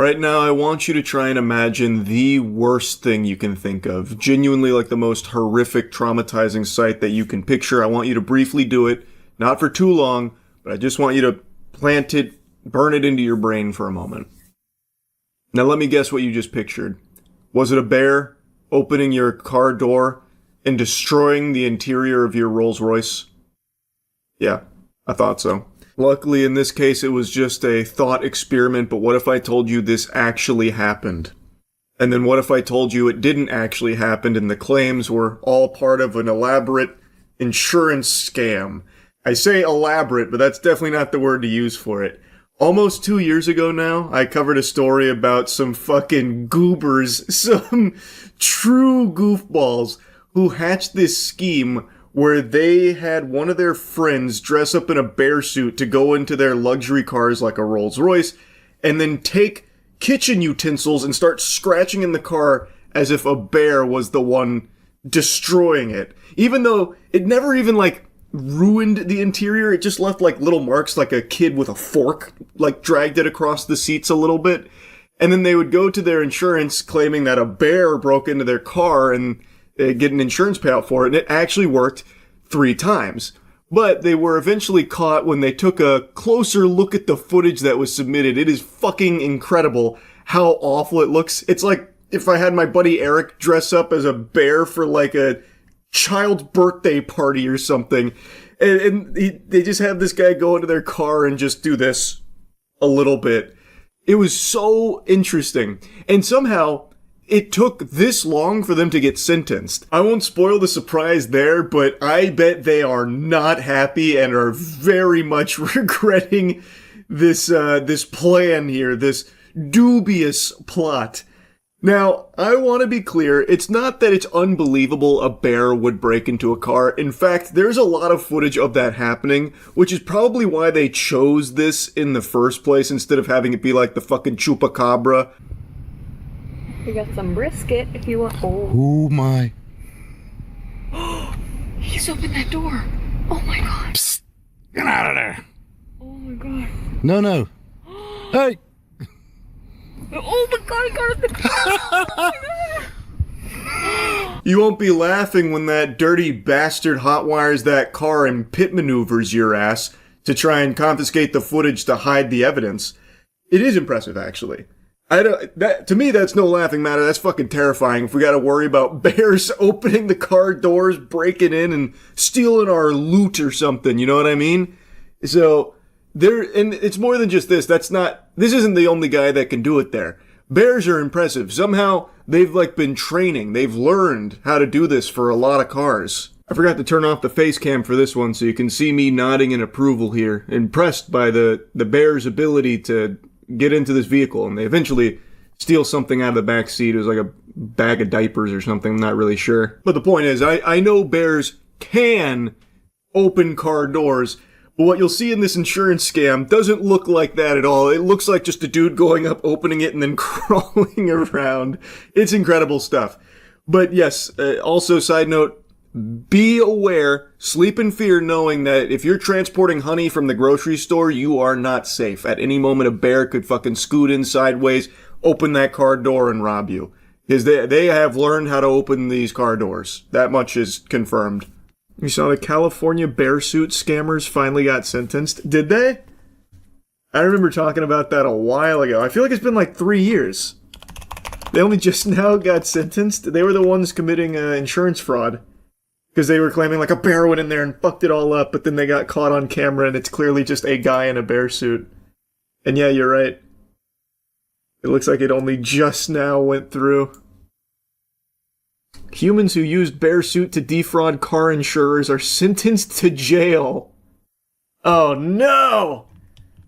Right now, I want you to try and imagine the worst thing you can think of. Genuinely like the most horrific, traumatizing sight that you can picture. I want you to briefly do it. Not for too long, but I just want you to plant it, burn it into your brain for a moment. Now let me guess what you just pictured. Was it a bear opening your car door and destroying the interior of your Rolls Royce? Yeah, I thought so. Luckily, in this case, it was just a thought experiment, but what if I told you this actually happened? And then what if I told you it didn't actually happen and the claims were all part of an elaborate insurance scam? I say elaborate, but that's definitely not the word to use for it. Almost 2 years ago now, I covered a story about some fucking goobers, some true goofballs, who hatched this scheme where they had one of their friends dress up in a bear suit to go into their luxury cars like a Rolls Royce, and then take kitchen utensils and start scratching in the car as if a bear was the one destroying it. Even though it never even, ruined the interior, it just left, little marks like a kid with a fork, dragged it across the seats a little bit. And then they would go to their insurance claiming that a bear broke into their car and get an insurance payout for it, and it actually worked 3 times. But they were eventually caught when they took a closer look at the footage that was submitted. It is fucking incredible how awful it looks. It's like if I had my buddy Eric dress up as a bear for a child's birthday party or something, and they just have this guy go into their car and just do this a little bit. It was so interesting. And somehow it took this long for them to get sentenced. I won't spoil the surprise there, but I bet they are not happy and are very much regretting this plan here, this dubious plot. Now, I want to be clear, it's not that it's unbelievable a bear would break into a car. In fact, there's a lot of footage of that happening, which is probably why they chose this in the first place instead of having it be like the fucking chupacabra. We got some brisket if you want. Oh my. He's opened that door. Oh my god. Psst. Get out of there. Oh my god. No. Hey. Oh my god, I got it. You won't be laughing when that dirty bastard hotwires that car and pit maneuvers your ass to try and confiscate the footage to hide the evidence. It is impressive, actually. To me, that's no laughing matter. That's fucking terrifying. If we gotta worry about bears opening the car doors, breaking in, and stealing our loot or something, you know what I mean? So, and it's more than just this. This isn't the only guy that can do it there. Bears are impressive. Somehow, they've been training. They've learned how to do this for a lot of cars. I forgot to turn off the face cam for this one so you can see me nodding in approval here. Impressed by the bear's ability to get into this vehicle, and they eventually steal something out of the back seat. It was like a bag of diapers or something, I'm not really sure. But the point is, I know bears can open car doors, but what you'll see in this insurance scam doesn't look like that at all. It looks like just a dude going up, opening it, and then crawling around. It's incredible stuff. But yes, also side note, be aware, sleep in fear knowing that if you're transporting honey from the grocery store, you are not safe. At any moment, a bear could fucking scoot in sideways, open that car door, and rob you. Because they have learned how to open these car doors. That much is confirmed. You saw the California bear suit scammers finally got sentenced? Did they? I remember talking about that a while ago. I feel like it's been 3 years. They only just now got sentenced. They were the ones committing insurance fraud. Because they were claiming a bear went in there and fucked it all up, but then they got caught on camera and it's clearly just a guy in a bear suit. And yeah, you're right. It looks like it only just now went through. Humans who used bear suit to defraud car insurers are sentenced to jail. Oh no!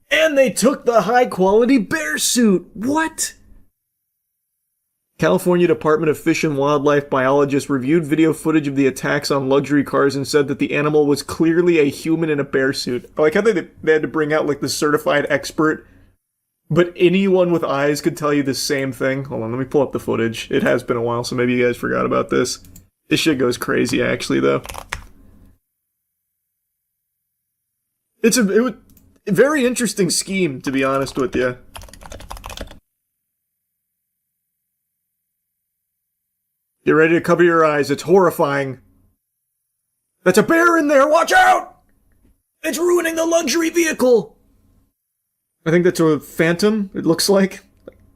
And they took the high-quality bear suit! What? California Department of Fish and Wildlife biologists reviewed video footage of the attacks on luxury cars and said that the animal was clearly a human in a bear suit. I like how they had to bring out the certified expert, but anyone with eyes could tell you the same thing. Hold on, let me pull up the footage. It has been a while, so maybe you guys forgot about this. This shit goes crazy, actually, though. It was a very interesting scheme, to be honest with you. Get ready to cover your eyes. It's horrifying. That's a bear in there. Watch out! It's ruining the luxury vehicle. I think that's a Phantom, it looks like.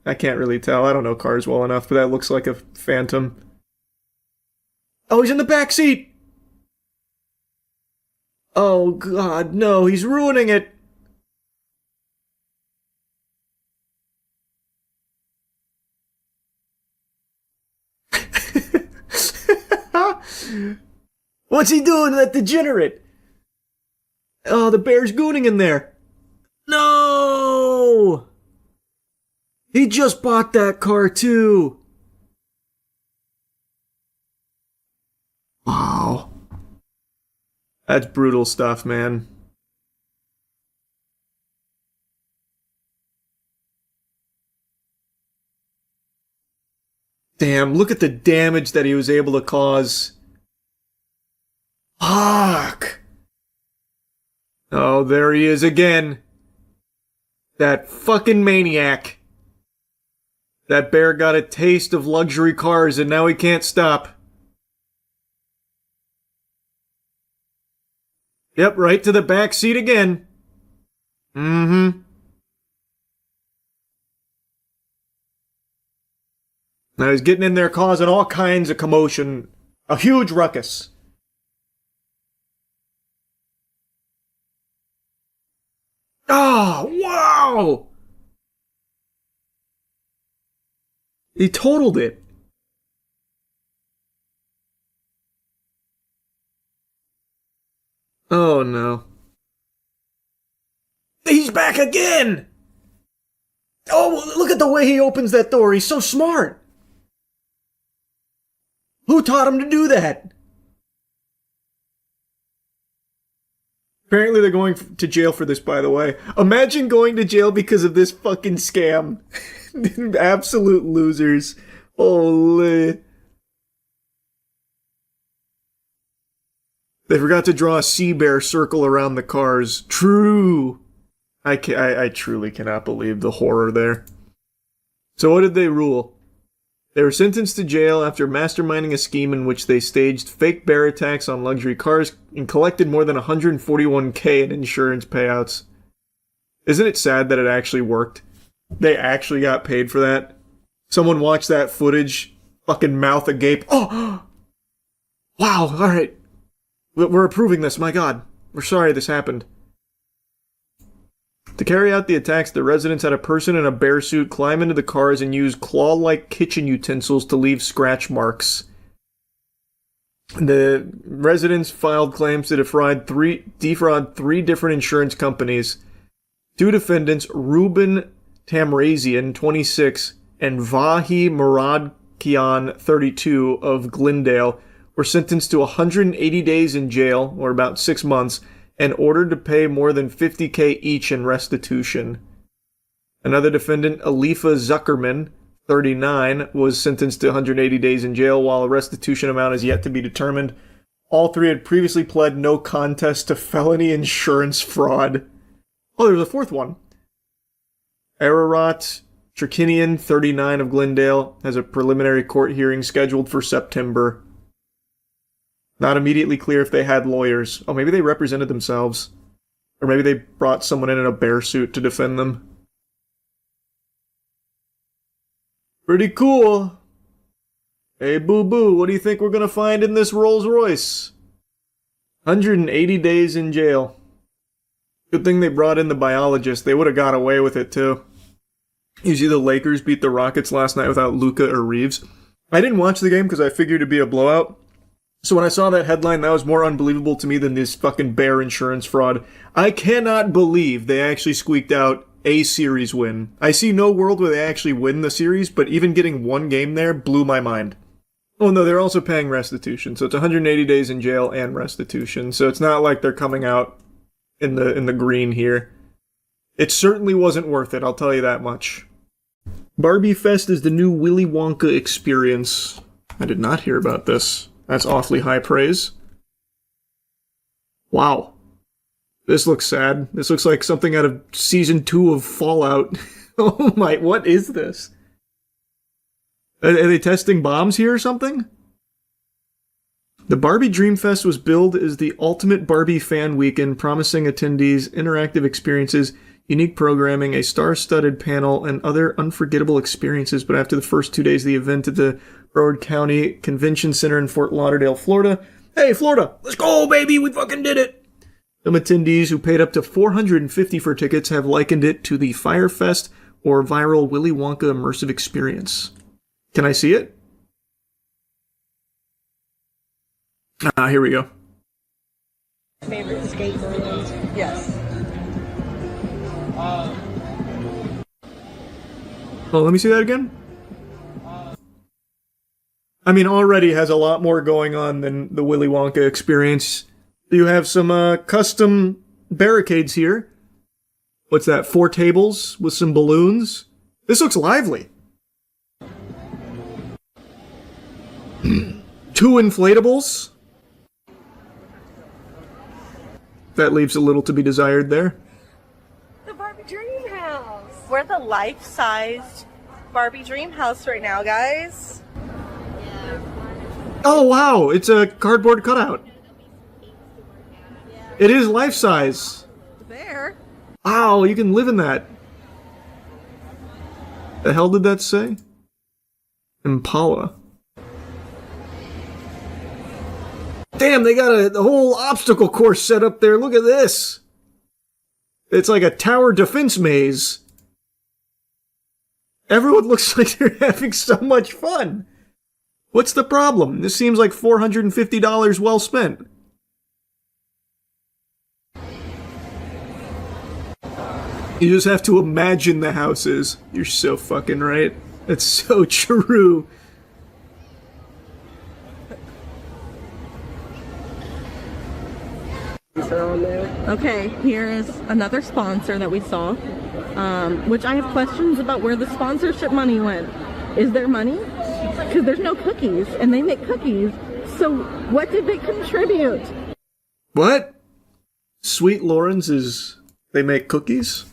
I can't really tell. I don't know cars well enough, but that looks like a Phantom. Oh, he's in the back seat. Oh, God, no. He's ruining it. What's he doing to that degenerate? Oh, the bear's gooning in there. No! He just bought that car too. Wow. That's brutal stuff, man. Damn, look at the damage that he was able to cause. Fuck! Oh, there he is again. That fucking maniac. That bear got a taste of luxury cars and now he can't stop. Yep, right to the back seat again. Mm-hmm. Now he's getting in there causing all kinds of commotion. A huge ruckus. Oh, wow! He totaled it. Oh, no. He's back again! Oh, look at the way he opens that door. He's so smart. Who taught him to do that? Apparently they're going to jail for this, by the way. Imagine going to jail because of this fucking scam. Absolute losers. Holy. They forgot to draw a sea bear circle around the cars. True. I truly cannot believe the horror there. So what did they rule? They were sentenced to jail after masterminding a scheme in which they staged fake bear attacks on luxury cars and collected more than $141K in insurance payouts. Isn't it sad that it actually worked? They actually got paid for that. Someone watched that footage, fucking mouth agape. Oh! Wow, alright. We're approving this, my god. We're sorry this happened. To carry out the attacks, the residents had a person in a bear suit climb into the cars and use claw-like kitchen utensils to leave scratch marks. The residents filed claims to defraud three different insurance companies. Two defendants, Ruben Tamrazian, 26, and Vahi Muradkian, 32, of Glendale, were sentenced to 180 days in jail, or about 6 months, and ordered to pay more than $50K each in restitution. Another defendant, Alifa Zuckerman, 39, was sentenced to 180 days in jail, while a restitution amount is yet to be determined. All three had previously pled no contest to felony insurance fraud. Oh, there's a fourth one. Ararat Cherkinian, 39, of Glendale, has a preliminary court hearing scheduled for September. Not immediately clear if they had lawyers. Oh, maybe they represented themselves. Or maybe they brought someone in a bear suit to defend them. Pretty cool. Hey, boo-boo, what do you think we're gonna find in this Rolls Royce? 180 days in jail. Good thing they brought in the biologist. They would have got away with it, too. You see the Lakers beat the Rockets last night without Luka or Reeves. I didn't watch the game because I figured it'd be a blowout. So when I saw that headline, that was more unbelievable to me than this fucking bear insurance fraud. I cannot believe they actually squeaked out a series win. I see no world where they actually win the series, but even getting one game there blew my mind. Oh no, they're also paying restitution, so it's 180 days in jail and restitution, so it's not like they're coming out in the green here. It certainly wasn't worth it, I'll tell you that much. Barbie Fest is the new Willy Wonka experience. I did not hear about this. That's awfully high praise. Wow. This looks sad. This looks like something out of Season 2 of Fallout. Oh my, what is this? Are they testing bombs here or something? The Barbie Dreamfest was billed as the ultimate Barbie fan weekend, promising attendees interactive experiences, unique programming, a star-studded panel, and other unforgettable experiences. But after the first 2 days of the event at the Broward County Convention Center in Fort Lauderdale, Florida, hey, Florida, let's go, baby, we fucking did it! Some attendees who paid up to $450 for tickets have likened it to the Firefest or viral Willy Wonka immersive experience. Can I see it? Here we go. Favorite skateboarding? Yes. Oh, let me see that again. I mean, already has a lot more going on than the Willy Wonka experience. You have some custom barricades here. What's that, 4 tables with some balloons? This looks lively. 2 inflatables. That leaves a little to be desired there. The Barbie Dream House. We're the life-sized Barbie Dream House right now, guys. Oh, wow, it's a cardboard cutout. It is life-size. There. Wow, you can live in that. The hell did that say? Impala. Damn, they got a whole obstacle course set up there. Look at this. It's like a tower defense maze. Everyone looks like they're having so much fun. What's the problem? This seems like $450 well spent. You just have to imagine the houses. You're so fucking right. That's so true. Okay, here is another sponsor that we saw, which I have questions about where the sponsorship money went. Is there money? Because there's no cookies, and they make cookies. So what did they contribute? What? Sweet Loren's is... they make cookies?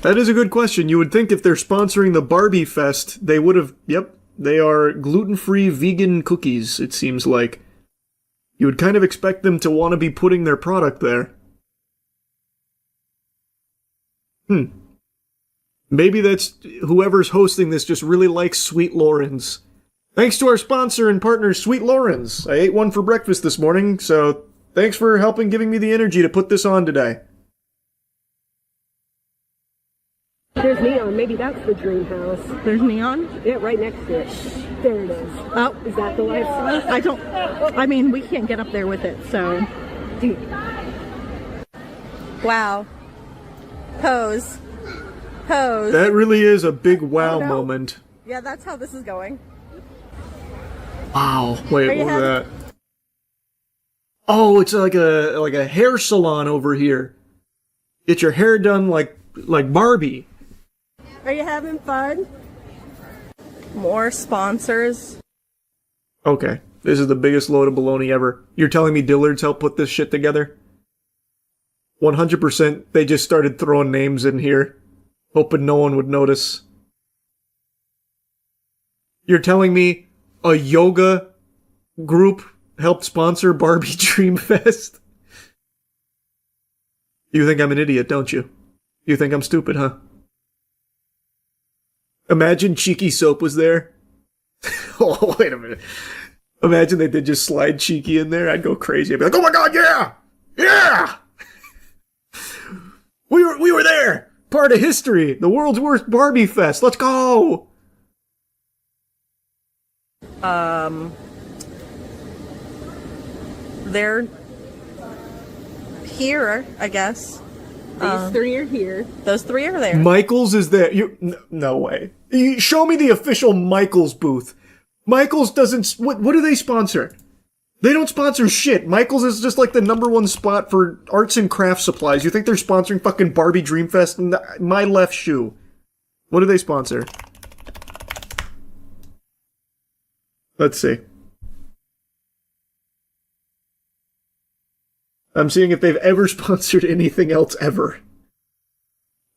That is a good question. You would think if they're sponsoring the Barbie Fest, they would have... Yep, they are gluten-free vegan cookies, it seems like. You would kind of expect them to want to be putting their product there. Maybe that's... whoever's hosting this just really likes Sweet Loren's. Thanks to our sponsor and partner, Sweet Loren's. I ate one for breakfast this morning, so thanks for helping giving me the energy to put this on today. There's neon. Maybe that's the dream house. There's neon? Yeah, right next to it. There it is. Oh, Is that the life size? I mean, we can't get up there with it, so. Dude. Wow. Pose. Pose. That really is a big wow Oh, no. moment. Yeah, that's how this is going. Wow. Wait, Are you what was that? Oh, it's like a hair salon over here. Get your hair done like Barbie. Are you having fun? More sponsors. Okay, this is the biggest load of baloney ever. You're telling me Dillard's helped put this shit together? 100% they just started throwing names in here, hoping no one would notice. You're telling me a yoga group helped sponsor Barbie Dreamfest? You think I'm an idiot, don't you? You think I'm stupid, huh? Imagine Cheeky Soap was there. Oh, wait a minute. Imagine they did just slide Cheeky in there. I'd go crazy. I'd be like, oh my god, yeah! Yeah! We were there! Part of history! The world's worst Barbie fest! Let's go! They're here, I guess. These 3 are here. Those 3 are there. Michaels is there. No way. Show me the official Michaels booth. Michaels doesn't... What do they sponsor? They don't sponsor shit. Michaels is just like the #1 spot for arts and crafts supplies. You think they're sponsoring fucking Barbie Dreamfest? My left shoe. What do they sponsor? Let's see. I'm seeing if they've ever sponsored anything else ever.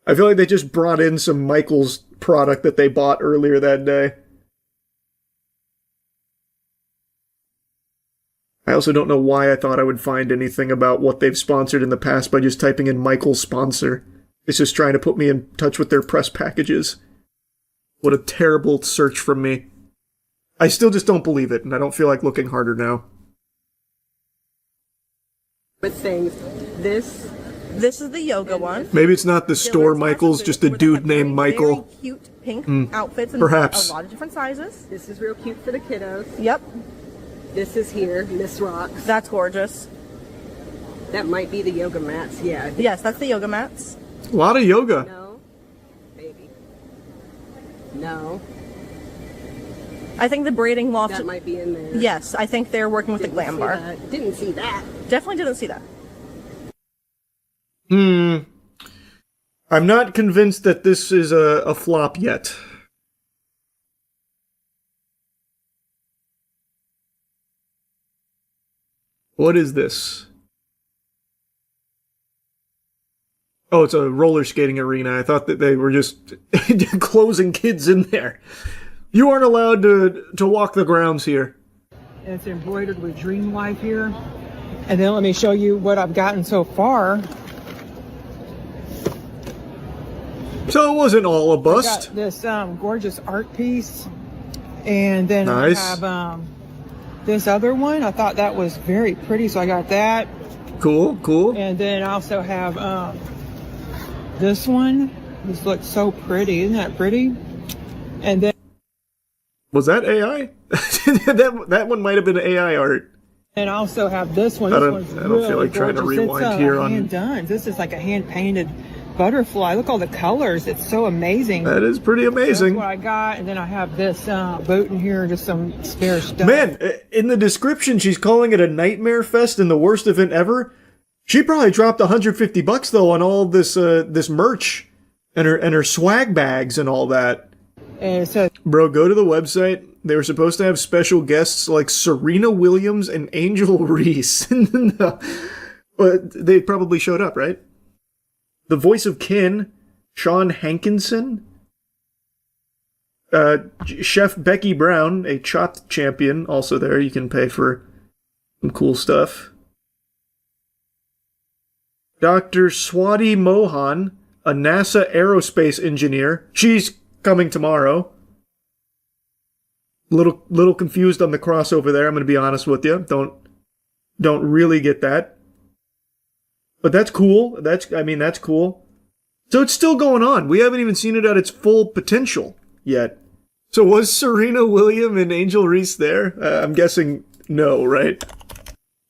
I feel like they just brought in some Michaels product that they bought earlier that day. I also don't know why I thought I would find anything about what they've sponsored in the past by just typing in Michael's sponsor. It's just trying to put me in touch with their press packages. What a terrible search from me. I still just don't believe it, and I don't feel like looking harder now. With things. This is the yoga one. Maybe it's not the store Michael's, just a dude named Michael. Very cute pink outfits in Perhaps. a lot of different sizes. This is real cute for the kiddos. Yep, This is here. Miss Rocks. that's gorgeous. That might be the yoga mats. Yeah. Yes, that's the yoga mats. A lot of yoga. No. Maybe. No. I think the braiding loft. That might be in there. Yes, I think they're working with the glam bar. Didn't see that. Definitely didn't see that. I'm not convinced that this is a flop yet. What is this? Oh, it's a roller skating arena. I thought that they were just closing kids in there. You aren't allowed to walk the grounds here. It's embroidered with Dream Life here. And then let me show you what I've gotten so far. So it wasn't all a I bust. got this gorgeous art piece. And then Nice. I have this other one. I thought that was very pretty, so I got that. Cool, cool. And then I also have this one. This looks so pretty. Isn't that pretty? And then Was that AI? that one might have been AI art. and I also have this one. I This don't- one's I don't really feel like trying to gorgeous. rewind it's, here on- hand done. This is like a hand painted butterfly. Look all the colors. It's so amazing. That is pretty amazing. That's what I got, and then I have this boat in here, just some spare stuff. Man, in the description, she's calling it a nightmare fest and the worst event ever. She probably dropped $150 though on all this this merch and her swag bags and all that. And it says, Bro, go to the website. They were supposed to have special guests like Serena Williams and Angel Reese. No. But they probably showed up, right? The voice of Kin, Sean Hankinson. Chef Becky Brown, a chopped champion, also there. You can pay for some cool stuff. Dr. Swati Mohan, a NASA aerospace engineer. She's coming tomorrow. Little confused on the crossover there, I'm going to be honest with you. Don't really get that. But that's cool. That's cool. So it's still going on. We haven't even seen it at its full potential yet. So was Serena Williams and Angel Reese there? I'm guessing no, right?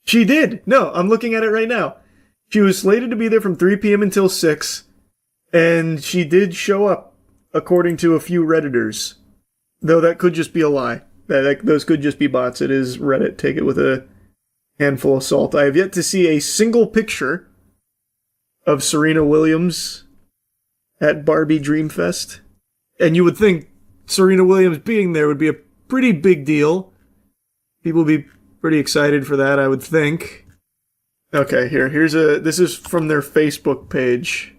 She did. No, I'm looking at it right now. She was slated to be there from 3 p.m. until 6, and she did show up, according to a few Redditors. Though that could just be a lie. Those could just be bots. It is Reddit. Take it with a handful of salt. I have yet to see a single picture of Serena Williams at Barbie Dreamfest. And you would think Serena Williams being there would be a pretty big deal. People would be pretty excited for that, I would think. Okay, this is from their Facebook page.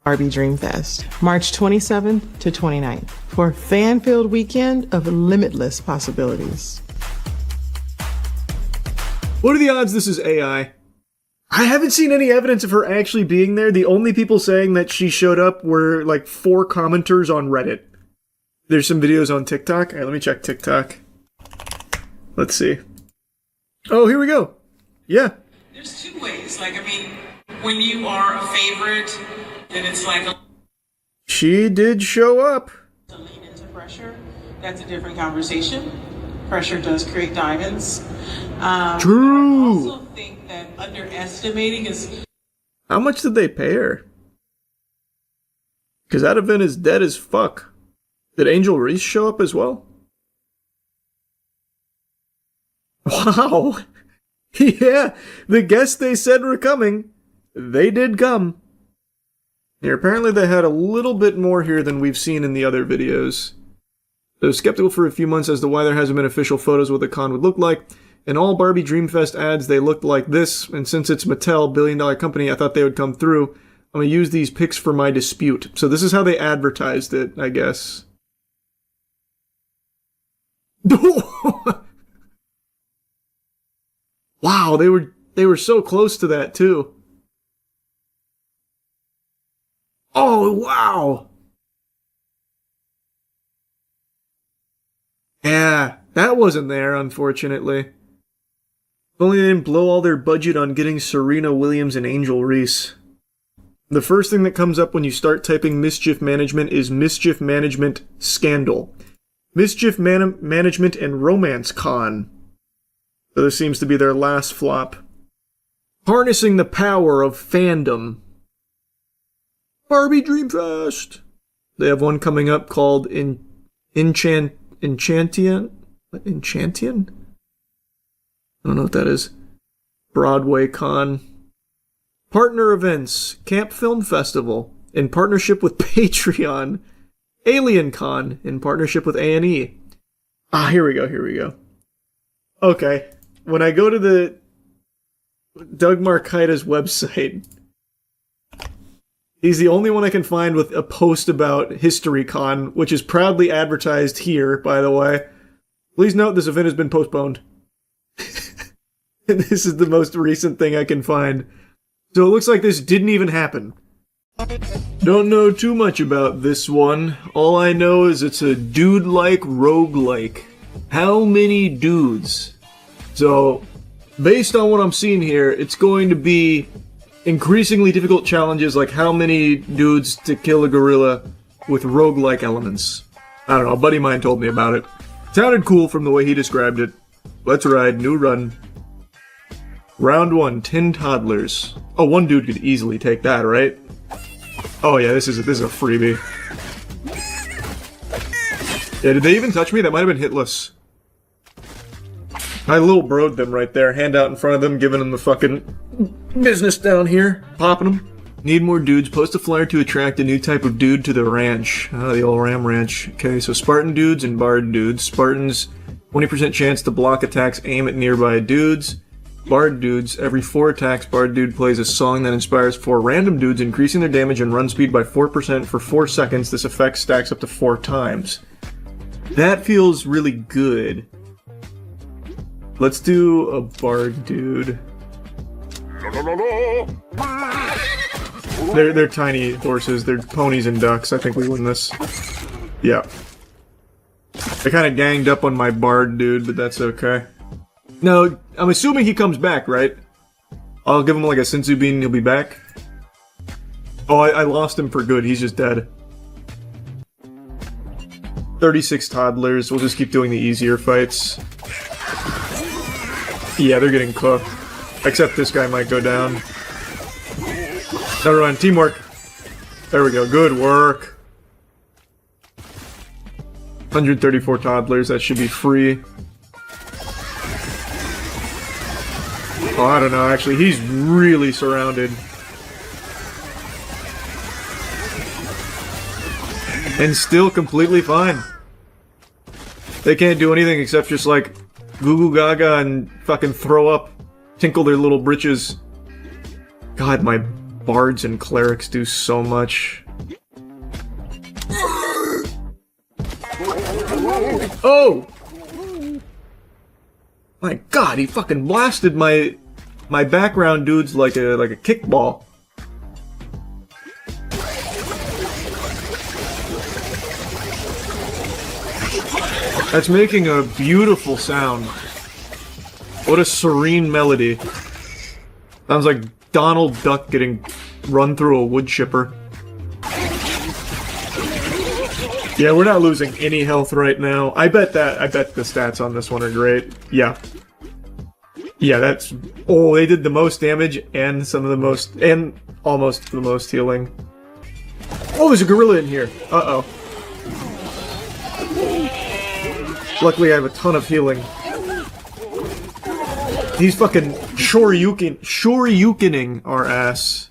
Barbie Dreamfest, March 27th to 29th, for a fan-filled weekend of limitless possibilities. What are the odds this is AI? I haven't seen any evidence of her actually being there. The only people saying that she showed up were like 4 commenters on Reddit. There's some videos on TikTok. All right, let me check TikTok. Let's see. Oh, here we go. Yeah. There's 2 ways. When you are a favorite, then it's She did show up. to lean into pressure. That's a different conversation. Pressure does create diamonds. True. I also think that underestimating is... How much did they pay her? Because that event is dead as fuck. Did Angel Reese show up as well? Wow. Yeah, the guests they said were coming, they did come. Here, apparently they had a little bit more here than we've seen in the other videos. I was skeptical for a few months as to why there hasn't been official photos of what the con would look like. In all Barbie Dreamfest ads, they looked like this, and since it's Mattel, billion-dollar company, I thought they would come through. I'm going to use these pics for my dispute. So this is how they advertised it, I guess. Wow, they were so close to that too. Oh, wow. Yeah, that wasn't there, unfortunately. If only they didn't blow all their budget on getting Serena Williams and Angel Reese. The first thing that comes up when you start typing Mischief Management is Mischief Management Scandal. Mischief Management and Romance Con. So this seems to be their last flop. Harnessing the Power of Fandom. Barbie Dreamfest! They have one coming up called Enchantian? What? Enchantian? I don't know what that is. Broadway Con. Partner events. Camp Film Festival. In partnership with Patreon. Alien Con. In partnership with A&E. Ah, here we go. Okay. When I go to the Doug Marcaita's website, he's the only one I can find with a post about HistoryCon, which is proudly advertised here, by the way. Please note this event has been postponed. And this is the most recent thing I can find. So it looks like this didn't even happen. Don't know too much about this one. All I know is it's a dude-like roguelike. How many dudes? So, based on what I'm seeing here, it's going to be increasingly difficult challenges like how many dudes to kill a gorilla with roguelike elements. I don't know, a buddy of mine told me about it. Sounded cool from the way he described it. Let's ride, new run. Round 1, 10 toddlers. Oh, one dude could easily take that, right? Oh yeah, this is a freebie. Yeah, did they even touch me? That might have been hitless. I little broed them right there, hand out in front of them, giving them the fucking business down here, popping them. Need more dudes. Post a flyer to attract a new type of dude to the ranch. Oh, the old Ram Ranch. Okay, so Spartan dudes and Bard dudes. Spartans, 20% chance to block attacks aim at nearby dudes. Bard dudes, every 4 attacks, Bard dude plays a song that inspires 4 random dudes, increasing their damage and run speed by 4% for 4 seconds. This effect stacks up to 4 times. That feels really good. Let's do a Bard dude. They're tiny horses. They're ponies and ducks. I think we win this. Yeah. I kind of ganged up on my Bard dude, but that's okay. No, I'm assuming he comes back, right? I'll give him like a Senzu Bean and he'll be back. Oh, I lost him for good. He's just dead. 36 toddlers. We'll just keep doing the easier fights. Yeah, they're getting cooked. Except this guy might go down. Never mind. Teamwork. There we go. Good work. 134 toddlers. That should be free. Oh, I don't know. Actually, he's really surrounded. And still completely fine. They can't do anything except just like goo goo gaga and fucking throw up, tinkle their little britches. God, my bards and clerics do so much. Oh! My God, he fucking blasted my background dudes like a kickball. That's making a beautiful sound. What a serene melody. Sounds like Donald Duck getting run through a wood chipper. Yeah, we're not losing any health right now. I bet the stats on this one are great. Yeah. Yeah, that's... Oh, they did the most damage and some of the most... And almost the most healing. Oh, there's a gorilla in here. Uh-oh. Luckily, I have a ton of healing. He's fucking shoryukening our ass.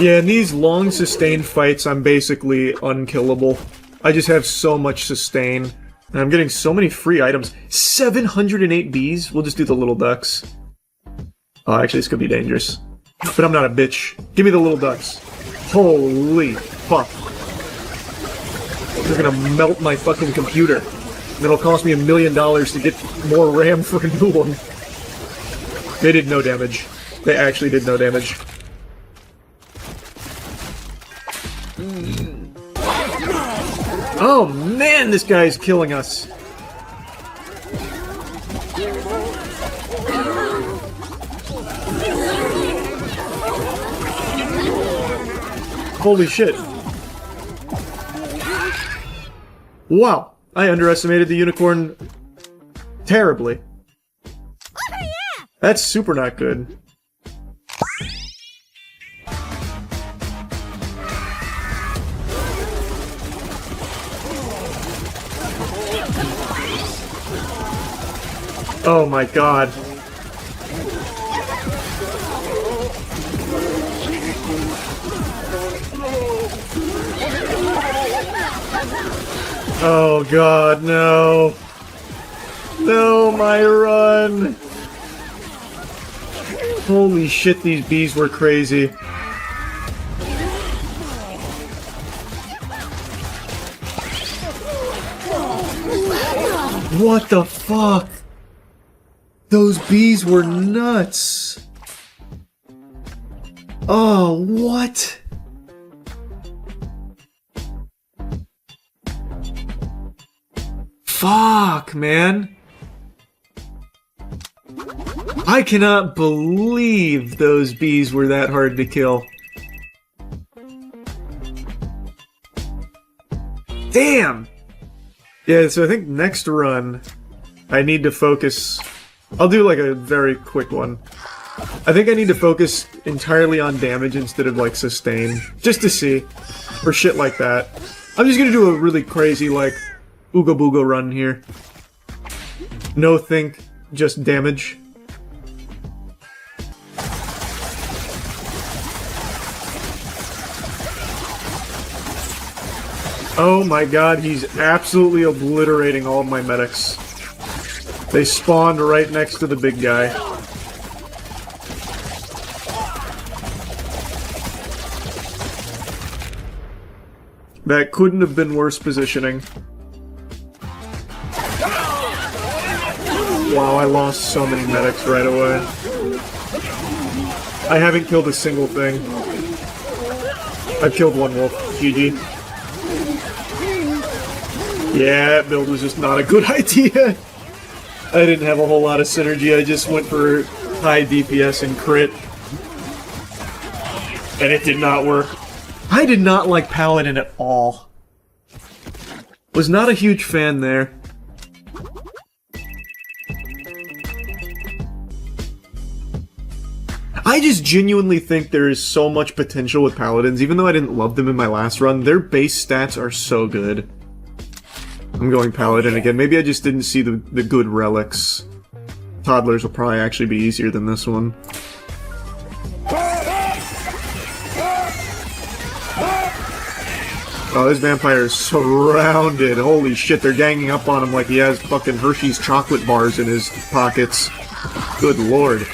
Yeah, in these long sustained fights, I'm basically unkillable. I just have so much sustain. And I'm getting so many free items. 708 bees? We'll just do the little ducks. Oh, actually, this could be dangerous. But I'm not a bitch. Give me the little ducks. Holy fuck. They're gonna melt my fucking computer. And it'll cost me $1 million to get more RAM for a new one. They did no damage. They actually did no damage. Oh man, this guy's killing us. Holy shit. Wow, I underestimated the unicorn terribly. That's super not good. Oh my god. Oh god, no. No, my run. Holy shit, these bees were crazy. What the fuck? Those bees were nuts. Oh, what? Fuck, man. I cannot believe those bees were that hard to kill. Damn! Yeah, so I think next run, I need to focus... I'll do like a very quick one. I think I need to focus entirely on damage instead of like sustain. Just to see. Or shit like that. I'm just gonna do a really crazy like Ooga Booga run here. No think, just damage. Oh my god, he's absolutely obliterating all of my medics. They spawned right next to the big guy. That couldn't have been worse positioning. Wow, I lost so many medics right away. I haven't killed a single thing. I've killed one wolf. GG. Yeah, that build was just not a good idea. I didn't have a whole lot of synergy, I just went for high DPS and crit. And it did not work. I did not like Paladin at all. Was not a huge fan there. I just genuinely think there is so much potential with Paladins, even though I didn't love them in my last run. Their base stats are so good. I'm going Paladin again. Maybe I just didn't see the good relics. Toddlers will probably actually be easier than this one. Oh, this vampire is surrounded. Holy shit, they're ganging up on him like he has fucking Hershey's chocolate bars in his pockets. Good lord.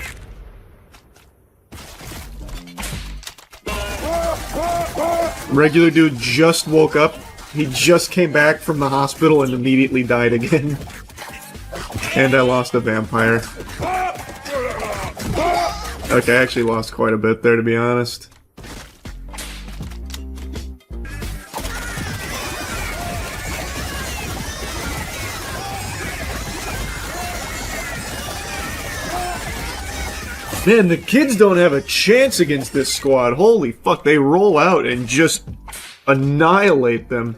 Regular dude just woke up. He just came back from the hospital and immediately died again. And I lost a vampire. Okay, I actually lost quite a bit there, to be honest. Man, the kids don't have a chance against this squad. Holy fuck, they roll out and just annihilate them.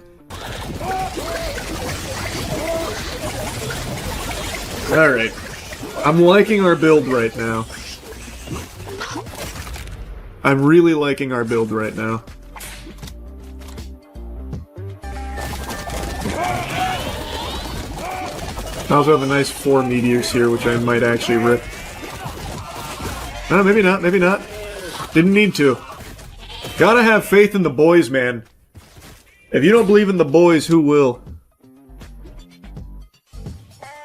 Alright. I'm liking our build right now. I'm really liking our build right now. I also have a nice 4 meteors here, which I might actually rip. No, maybe not, maybe not. Didn't need to. Gotta have faith in the boys, man. If you don't believe in the boys, who will?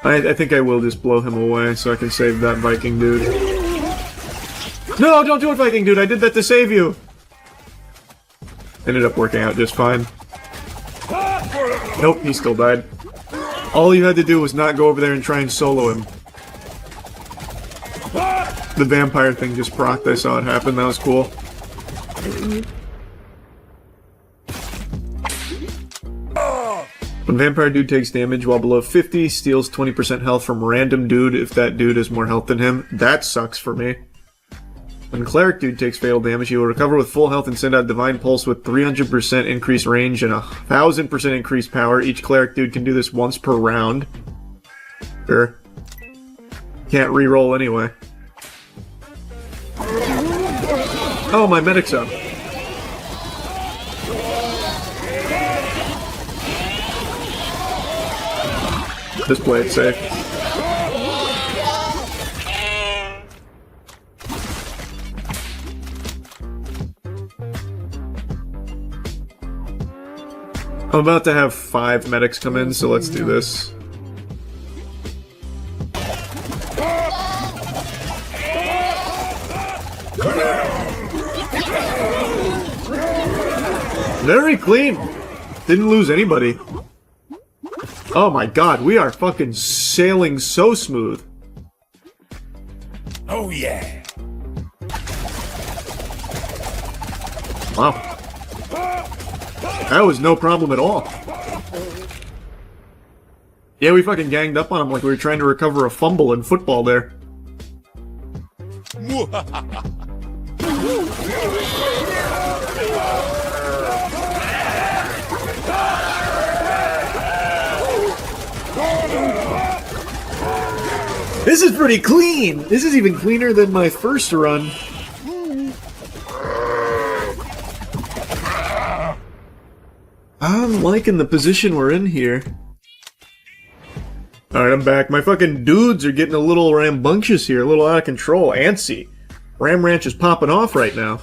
I think I will just blow him away so I can save that Viking dude. No, don't do it, Viking dude. I did that to save you. Ended up working out just fine. Nope, he still died. All you had to do was not go over there and try and solo him. The vampire thing just procced. I saw it happen. That was cool. When vampire dude takes damage while below 50, steals 20% health from random dude if that dude has more health than him. That sucks for me. When cleric dude takes fatal damage, he will recover with full health and send out divine pulse with 300% increased range and 1000% increased power. Each cleric dude can do this once per round. Sure. Can't reroll anyway. Oh, my medic's up. Just play it safe. I'm about to have 5 medics come in, so let's do this. Very clean. Didn't lose anybody. Oh my god, we are fucking sailing so smooth. Oh yeah. Wow. That was no problem at all. Yeah, we fucking ganged up on him like we were trying to recover a fumble in football there. This is pretty clean! This is even cleaner than my first run. I'm liking the position we're in here. Alright, I'm back. My fucking dudes are getting a little rambunctious here, a little out of control, antsy. Ram Ranch is popping off right now.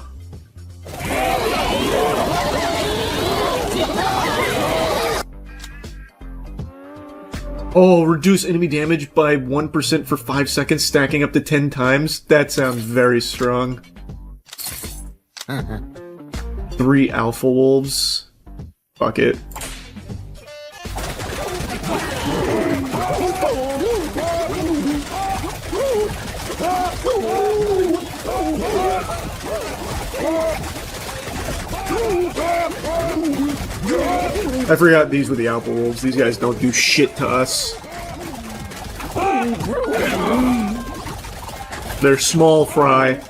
Oh, reduce enemy damage by 1% for 5 seconds, stacking up to 10 times? That sounds very strong. 3 alpha wolves. Fuck it. I forgot these were the alpha wolves. These guys don't do shit to us. They're small fry.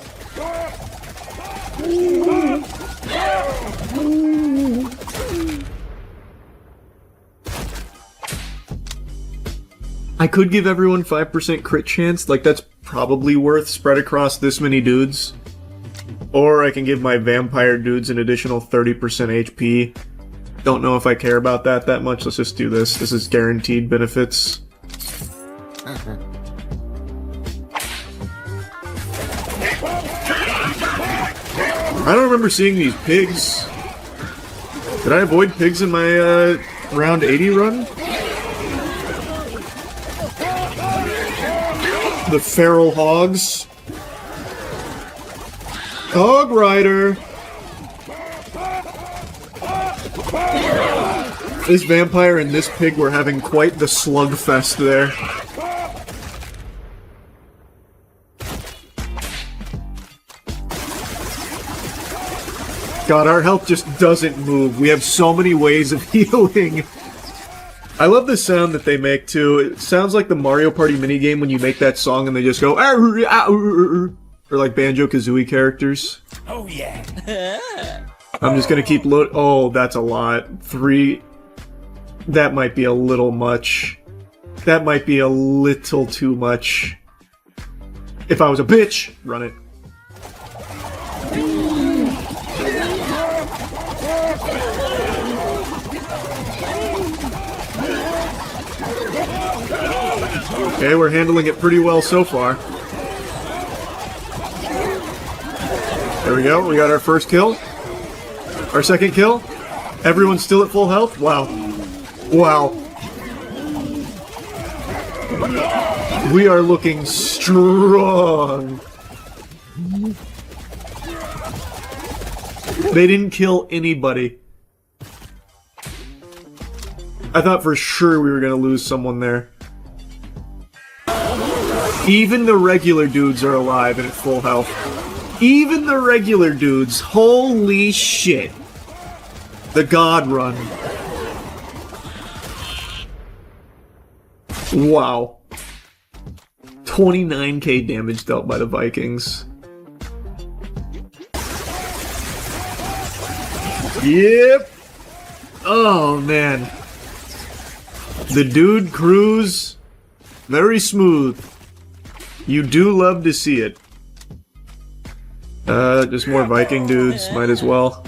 I could give everyone 5% crit chance, like that's probably worth spread across this many dudes. Or I can give my vampire dudes an additional 30% HP. Don't know if I care about that much, let's just do this. This is guaranteed benefits. I don't remember seeing these pigs. Did I avoid pigs in my round 80 run? The feral hogs. Hog Rider. This vampire and this pig were having quite the slugfest there. God, our health just doesn't move. We have so many ways of healing. I love the sound that they make, too. It sounds like the Mario Party minigame when you make that song and they just go... Or like Banjo-Kazooie characters. Oh yeah. I'm just gonna keep load. Oh, that's a lot. 3. That might be a little much. That might be a little too much. If I was a bitch, run it. Okay, we're handling it pretty well so far. There we go, we got our first kill. Our second kill. Everyone's still at full health? Wow. Wow. We are looking strong. They didn't kill anybody. I thought for sure we were gonna lose someone there. Even the regular dudes are alive and at full health. Even the regular dudes. Holy shit. The God Run. Wow. 29k damage dealt by the Vikings. Yep. Oh, man. The dude crews. Very smooth. You do love to see it. Just more Viking dudes. Might as well.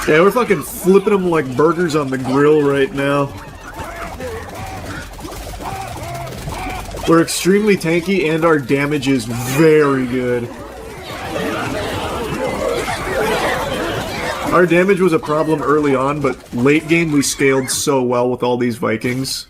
Yeah, we're fucking flipping them like burgers on the grill right now. We're extremely tanky and our damage is very good. Our damage was a problem early on, but late game we scaled so well with all these Vikings.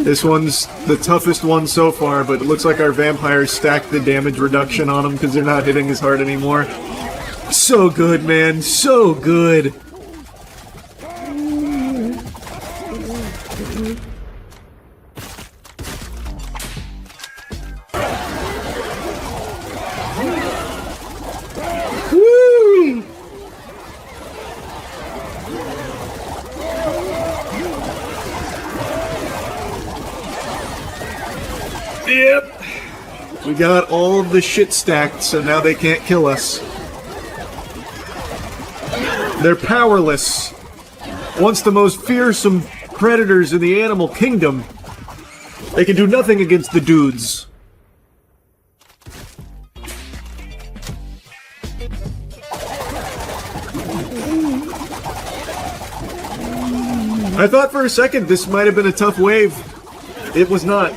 This one's the toughest one so far, but it looks like our vampires stacked the damage reduction on them because they're not hitting as hard anymore. So good, man. So good. Woo! Yep. We got all of the shit stacked, so now they can't kill us. They're powerless. Once the most fearsome predators in the animal kingdom. They can do nothing against the dudes. I thought for a second this might have been a tough wave. It was not.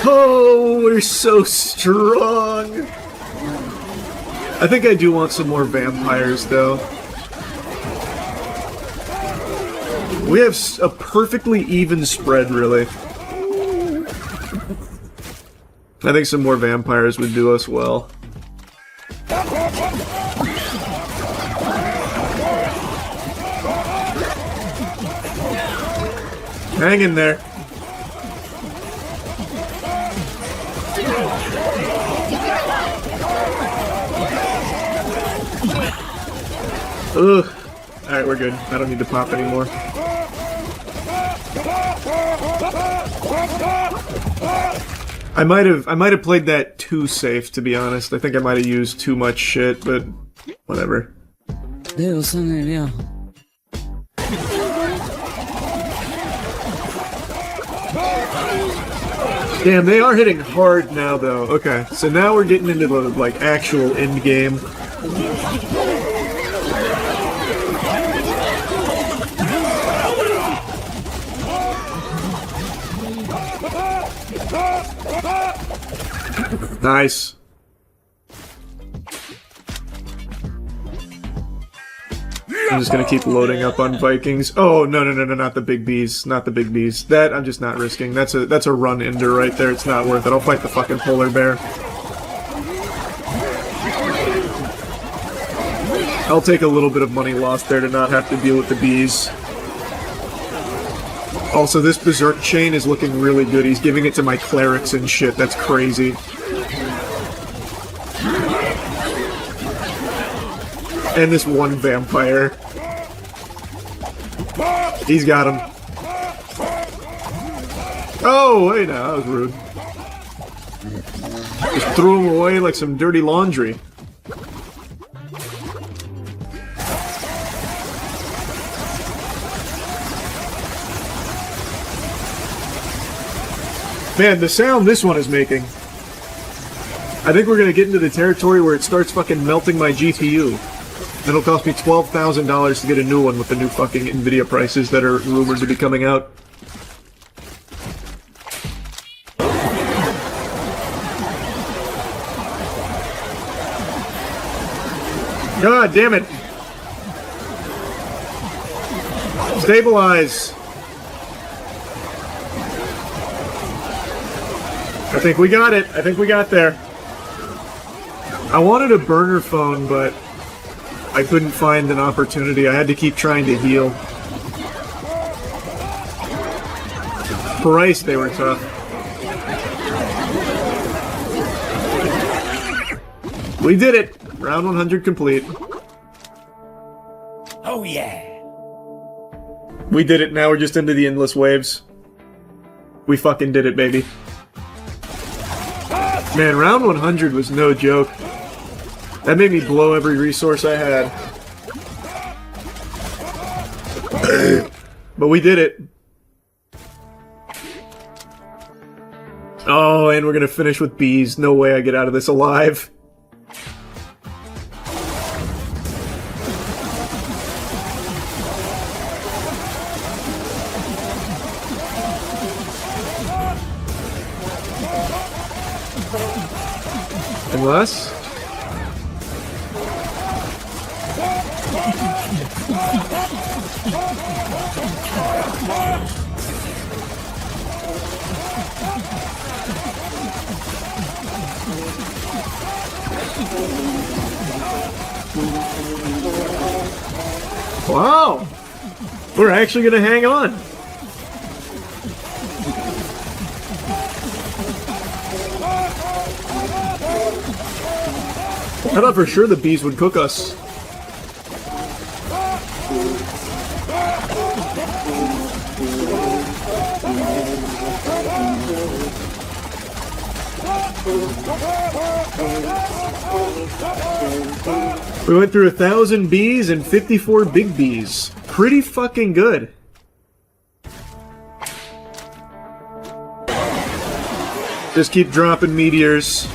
Oh, we're so strong. I think I do want some more vampires, though. We have a perfectly even spread, really. I think some more vampires would do us well. Hang in there. Ugh. Alright, we're good. I don't need to pop anymore. I might have played that too safe, to be honest. I think I might have used too much shit, but whatever. Damn, they are hitting hard now, though. Okay, so now we're getting into the, like, actual end game. Nice. I'm just gonna keep loading up on Vikings. Oh, no, not the big bees. Not the big bees. That I'm just not risking. That's a run ender right there. It's not worth it. I'll fight the fucking polar bear. I'll take a little bit of money lost there to not have to deal with the bees. Also, this Berserk chain is looking really good. He's giving it to my clerics and shit. That's crazy. And this one vampire. He's got him. Oh, wait, no, that was rude. Just threw him away like some dirty laundry. Man, the sound this one is making. I think we're gonna get into the territory where it starts fucking melting my GPU. It'll cost me $12,000 to get a new one with the new fucking Nvidia prices that are rumored to be coming out. God damn it! Stabilize. I think we got it. I think we got there. I wanted a burner phone, but I couldn't find an opportunity. I had to keep trying to heal. Christ, they were tough. We did it! Round 100 complete. Oh yeah. We did it, now we're just into the endless waves. We fucking did it, baby. Man, round 100 was no joke. That made me blow every resource I had. But we did it. Oh, and we're gonna finish with bees. No way I get out of this alive. Unless... Wow! We're actually gonna hang on! I thought for sure the bees would cook us. We went through 1,000 bees and 54 big bees. Pretty fucking good. Just keep dropping meteors.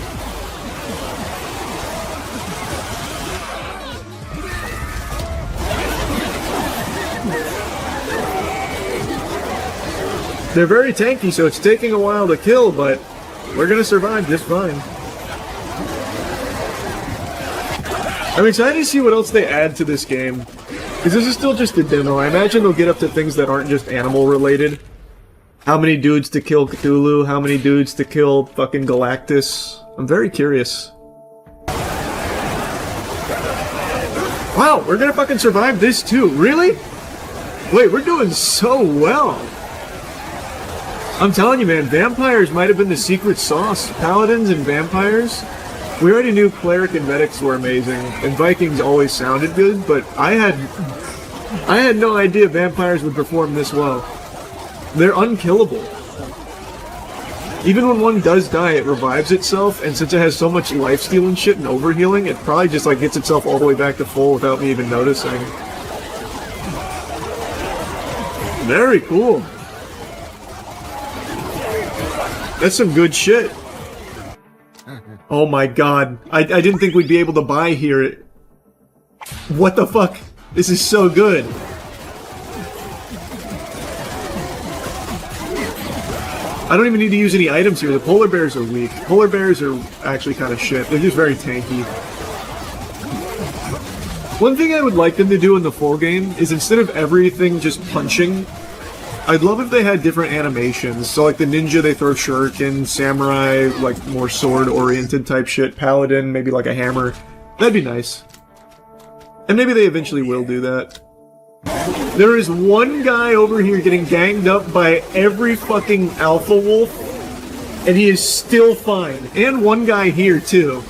They're very tanky, so it's taking a while to kill, but we're gonna survive just fine. I'm excited to see what else they add to this game. Because this is still just a demo. I imagine they'll get up to things that aren't just animal related. How many dudes to kill Cthulhu? How many dudes to kill fucking Galactus? I'm very curious. Wow, we're gonna fucking survive this too. Really? Wait, we're doing so well. I'm telling you, man, vampires might have been the secret sauce. Paladins and vampires. We already knew cleric and medics were amazing, and Vikings always sounded good, but I had no idea vampires would perform this well. They're unkillable. Even when one does die, it revives itself, and since it has so much lifesteal and shit and overhealing, it probably just like gets itself all the way back to full without me even noticing. Very cool. That's some good shit. Oh my god. I didn't think we'd be able to buy here. What the fuck? This is so good. I don't even need to use any items here. The polar bears are weak. Polar bears are actually kind of shit. They're just very tanky. One thing I would like them to do in the full game is instead of everything just punching, I'd love if they had different animations. So like the ninja, they throw shuriken, samurai, like more sword-oriented type shit, paladin, maybe like a hammer. That'd be nice. And maybe they eventually will do that. There is one guy over here getting ganged up by every fucking alpha wolf, and he is still fine. And one guy here, too.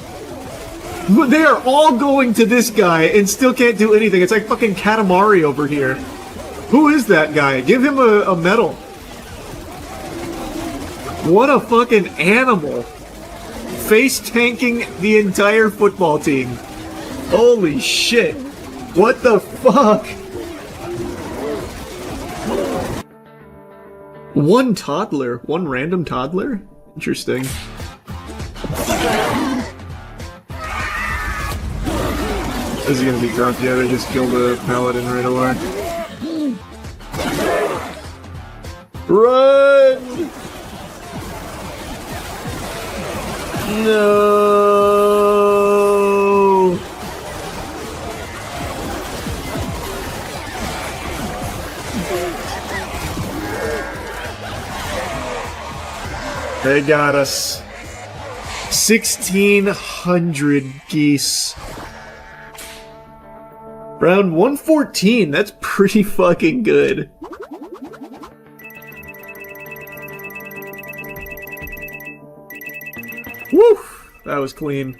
They are all going to this guy and still can't do anything. It's like fucking Katamari over here. Who is that guy? Give him a medal. What a fucking animal. Face tanking the entire football team. Holy shit. What the fuck? One toddler. One random toddler? Interesting. Is he gonna be drunk? Yeah, they just killed a paladin right away. Run! No! They got us. 1,600 geese. Round 114, that's pretty fucking good. Woo! That was clean.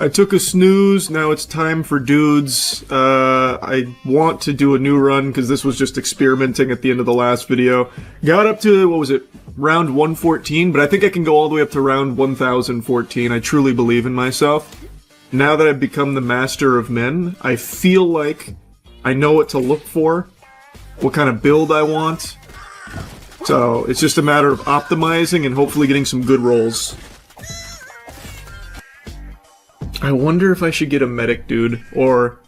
I took a snooze, now it's time for dudes. I want to do a new run, because this was just experimenting at the end of the last video. Got up to, what was it, round 114, but I think I can go all the way up to round 1014. I truly believe in myself. Now that I've become the master of men, I feel like I know what to look for, what kind of build I want. So, it's just a matter of optimizing and hopefully getting some good rolls. I wonder if I should get a medic dude, or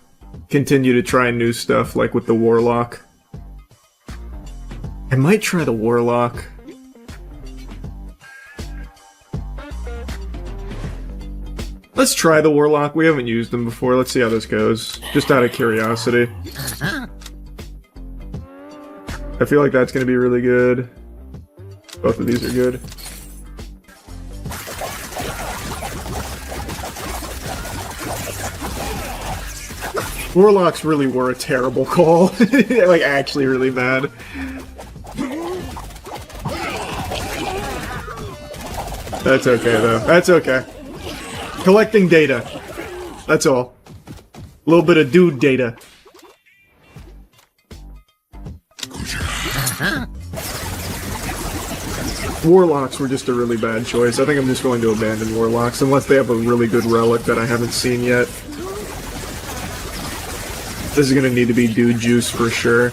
continue to try new stuff, like with the Warlock. I might try the Warlock. Let's try the Warlock, we haven't used them before, let's see how this goes. Just out of curiosity. I feel like that's gonna be really good. Both of these are good. Warlocks really were a terrible call. Like, actually really bad. That's okay, though. That's okay. Collecting data. That's all. A little bit of dude data. Warlocks were just a really bad choice. I think I'm just going to abandon Warlocks, unless they have a really good relic that I haven't seen yet. This is gonna need to be dude juice for sure.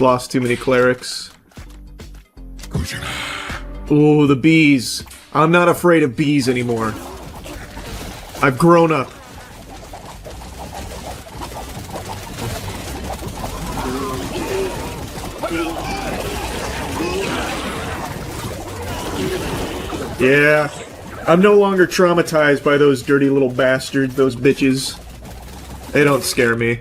Lost too many clerics. Ooh, the bees. I'm not afraid of bees anymore. I've grown up. Yeah. I'm no longer traumatized by those dirty little bastards, those bitches. They don't scare me.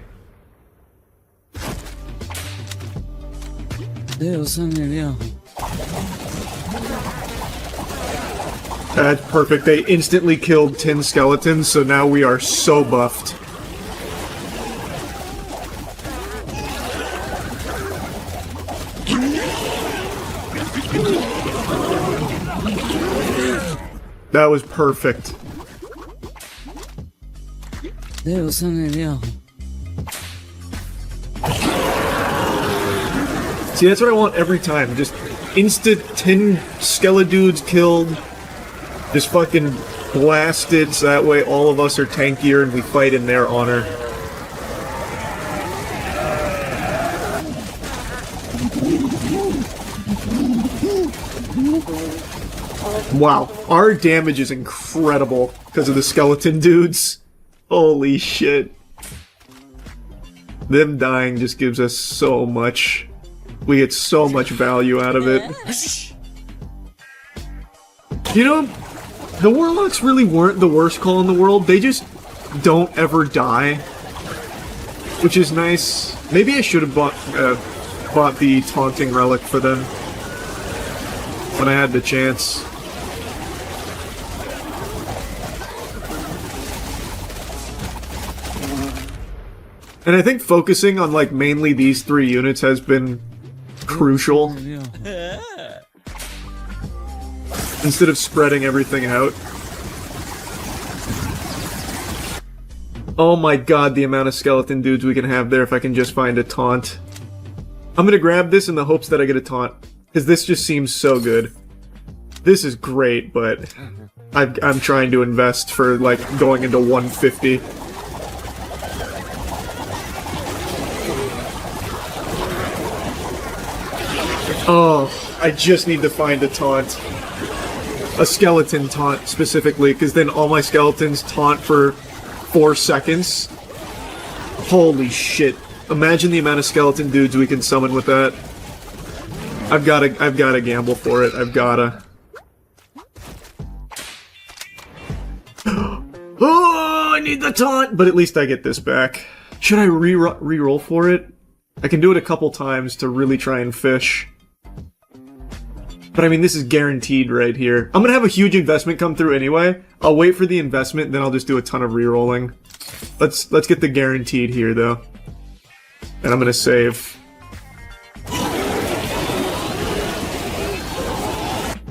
That's perfect. They instantly killed 10 skeletons, so now we are so buffed. That was perfect. See, that's what I want every time. Just instant 10 skeledudes killed. Just fucking blasted, so that way all of us are tankier and we fight in their honor. Wow, our damage is incredible because of the skeleton dudes. Holy shit. Them dying just gives us so much. We get so much value out of it. You know, the Warlocks really weren't the worst call in the world. They just don't ever die. Which is nice. Maybe I should have bought the Taunting Relic for them when I had the chance. And I think focusing on, like, mainly these 3 units has been crucial. Instead of spreading everything out. Oh my god, the amount of skeleton dudes we can have there if I can just find a taunt. I'm gonna grab this in the hopes that I get a taunt, because this just seems so good. This is great, but I'm trying to invest for, like, going into 150. Oh, I just need to find a taunt. A skeleton taunt, specifically, because then all my skeletons taunt for 4 seconds. Holy shit. Imagine the amount of skeleton dudes we can summon with that. I've gotta gamble for it. I've gotta. Oh, I need the taunt! But at least I get this back. Should I re-roll for it? I can do it a couple times to really try and fish. But I mean, this is guaranteed right here. I'm gonna have a huge investment come through anyway. I'll wait for the investment, then I'll just do a ton of rerolling. Let's get the guaranteed here, though. And I'm gonna save.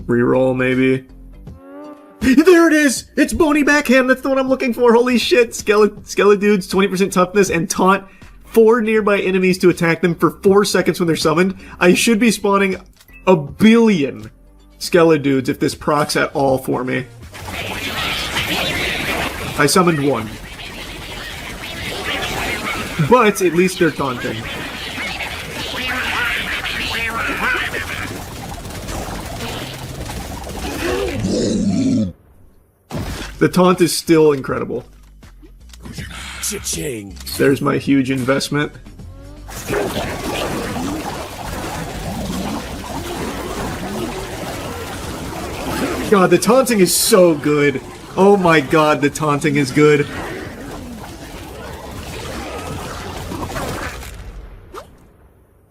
Reroll, maybe. There it is! It's Bony Backhand! That's the one I'm looking for! Holy shit! Skeledudes, 20% toughness, and taunt 4 nearby enemies to attack them for 4 seconds when they're summoned. I should be spawning a billion Skeledudes if this procs at all for me. I summoned 1. But at least they're taunting. The taunt is still incredible. There's my huge investment. God, the taunting is so good. Oh my god, the taunting is good.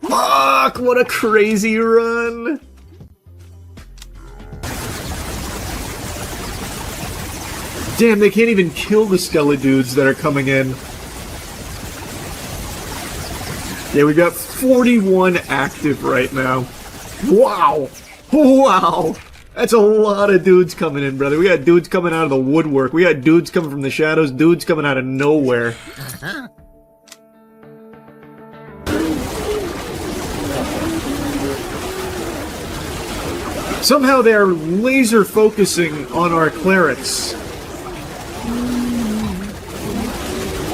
Fuck, what a crazy run. Damn, they can't even kill the Skeledudes that are coming in. Yeah, we've got 41 active right now. Wow! Wow! That's a lot of dudes coming in, brother. We got dudes coming out of the woodwork. We got dudes coming from the shadows. Dudes coming out of nowhere. Somehow they are laser focusing on our clerics.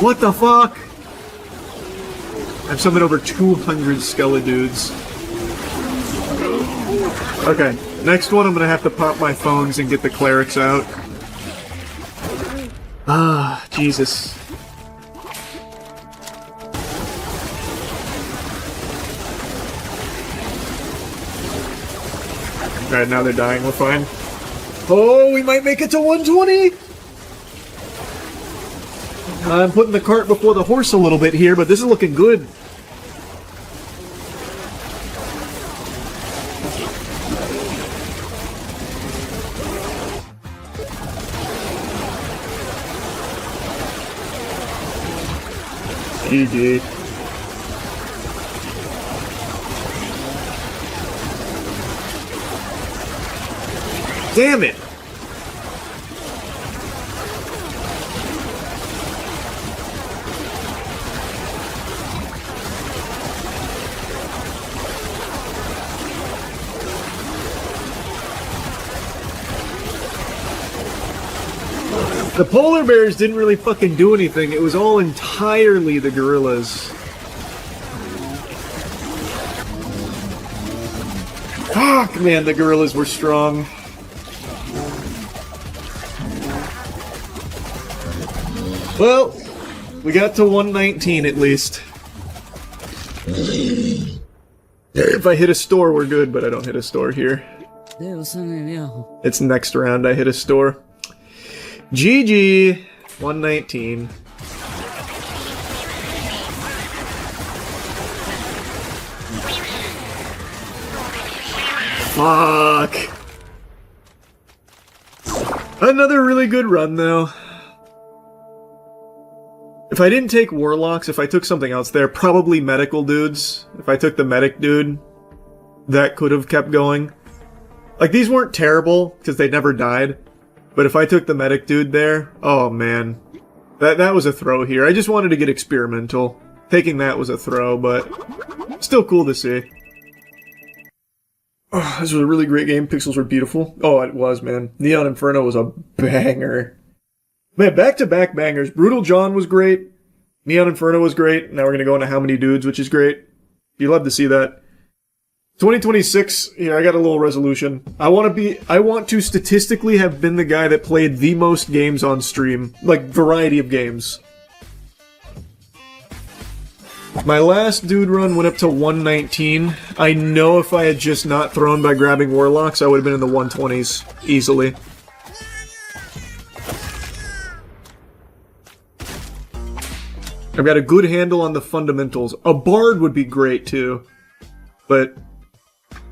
What the fuck? I've summoned over 200 Skeledudes. Okay, next one I'm gonna have to pop my phones and get the clerics out. Ah, Jesus. Alright, now they're dying, we're fine. Oh, we might make it to 120! I'm putting the cart before the horse a little bit here, but this is looking good. GG. Damn it! The polar bears didn't really fucking do anything. It was all entirely the gorillas. Fuck, man, the gorillas were strong. Well, we got to 119 at least. If I hit a store, we're good, but I don't hit a store here. It's next round I hit a store. GG! 119. Fuck! Another really good run, though. If I didn't take Warlocks, if I took something else there, probably Medical Dudes. If I took the Medic Dude, that could have kept going. Like, these weren't terrible, because they never died. But if I took the Medic Dude there, oh man. That was a throw here. I just wanted to get experimental. Taking that was a throw, but still cool to see. Oh, this was a really great game. Pixels were beautiful. Oh, it was, man. Neon Inferno was a banger. Man, back-to-back bangers. Brutal John was great. Neon Inferno was great. Now we're gonna go into How Many Dudes, which is great. You love to see that. 2026, yeah, I got a little resolution. I want to statistically have been the guy that played the most games on stream. Like, variety of games. My last dude run went up to 119. I know if I had just not thrown by grabbing Warlocks, I would have been in the 120s. Easily. I've got a good handle on the fundamentals. A bard would be great too. But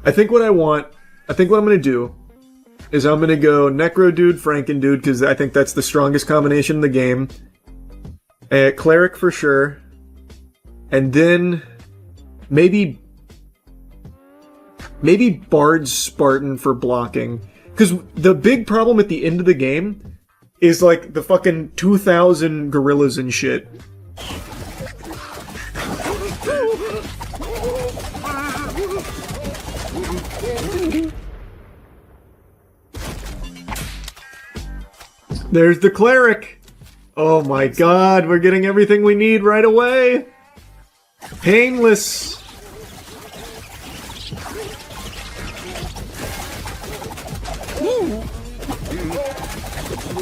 I think what I'm gonna do is I'm gonna go Necro Dude, Franken Dude, because I think that's the strongest combination in the game. Cleric for sure. And then maybe Bard Spartan for blocking. Because the big problem at the end of the game is like the fucking 2,000 gorillas and shit. There's the cleric. Oh my god, we're getting everything we need right away. Painless.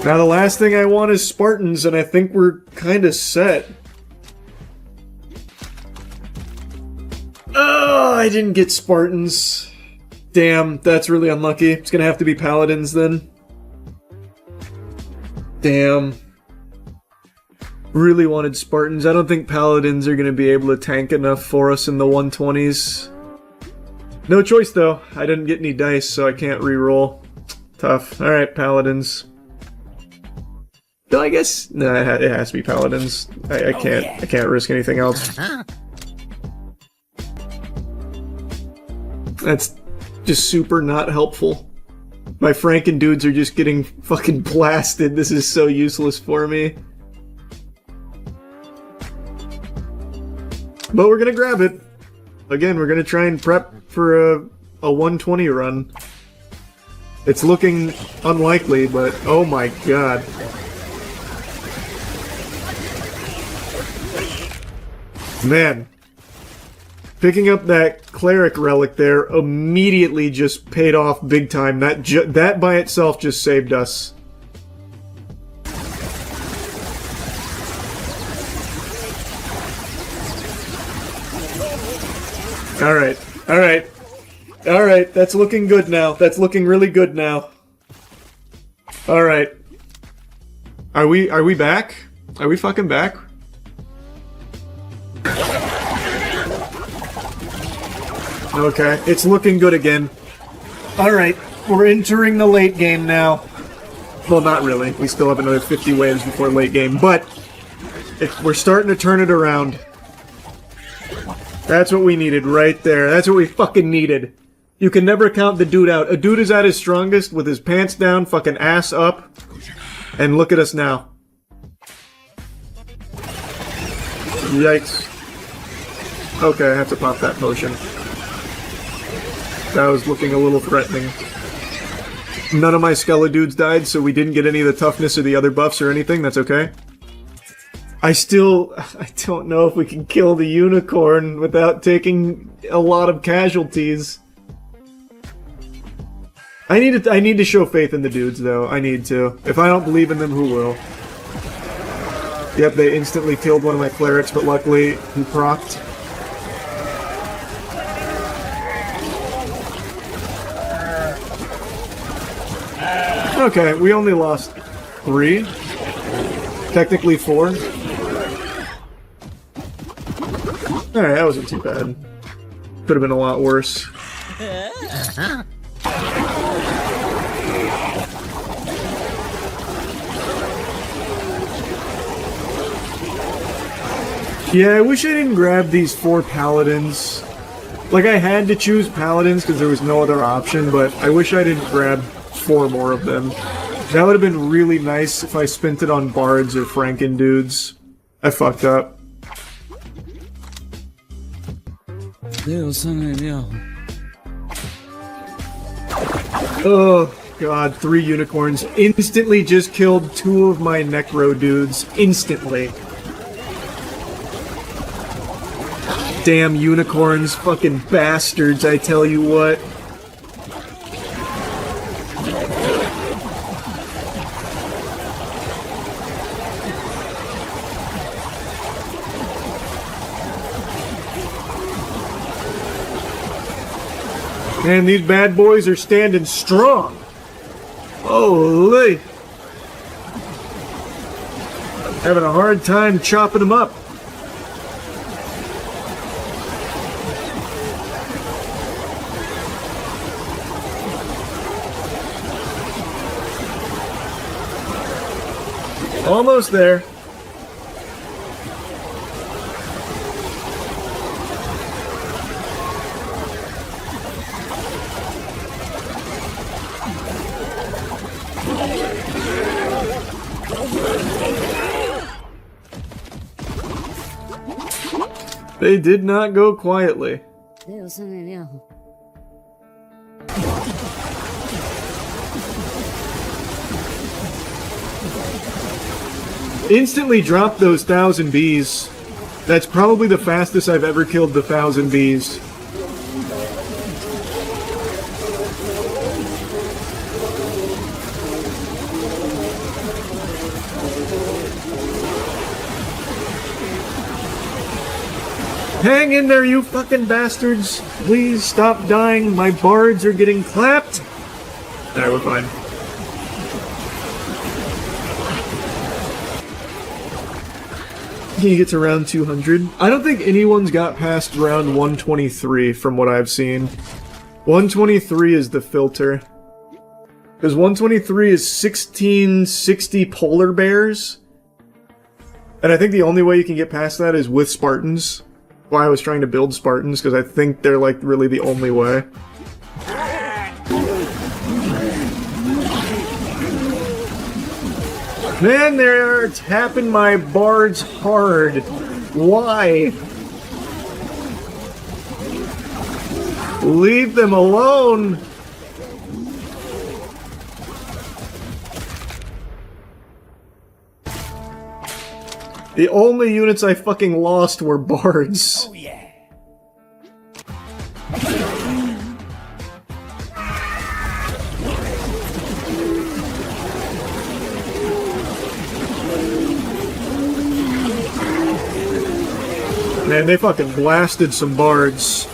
Now the last thing I want is Spartans, and I think we're kind of set. Oh, I didn't get Spartans. Damn, that's really unlucky. It's gonna have to be Paladins then. Damn. Really wanted Spartans. I don't think Paladins are gonna be able to tank enough for us in the 120s. No choice though. I didn't get any dice, so I can't re-roll. Tough. Alright, Paladins. No, I guess... No, it has to be Paladins. I can't risk anything else. That's just super not helpful. My Franken dudes are just getting fucking blasted. This is so useless for me. But we're gonna grab it. Again, we're gonna try and prep for a 120 run. It's looking unlikely, but oh my god. Man. Picking up that cleric relic there immediately just paid off big time. That by itself just saved us. Alright, alright. Alright, that's looking good now. That's looking really good now. Alright. Are we back? Are we fucking back? Okay, it's looking good again. Alright, we're entering the late game now. Well, not really. We still have another 50 waves before late game, but we're starting to turn it around. That's what we needed right there. That's what we fucking needed. You can never count the dude out. A dude is at his strongest with his pants down, fucking ass up. And look at us now. Yikes. Okay, I have to pop that potion. That was looking a little threatening. None of my Skeledudes died, so we didn't get any of the toughness or the other buffs or anything. That's okay. I don't know if we can kill the unicorn without taking a lot of casualties. I need to show faith in the dudes, though. I need to. If I don't believe in them, who will? Yep, they instantly killed one of my clerics, but luckily he procced. Okay, we only lost 3. Technically 4. Alright, that wasn't too bad. Could have been a lot worse. Yeah, I wish I didn't grab these 4 paladins. Like, I had to choose paladins because there was no other option, but I wish I didn't grab 4 more of them. That would have been really nice if I spent it on bards or Franken dudes. I fucked up. Oh god, 3 unicorns. Instantly just killed 2 of my Necro dudes. Instantly. Damn unicorns, fucking bastards, I tell you what. Man, these bad boys are standing strong. Holy. Having a hard time chopping them up. Almost there. They did not go quietly. Instantly dropped those 1,000 bees. That's probably the fastest I've ever killed the 1,000 bees. Hang in there, you fucking bastards! Please stop dying. My bards are getting clapped. Alright, we're fine. He gets around 200. I don't think anyone's got past round 123 from what I've seen. 123 is the filter. Because 123 is 1660 polar bears. And I think the only way you can get past that is with Spartans. Why I was trying to build Spartans, because I think they're like really the only way. Man, they're tapping my bards hard. Why? Leave them alone! The only units I fucking lost were bards. Oh yeah. Man, they fucking blasted some bards.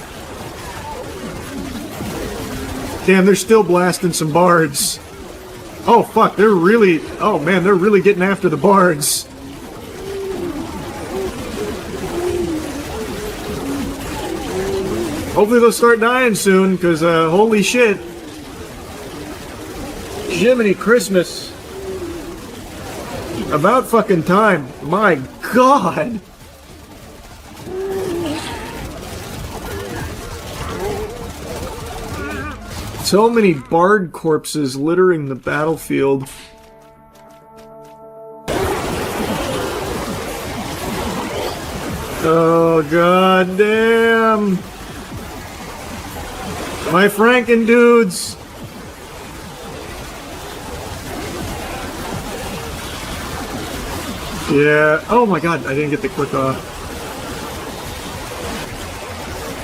Damn, they're still blasting some bards. Oh fuck, they're really... Oh man, they're really getting after the bards. Hopefully they'll start dying soon, because, holy shit. Jiminy Christmas. About fucking time. My god. So many bard corpses littering the battlefield. Oh god damn. My Franken dudes! Yeah, oh my god, I didn't get the click off.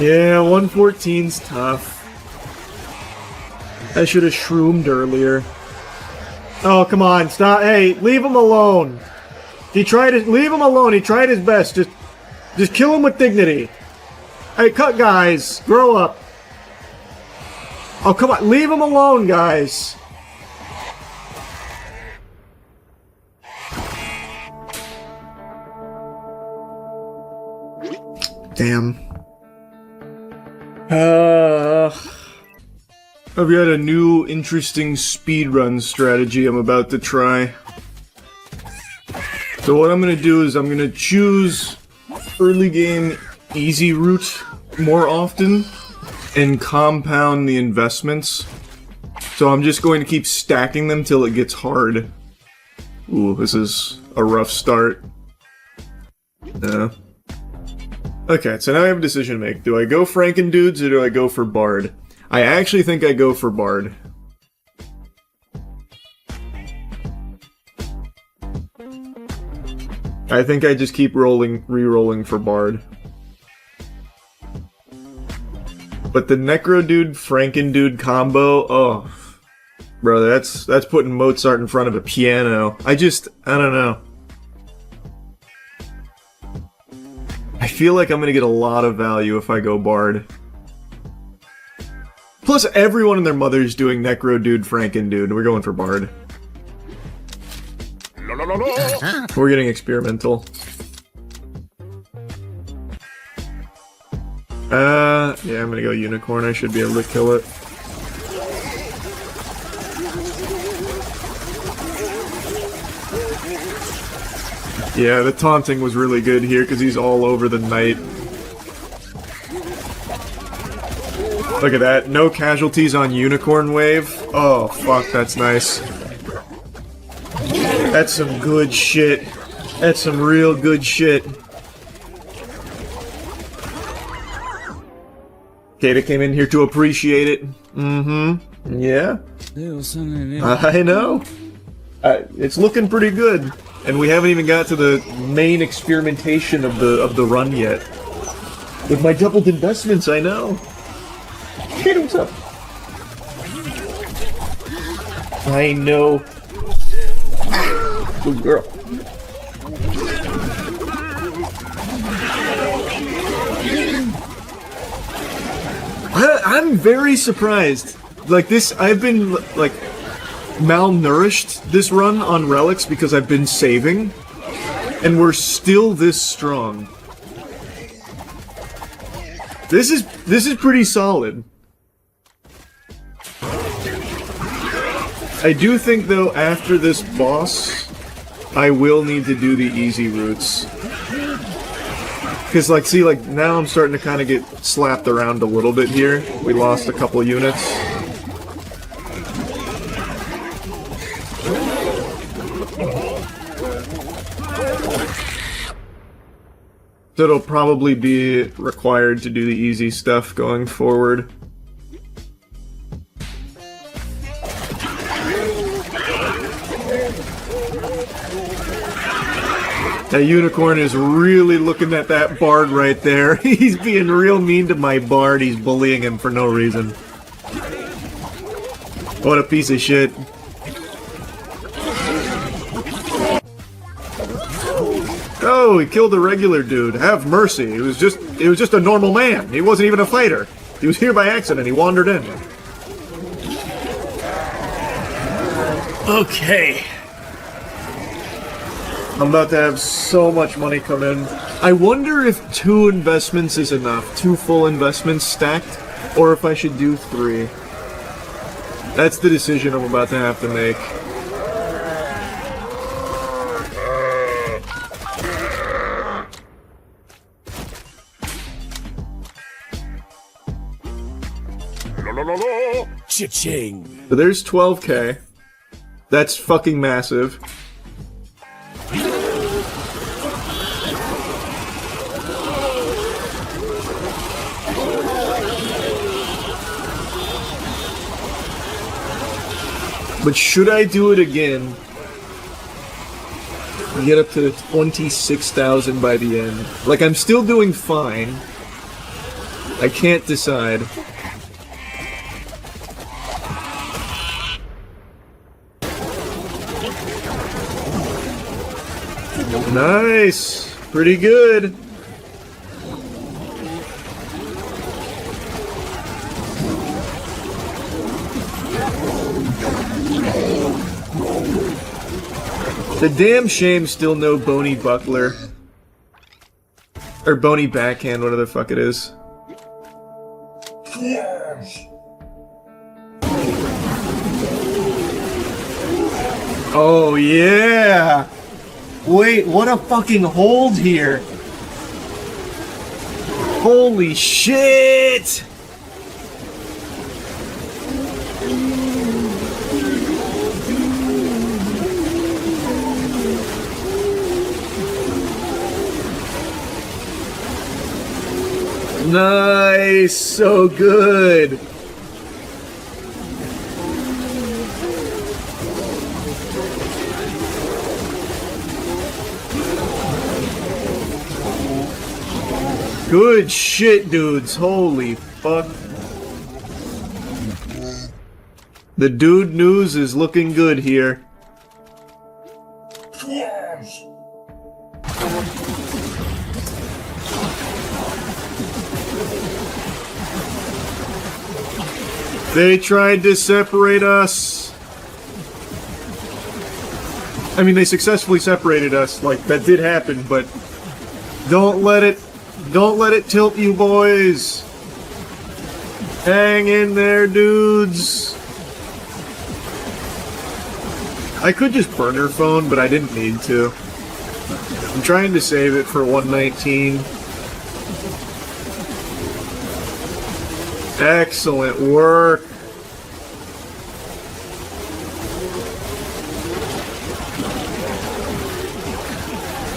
Yeah, 114's tough. I should have shroomed earlier. Oh, come on, stop. Hey, leave him alone. He tried his- leave him alone, he tried his best. Just kill him with dignity. Hey, cut guys, grow up. Oh, come on. Leave him alone, guys. Damn. I've got a new, interesting speedrun strategy I'm about to try. So what I'm gonna do is I'm gonna choose early game easy route more often. And compound the investments. So I'm just going to keep stacking them till it gets hard. Ooh, this is a rough start. Okay, so now I have a decision to make. Do I go Franken dudes or do I go for Bard? I actually think I go for Bard. I think I just keep re-rolling for Bard. But the Necro Dude, Franken Dude combo, oh. Bro, that's putting Mozart in front of a piano. I don't know. I feel like I'm gonna get a lot of value if I go Bard. Plus, everyone and their mother's doing Necro Dude, Franken Dude. We're going for Bard. We're getting experimental. Yeah, I'm gonna go Unicorn. I should be able to kill it. Yeah, the taunting was really good here because he's all over the knight. Look at that. No casualties on Unicorn Wave. Oh, fuck, that's nice. That's some good shit. That's some real good shit. Kata came in here to appreciate it. Mm-hmm. Yeah. I know. It's looking pretty good. And we haven't even got to the main experimentation of the run yet. With my doubled investments, I know. Hit him up. I know. Good girl. I'm very surprised. Like this, I've been like malnourished this run on relics because I've been saving, and we're still this strong. This is pretty solid. I do think though after this boss, I will need to do the easy routes. Cause like, see, like now I'm starting to kind of get slapped around a little bit here. We lost a couple units. So it'll probably be required to do the easy stuff going forward. That unicorn is really looking at that bard right there. He's being real mean to my bard. He's bullying him for no reason. What a piece of shit. Oh, he killed a regular dude. Have mercy. It was just a normal man. He wasn't even a fighter. He was here by accident. He wandered in. Okay. I'm about to have so much money come in. I wonder if 2 investments is enough. 2 full investments stacked, or if I should do 3. That's the decision I'm about to have to make. Cha-ching. So there's 12k. That's fucking massive. But should I do it again? Get up to 26,000 by the end. Like, I'm still doing fine. I can't decide. Nice! Pretty good. The damn shame still no bony buckler. Or bony backhand, whatever the fuck it is. Oh yeah! Wait, what a fucking hold here! Holy shit! Nice! So good! Good shit, dudes. Holy fuck. The dude news is looking good here. They tried to separate us. I mean, they successfully separated us. Like, that did happen, but don't let it tilt you, boys. Hang in there, dudes. I could just burner phone, but I didn't need to. I'm trying to save it for 119. Excellent work.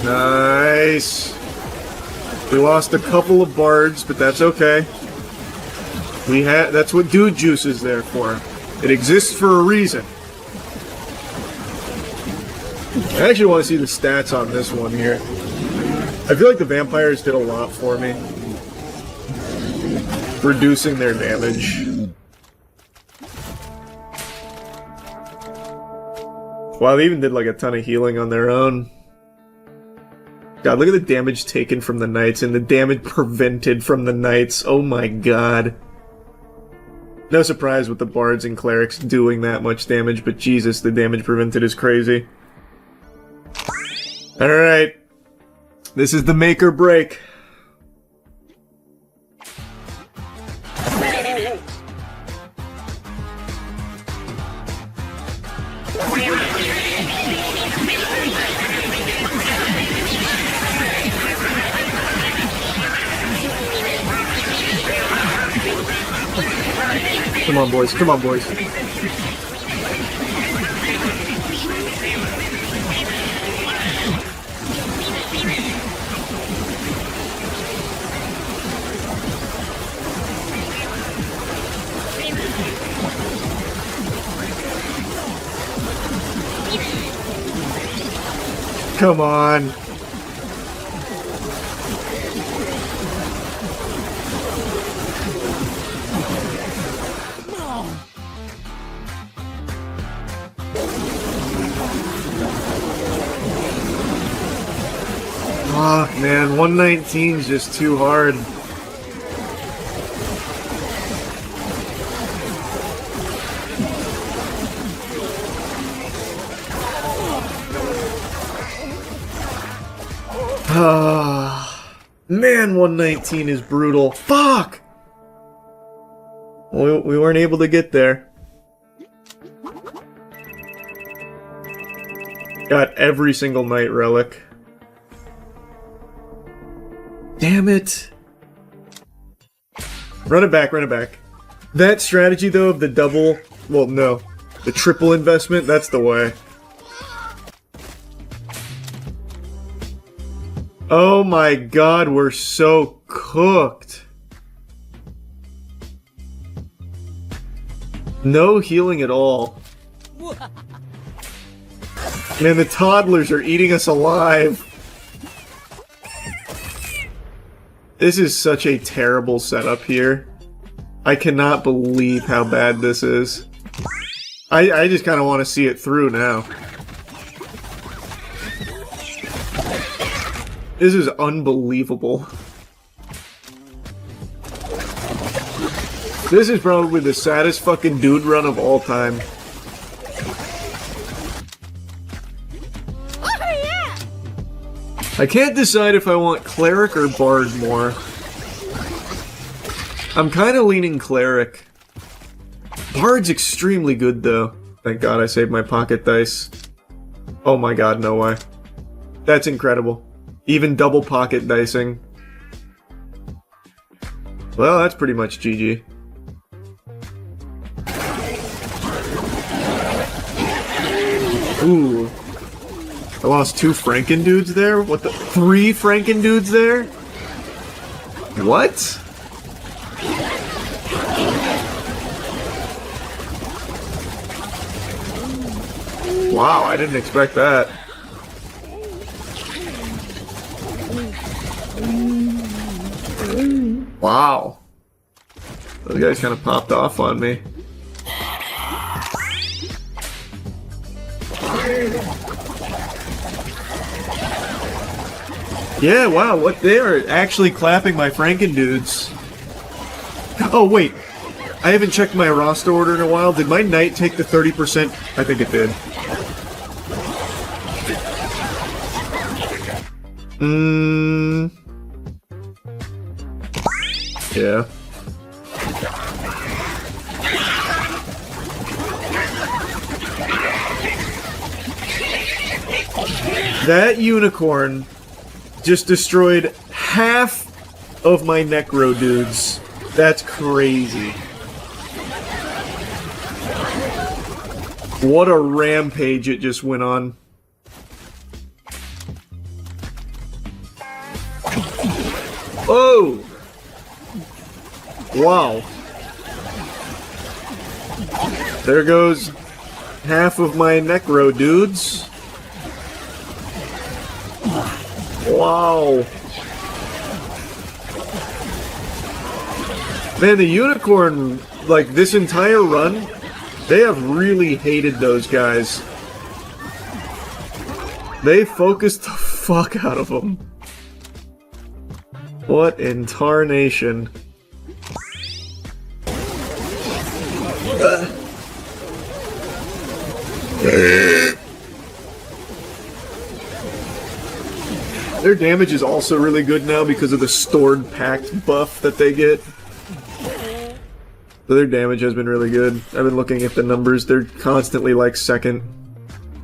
Nice. We lost a couple of bards, but that's okay. That's what dude juice is there for. It exists for a reason. I actually want to see the stats on this one here. I feel like the vampires did a lot for me. Reducing their damage. Wow, they even did like a ton of healing on their own. God, look at the damage taken from the knights and the damage prevented from the knights. Oh my god. No surprise with the bards and clerics doing that much damage, but Jesus, the damage prevented is crazy. Alright. This is the make or break. Come on, boys. Come on, boys. Come on. Oh, man, 119 is just too hard. Ah, man, 119 is brutal. Fuck! We weren't able to get there. Got every single knight relic. Damn it. Run it back, run it back. That strategy, though, of the double... Well, no. The triple investment, that's the way. Oh my god, we're so cooked. No healing at all. Man, the toddlers are eating us alive. This is such a terrible setup here. I cannot believe how bad this is. I just kind of want to see it through now. This is unbelievable. This is probably the saddest fucking dude run of all time. I can't decide if I want Cleric or Bard more. I'm kind of leaning Cleric. Bard's extremely good, though. Thank God I saved my pocket dice. Oh my god, no way. That's incredible. Even double pocket dicing. Well, that's pretty much GG. Ooh. I lost 2 Franken dudes there? What the? 3 Franken dudes there? What? Wow, I didn't expect that. Wow. Those guys kind of popped off on me. Yeah, wow, what they are actually clapping my Franken dudes. Oh, wait. I haven't checked my roster order in a while. Did my knight take the 30%? I think it did. Yeah. That unicorn just destroyed half of my Necro dudes. That's crazy. What a rampage it just went on. Oh! Wow. There goes half of my Necro dudes. Wow. Man, the Unicorn, like, this entire run, they have really hated those guys. They focused the fuck out of them. What in tarnation? Their damage is also really good now because of the stored pact buff that they get. So their damage has been really good. I've been looking at the numbers. They're constantly like second.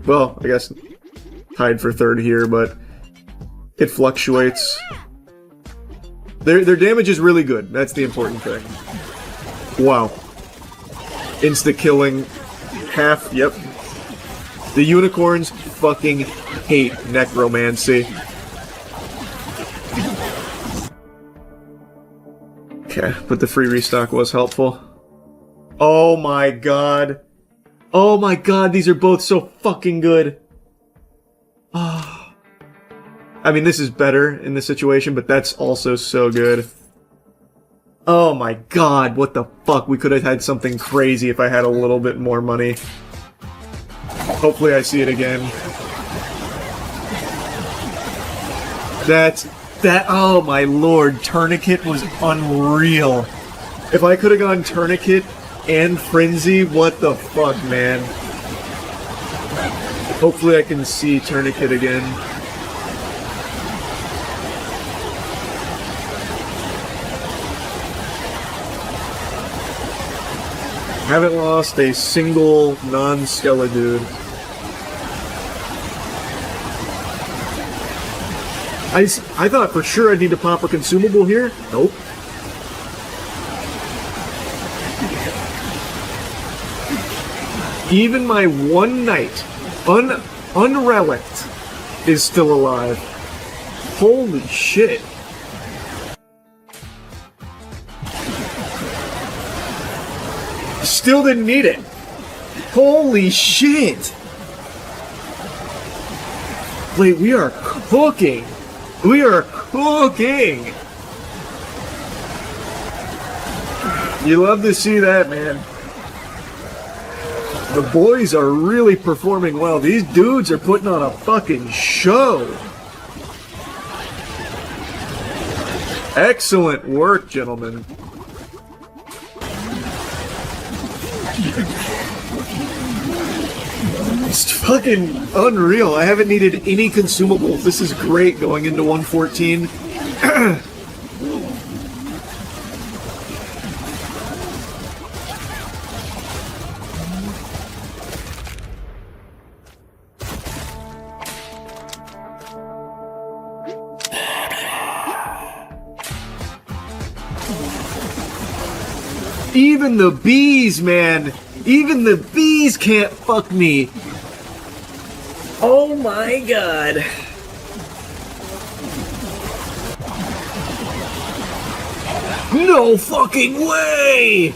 Well, I guess tied for third here, but it fluctuates. Their damage is really good. That's the important thing. Wow. Insta-killing. Half, yep. The Unicorns fucking hate necromancy. Okay, but the free restock was helpful. Oh my god. Oh my god, these are both so fucking good. Ah. I mean, this is better in this situation, but that's also so good. Oh my god, what the fuck? We could have had something crazy if I had a little bit more money. Hopefully I see it again. Oh my lord, Tourniquet was unreal. If I could have gone Tourniquet and Frenzy, what the fuck, man? Hopefully I can see Tourniquet again. Haven't lost a single non-Skella dude. I thought for sure I'd need to pop a consumable here. Nope. Even my one knight, unrelicked, is still alive. Holy shit. Still didn't need it. Holy shit. Wait, we are cooking. We are cooking. You love to see that, man. The boys are really performing well. These dudes are putting on a fucking show. Excellent work, gentlemen. It's fucking unreal. I haven't needed any consumables. This is great going into 114. Even the bees, man. Even the bees can't fuck me. Oh my god. No fucking way!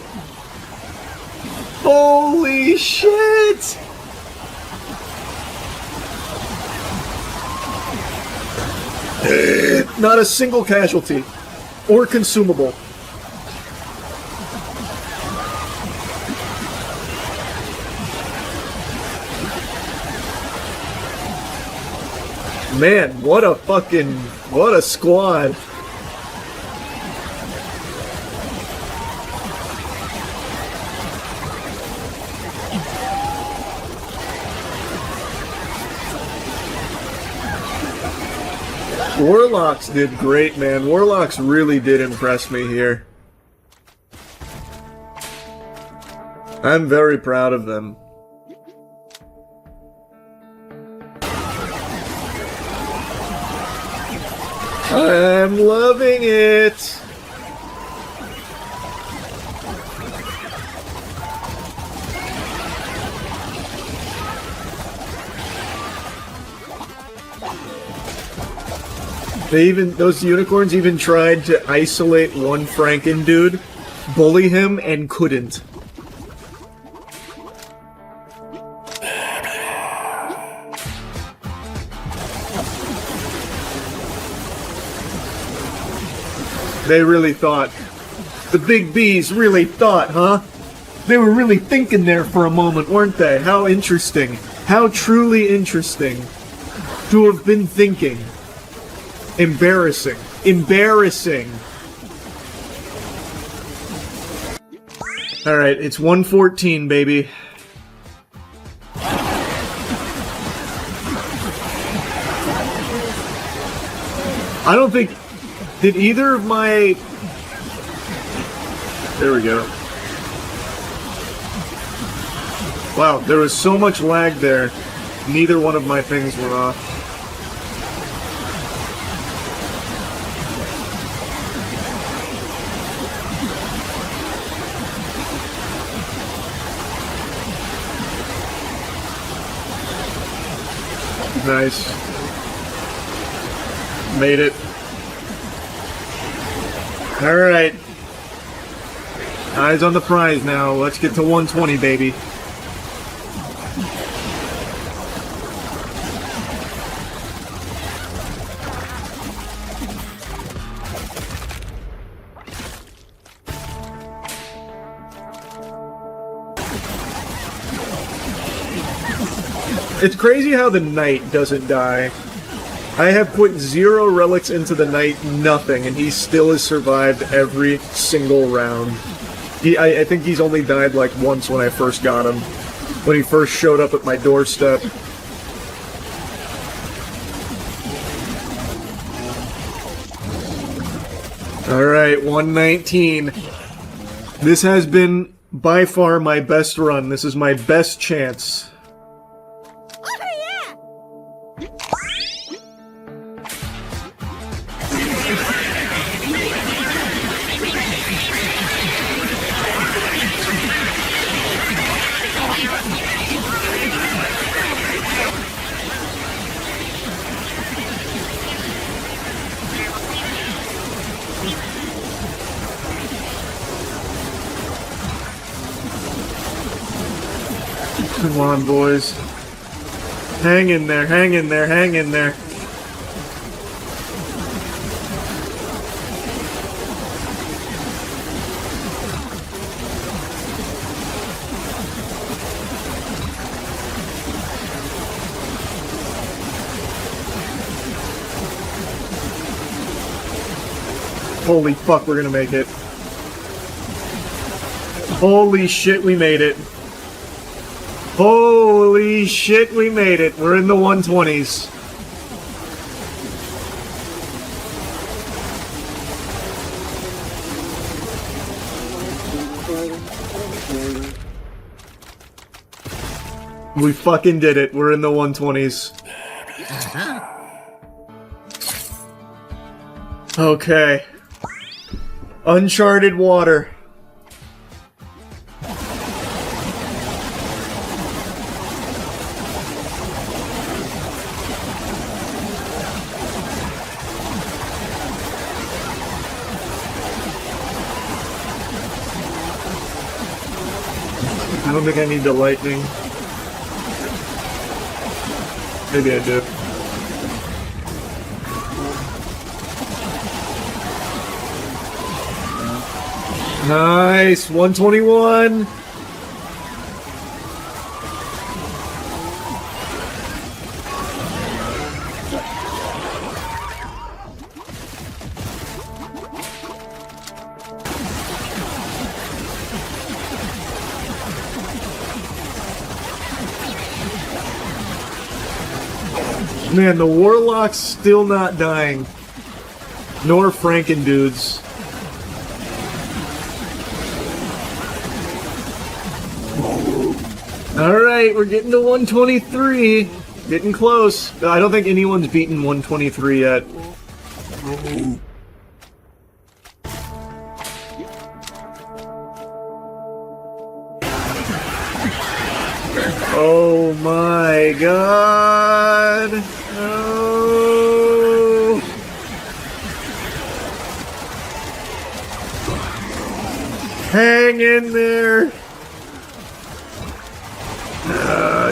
Holy shit! Not a single casualty. Or consumable. Man, what a squad. Warlocks did great, man. Warlocks really did impress me here. I'm very proud of them. I'm loving it. Those unicorns even tried to isolate one Franken dude, bully him, and couldn't. They really thought. The big bees really thought, huh? They were really thinking there for a moment, weren't they? How interesting. How truly interesting to have been thinking. Embarrassing. Embarrassing. Alright, it's 1:14, baby. I don't think... Did either of my... There we go. Wow, there was so much lag there. Neither one of my things went off. Nice. Made it. Alright. Eyes on the prize now. Let's get to 120, baby. It's crazy how the knight doesn't die. I have put 0 relics into the knight, nothing, and he still has survived every single round. I think he's only died like once when I first got him. When he first showed up at my doorstep. Alright, 119. This has been by far my best run. This is my best chance. Come on, boys. Hang in there, hang in there, hang in there. Holy fuck, we're gonna make it. Holy shit, we made it. Holy shit, we made it. We're in the 120s. We fucking did it. We're in the 120s. Okay. Uncharted water. I don't think I need the lightning. Maybe I do. Nice! 121! Man, the Warlock's still not dying. Nor Franken dudes. Alright, we're getting to 123. Getting close. I don't think anyone's beaten 123 yet. Oh my god! No! Hang in there!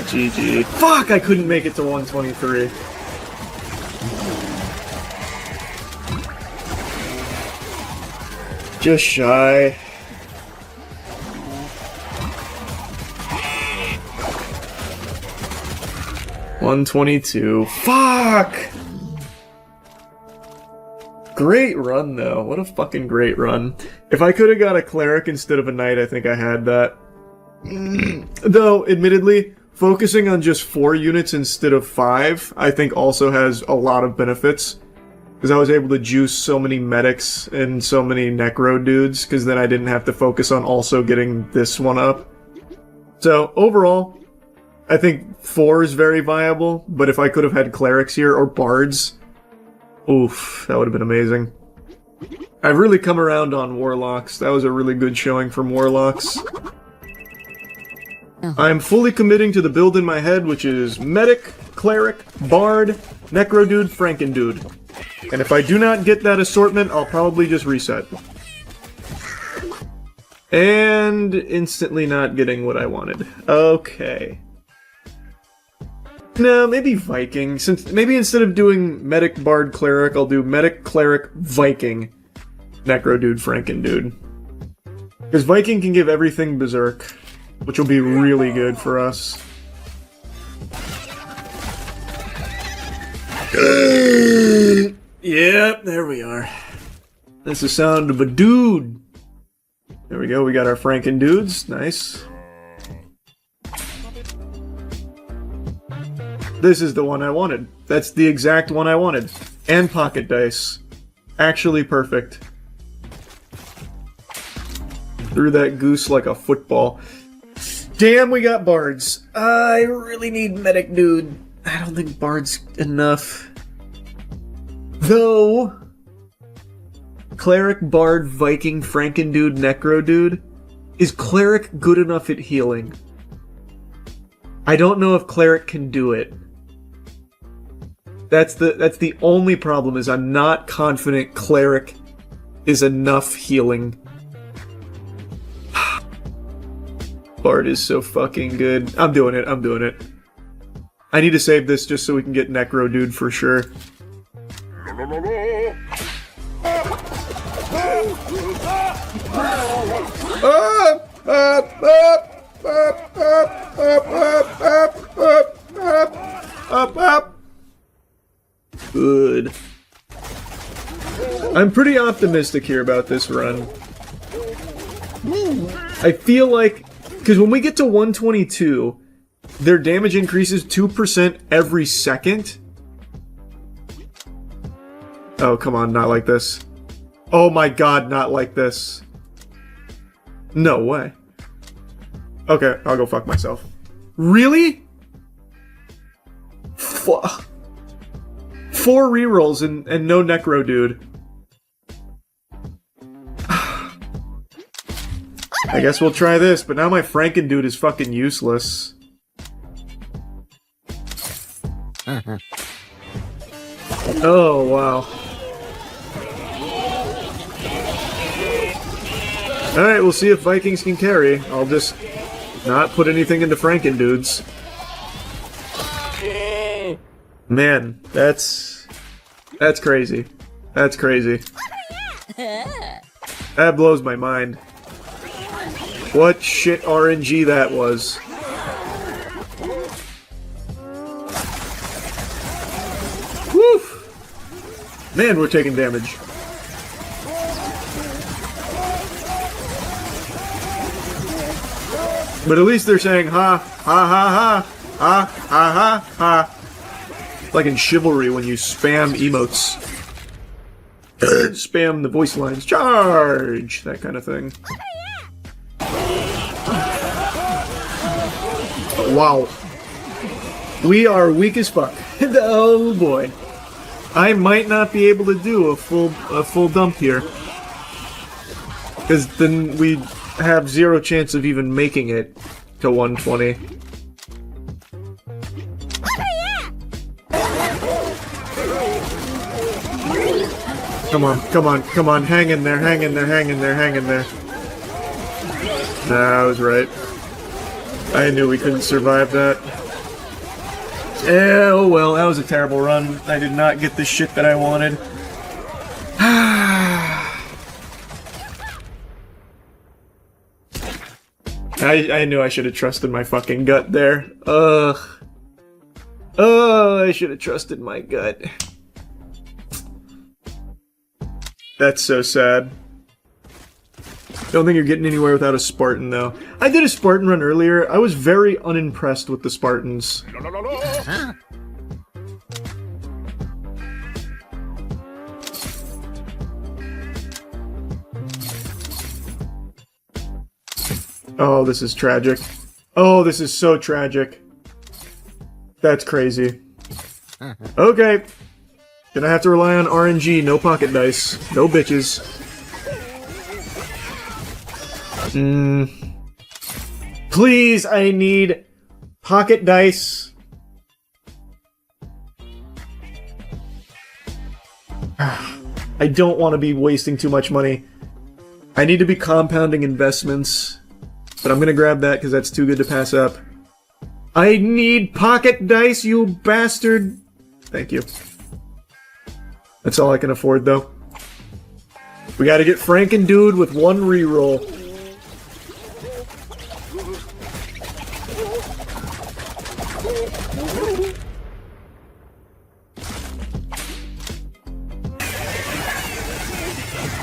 GG. Fuck, I couldn't make it to 123. Just shy. $122. Fuck! Great run, though. What a fucking great run. If I could have got a cleric instead of a knight, I think I had that. Though, admittedly, focusing on just 4 units instead of 5, I think also has a lot of benefits. Because I was able to juice so many medics and so many necro dudes, because then I didn't have to focus on also getting this one up. So, overall, I think 4 is very viable, but if I could have had clerics here, or bards, oof, that would have been amazing. I've really come around on warlocks. That was a really good showing from warlocks. I'm fully committing to the build in my head, which is medic, cleric, bard, necro dude, franken dude. And if I do not get that assortment, I'll probably just reset. And instantly not getting what I wanted. Okay. No, maybe Viking. Since maybe instead of doing medic, bard, cleric, I'll do medic, cleric, Viking, necro dude, franken dude. Because Viking can give everything berserk, which will be really good for us. Yep, there we are. That's the sound of a dude. There we go, we got our franken dudes. Nice. This is the one I wanted. That's the exact one I wanted. And pocket dice. Actually perfect. Threw that goose like a football. Damn, we got bards. I really need medic dude. I don't think bard's enough. Though, cleric, bard, Viking, franken dude, necro dude, is cleric good enough at healing? I don't know if cleric can do it. That's the only problem, is I'm not confident cleric is enough healing. Bard is so fucking good. I'm doing it, I'm doing it. I need to save this just so we can get necro dude for sure. Good. I'm pretty optimistic here about this run. I feel like, because when we get to 122, their damage increases 2% every second. Oh, come on, not like this. Oh my god, not like this. No way. Okay, I'll go fuck myself. Really? 4 rerolls and no necro dude. I guess we'll try this, but now my franken dude is fucking useless. Oh, wow. Alright, we'll see if Vikings can carry. I'll just not put anything into franken dudes. Man, that's crazy. That's crazy. That blows my mind. What shit RNG that was. Woo! Man, we're taking damage. But at least they're saying ha, ha, ha, ha, ha, ha, ha, ha. Like in Chivalry when you spam emotes. Spam the voice lines. Charge! That kind of thing. Wow. We are weak as fuck. Oh boy. I might not be able to do a full dump here. Because then we have zero chance of even making it to 120. Come on, come on, come on, hang in there, hang in there, hang in there, hang in there. Nah, I was right. I knew we couldn't survive that. Oh well, that was a terrible run. I did not get the shit that I wanted. I knew I should have trusted my fucking gut there. Ugh. Oh, I should have trusted my gut. That's so sad. Don't think you're getting anywhere without a Spartan, though. I did a Spartan run earlier. I was very unimpressed with the Spartans. Oh, this is tragic. Oh, this is so tragic. That's crazy. Okay. Gonna have to rely on RNG, no pocket dice. No bitches. Please, I need pocket dice. I don't want to be wasting too much money. I need to be compounding investments. But I'm gonna grab that because that's too good to pass up. I need pocket dice, you bastard! Thank you. That's all I can afford, though. We gotta get Frankendude with one reroll.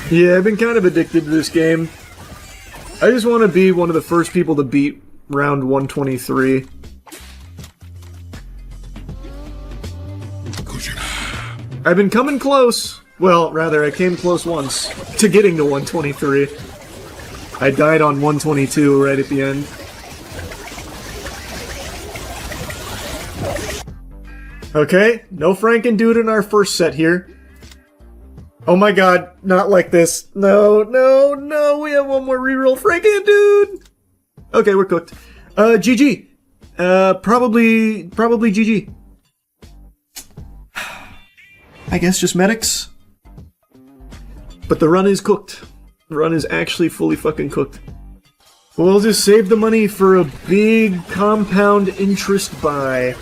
Yeah, I've been kind of addicted to this game. I just want to be one of the first people to beat round 123. I've been coming close. Well, rather, I came close once to getting to 123. I died on 122 right at the end. Okay, no Frankendude in our first set here. Oh my god, not like this. No, no, no, we have one more reroll. Frankendude! Okay, we're cooked. GG. Probably GG. I guess just medics. But the run is cooked. The run is actually fully fucking cooked. We'll just save the money for a big compound interest buy.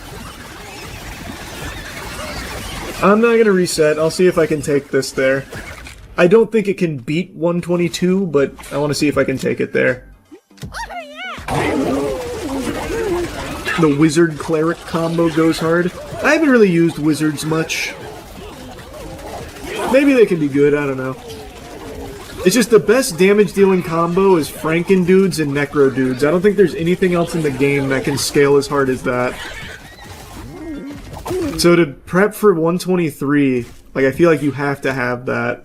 I'm not gonna reset. I'll see if I can take this there. I don't think it can beat 122, but I want to see if I can take it there. The wizard cleric combo goes hard. I haven't really used wizards much. Maybe they can be good, I don't know. It's just the best damage dealing combo is Frankendudes and Necrodudes. I don't think there's anything else in the game that can scale as hard as that. So to prep for 123, like, I feel like you have to have that.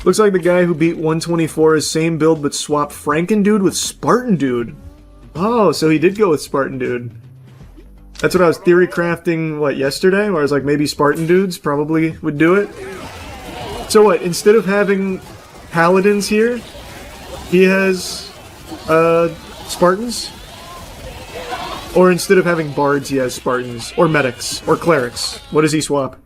Looks like the guy who beat 124 is same build but swapped Frankendude with Spartandude. Oh, so he did go with Spartandude. That's what I was theory crafting, what, yesterday? Where I was like, maybe Spartandudes probably would do it. So what, instead of having Paladins here, he has, Spartans? Or instead of having Bards, he has Spartans. Or Medics. Or Clerics. What does he swap?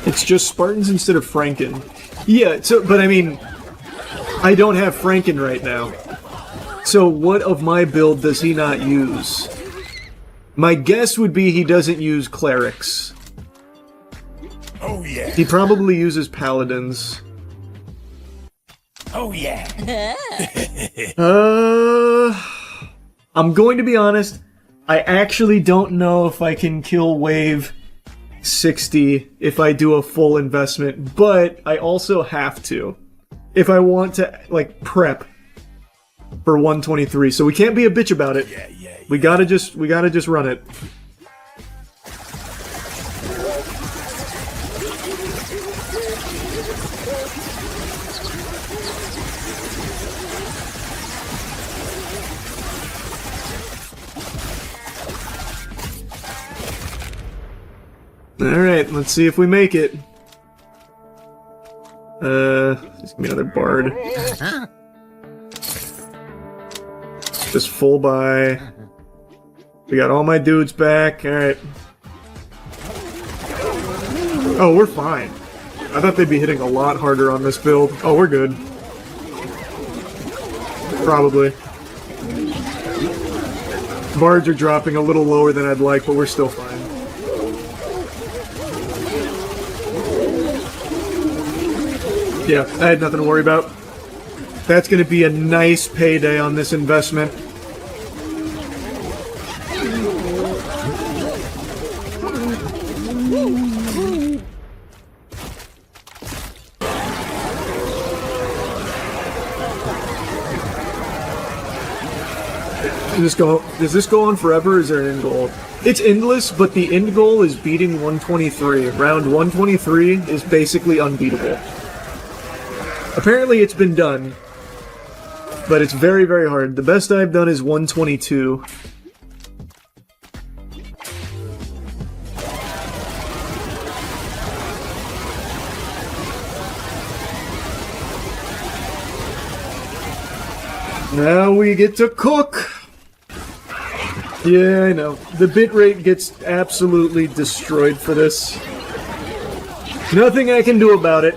It's just Spartans instead of Franken. Yeah, so, but I mean, I don't have Franken right now. So what of my build does he not use? My guess would be he doesn't use Clerics. Oh yeah. He probably uses Paladins. Oh yeah. I'm going to be honest. I actually don't know if I can kill wave 60 if I do a full investment, but I also have to if I want to, like, prep for 123. So we can't be a bitch about it. We gotta just run it. Alright, let's see if we make it. Just give me another bard. Just full buy. We got all my dudes back. Alright. Oh, we're fine. I thought they'd be hitting a lot harder on this build. Oh, we're good. Probably. Bards are dropping a little lower than I'd like, but we're still fine. Yeah, I had nothing to worry about. That's going to be a nice payday on this investment. Does this go on forever, or is there an end goal? It's endless, but the end goal is beating 123. Round 123 is basically unbeatable. Apparently it's been done, but it's very, very hard. The best I've done is 122. Now we get to cook! Yeah, I know. The bitrate gets absolutely destroyed for this. Nothing I can do about it.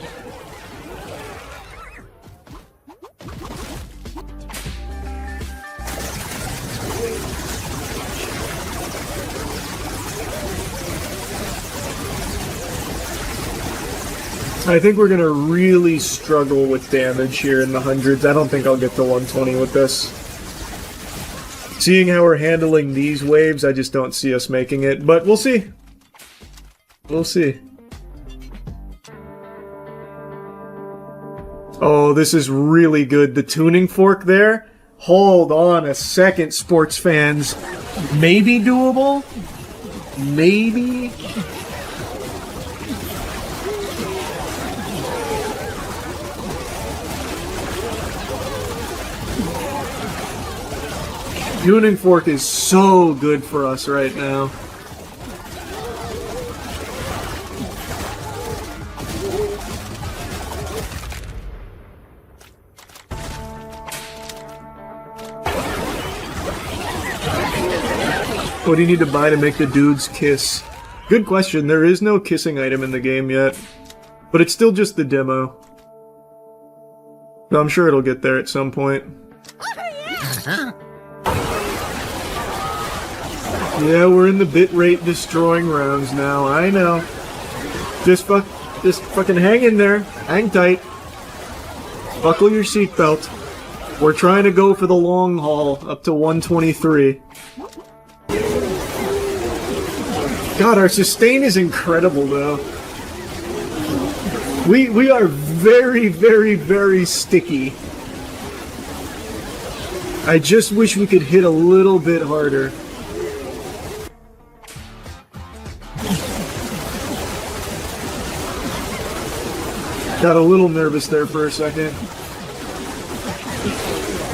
I think we're gonna really struggle with damage here in the hundreds. I don't think I'll get to 120 with this. Seeing how we're handling these waves, I just don't see us making it, but we'll see. We'll see. Oh, this is really good. The tuning fork there? Hold on a second, sports fans. Maybe doable? Maybe? Tuning fork is so good for us right now. What do you need to buy to make the dudes kiss? Good question. There is no kissing item in the game yet, but it's still just the demo. So I'm sure it'll get there at some point. Yeah, we're in the bitrate destroying rounds now. I know. Just fucking hang in there. Hang tight. Buckle your seatbelt. We're trying to go for the long haul up to 123. God, our sustain is incredible though. We are very, very, very sticky. I just wish we could hit a little bit harder. Got a little nervous there for a second.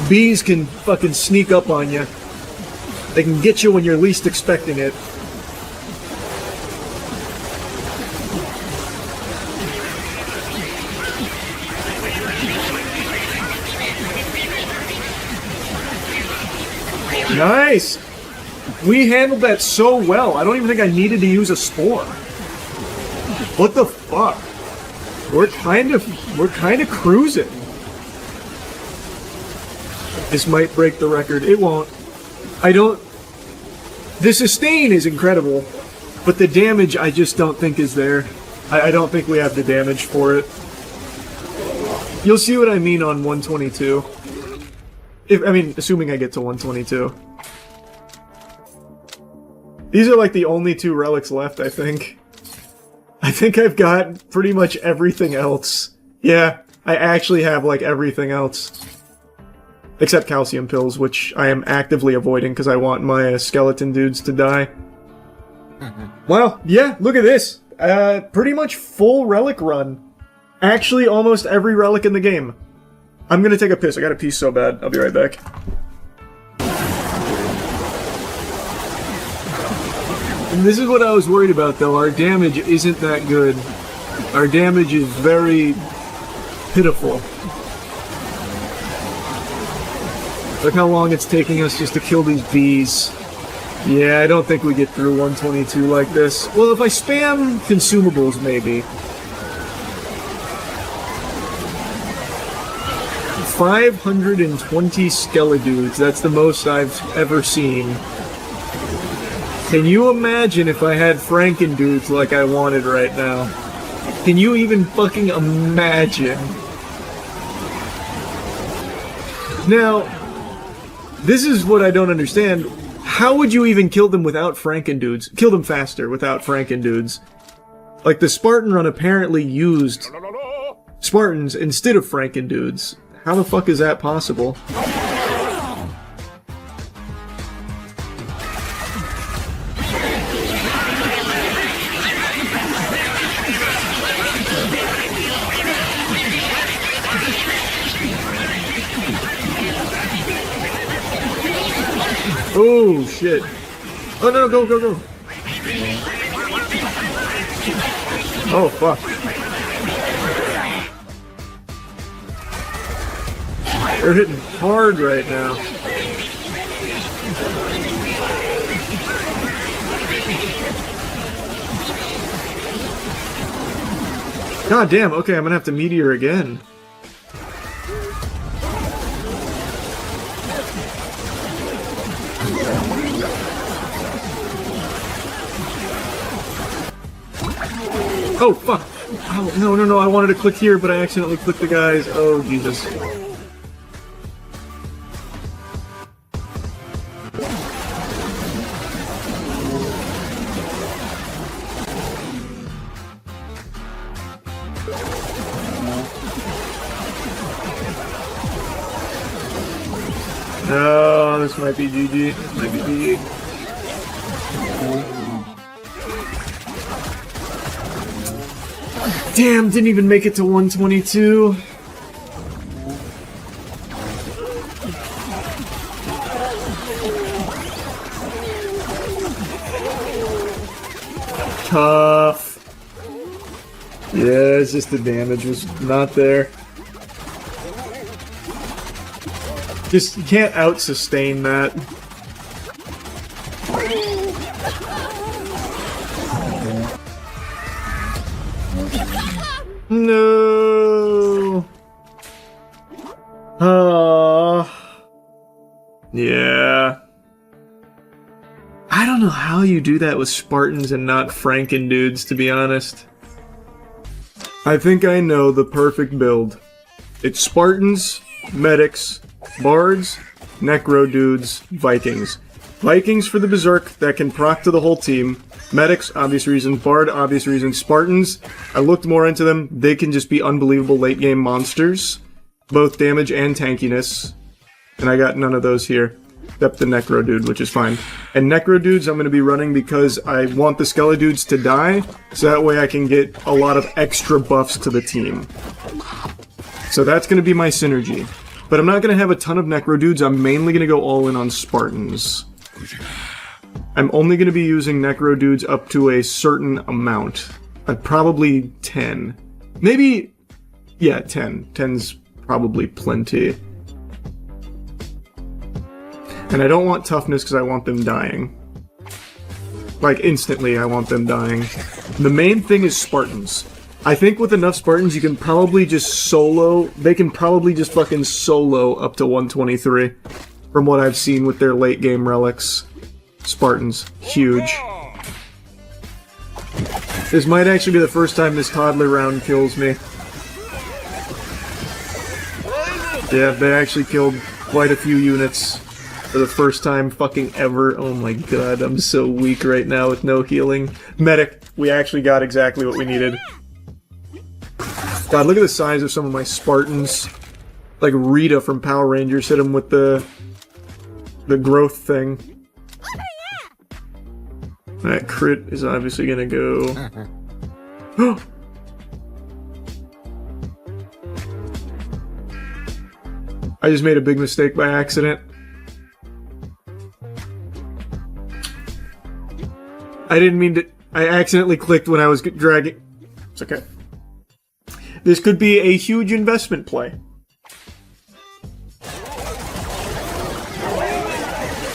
Bees can fucking sneak up on you. They can get you when you're least expecting it. Nice! We handled that so well. I don't even think I needed to use a spore. What the fuck? We're kind of cruising. This might break the record. It won't. The sustain is incredible, but the damage I just don't think is there. I don't think we have the damage for it. You'll see what I mean on 122. Assuming I get to 122. These are like the only two relics left, I think. I think I've got pretty much everything else. Yeah, I actually have like everything else. Except calcium pills, which I am actively avoiding because I want my skeleton dudes to die. Well, yeah, look at this. Pretty much full relic run. Actually, almost every relic in the game. I'm gonna take a piss. I gotta pee so bad. I'll be right back. And this is what I was worried about, though. Our damage isn't that good. Our damage is very pitiful. Look how long it's taking us just to kill these bees. Yeah, I don't think we get through 122 like this. Well, if I spam consumables, maybe. 520 skeledudes. That's the most I've ever seen. Can you imagine if I had Frankendudes like I wanted right now? Can you even fucking imagine? Now, this is what I don't understand. How would you even kill them without Frankendudes? Kill them faster without Frankendudes. Like, the Spartan run apparently used Spartans instead of Frankendudes. How the fuck is that possible? Oh, shit. Oh, no, go, go, go. Oh, fuck. They're hitting hard right now. God damn, okay, I'm gonna have to meteor again. Oh, fuck! Oh, no, no, no, I wanted to click here, but I accidentally clicked the guys. Oh, Jesus. No, this might be GG. This might be GG. Damn, didn't even make it to 122. Tough. Yeah, it's just the damage was not there. Just, you can't out-sustain that. No. Yeah. I don't know how you do that with Spartans and not Frankendudes, to be honest. I think I know the perfect build. It's Spartans, medics, bards, necro-dudes, Vikings. Vikings for the berserk that can proc to the whole team. Medics, obvious reason. Bard, obvious reason. Spartans, I looked more into them. They can just be unbelievable late-game monsters. Both damage and tankiness. And I got none of those here. Except the Necro Dude, which is fine. And Necro Dudes I'm going to be running because I want the Skeledudes to die, so that way I can get a lot of extra buffs to the team. So that's going to be my synergy. But I'm not going to have a ton of Necro Dudes. I'm mainly going to go all in on Spartans. I'm only going to be using Necro Dudes up to a certain amount. Probably 10. Maybe... yeah, 10. 10's probably plenty. And I don't want toughness because I want them dying. Like, instantly I want them dying. The main thing is Spartans. I think with enough Spartans you can probably just solo... they can probably just fucking solo up to 123. From what I've seen with their late game relics. Spartans. Huge. This might actually be the first time this toddler round kills me. Yeah, they actually killed quite a few units for the first time fucking ever. Oh my god, I'm so weak right now with no healing. Medic, we actually got exactly what we needed. God, look at the size of some of my Spartans. Like Rita from Power Rangers hit him with the growth thing. That crit is obviously gonna go... I just made a big mistake by accident. I didn't mean to... I accidentally clicked when I was dragging... It's okay. This could be a huge investment play.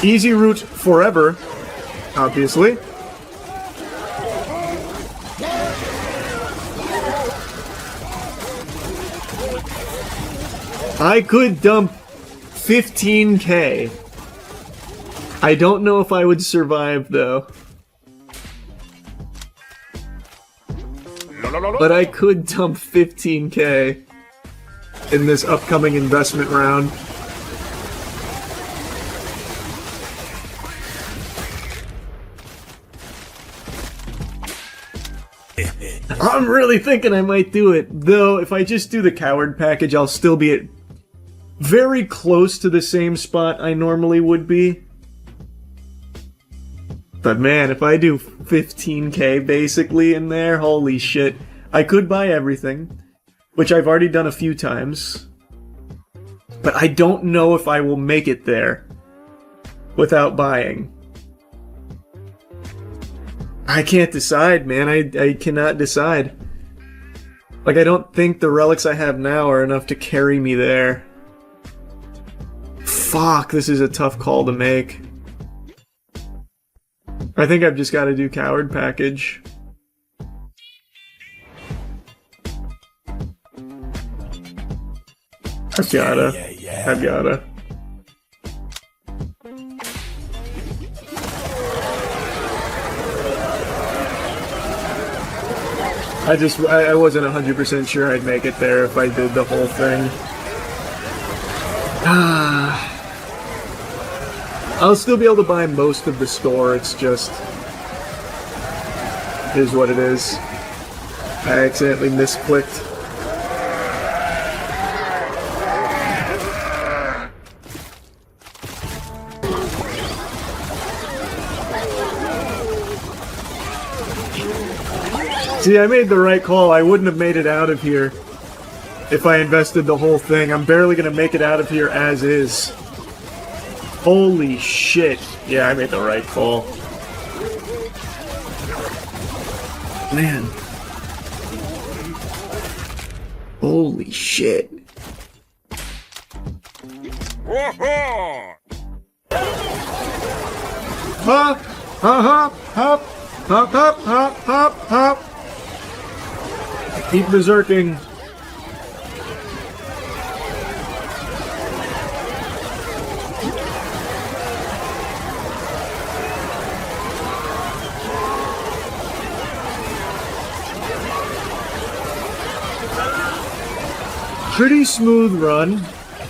Easy route forever, obviously. I could dump 15k. I don't know if I would survive, though. But I could dump 15k in this upcoming investment round. I'm really thinking I might do it, though if I just do the coward package, I'll still be at very close to the same spot I normally would be. But man, if I do 15k basically in there, holy shit. I could buy everything, which I've already done a few times. But I don't know if I will make it there without buying. I can't decide, man. I cannot decide. Like, I don't think the relics I have now are enough to carry me there. Fuck, this is a tough call to make. I think I've just got to do coward package. I've gotta. I wasn't 100% sure I'd make it there if I did the whole thing. I'll still be able to buy most of the store, it's just... is what it is. I accidentally misclicked. See, I made the right call. I wouldn't have made it out of here if I invested the whole thing. I'm barely gonna make it out of here as is. Holy shit. Yeah, I made the right call. Man. Holy shit. Hop, hop, hop, hop, hop, hop, hop, hop. Keep berserking. Pretty smooth run.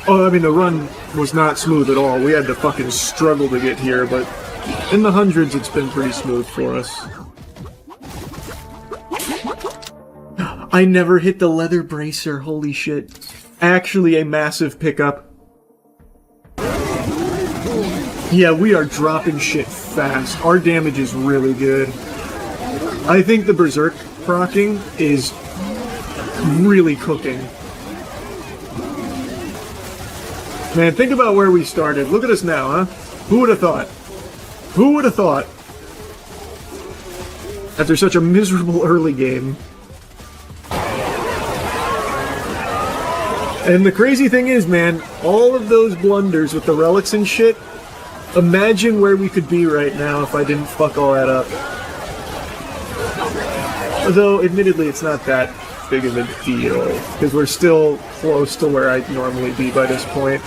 Oh, I mean, the run was not smooth at all. We had to fucking struggle to get here, but in the hundreds, it's been pretty smooth for us. I never hit the leather bracer, holy shit. Actually a massive pickup. Yeah, we are dropping shit fast. Our damage is really good. I think the berserk proccing is really cooking. Man, think about where we started. Look at us now, huh? Who would have thought? Who would have thought? After such a miserable early game. And the crazy thing is, man, all of those blunders with the relics and shit, imagine where we could be right now if I didn't fuck all that up. Although, admittedly, it's not that big of a deal, because we're still close to where I'd normally be by this point.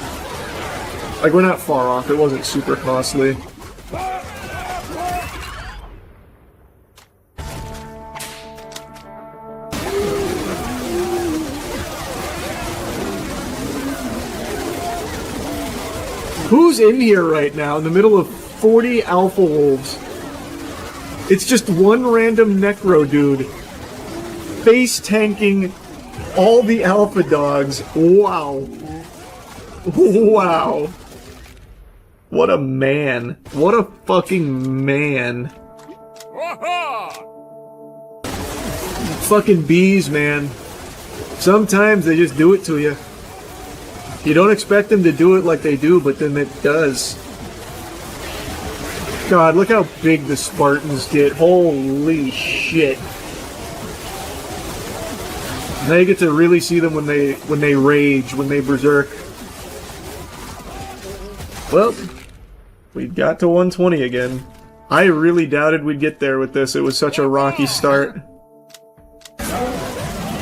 Like, we're not far off, it wasn't super costly. Who's in here right now in the middle of 40 alpha wolves? It's just one random necro dude face tanking all the alpha dogs. Wow. Wow. What a man. What a fucking man. Fucking bees, man. Sometimes they just do it to you. You don't expect them to do it like they do, but then it does. God, look how big the Spartans get. Holy shit. Now you get to really see them when they rage, when they berserk. Well, we got to 120 again. I really doubted we'd get there with this. It was such a rocky start.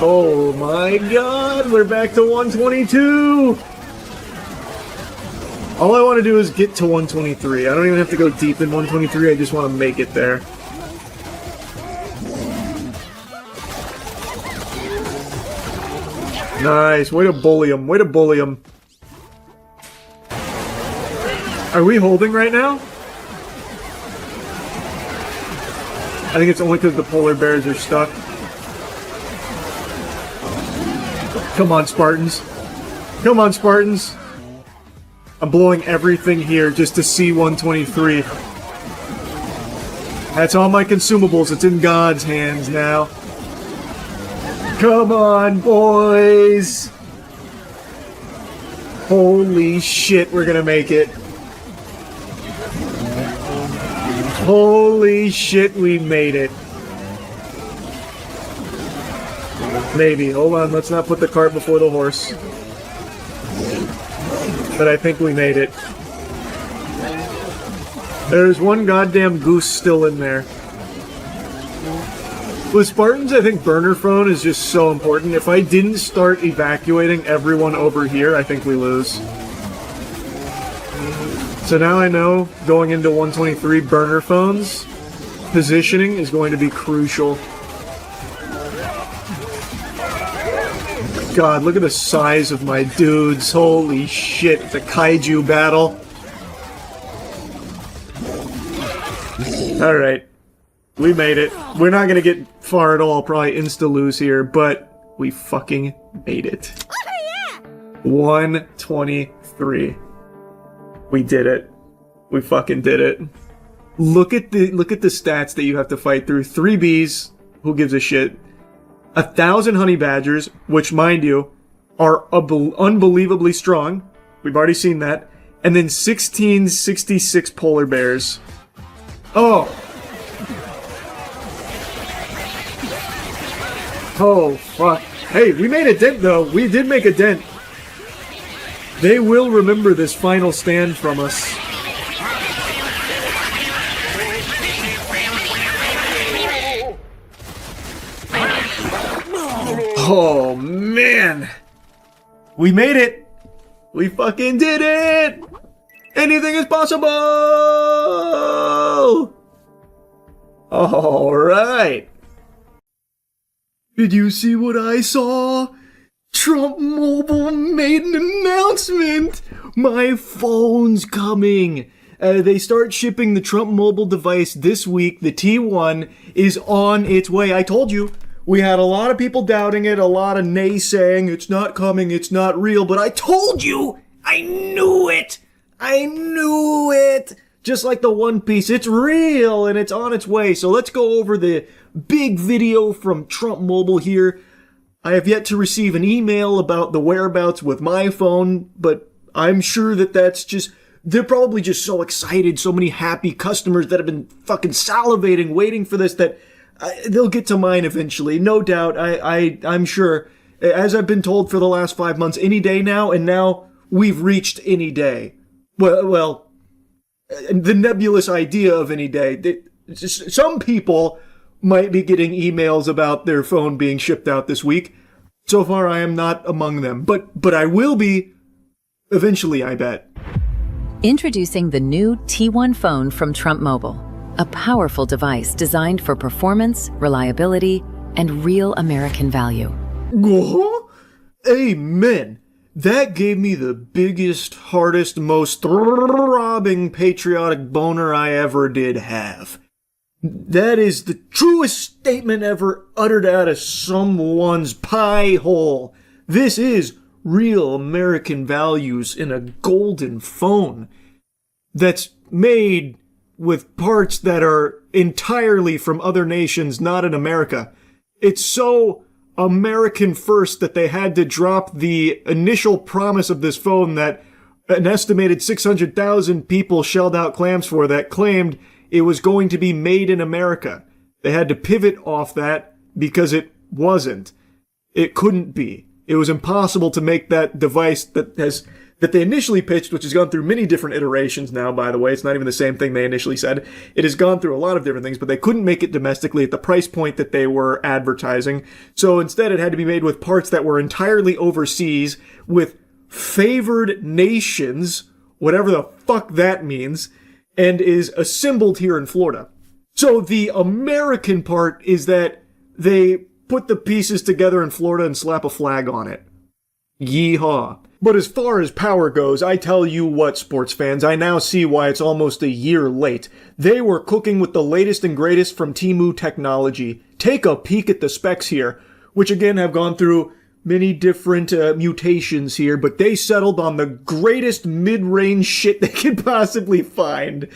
Oh my god, we're back to 122! All I want to do is get to 123. I don't even have to go deep in 123, I just want to make it there. Nice, way to bully him, way to bully him. Are we holding right now? I think it's only because the polar bears are stuck. Come on, Spartans. Come on, Spartans. I'm blowing everything here just to see 123. That's all my consumables. It's in God's hands now. Come on, boys. Holy shit, we're gonna make it. Holy shit, we made it. Maybe. Hold on, let's not put the cart before the horse. But I think we made it. There's one goddamn goose still in there. With Spartans, I think burner phone is just so important. If I didn't start evacuating everyone over here, I think we lose. So now I know, going into 123, burner phones, positioning is going to be crucial. God, look at the size of my dudes. Holy shit, it's a kaiju battle. Alright. We made it. We're not gonna get far at all, probably insta-lose here, but we fucking made it. 123. We did it. We fucking did it. Look at the stats that you have to fight through. 3 bees, who gives a shit? 1,000 honey badgers, which, mind you, are unbelievably strong. We've already seen that. And then 1666 polar bears. Oh! Oh, fuck. Hey, we made a dent, though. We did make a dent. They will remember this final stand from us. Oh, man. We made it. We fucking did it. Anything is possible. All right. Did you see what I saw? Trump Mobile made an announcement! My phone's coming! They start shipping the Trump Mobile device this week. The T1 is on its way. I told you, we had a lot of people doubting it, a lot of naysaying, it's not coming, it's not real, but I told you! I knew it! I knew it! Just like the One Piece, it's real and it's on its way. So let's go over the big video from Trump Mobile here. I have yet to receive an email about the whereabouts with my phone, but I'm sure that that's just... They're probably just so excited, so many happy customers that have been fucking salivating, waiting for this, that they'll get to mine eventually. No doubt, I'm sure. As I've been told for the last 5 months, any day now, and now we've reached any day. Well, the nebulous idea of any day. Some people might be getting emails about their phone being shipped out this week. So far, I am not among them. But I will be eventually, I bet. Introducing the new T1 phone from Trump Mobile, a powerful device designed for performance, reliability, and real American value. Amen. That gave me the biggest, hardest, most throbbing patriotic boner I ever did have. That is the truest statement ever uttered out of someone's pie hole. This is real American values in a golden phone that's made with parts that are entirely from other nations, not in America. It's so American first that they had to drop the initial promise of this phone that an estimated 600,000 people shelled out clams for, that claimed it was going to be made in America. They had to pivot off that because it wasn't. It couldn't be. It was impossible to make that device that they initially pitched, which has gone through many different iterations now, by the way. It's not even the same thing they initially said. It has gone through a lot of different things, but they couldn't make it domestically at the price point that they were advertising. So instead, it had to be made with parts that were entirely overseas, with favored nations, whatever the fuck that means, and is assembled here in Florida. So the American part is that they put the pieces together in Florida and slap a flag on it. Yeehaw. But as far as power goes, I tell you what, sports fans, I now see why it's almost a year late. They were cooking with the latest and greatest from Temu technology. Take a peek at the specs here, which again have gone through many different mutations here, but they settled on the greatest mid-range shit they could possibly find.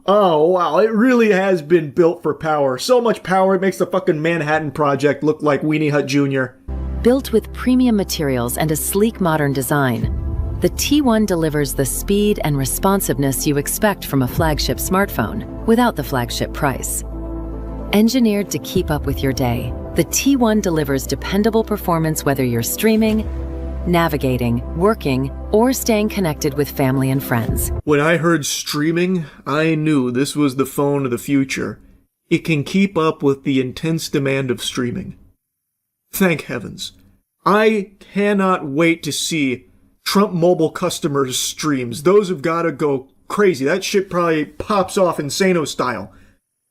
Oh, wow, it really has been built for power. So much power, it makes the fucking Manhattan Project look like Weenie Hut Jr. Built with premium materials and a sleek modern design, the T1 delivers the speed and responsiveness you expect from a flagship smartphone without the flagship price. Engineered to keep up with your day, the T1 delivers dependable performance whether you're streaming, navigating, working, or staying connected with family and friends. When I heard streaming, I knew this was the phone of the future. It can keep up with the intense demand of streaming. Thank heavens. I cannot wait to see Trump Mobile customers' streams. Those have got to go crazy. That shit probably pops off Insano style.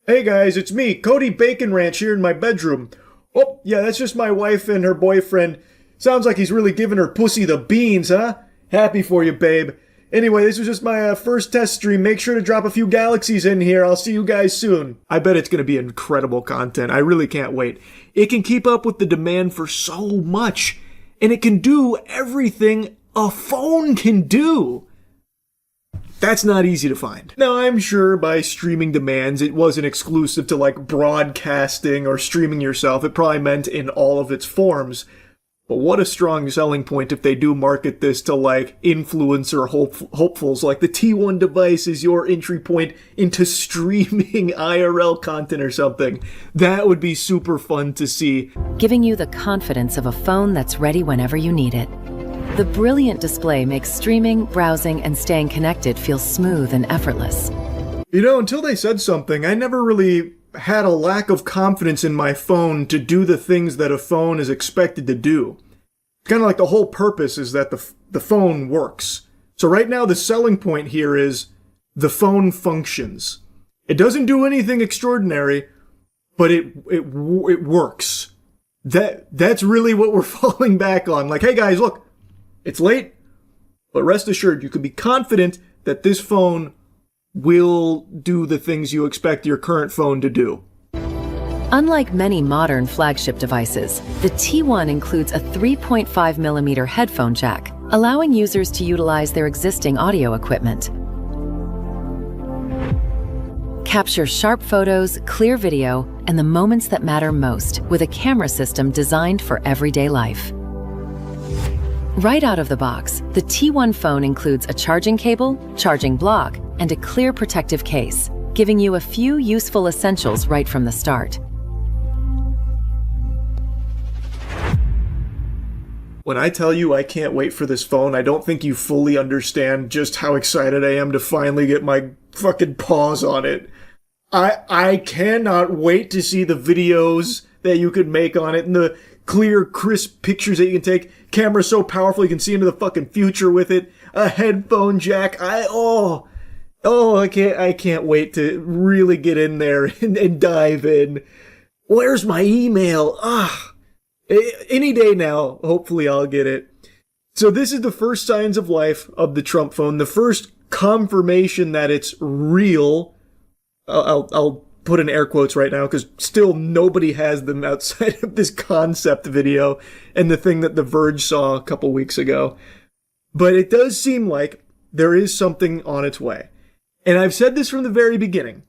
Hey guys, it's me, Cody Bacon Ranch, here in my bedroom. Oh, yeah, that's just my wife and her boyfriend. Sounds like he's really giving her pussy the beans, huh? Happy for you, babe. Anyway, this was just my first test stream. Make sure to drop a few galaxies in here. I'll see you guys soon. I bet it's going to be incredible content. I really can't wait. It can keep up with the demand for so much. And it can do everything a phone can do. That's not easy to find. Now, I'm sure by streaming demands, it wasn't exclusive to like broadcasting or streaming yourself. It probably meant in all of its forms. But what a strong selling point if they do market this to like influencer hopefuls, like the T1 device is your entry point into streaming IRL content or something. That would be super fun to see. Giving you the confidence of a phone that's ready whenever you need it. The brilliant display makes streaming, browsing, and staying connected feel smooth and effortless. You know, until they said something, I never really had a lack of confidence in my phone to do the things that a phone is expected to do. Kind of like the whole purpose is that the phone works. So right now the selling point here is the phone functions. It doesn't do anything extraordinary, but it works. That's really what we're falling back on. Like, hey guys, look, it's late, but rest assured you can be confident that this phone will do the things you expect your current phone to do. Unlike many modern flagship devices, the T1 includes a 3.5mm headphone jack, allowing users to utilize their existing audio equipment. Capture sharp photos, clear video, and the moments that matter most with a camera system designed for everyday life. Right out of the box, the T1 phone includes a charging cable, charging block, and a clear protective case, giving you a few useful essentials right from the start. When I tell you I can't wait for this phone, I don't think you fully understand just how excited I am to finally get my fucking paws on it. I cannot wait to see the videos that you could make on it and the clear, crisp pictures that you can take. Camera so powerful you can see into the fucking future with it. A headphone jack. I can't wait to really get in there and dive in. Where's my email? Any day now, hopefully I'll get it. So this is the first signs of life of the Trump phone. The first confirmation that it's real. I'll put in air quotes right now because still nobody has them outside of this concept video and the thing that The Verge saw a couple weeks ago. But it does seem like there is something on its way. And I've said this from the very beginning.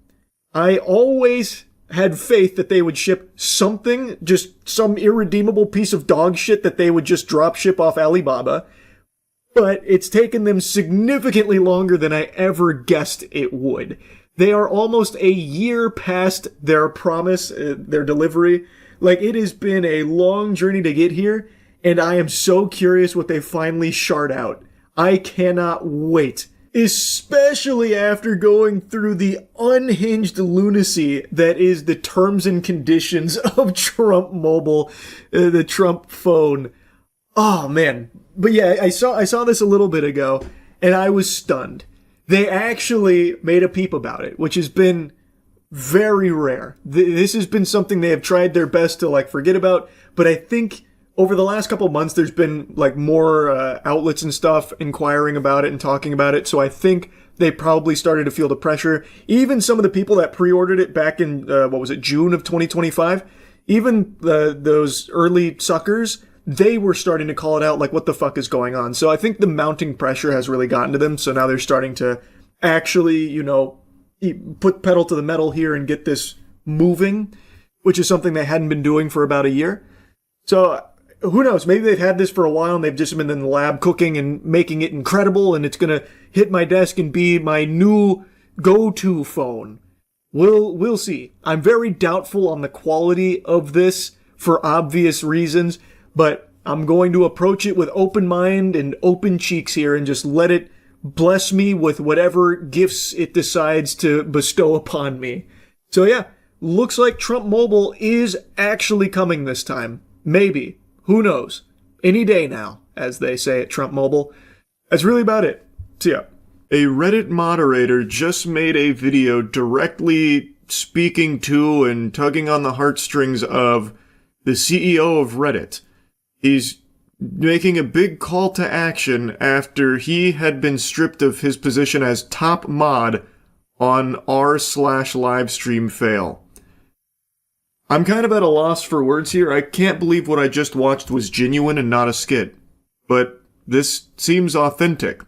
I always had faith that they would ship something, just some irredeemable piece of dog shit that they would just drop ship off Alibaba. But it's taken them significantly longer than I ever guessed it would. They are almost a year past their promise, their delivery. Like, it has been a long journey to get here, and I am so curious what they finally shard out. I cannot wait. Especially after going through the unhinged lunacy that is the terms and conditions of Trump Mobile, the Trump phone. Oh, man. But yeah, I saw this a little bit ago, and I was stunned. They actually made a peep about it, which has been very rare. This has been something they have tried their best to, like, forget about, but I think over the last couple months, there's been, like, more outlets and stuff inquiring about it and talking about it, so I think they probably started to feel the pressure. Even some of the people that pre-ordered it back in, June of 2025, even those early suckers, they were starting to call it out, like, what the fuck is going on? So I think the mounting pressure has really gotten to them, so now they're starting to actually, put pedal to the metal here and get this moving, which is something they hadn't been doing for about a year. So who knows? Maybe they've had this for a while and they've just been in the lab cooking and making it incredible, and it's gonna hit my desk and be my new go-to phone. We'll see. I'm very doubtful on the quality of this for obvious reasons, but I'm going to approach it with open mind and open cheeks here and just let it bless me with whatever gifts it decides to bestow upon me. So yeah, looks like Trump Mobile is actually coming this time. Maybe. Who knows? Any day now, as they say at Trump Mobile. That's really about it. So yeah. A Reddit moderator just made a video directly speaking to and tugging on the heartstrings of the CEO of Reddit. He's making a big call to action after he had been stripped of his position as top mod on r/livestream fail. I'm kind of at a loss for words here. I can't believe what I just watched was genuine and not a skit. But this seems authentic.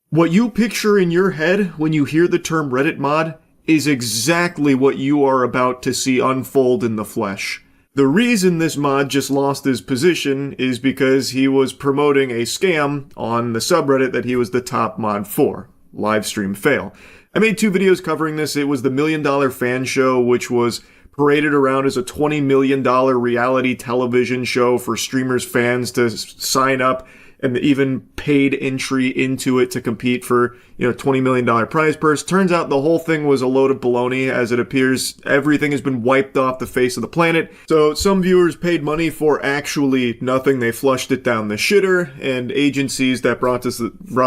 What you picture in your head when you hear the term Reddit mod is exactly what you are about to see unfold in the flesh. The reason this mod just lost his position is because he was promoting a scam on the subreddit that he was the top mod for, Livestream Fail. I made 2 videos covering this. It was the $1 Million Fan Show, which was paraded around as a $20 million reality television show for streamers' fans to sign up, and even paid entry into it to compete for, $20 million prize purse. Turns out the whole thing was a load of baloney, as it appears everything has been wiped off the face of the planet. So some viewers paid money for actually nothing. They flushed it down the shitter, and agencies that brought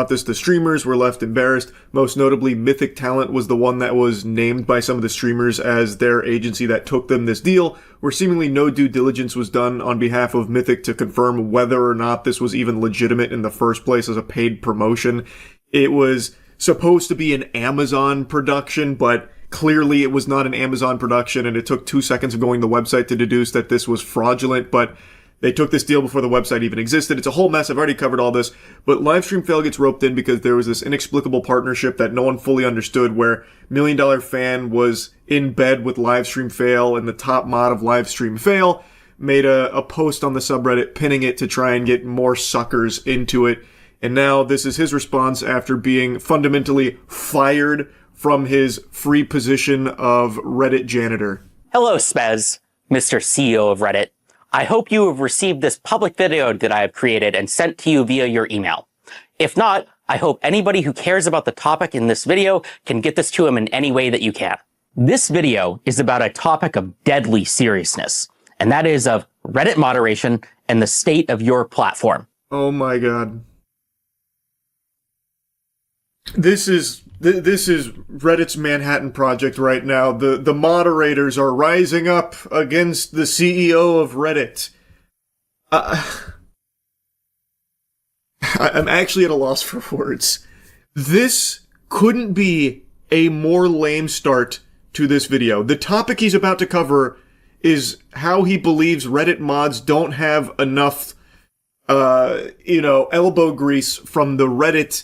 this to streamers were left embarrassed. Most notably, Mythic Talent was the one that was named by some of the streamers as their agency that took them this deal, where seemingly no due diligence was done on behalf of Mythic to confirm whether or not this was even legitimate in the first place as a paid promotion. It was supposed to be an Amazon production, but clearly it was not an Amazon production, and it took 2 seconds of going to the website to deduce that this was fraudulent, but they took this deal before the website even existed. It's a whole mess. I've already covered all this, but Livestream Fail gets roped in because there was this inexplicable partnership that no one fully understood, where $1 Million Fan was in bed with Livestream Fail, and the top mod of Livestream Fail made a post on the subreddit pinning it to try and get more suckers into it. And now this is his response after being fundamentally fired from his free position of Reddit janitor. Hello, Spez, Mr. CEO of Reddit. I hope you have received this public video that I have created and sent to you via your email. If not, I hope anybody who cares about the topic in this video can get this to him in any way that you can. This video is about a topic of deadly seriousness, and that is of Reddit moderation and the state of your platform. Oh my god. This is Reddit's Manhattan Project right now. The moderators are rising up against the CEO of Reddit. I'm actually at a loss for words. This couldn't be a more lame start to this video. The topic he's about to cover is how he believes Reddit mods don't have enough, elbow grease from the Reddit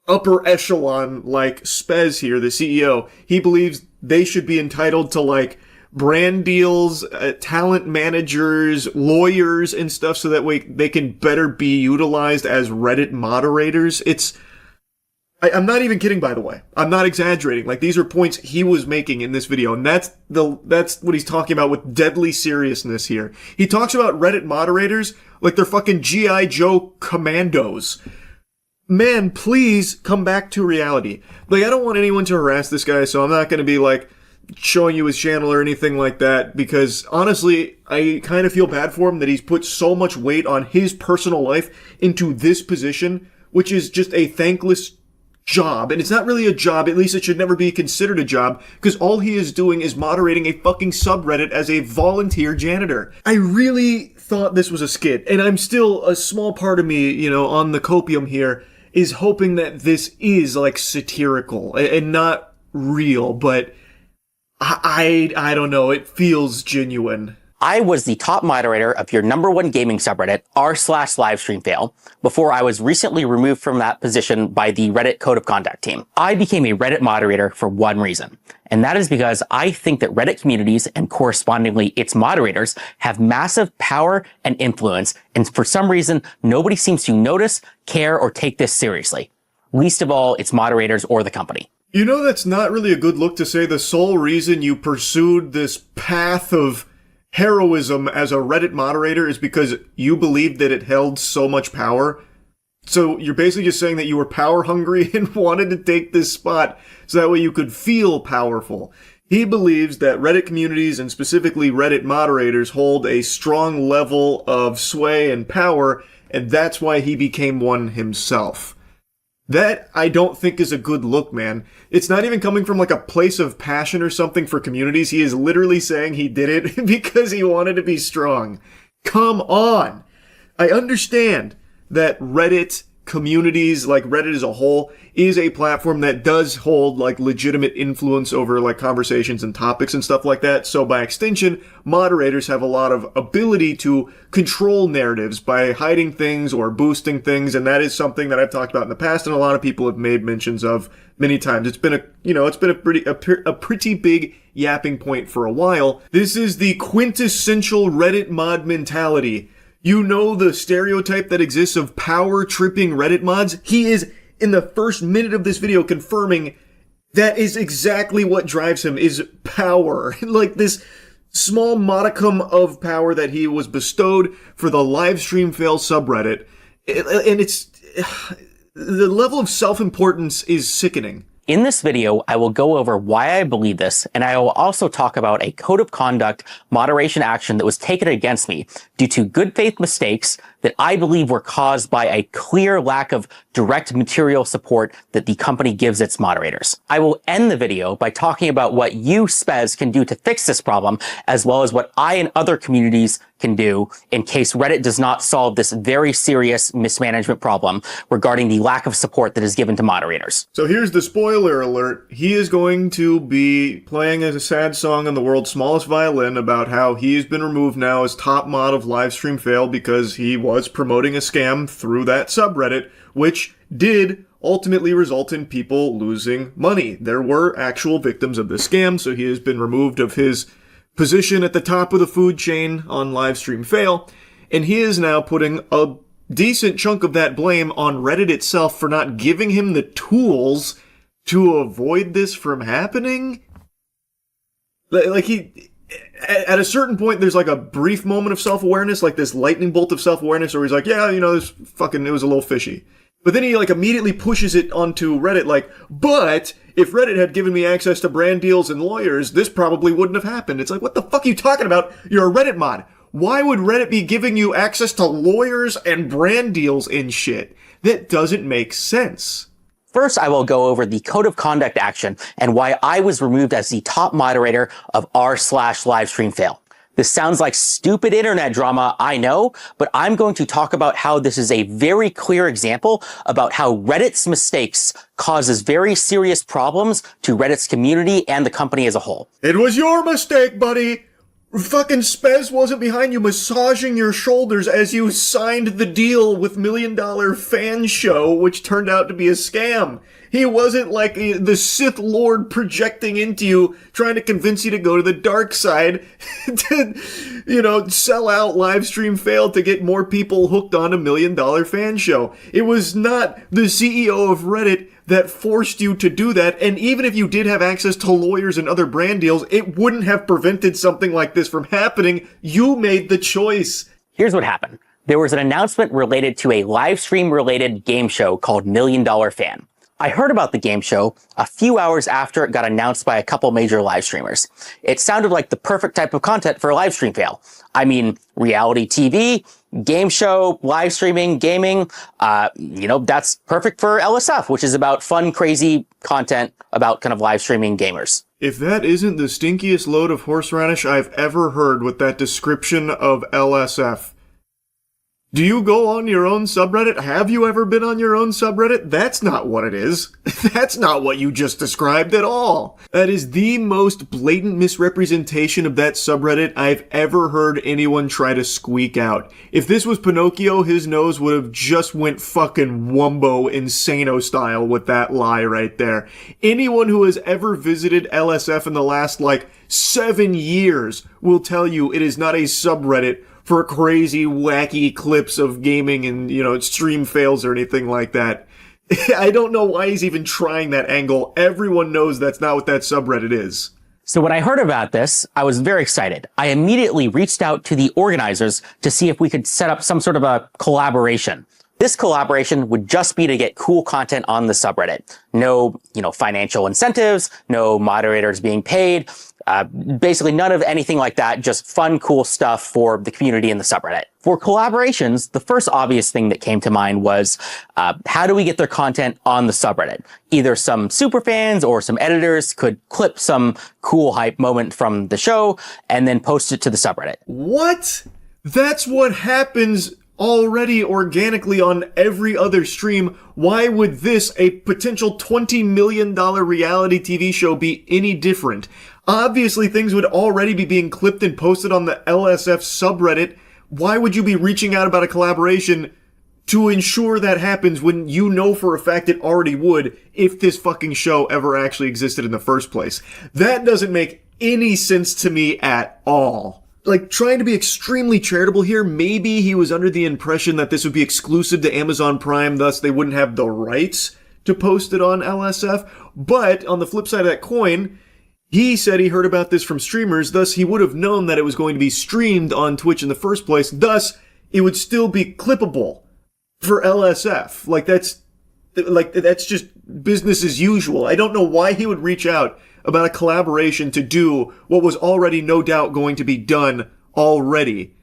upper echelon, like Spez here, the CEO. He believes they should be entitled to, like, brand deals, talent managers, lawyers, and stuff, so that way they can better be utilized as Reddit moderators. I'm not even kidding, by the way. I'm not exaggerating. Like, these are points he was making in this video, and that's what he's talking about with deadly seriousness here. He talks about Reddit moderators like they're fucking G.I. Joe commandos. Man, please come back to reality. Like, I don't want anyone to harass this guy, so I'm not gonna be, like, showing you his channel or anything like that, because honestly, I kind of feel bad for him that he's put so much weight on his personal life into this position, which is just a thankless job. And it's not really a job, at least it should never be considered a job, because all he is doing is moderating a fucking subreddit as a volunteer janitor. I really thought this was a skit, and I'm still, a small part of me, you know, on the copium here, is hoping that this is, like, satirical and not real, but I don't know, it feels genuine. I was the top moderator of your #1 gaming subreddit, r/livestreamfail, before I was recently removed from that position by the Reddit Code of Conduct team. I became a Reddit moderator for one reason, and that is because I think that Reddit communities and correspondingly its moderators have massive power and influence, and for some reason, nobody seems to notice, care, or take this seriously. Least of all, its moderators or the company. You know, that's not really a good look to say the sole reason you pursued this path of heroism as a Reddit moderator is because you believed that it held so much power. So you're basically just saying that you were power hungry and wanted to take this spot so that way you could feel powerful. He believes that Reddit communities and specifically Reddit moderators hold a strong level of sway and power, and that's why he became one himself. That, I don't think, is a good look, man. It's not even coming from, like, a place of passion or something for communities. He is literally saying he did it because he wanted to be strong. Come on! I understand that Reddit communities, like Reddit as a whole, is a platform that does hold, like, legitimate influence over, like, conversations and topics and stuff like that. So by extension, moderators have a lot of ability to control narratives by hiding things or boosting things, and that is something that I've talked about in the past and a lot of people have made mentions of many times. It's been a pretty big yapping point for a while. This is the quintessential Reddit mod mentality. You know the stereotype that exists of power-tripping Reddit mods? He is, in the first minute of this video, confirming that is exactly what drives him, is power. Like, this small modicum of power that he was bestowed for the livestream fail subreddit. And it's... the level of self-importance is sickening. In this video, I will go over why I believe this, and I will also talk about a code of conduct moderation action that was taken against me due to good faith mistakes that I believe were caused by a clear lack of direct material support that the company gives its moderators. I will end the video by talking about what you, Spez, can do to fix this problem, as well as what I and other communities can do in case Reddit does not solve this very serious mismanagement problem regarding the lack of support that is given to moderators. So here's the spoiler alert. He is going to be playing a sad song on the world's smallest violin about how he's been removed now as top mod of Livestream Fail because he was promoting a scam through that subreddit, which did ultimately result in people losing money. There were actual victims of this scam, so he has been removed of his position at the top of the food chain on Livestream Fail, and he is now putting a decent chunk of that blame on Reddit itself for not giving him the tools to avoid this from happening. Like, he... At a certain point, there's like a brief moment of self-awareness, like this lightning bolt of self-awareness where he's like, yeah, you know, it was a little fishy. But then he like immediately pushes it onto Reddit like, but if Reddit had given me access to brand deals and lawyers, this probably wouldn't have happened. It's like, what the fuck are you talking about? You're a Reddit mod. Why would Reddit be giving you access to lawyers and brand deals and shit? That doesn't make sense. First, I will go over the code of conduct action and why I was removed as the top moderator of r/livestreamfail. This sounds like stupid internet drama, I know, but I'm going to talk about how this is a very clear example about how Reddit's mistakes causes very serious problems to Reddit's community and the company as a whole. It was your mistake, buddy! Fucking Spez wasn't behind you massaging your shoulders as you signed the deal with $1 Million Fan Show, which turned out to be a scam. He wasn't like the Sith Lord projecting into you, trying to convince you to go to the dark side to, you know, sell out Livestream Fail to get more people hooked on $1 Million Fan Show. It was not the CEO of Reddit that forced you to do that, and even if you did have access to lawyers and other brand deals, it wouldn't have prevented something like this from happening. You made the choice. Here's what happened. There was an announcement related to a live stream related game show called $1 Million Fan. I heard about the game show a few hours after it got announced by a couple major live streamers. It sounded like the perfect type of content for a live stream fail. I mean, reality TV, game show, live streaming, gaming, that's perfect for LSF, which is about fun, crazy content about kind of live streaming gamers. If that isn't the stinkiest load of horseradish I've ever heard with that description of LSF. Do you go on your own subreddit? Have you ever been on your own subreddit? That's not what it is. That's not what you just described at all. That is the most blatant misrepresentation of that subreddit I've ever heard anyone try to squeak out. If this was Pinocchio, his nose would have just went fucking Wumbo Insano style with that lie right there. Anyone who has ever visited LSF in the last, 7 years will tell you it is not a subreddit for crazy, wacky clips of gaming and, stream fails or anything like that. I don't know why he's even trying that angle. Everyone knows that's not what that subreddit is. So when I heard about this, I was very excited. I immediately reached out to the organizers to see if we could set up some sort of a collaboration. This collaboration would just be to get cool content on the subreddit. No, financial incentives, no moderators being paid, basically none of anything like that, just fun, cool stuff for the community in the subreddit. For collaborations, the first obvious thing that came to mind was, how do we get their content on the subreddit? Either some superfans or some editors could clip some cool hype moment from the show and then post it to the subreddit. What? That's what happens already organically on every other stream. Why would this, a potential $20 million reality TV show, be any different? Obviously, things would already be being clipped and posted on the LSF subreddit. Why would you be reaching out about a collaboration to ensure that happens when you know for a fact it already would if this fucking show ever actually existed in the first place? That doesn't make any sense to me at all. Trying to be extremely charitable here, maybe he was under the impression that this would be exclusive to Amazon Prime, thus they wouldn't have the rights to post it on LSF. But on the flip side of that coin, he said he heard about this from streamers, thus he would have known that it was going to be streamed on Twitch in the first place, thus it would still be clippable for LSF. That's just business as usual. I don't know why he would reach out about a collaboration to do what was already no doubt going to be done already.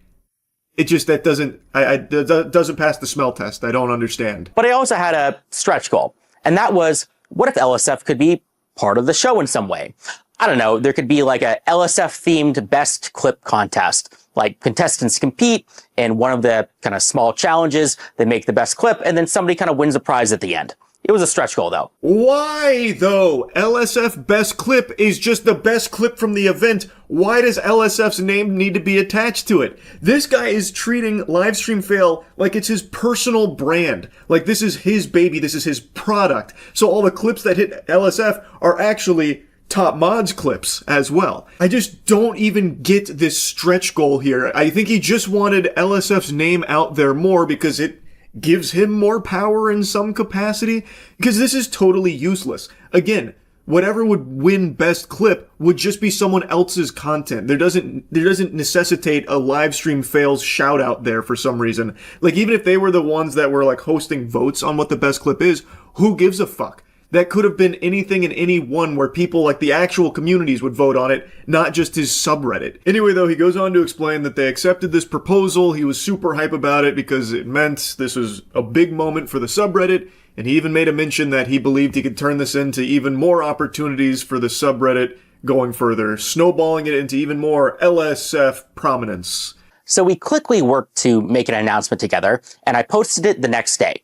It just, that doesn't pass the smell test. I don't understand. But I also had a stretch goal, and that was, what if LSF could be part of the show in some way? I don't know, there could be a LSF themed best clip contest. Contestants compete in one of the kind of small challenges, they make the best clip, and then somebody kind of wins a prize at the end. It was a stretch goal, though. Why, though? LSF Best Clip is just the best clip from the event. Why does LSF's name need to be attached to it? This guy is treating Livestream Fail like it's his personal brand. Like this is his baby, this is his product. So all the clips that hit LSF are actually top mods clips as well. I just don't even get this stretch goal here. I think he just wanted LSF's name out there more because it gives him more power in some capacity, because this is totally useless. Again, whatever would win best clip would just be someone else's content. There doesn't necessitate a live stream fails shout out there for some reason. Even if they were the ones that were hosting votes on what the best clip is, who gives a fuck? That could have been anything and any one where people the actual communities would vote on it, not just his subreddit. Anyway, though, he goes on to explain that they accepted this proposal. He was super hype about it because it meant this was a big moment for the subreddit. And he even made a mention that he believed he could turn this into even more opportunities for the subreddit going further, snowballing it into even more LSF prominence. So we quickly worked to make an announcement together, and I posted it the next day.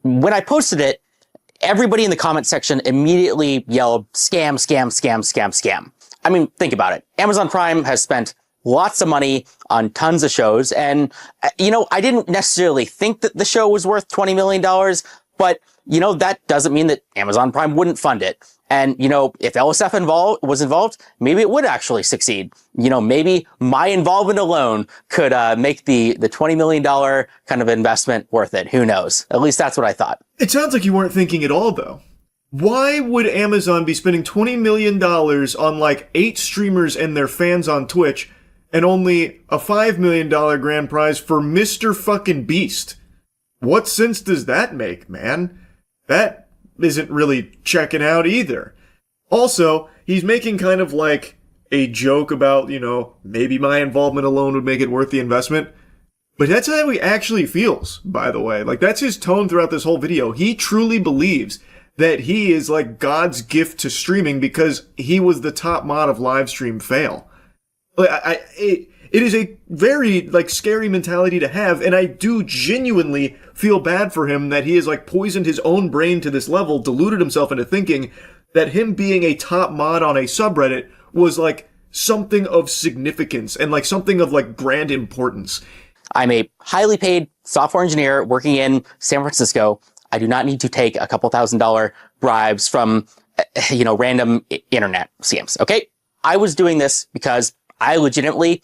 When I posted it, everybody in the comment section immediately yelled, scam, scam, scam, scam, scam. I mean, think about it. Amazon Prime has spent lots of money on tons of shows. And, I didn't necessarily think that the show was worth $20 million, but, that doesn't mean that Amazon Prime wouldn't fund it. And, if LSF was involved, maybe it would actually succeed. Maybe my involvement alone could make the $20 million kind of investment worth it. Who knows? At least that's what I thought. It sounds like you weren't thinking at all, though. Why would Amazon be spending $20 million on like 8 streamers and their fans on Twitch and only a $5 million grand prize for Mr. fucking Beast? What sense does that make, man? That isn't really checking out either. Also, he's making kind of like a joke about, maybe my involvement alone would make it worth the investment. But that's how he actually feels, by the way. Like, that's his tone throughout this whole video. He truly believes that he is like God's gift to streaming because he was the top mod of livestream fail. Like, it is a very like scary mentality to have, and I do genuinely feel bad for him that he has like poisoned his own brain to this level, deluded himself into thinking that him being a top mod on a subreddit was like something of significance and like something of like grand importance. I'm a highly paid software engineer working in San Francisco. I do not need to take a couple $1,000 bribes from, random internet scams. Okay. I was doing this because I legitimately,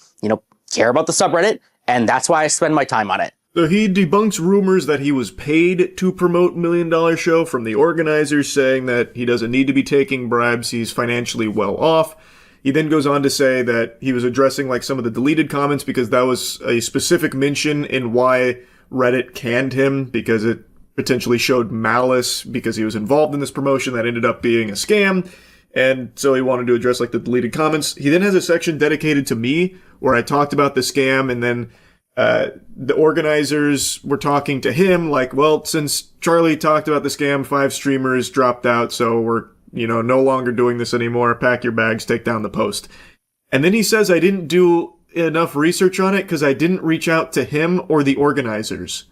care about the subreddit, and that's why I spend my time on it. So he debunks rumors that he was paid to promote $1 Million Show from the organizers, saying that he doesn't need to be taking bribes. He's financially well off. He then goes on to say that he was addressing like some of the deleted comments because that was a specific mention in why Reddit canned him, because it potentially showed malice because he was involved in this promotion that ended up being a scam. And so he wanted to address like the deleted comments. He then has a section dedicated to me where I talked about the scam, and then the organizers were talking to him like, well, since Charlie talked about the scam, 5 streamers dropped out, so we're no longer doing this anymore. Pack your bags, take down the post. And then he says I didn't do enough research on it because I didn't reach out to him or the organizers.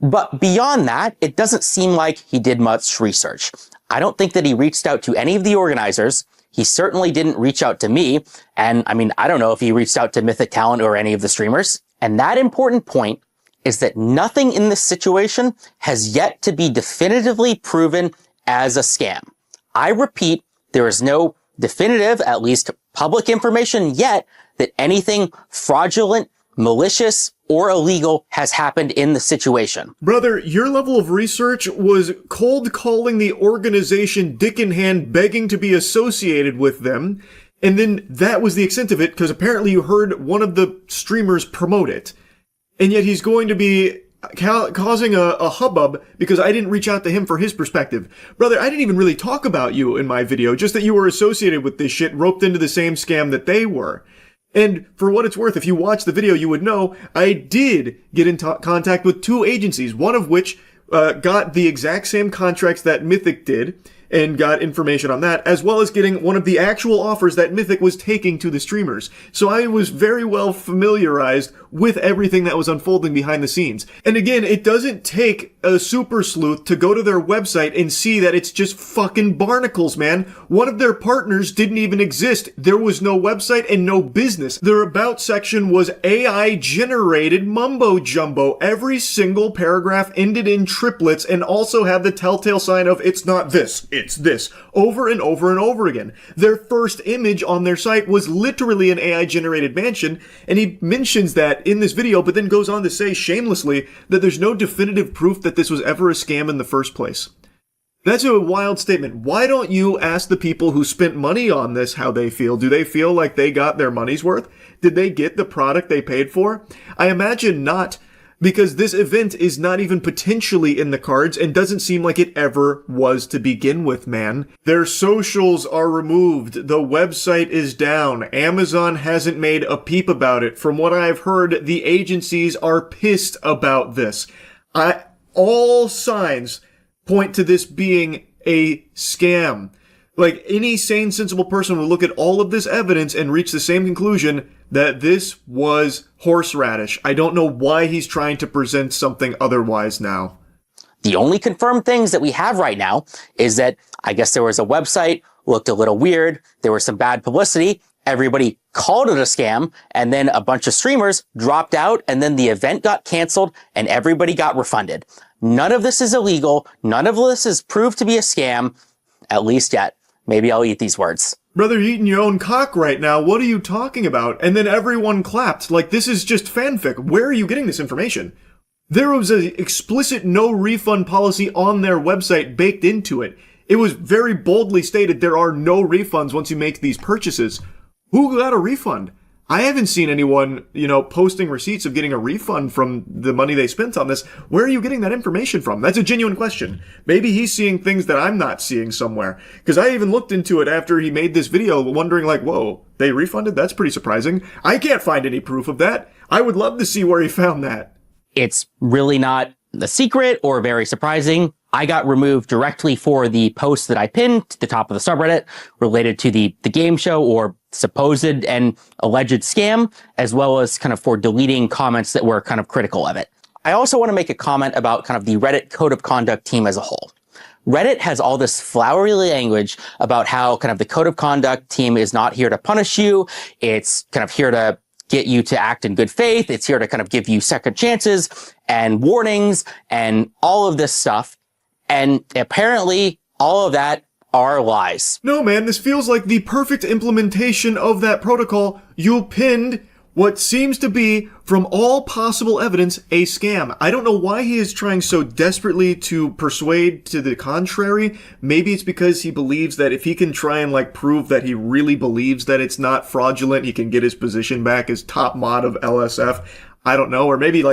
But beyond that, it doesn't seem like he did much research. I don't think that he reached out to any of the organizers. He certainly didn't reach out to me. And I don't know if he reached out to Mythic Talent or any of the streamers. And that important point is that nothing in this situation has yet to be definitively proven as a scam. I repeat, there is no definitive, at least public information yet, that anything fraudulent, malicious, or illegal has happened in the situation. Brother, your level of research was cold calling the organization dick in hand, begging to be associated with them, and then that was the extent of it, because apparently you heard one of the streamers promote it. And yet he's going to be causing a hubbub because I didn't reach out to him for his perspective. Brother, I didn't even really talk about you in my video, just that you were associated with this shit, roped into the same scam that they were. And for what it's worth, if you watch the video, you would know I did get in contact with 2 agencies, one of which got the exact same contracts that Mythic did and got information on that, as well as getting one of the actual offers that Mythic was taking to the streamers. So I was very well familiarized with everything that was unfolding behind the scenes. And again, it doesn't take a super sleuth to go to their website and see that it's just fucking barnacles, man. One of their partners didn't even exist. There was no website and no business. Their about section was AI generated mumbo jumbo. Every single paragraph ended in triplets and also had the telltale sign of it's not this, it's this, over and over and over again. Their first image on their site was literally an AI generated mansion, and he mentions that in this video, but then goes on to say shamelessly that there's no definitive proof that this was ever a scam in the first place. That's a wild statement. Why don't you ask the people who spent money on this how they feel? Do they feel like they got their money's worth? Did they get the product they paid for? I imagine not, because this event is not even potentially in the cards and doesn't seem like it ever was to begin with, man. Their socials are removed. The website is down. Amazon hasn't made a peep about it. From what I've heard, the agencies are pissed about this. All signs point to this being a scam. Like, any sane, sensible person would look at all of this evidence and reach the same conclusion that this was horseradish. I don't know why he's trying to present something otherwise now. The only confirmed things that we have right now is that I guess there was a website, looked a little weird, there was some bad publicity, everybody called it a scam, and then a bunch of streamers dropped out, and then the event got canceled, and everybody got refunded. None of this is illegal. None of this is proved to be a scam, at least yet. Maybe I'll eat these words. Brother, you're eating your own cock right now. What are you talking about? And then everyone clapped. Like, this is just fanfic. Where are you getting this information? There was an explicit no refund policy on their website baked into it. it was very boldly stated there are no refunds once you make these purchases. Who got a refund? I haven't seen anyone, posting receipts of getting a refund from the money they spent on this. Where are you getting that information from? That's a genuine question. Maybe he's seeing things that I'm not seeing somewhere. Because I even looked into it after he made this video, wondering like, whoa, they refunded? That's pretty surprising. I can't find any proof of that. I would love to see where he found that. It's really not a secret or very surprising. I got removed directly for the post that I pinned to the top of the subreddit related to the game show or supposed and alleged scam, as well as kind of for deleting comments that were kind of critical of it. I also want to make a comment about kind of the Reddit code of conduct team as a whole. Reddit has all this flowery language about how kind of the code of conduct team is not here to punish you. It's kind of here to get you to act in good faith. It's here to kind of give you second chances and warnings and all of this stuff. And apparently all of that are lies. No, man, this feels like the perfect implementation of that protocol. You pinned what seems to be, from all possible evidence, a scam. I don't know why he is trying so desperately to persuade to the contrary. Maybe it's because he believes that if he can try and prove that he really believes that it's not fraudulent, he can get his position back as top mod of LSF. I don't know. Or maybe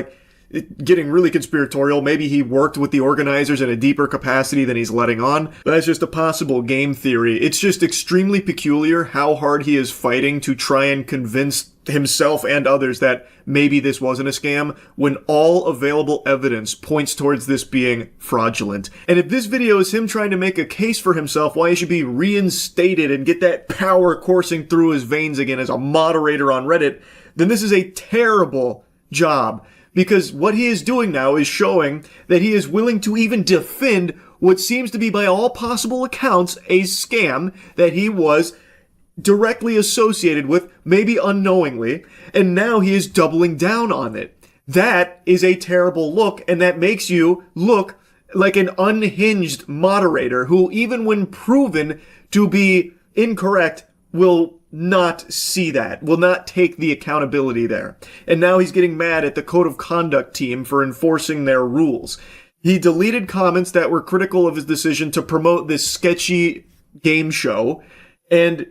getting really conspiratorial, maybe he worked with the organizers in a deeper capacity than he's letting on. But that's just a possible game theory. It's just extremely peculiar how hard he is fighting to try and convince himself and others that maybe this wasn't a scam, when all available evidence points towards this being fraudulent. And if this video is him trying to make a case for himself why he should be reinstated and get that power coursing through his veins again as a moderator on Reddit, then this is a terrible job. Because what he is doing now is showing that he is willing to even defend what seems to be, by all possible accounts, a scam that he was directly associated with, maybe unknowingly, and now he is doubling down on it. That is a terrible look, and that makes you look like an unhinged moderator who, even when proven to be incorrect, will not see that, will not take the accountability there. And now he's getting mad at the code of conduct team for enforcing their rules. He deleted comments that were critical of his decision to promote this sketchy game show, and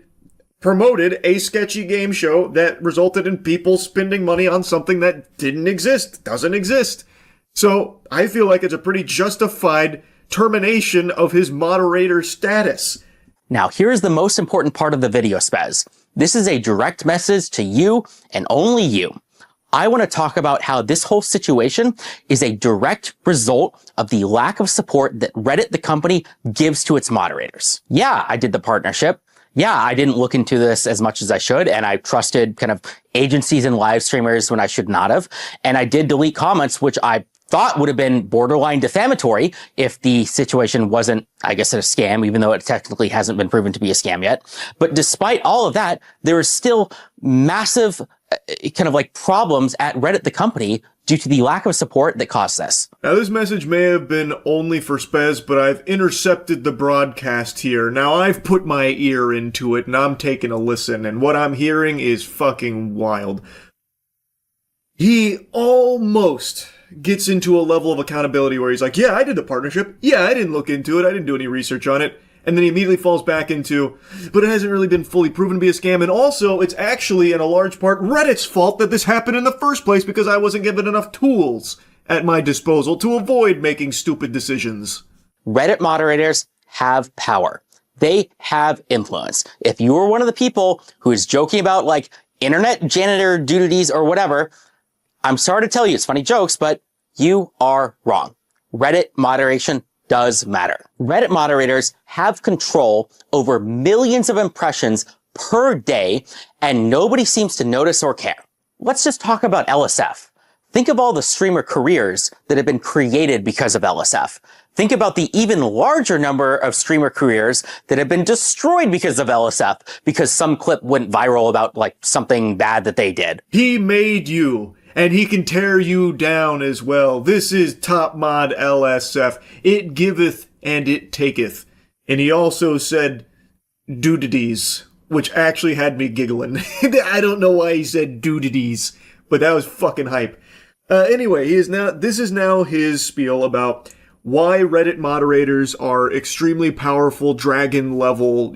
promoted a sketchy game show that resulted in people spending money on something that didn't exist, doesn't exist. So I feel like it's a pretty justified termination of his moderator status. Now, here's the most important part of the video, Spez. This is a direct message to you and only you. I want to talk about how this whole situation is a direct result of the lack of support that Reddit, the company, gives to its moderators. Yeah, I did the partnership. Yeah, I didn't look into this as much as I should, and I trusted kind of agencies and live streamers when I should not have. And I did delete comments, which I thought would have been borderline defamatory if the situation wasn't, I guess, a scam, even though it technically hasn't been proven to be a scam yet. But despite all of that, there is still massive problems at Reddit, the company, due to the lack of support that caused this. Now, this message may have been only for Spez, but I've intercepted the broadcast here. Now, I've put my ear into it, and I'm taking a listen, and what I'm hearing is fucking wild. He almost gets into a level of accountability where he's like, yeah, I did the partnership. Yeah, I didn't look into it. I didn't do any research on it. And then he immediately falls back into, but it hasn't really been fully proven to be a scam. And also, it's actually, in a large part, Reddit's fault that this happened in the first place because I wasn't given enough tools at my disposal to avoid making stupid decisions. Reddit moderators have power. They have influence. If you were one of the people who is joking about internet janitor duties or whatever, I'm sorry to tell you, it's funny jokes, but you are wrong. Reddit moderation does matter. Reddit moderators have control over millions of impressions per day, and nobody seems to notice or care. Let's just talk about LSF. Think of all the streamer careers that have been created because of LSF. Think about the even larger number of streamer careers that have been destroyed because of LSF, because some clip went viral about something bad that they did. He made you. And he can tear you down as well. This is top mod LSF. It giveth and it taketh. And he also said doodities, which actually had me giggling. I don't know why he said doodities, but that was fucking hype. Anyway, this is now his spiel about why Reddit moderators are extremely powerful dragon level,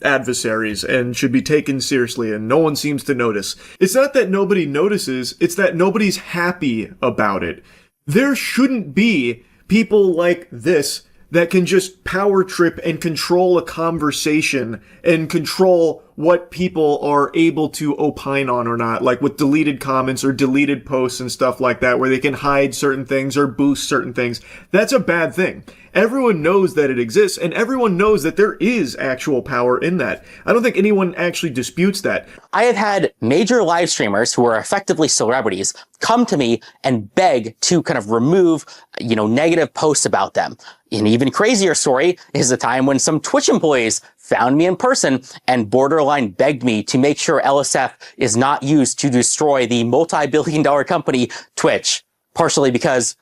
adversaries and should be taken seriously, and no one seems to notice. It's not that nobody notices, it's that nobody's happy about it. There shouldn't be people like this that can just power trip and control a conversation and control what people are able to opine on or not, like with deleted comments or deleted posts and stuff like that, where they can hide certain things or boost certain things. That's a bad thing. Everyone knows that it exists, and everyone knows that there is actual power in that. I don't think anyone actually disputes that. I have had major live streamers who are effectively celebrities come to me and beg to kind of remove, negative posts about them. An even crazier story is the time when some Twitch employees found me in person and borderline begged me to make sure LSF is not used to destroy the multi-billion-dollar company Twitch, partially because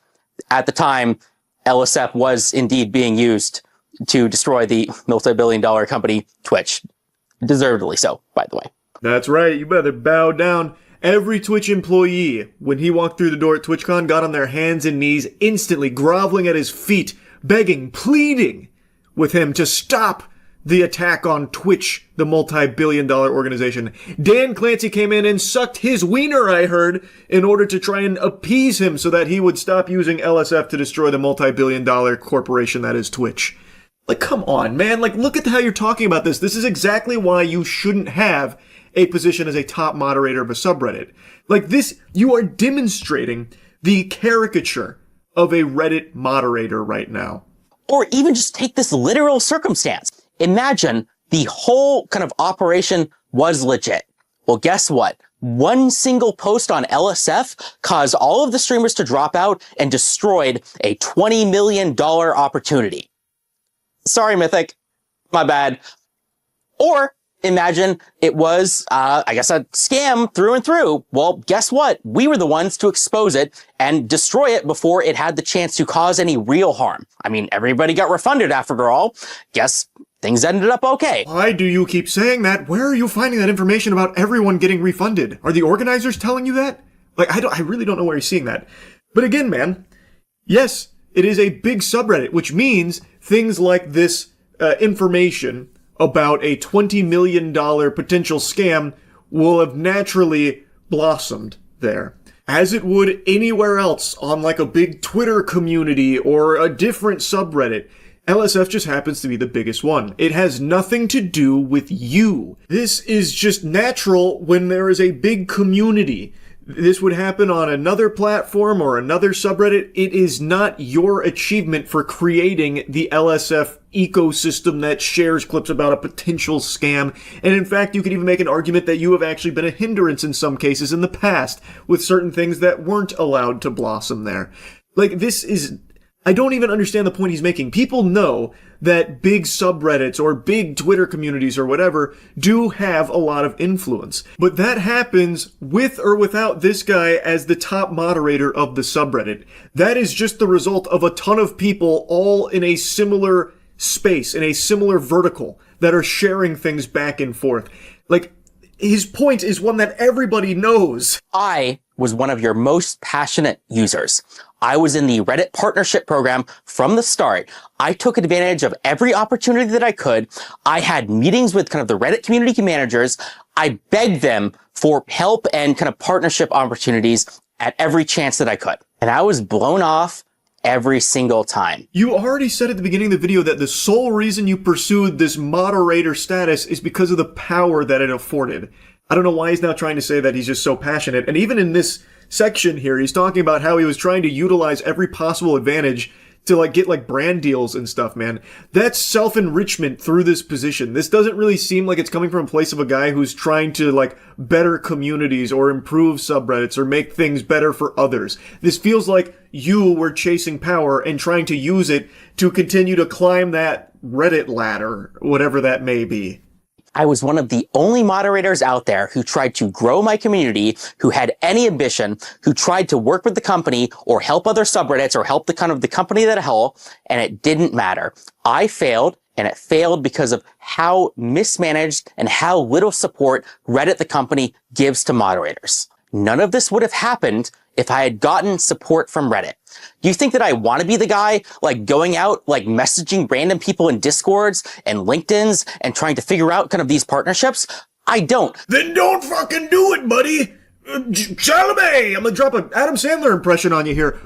at the time, LSF was indeed being used to destroy the multi-billion-dollar company Twitch. Deservedly so, by the way. That's right, you better bow down. Every Twitch employee, when he walked through the door at TwitchCon, got on their hands and knees, instantly groveling at his feet, begging, pleading with him to stop the attack on Twitch, the multi-billion-dollar organization. Dan Clancy came in and sucked his wiener, I heard, in order to try and appease him so that he would stop using LSF to destroy the multi-billion-dollar corporation that is Twitch. Like, come on, man. Like, look at how you're talking about this. This is exactly why you shouldn't have a position as a top moderator of a subreddit. Like this, you are demonstrating the caricature of a Reddit moderator right now. Or even just take this literal circumstance. Imagine the whole kind of operation was legit. Well, guess what? One single post on LSF caused all of the streamers to drop out and destroyed a $20 million opportunity. Sorry, Mythic. My bad. Or imagine it was, a scam through and through. Well, guess what? We were the ones to expose it and destroy it before it had the chance to cause any real harm. I mean, everybody got refunded after all. Guess things ended up okay. Why do you keep saying that? Where are you finding that information about everyone getting refunded? Are the organizers telling you that? Like, I really don't know where you're seeing that. But again, man, yes, it is a big subreddit, which means things like this information about a $20 million potential scam will have naturally blossomed there. As it would anywhere else on like a big Twitter community or a different subreddit. LSF just happens to be the biggest one. It has nothing to do with you. This is just natural when there is a big community. This would happen on another platform or another subreddit. It is not your achievement for creating the LSF ecosystem that shares clips about a potential scam. And in fact, you could even make an argument that you have actually been a hindrance in some cases in the past with certain things that weren't allowed to blossom there. Like, this is... I don't even understand the point he's making. People know that big subreddits or big Twitter communities or whatever do have a lot of influence. But that happens with or without this guy as the top moderator of the subreddit. That is just the result of a ton of people all in a similar space, in a similar vertical, that are sharing things back and forth. Like, his point is one that everybody knows. I was one of your most passionate users. I was in the Reddit partnership program from the start. I took advantage of every opportunity that I could. I had meetings with kind of the Reddit community managers. I begged them for help and kind of partnership opportunities at every chance that I could. And I was blown off every single time. You already said at the beginning of the video that the sole reason you pursued this moderator status is because of the power that it afforded. I don't know why he's now trying to say that he's just so passionate. And even in this section here, he's talking about how he was trying to utilize every possible advantage to like get like brand deals and stuff, man. That's self-enrichment through this position. This doesn't really seem like it's coming from a place of a guy who's trying to like better communities or improve subreddits or make things better for others. This feels like you were chasing power and trying to use it to continue to climb that Reddit ladder, whatever that may be. I was one of the only moderators out there who tried to grow my community, who had any ambition, who tried to work with the company or help other subreddits or help the company that a whole, and it didn't matter. I failed, and it failed because of how mismanaged and how little support Reddit, the company, gives to moderators. none of this would have happened if I had gotten support from Reddit. Do you think that I want to be the guy, like, going out, like, messaging random people in Discords and LinkedIn's and trying to figure out kind of these partnerships? I don't. Then don't fucking do it, buddy! Chalamet! I'm gonna drop an Adam Sandler impression on you here.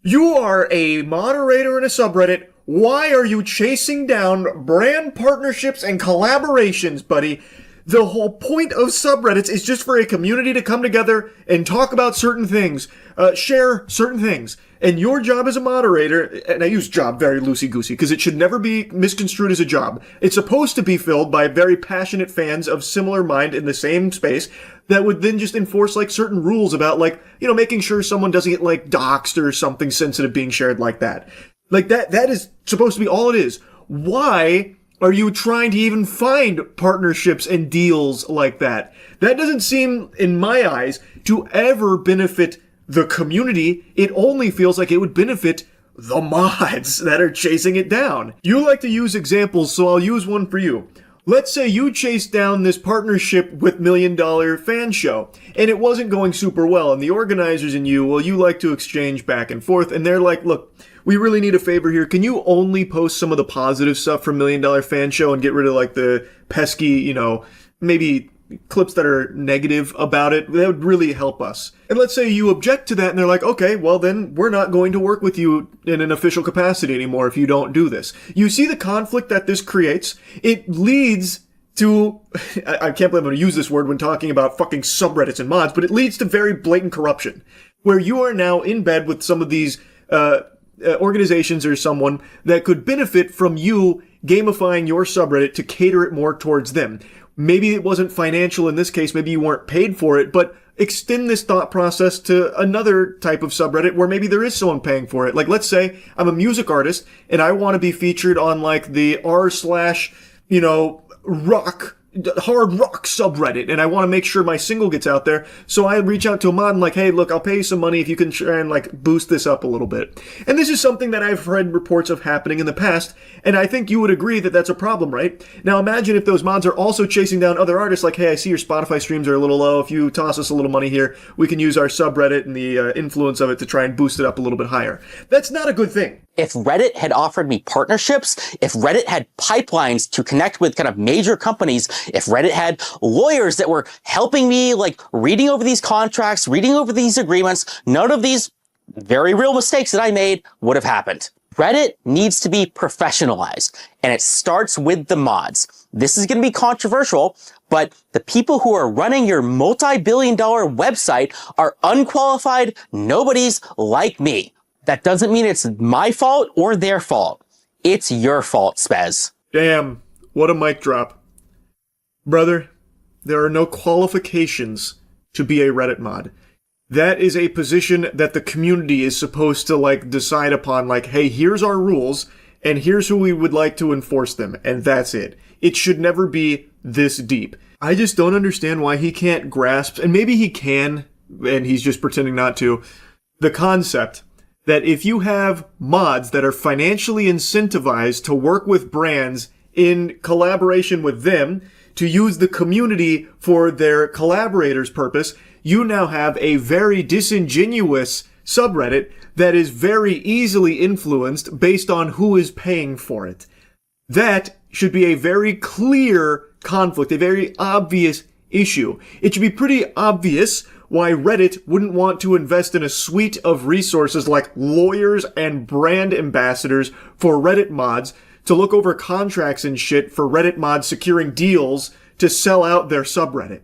You are a moderator in a subreddit. Why are you chasing down brand partnerships and collaborations, buddy? The whole point of subreddits is just for a community to come together and talk about certain things, share certain things. And your job as a moderator, and I use job very loosey-goosey because it should never be misconstrued as a job. It's supposed to be filled by very passionate fans of similar mind in the same space that would then just enforce like certain rules about like, you know, making sure someone doesn't get like doxxed or something sensitive being shared like that. Like that is supposed to be all it is. Why are you trying to even find partnerships and deals like that? That doesn't seem, in my eyes, to ever benefit the community. It only feels like it would benefit the mods that are chasing it down. You like to use examples, so I'll use one for you. Let's say you chased down this partnership with $1 Million Fan Show, and it wasn't going super well, and the organizers and you like to exchange back and forth, and they're like, look, we really need a favor here. Can you only post some of the positive stuff from $1 Million Fan Show and get rid of like the pesky, you know, maybe clips that are negative about it? That would really help us. And let's say you object to that and they're like, okay, well then we're not going to work with you in an official capacity anymore if you don't do this. You see the conflict that this creates? It leads to, I can't believe I'm going to use this word when talking about fucking subreddits and mods, but it leads to very blatant corruption, where you are now in bed with some of these, organizations or someone that could benefit from you gamifying your subreddit to cater it more towards them. Maybe it wasn't financial in this case, maybe you weren't paid for it, but extend this thought process to another type of subreddit where maybe there is someone paying for it. Like, let's say I'm a music artist and I want to be featured on like the hard rock subreddit, and I want to make sure my single gets out there, so I reach out to a mod and like, hey, look, I'll pay you some money if you can try and like boost this up a little bit. And this is something that I've read reports of happening in the past, and I think you would agree that that's a problem, right? Now imagine if those mods are also chasing down other artists like, hey, I see your Spotify streams are a little low, if you toss us a little money here, we can use our subreddit and the influence of it to try and boost it up a little bit higher. That's not a good thing. If Reddit had offered me partnerships, if Reddit had pipelines to connect with kind of major companies, if Reddit had lawyers that were helping me, like reading over these contracts, reading over these agreements, none of these very real mistakes that I made would have happened. Reddit needs to be professionalized, and it starts with the mods. This is going to be controversial, but the people who are running your multi-billion-dollar website are unqualified nobodies like me. That doesn't mean it's my fault or their fault. It's your fault, Spez. Damn, what a mic drop. Brother, there are no qualifications to be a Reddit mod. That is a position that the community is supposed to, like, decide upon, like, hey, here's our rules, and here's who we would like to enforce them, and that's it. It should never be this deep. I just don't understand why he can't grasp, and maybe he can, and he's just pretending not to, the concept that if you have mods that are financially incentivized to work with brands in collaboration with them, to use the community for their collaborators' purpose, you now have a very disingenuous subreddit that is very easily influenced based on who is paying for it. That should be a very clear conflict, a very obvious issue. It should be pretty obvious why Reddit wouldn't want to invest in a suite of resources like lawyers and brand ambassadors for Reddit mods to look over contracts and shit for Reddit mods securing deals to sell out their subreddit.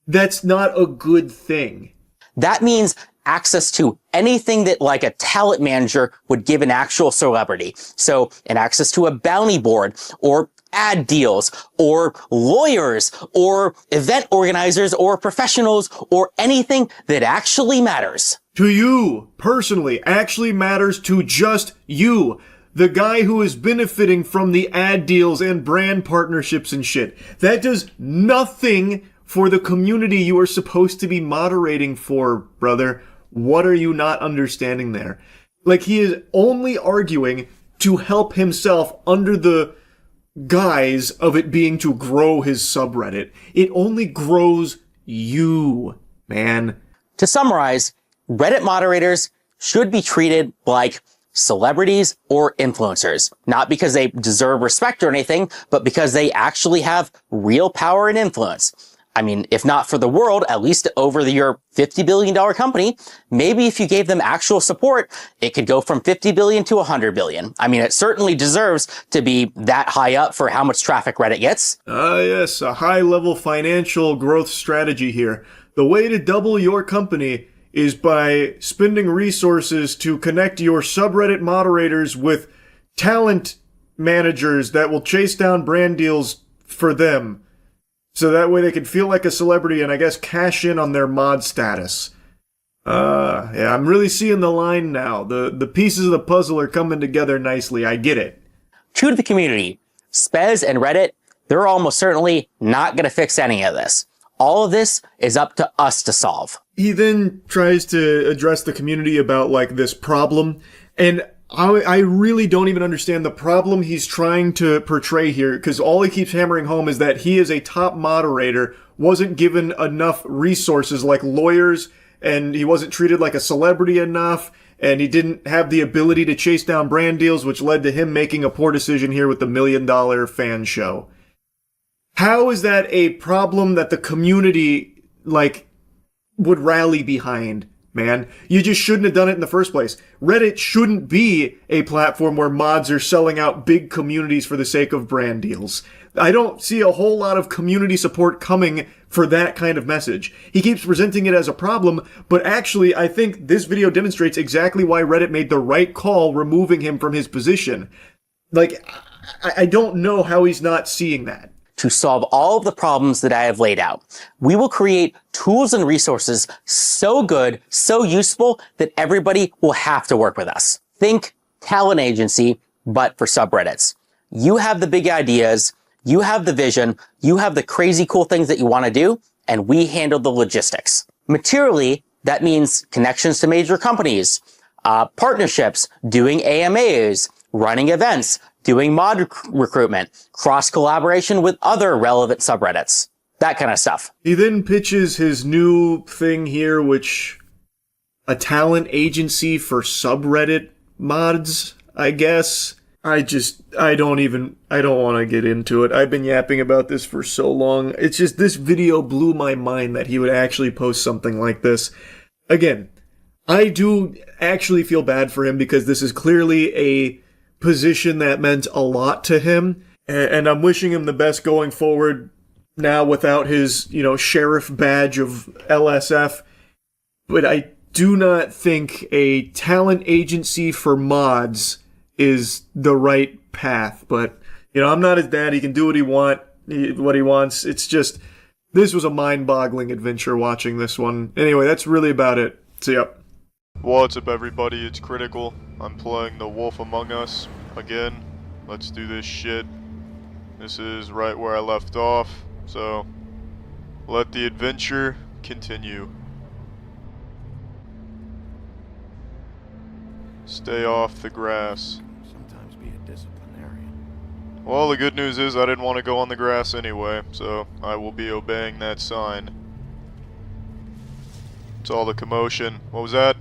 That's not a good thing. That means access to anything that like a talent manager would give an actual celebrity. So an access to a bounty board or ad deals or lawyers or event organizers or professionals or anything that actually matters. To you, personally, actually matters to just you. The guy who is benefiting from the ad deals and brand partnerships and shit. That does nothing for the community you are supposed to be moderating for, brother. What are you not understanding there? Like, he is only arguing to help himself under the guise of it being to grow his subreddit. It only grows you, man. To summarize, Reddit moderators should be treated like celebrities or influencers, not because they deserve respect or anything, but because they actually have real power and influence. I mean, if not for the world, at least over your $50 billion company, maybe if you gave them actual support, it could go from 50 billion to 100 billion. I mean, it certainly deserves to be that high up for how much traffic Reddit gets. Yes, a high-level financial growth strategy here. The way to double your company is by spending resources to connect your subreddit moderators with talent managers that will chase down brand deals for them. So that way they can feel like a celebrity and I guess cash in on their mod status. Yeah, I'm really seeing the line now. The pieces of the puzzle are coming together nicely. I get it. True to the community, Spez and Reddit, they're almost certainly not going to fix any of this. All of this is up to us to solve. He then tries to address the community about like this problem, and I really don't even understand the problem he's trying to portray here, because all he keeps hammering home is that he is a top moderator, wasn't given enough resources like lawyers, and he wasn't treated like a celebrity enough, and he didn't have the ability to chase down brand deals, which led to him making a poor decision here with the $1 million fan show. How is that a problem that the community, like, would rally behind? Man, you just shouldn't have done it in the first place. Reddit shouldn't be a platform where mods are selling out big communities for the sake of brand deals. I don't see a whole lot of community support coming for that kind of message. He keeps presenting it as a problem, but actually I think this video demonstrates exactly why Reddit made the right call removing him from his position. Like, I don't know how he's not seeing that. To solve all of the problems that I have laid out, we will create tools and resources so good, so useful, that everybody will have to work with us. Think talent agency, but for subreddits. You have the big ideas, you have the vision, you have the crazy cool things that you want to do, and we handle the logistics. Materially, that means connections to major companies, partnerships, doing AMAs, running events, doing mod recruitment, cross-collaboration with other relevant subreddits, that kind of stuff. He then pitches his new thing here, which a talent agency for subreddit mods, I guess. I don't want to get into it. I've been yapping about this for so long. It's just, this video blew my mind that he would actually post something like this. Again, I do actually feel bad for him because this is clearly a position that meant a lot to him, and I'm wishing him the best going forward now without his, sheriff badge of LSF. But I do not think a talent agency for mods is the right path. But, I'm not his dad. He can do what he wants. It's just, this was a mind-boggling adventure watching this one. Anyway, that's really about it. See ya. What's up, everybody? It's Critical. I'm playing The Wolf Among Us again. Let's do this shit. This is right where I left off, so let the adventure continue. Stay off the grass. Sometimes be a disciplinarian. Well, the good news is I didn't want to go on the grass anyway, so I will be obeying that sign. It's all the commotion. What was that?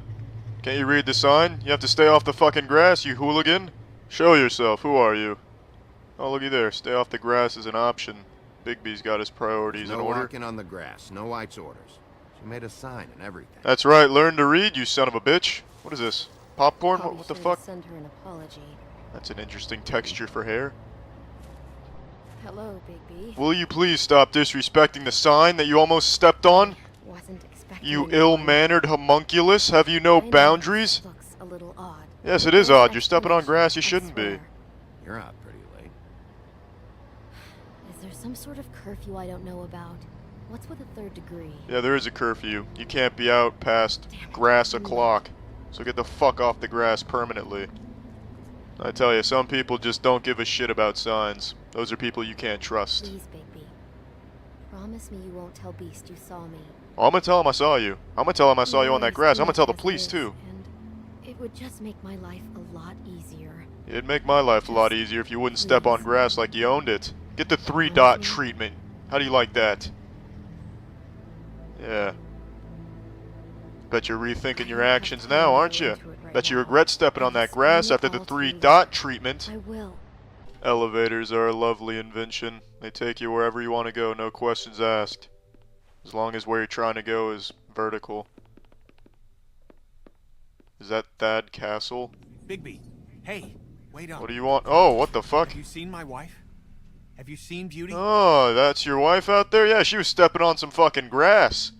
Can't you read the sign? You have to stay off the fucking grass, you hooligan. Show yourself. Who are you? Oh, looky there. Stay off the grass is an option. Bigby's got his priorities in order. No walking on the grass. No White's orders. She made a sign and everything. That's right. Learn to read, you son of a bitch. What is this? Popcorn? What the fuck? Send her an apology. That's an interesting texture for hair. Hello, Bigby. Will you please stop disrespecting the sign that you almost stepped on? Wasn't expecting You ill-mannered homunculus. Have you no boundaries? Looks a little odd. Yes, it is odd. You're stepping on grass you shouldn't be. You're out pretty late. Is there some sort of curfew I don't know about? What's with a third degree? Yeah, there is a curfew. You can't be out past grass o'clock. So get the fuck off the grass permanently. I tell you, some people just don't give a shit about signs. Those are people you can't trust. Please, Bigby. Promise me you won't tell Beast you saw me. Oh, I'm gonna tell him I saw you. I'm gonna tell him I saw you on that grass. I'm gonna tell the police too. And it would just make my life a lot easier. It'd make my life a lot easier if you wouldn't step on grass like you owned it. Get the 3-dot treatment. How do you like that? Yeah. Bet you're rethinking your actions now, aren't you? Bet you regret stepping on that grass after the 3-dot treatment. I will. Elevators are a lovely invention. They take you wherever you want to go, no questions asked. As long as where you're trying to go is vertical. Is that Thad Castle? Bigby, hey, wait up. What do you want? Oh, what the fuck? Have you seen my wife? Have you seen Beauty? Oh, that's your wife out there? Yeah, she was stepping on some fucking grass.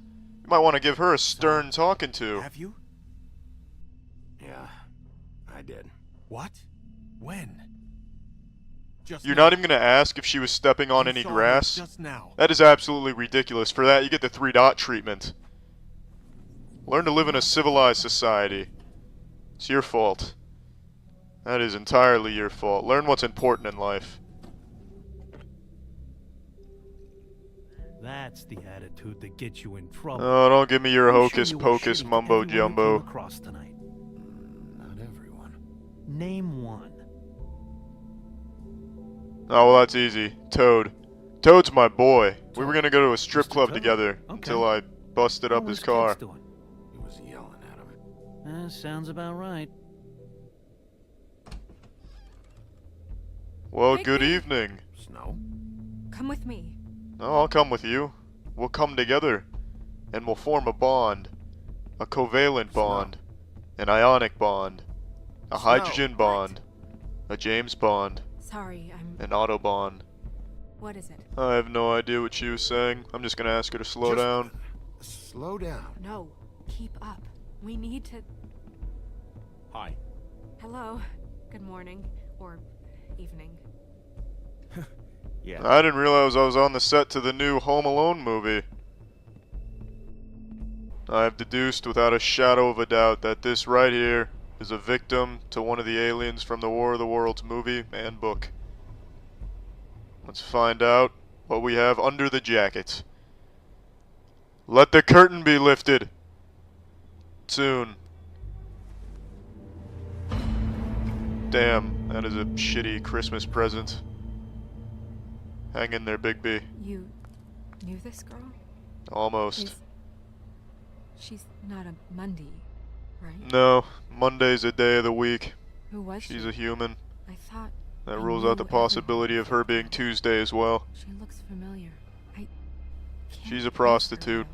You might want to give her a stern talking to. Have you? Yeah, I did. What? When? Just You're now. not even going to ask if she was stepping on any saw her grass? just now. That is absolutely ridiculous. For that, you get the 3-dot treatment. Learn to live in a civilized society. It's your fault. That is entirely your fault. Learn what's important in life. That's the attitude that gets you in trouble. Oh, don't give me your I'm sure hocus you were pocus shitty to mumbo everyone who jumbo. came across tonight. Not everyone. Name one. Oh, well, that's easy. Toad. Toad's my boy. We were gonna go to a strip club together until I busted up his car. He was yelling at him. Sounds about right. Well, good evening. Snow? Come with me. Oh, I'll come with you. We'll come together, and we'll form a bond. A covalent bond. An ionic bond. A hydrogen bond. A James Bond. Sorry, I'm... An Autobahn. What is it? I have no idea what she was saying. I'm just gonna ask her to slow down. Slow down. No, keep up. We need to... Hi. Hello. Good morning. Or evening. Yeah. I didn't realize I was on the set to the new Home Alone movie. I have deduced without a shadow of a doubt that this right here is a victim to one of the aliens from the War of the Worlds movie and book. Let's find out what we have under the jacket. Let the curtain be lifted. Soon. Damn, that is a shitty Christmas present. Hang in there, Bigby. You knew this girl? Almost. She's not a Mundy, right? No, Monday's a day of the week. Who was she? She's a human. I thought... That I rules knew out the possibility of her being Tuesday as well. She looks familiar. I can't She's a place her, prostitute.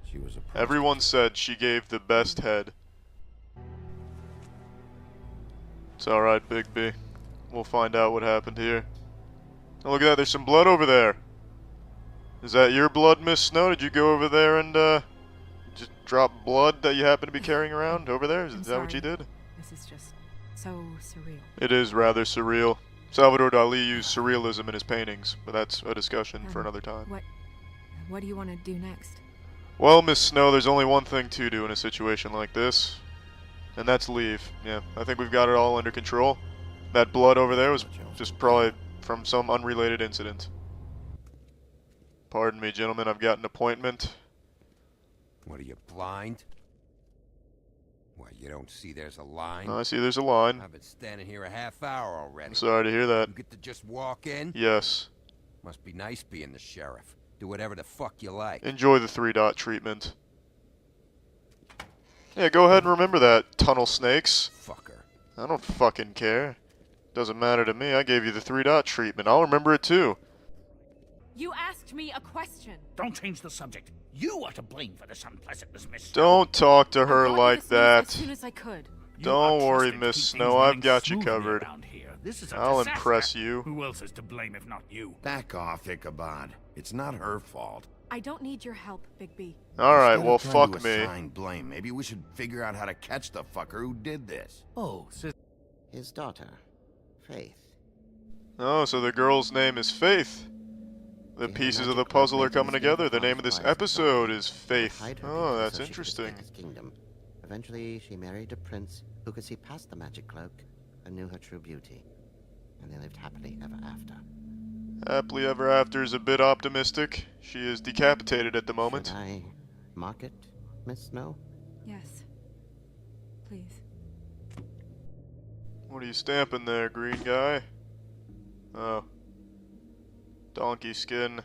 She was a Everyone said she gave the best head. It's alright, Bigby. We'll find out what happened here. Oh, look at that, there's some blood over there. Is that your blood, Miss Snow? Did you go over there and, just drop blood that you happen to be carrying around over there? Is that what you did? This is just so surreal. It is rather surreal. Salvador Dali used surrealism in his paintings, but that's a discussion for another time. What do you want to do next? Well, Miss Snow, there's only one thing to do in a situation like this, and that's leave. Yeah, I think we've got it all under control. That blood over there was just probably from some unrelated incident. Pardon me, gentlemen, I've got an appointment. What are you, blind? What, you don't see there's a line? I see there's a line. I've been standing here a half hour already. I'm sorry to hear that. You get to just walk in? Yes. Must be nice being the sheriff. Do whatever the fuck you like. Enjoy the 3-dot treatment. Yeah, go ahead and remember that, tunnel snakes. Fucker. I don't fucking care. Doesn't matter to me, I gave you the 3-dot treatment. I'll remember it too. You asked me a question. Don't change the subject. You are to blame for this unpleasantness, Miss. Don't talk to her I got like this news that. As soon as I could. Don't worry, Miss Snow, I've got you covered. This is a I'll disaster. impress you. Who else is to blame if not you? Back off, Ichabod. It's not her fault. I don't need your help, Bigby. Alright, Instead well of trying fuck to me. assign blame, maybe we should figure out how to catch the fucker who did this. Oh, his daughter, Faith. Oh, so the girl's name is Faith. The pieces of the puzzle are coming together. The name of this episode is Faith. Oh, that's interesting. Kingdom. Eventually, she married a prince who could see past the magic cloak and knew her true beauty. And they lived happily ever after. Happily ever after is a bit optimistic. She is decapitated at the moment. Should I mark it, Miss Snow? Yes. Please. What are you stamping there, green guy? Oh. Donkey skin.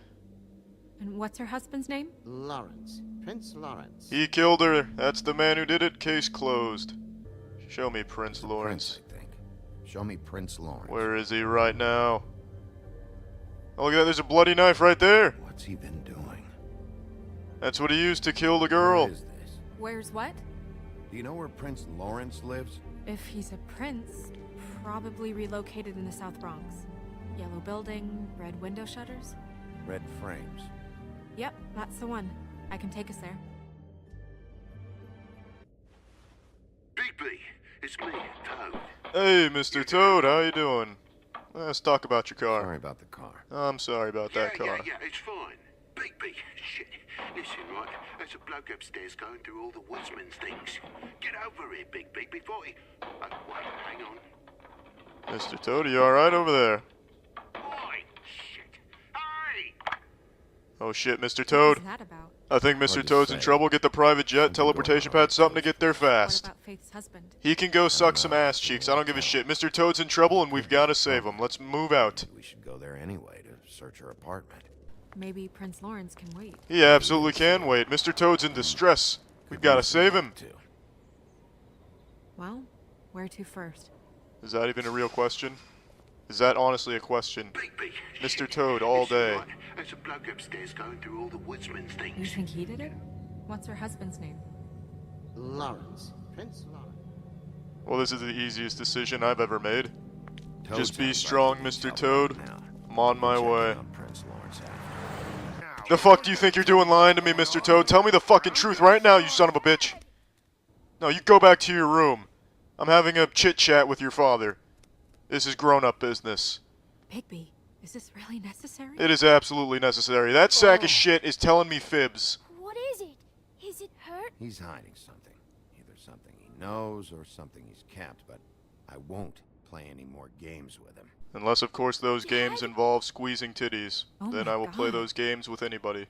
And what's her husband's name? Lawrence. Prince Lawrence. He killed her. That's the man who did it. Case closed. Show me Prince Lawrence. Prince, I think. Show me Prince Lawrence. Where is he right now? Oh, look at that. There's a bloody knife right there. What's he been doing? That's what he used to kill the girl. Where is this? Where's what? Do you know where Prince Lawrence lives? If he's a prince, probably relocated in the South Bronx. Yellow building, red window shutters. Red frames. Yep, that's the one. I can take us there. Bigby, it's me, Toad. Hey, Mr. Toad, how you doing? Let's talk about your car. Sorry about the car. I'm sorry about that car. Yeah, it's fine. Bigby, shit. Listen, right, there's a bloke upstairs going through all the woodsman's things. Get over here, Bigby, before he... Oh, wait, hang on. Mr. Toad, are you alright over there? Why? Shit. Hey! Oh shit, Mr. Toad. What's that about? I think Mr. Toad's in trouble. Get the private jet, teleportation pad, something to get there What fast. about Faith's husband? He can go suck some ass cheeks. I don't give a shit. Mr. Toad's in trouble and we've got to save him. Let's move out. We should go there anyway to search her apartment. Maybe Prince Lawrence can wait. He absolutely can wait. Mr. Toad's in distress. We've got to save him. Well, where to first? Is that even a real question? Is that honestly a question? Mr. Toad all day. There's a bloke upstairs going through all the woodsman's You things. think he did it? What's her husband's name? Lawrence. Prince Lawrence. Well, this is the easiest decision I've ever made. Toad's Just be out strong, about to Mr. tell Toad. me now. I'm on my Check way. out Prince Lawrence out. The fuck do you think you're doing lying to me, Mr. Toad? Tell me the fucking truth right now, you son of a bitch. No, you go back to your room. I'm having a chit-chat with your father. This is grown-up business. Bigby, is this really necessary? It is absolutely necessary. That sack of shit is telling me fibs. What is it? Is it hurt? He's hiding something. Either something he knows or something he's kept, but I won't play any more games with him. Unless, of course, those games involve squeezing titties. Oh Then my I will play God. those games with anybody.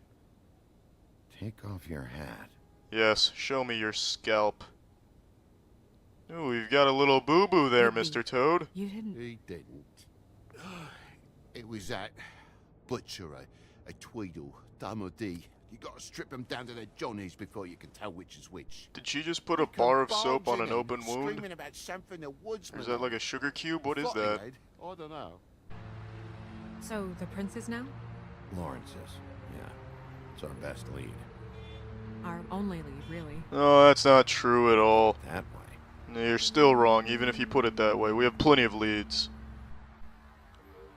Take off your hat. Yes, show me your scalp. Ooh, you've got a little boo-boo there, Mr. Toad. You didn't... He didn't. It was that butcher, a Tweedle, Damo D. You gotta strip them down to their johnnies before you can tell which is which. Did she just put a bar of soap on an open wound? Screaming about something the Or woodsman. is that like a sugar cube? What is Fucking that? head. I don't know. So, the prince is now? Lawrence is. Yeah. It's our best lead. Our only lead, really. Oh, that's not true at all. That way. You're still wrong, even if you put it that way. We have plenty of leads.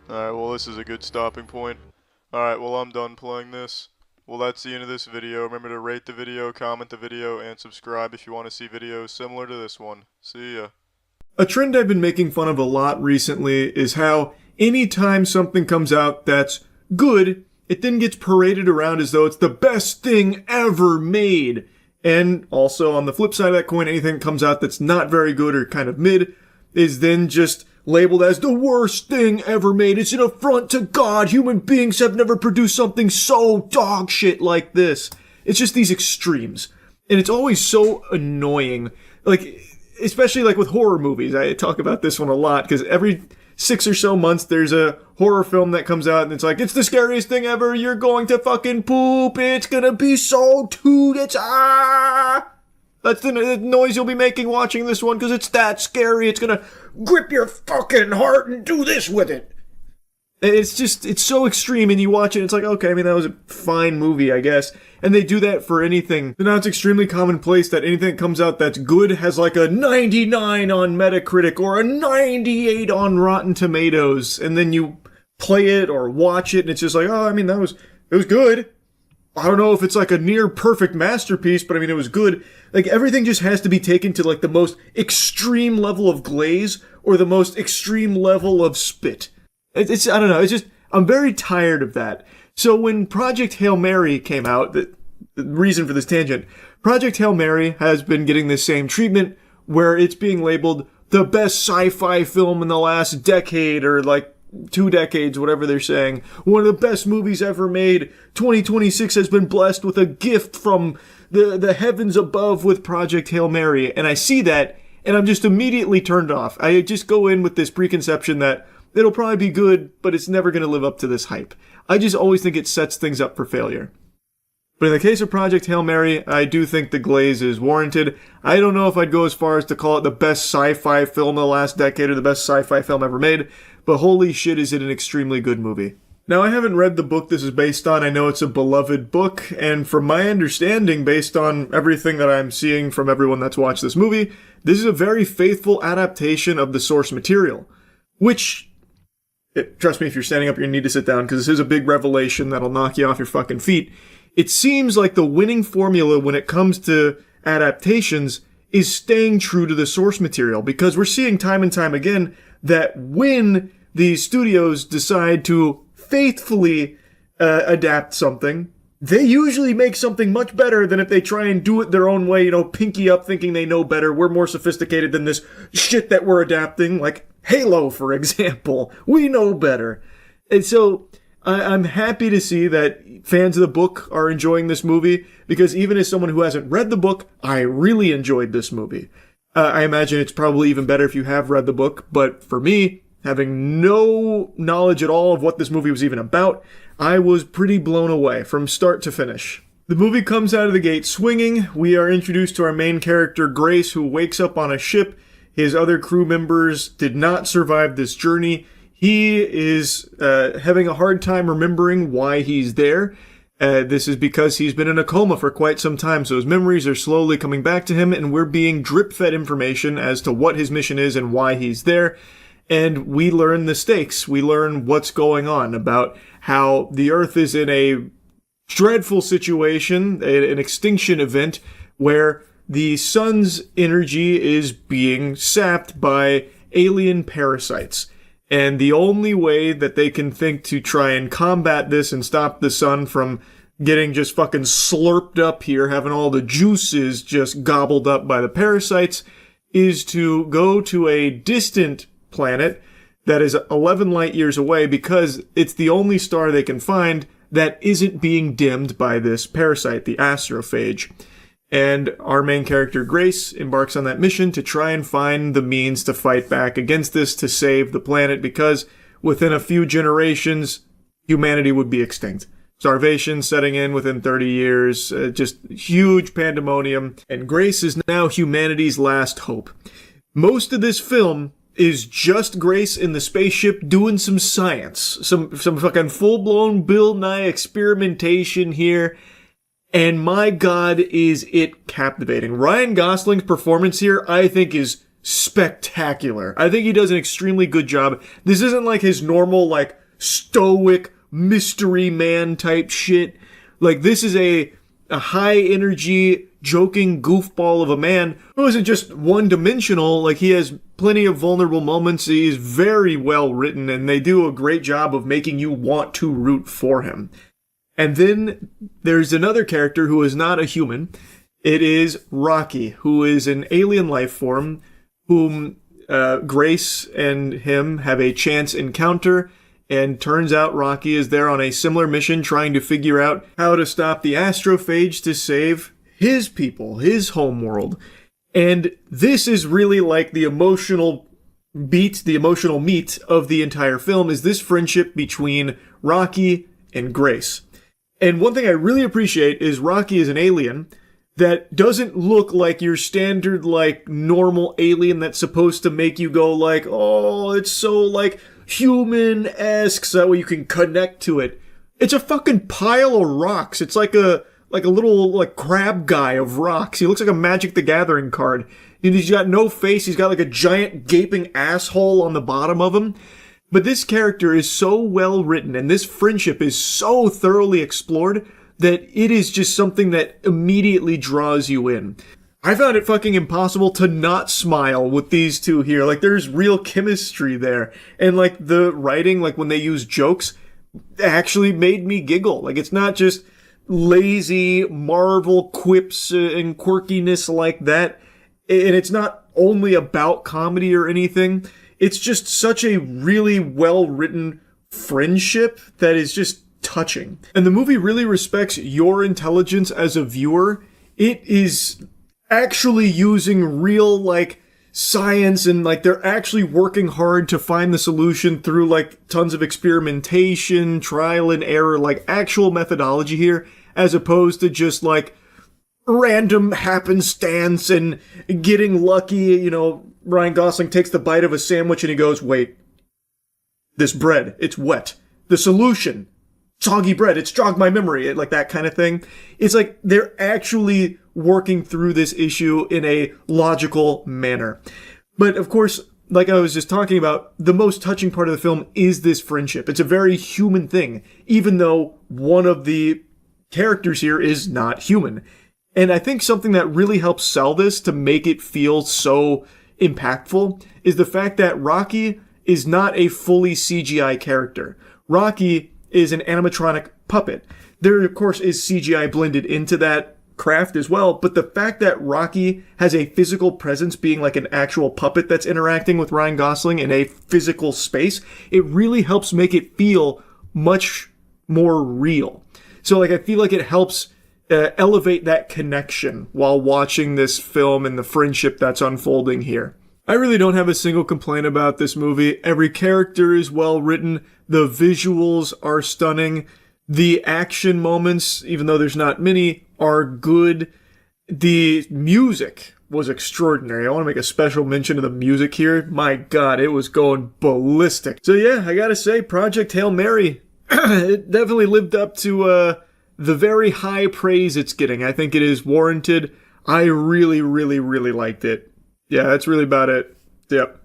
Alright, well, this is a good stopping point. Alright, well, I'm done playing this. Well, that's the end of this video. Remember to rate the video, comment the video, and subscribe if you want to see videos similar to this one. See ya. A trend I've been making fun of a lot recently is how anytime something comes out that's good, it then gets paraded around as though it's the best thing ever made. And also, on the flip side of that coin, anything that comes out that's not very good or kind of mid is then just labeled as the worst thing ever made. It's an affront to God. Human beings have never produced something so dog shit like this. It's just these extremes. And it's always so annoying. Like, especially like with horror movies. I talk about this one a lot because every 6 or so months there's a horror film that comes out and it's like, it's the scariest thing ever. You're going to fucking poop. It's gonna be so toot. It's That's the noise you'll be making watching this one because it's that scary. It's gonna grip your fucking heart and do this with it. It's just, it's so extreme and you watch it, it's like, okay, I mean, that was a fine movie, I guess. And they do that for anything. So now it's extremely commonplace that anything that comes out that's good has like a 99 on Metacritic or a 98 on Rotten Tomatoes. And then you play it or watch it and it's just like, oh, I mean, it was good. I don't know if it's like a near perfect masterpiece, but I mean, it was good. Like, everything just has to be taken to like the most extreme level of glaze or the most extreme level of spit. I don't know, it's just, I'm very tired of that. So when Project Hail Mary came out, the reason for this tangent, Project Hail Mary has been getting this same treatment where it's being labeled the best sci-fi film in the last decade or like 2 decades, whatever they're saying. One of the best movies ever made. 2026 has been blessed with a gift from the heavens above with Project Hail Mary. And I see that and I'm just immediately turned off. I just go in with this preconception that it'll probably be good, but it's never going to live up to this hype. I just always think it sets things up for failure. But in the case of Project Hail Mary, I do think the glaze is warranted. I don't know if I'd go as far as to call it the best sci-fi film of the last decade or the best sci-fi film ever made, but holy shit is it an extremely good movie. Now, I haven't read the book this is based on. I know it's a beloved book, and from my understanding, based on everything that I'm seeing from everyone that's watched this movie, this is a very faithful adaptation of the source material. Which, trust me, if you're standing up, you're going to need to sit down, because this is a big revelation that'll knock you off your fucking feet. It seems like the winning formula when it comes to adaptations is staying true to the source material, because we're seeing time and time again that when these studios decide to faithfully adapt something, they usually make something much better than if they try and do it their own way, you know, pinky up thinking they know better. We're more sophisticated than this shit that we're adapting, like Halo, for example. We know better. And so I'm happy to see that fans of the book are enjoying this movie, because even as someone who hasn't read the book, I really enjoyed this movie. I imagine it's probably even better if you have read the book, but for me, having no knowledge at all of what this movie was even about, I was pretty blown away from start to finish. The movie comes out of the gate swinging. We are introduced to our main character, Grace, who wakes up on a ship. His other crew members did not survive this journey. He is having a hard time remembering why he's there. This is because he's been in a coma for quite some time, so his memories are slowly coming back to him, and we're being drip-fed information as to what his mission is and why he's there. And we learn the stakes. We learn what's going on, about how the Earth is in a dreadful situation, an extinction event, where the sun's energy is being sapped by alien parasites. And the only way that they can think to try and combat this and stop the sun from getting just fucking slurped up here, having all the juices just gobbled up by the parasites, is to go to a distant planet that is 11 light years away, because it's the only star they can find that isn't being dimmed by this parasite, the astrophage. And our main character, Grace, embarks on that mission to try and find the means to fight back against this, to save the planet, because within a few generations, humanity would be extinct. Starvation setting in within 30 years, just huge pandemonium, and Grace is now humanity's last hope. Most of this film is just Grace in the spaceship doing some science, some fucking full-blown Bill Nye experimentation here. And my God, is it captivating. Ryan Gosling's performance here, I think, is spectacular. I think he does an extremely good job. This isn't like his normal, like, stoic mystery man type shit. Like, this is a high energy, joking goofball of a man who isn't just one-dimensional. Like, he has plenty of vulnerable moments. He is very well written, and they do a great job of making you want to root for him. And then there's another character who is not a human. It is Rocky, who is an alien life form whom Grace and him have a chance encounter. And turns out Rocky is there on a similar mission, trying to figure out how to stop the astrophage to save his people, his homeworld. And this is really like the emotional beat, the emotional meat of the entire film, is this friendship between Rocky and Grace. And one thing I really appreciate is Rocky is an alien that doesn't look like your standard, like, normal alien that's supposed to make you go like, oh, it's so, like, human-esque, so that way you can connect to it. It's a fucking pile of rocks. It's like a little, like, crab guy of rocks. He looks like a Magic the Gathering card. And he's got no face. He's got, like, a giant gaping asshole on the bottom of him. But this character is so well written, and this friendship is so thoroughly explored, that it is just something that immediately draws you in. I found it fucking impossible to not smile with these two here. Like, there's real chemistry there. And, like, the writing, like, when they use jokes, actually made me giggle. Like, it's not just lazy Marvel quips and quirkiness like that. And it's not only about comedy or anything. It's just such a really well-written friendship that is just touching. And the movie really respects your intelligence as a viewer. It is actually using real, like, science and like they're actually working hard to find the solution through like tons of experimentation, trial and error, like actual methodology here, as opposed to just like random happenstance and getting lucky. You know, Ryan Gosling takes the bite of a sandwich and he goes, wait, this bread, it's wet. The solution, soggy bread, it's jogged my memory, like that kind of thing. It's like they're actually working through this issue in a logical manner. But of course, like I was just talking about, the most touching part of the film is this friendship. It's a very human thing, even though one of the characters here is not human. And I think something that really helps sell this to make it feel so impactful is the fact that Rocky is not a fully CGI character. Rocky is an animatronic puppet. There, of course, is CGI blended into that craft as well, but the fact that Rocky has a physical presence, being like an actual puppet that's interacting with Ryan Gosling in a physical space, it really helps make it feel much more real. So like I feel like it helps elevate that connection while watching this film and the friendship that's unfolding here. I really don't have a single complaint about this movie. Every character is well written. The visuals are stunning. The action moments, even though there's not many, are good. The music was extraordinary. I want to make a special mention of the music here. My God, it was going ballistic. So yeah, I gotta say, Project Hail Mary, it definitely lived up to the very high praise it's getting. I think it is warranted. I really, really, really liked it. Yeah, that's really about it. Yep.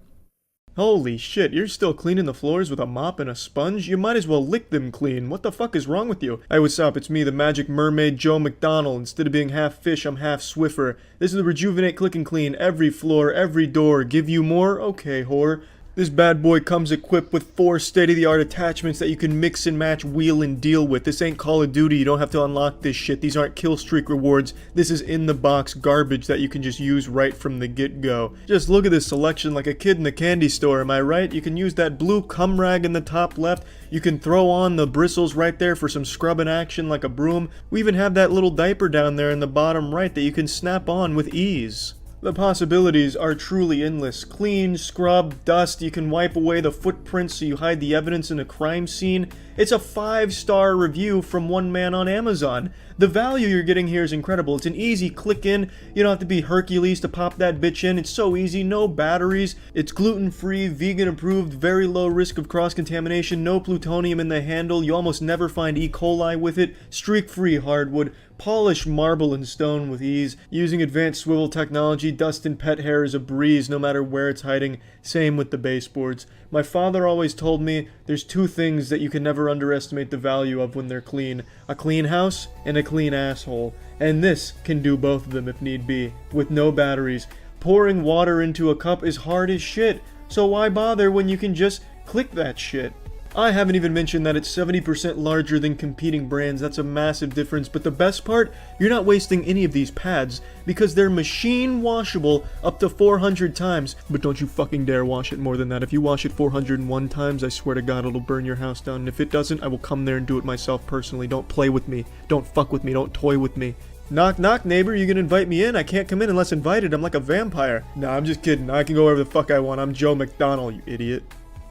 Holy shit, you're still cleaning the floors with a mop and a sponge? You might as well lick them clean. What the fuck is wrong with you? Hey, what's up? It's me, the Magic Mermaid Joe McDonald. Instead of being half fish, I'm half Swiffer. This is the Rejuvenate Click and Clean. Every floor, every door. Give you more? Okay, whore. This bad boy comes equipped with 4 state-of-the-art attachments that you can mix and match, wheel, and deal with. This ain't Call of Duty, you don't have to unlock this shit. These aren't kill streak rewards. This is in-the-box garbage that you can just use right from the get-go. Just look at this selection like a kid in the candy store, am I right? You can use that blue cum rag in the top left. You can throw on the bristles right there for some scrubbing action like a broom. We even have that little diaper down there in the bottom right that you can snap on with ease. The possibilities are truly endless. Clean, scrub, dust, you can wipe away the footprints so you hide the evidence in a crime scene. It's a 5-star review from one man on Amazon. The value you're getting here is incredible. It's an easy click in. You don't have to be Hercules to pop that bitch in. It's so easy, no batteries. It's gluten-free, vegan approved, very low risk of cross-contamination, no plutonium in the handle. You almost never find E. coli with it. Streak-free hardwood. Polish marble and stone with ease. Using advanced swivel technology, dust and pet hair is a breeze no matter where it's hiding. Same with the baseboards. My father always told me there's 2 things that you can never underestimate the value of when they're clean. A clean house and a clean asshole. And this can do both of them if need be. With no batteries. Pouring water into a cup is hard as shit. So why bother when you can just click that shit? I haven't even mentioned that it's 70% larger than competing brands. That's a massive difference. But the best part, you're not wasting any of these pads because they're machine washable up to 400 times. But don't you fucking dare wash it more than that. If you wash it 401 times, I swear to God, it'll burn your house down. And if it doesn't, I will come there and do it myself personally. Don't play with me. Don't fuck with me. Don't toy with me. Knock, knock, neighbor, you gonna invite me in? I can't come in unless invited. I'm like a vampire. Nah, I'm just kidding. I can go wherever the fuck I want. I'm Joe McDonald, you idiot.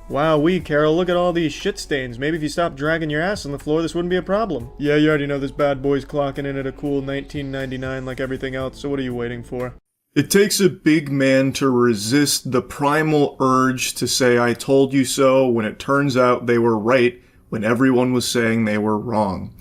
Wowee, Carol, look at all these shit stains. Maybe if you stopped dragging your ass on the floor, this wouldn't be a problem. Yeah, you already know this bad boy's clocking in at a cool $19.99 like everything else, so what are you waiting for? It takes a big man to resist the primal urge to say I told you so when it turns out they were right when everyone was saying they were wrong.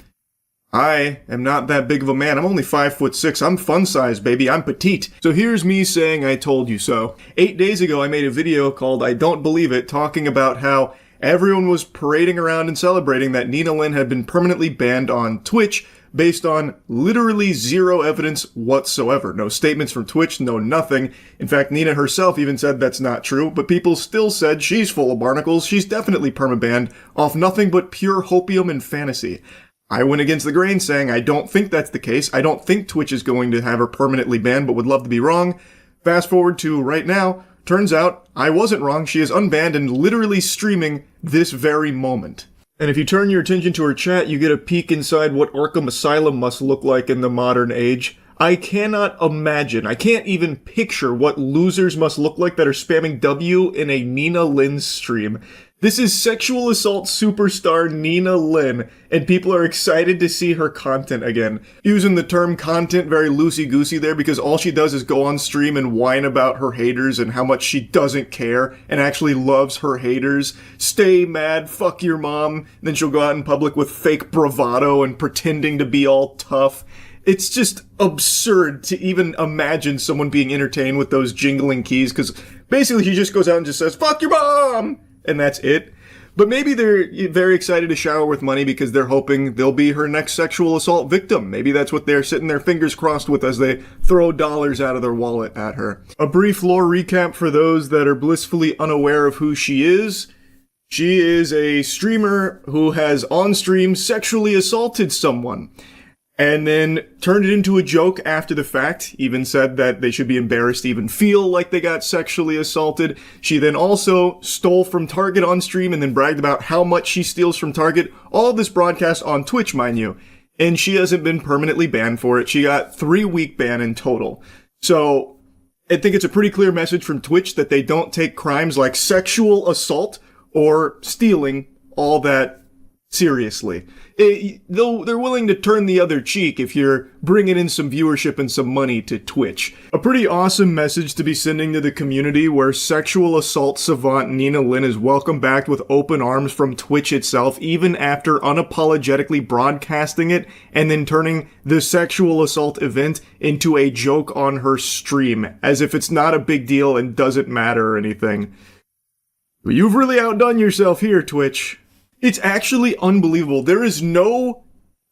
I am not that big of a man. I'm only 5'6". I'm fun size, baby. I'm petite. So here's me saying I told you so. 8 days ago, I made a video called I Don't Believe It, talking about how everyone was parading around and celebrating that Nina Lynn had been permanently banned on Twitch based on literally zero evidence whatsoever. No statements from Twitch, no nothing. In fact, Nina herself even said that's not true, but people still said she's full of barnacles. She's definitely permabanned off nothing but pure hopium and fantasy. I went against the grain saying I don't think that's the case. I don't think Twitch is going to have her permanently banned, but would love to be wrong. Fast forward to right now, turns out I wasn't wrong. She is unbanned and literally streaming this very moment. And if you turn your attention to her chat, you get a peek inside what Arkham Asylum must look like in the modern age. I cannot imagine, I can't even picture what losers must look like that are spamming W in a Nina Lynn stream. This is sexual assault superstar Nina Lynn, and people are excited to see her content again. Using the term content very loosey-goosey there because all she does is go on stream and whine about her haters and how much she doesn't care and actually loves her haters. Stay mad, fuck your mom. And then she'll go out in public with fake bravado and pretending to be all tough. It's just absurd to even imagine someone being entertained with those jingling keys because basically he just goes out and just says, fuck your mom! And that's it. But maybe they're very excited to shower with money because they're hoping they'll be her next sexual assault victim. Maybe that's what they're sitting their fingers crossed with as they throw dollars out of their wallet at her. A brief lore recap for those that are blissfully unaware of who she is. She is a streamer who has on stream sexually assaulted someone. And then turned it into a joke after the fact, even said that they should be embarrassed to even feel like they got sexually assaulted. She then also stole from Target on stream and then bragged about how much she steals from Target. All of this broadcast on Twitch, mind you. And she hasn't been permanently banned for it. She got 3-week ban in total. So, I think it's a pretty clear message from Twitch that they don't take crimes like sexual assault or stealing all that seriously. Though they're willing to turn the other cheek if you're bringing in some viewership and some money to Twitch. A pretty awesome message to be sending to the community where sexual assault savant Nina Lynn is welcomed back with open arms from Twitch itself, even after unapologetically broadcasting it and then turning the sexual assault event into a joke on her stream, as if it's not a big deal and doesn't matter or anything. But you've really outdone yourself here, Twitch. It's actually unbelievable. There is no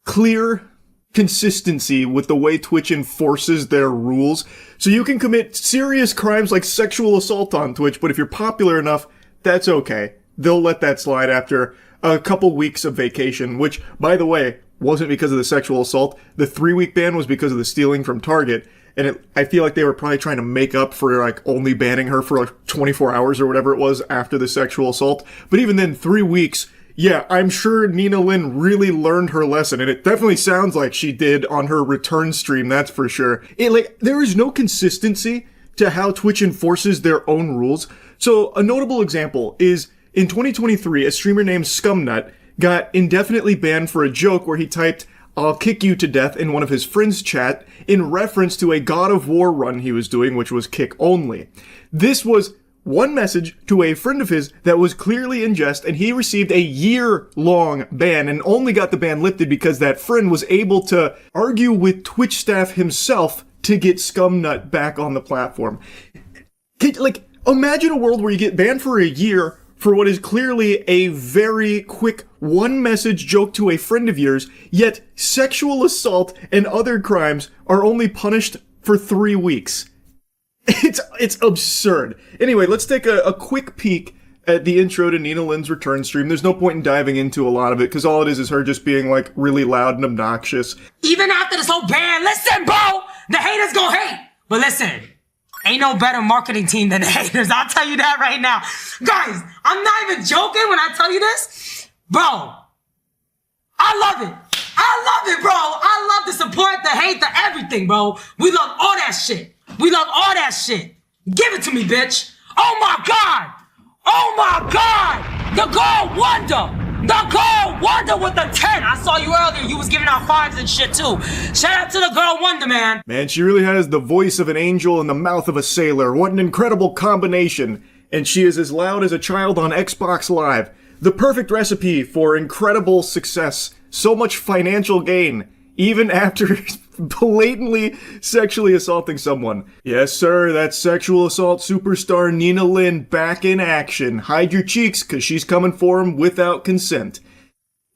clear consistency with the way Twitch enforces their rules. So you can commit serious crimes like sexual assault on Twitch, but if you're popular enough, that's okay. They'll let that slide after a couple weeks of vacation, which, by the way, wasn't because of the sexual assault. The 3-week ban was because of the stealing from Target. And I feel like they were probably trying to make up for, like, only banning her for, like, 24 hours or whatever it was after the sexual assault. But even then, 3 weeks... Yeah, I'm sure Nina Lynn really learned her lesson, and it definitely sounds like she did on her return stream, that's for sure. There is no consistency to how Twitch enforces their own rules. So, a notable example is, in 2023, a streamer named Scumnut got indefinitely banned for a joke where he typed, "I'll kick you to death" in one of his friends' chat, in reference to a God of War run he was doing, which was kick only. This was one message to a friend of his that was clearly in jest, and he received a year-long ban and only got the ban lifted because that friend was able to argue with Twitch staff himself to get Scumnut back on the platform. Imagine a world where you get banned for a year for what is clearly a very quick one-message joke to a friend of yours, yet sexual assault and other crimes are only punished for 3 weeks. It's absurd. Anyway, let's take a quick peek at the intro to Nina Lynn's return stream. There's no point in diving into a lot of it, because all it is her just being, like, really loud and obnoxious. Even after this whole ban, listen, bro! The haters gon' hate! But listen, ain't no better marketing team than the haters. I'll tell you that right now. Guys, I'm not even joking when I tell you this. Bro, I love it. I love it, bro. I love the support, the hate, the everything, bro. We love all that shit. We love all that shit. Give it to me, bitch. Oh my God. Oh my God. The Girl Wonder. The Girl Wonder with the 10. I saw you earlier. You was giving out 5s and shit too. Shout out to the Girl Wonder, man. Man, she really has the voice of an angel and the mouth of a sailor. What an incredible combination. And she is as loud as a child on Xbox Live. The perfect recipe for incredible success. So much financial gain. Even after blatantly sexually assaulting someone. Yes, sir, that's sexual assault superstar Nina Lynn back in action. Hide your cheeks, cause she's coming for him without consent.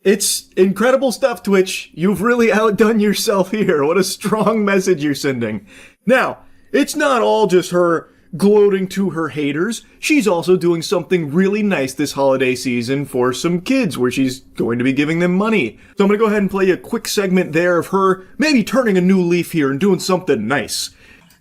It's incredible stuff, Twitch. You've really outdone yourself here. What a strong message you're sending. Now, it's not all just her gloating to her haters. She's also doing something really nice this holiday season for some kids where she's going to be giving them money. So I'm going to go ahead and play a quick segment there of her maybe turning a new leaf here and doing something nice.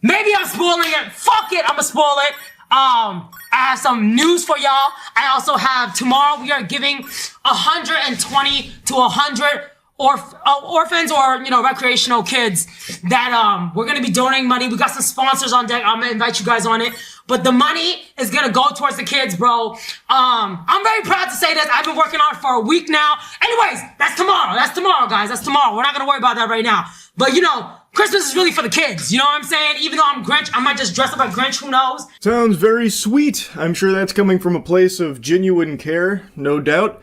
Maybe I'm spoiling it. Fuck it, I'm gonna spoil it. I have some news for y'all. I also have tomorrow we are giving 120 to 100 orphans or, you know, recreational kids that we're going to be donating money. We got some sponsors on deck. I'm going to invite you guys on it. But the money is going to go towards the kids, bro. I'm very proud to say this. I've been working on it for a week now. Anyways, that's tomorrow. That's tomorrow, guys. That's tomorrow. We're not going to worry about that right now. But, you know, Christmas is really for the kids. You know what I'm saying? Even though I'm Grinch, I might just dress up like Grinch. Who knows? Sounds very sweet. I'm sure that's coming from a place of genuine care, no doubt.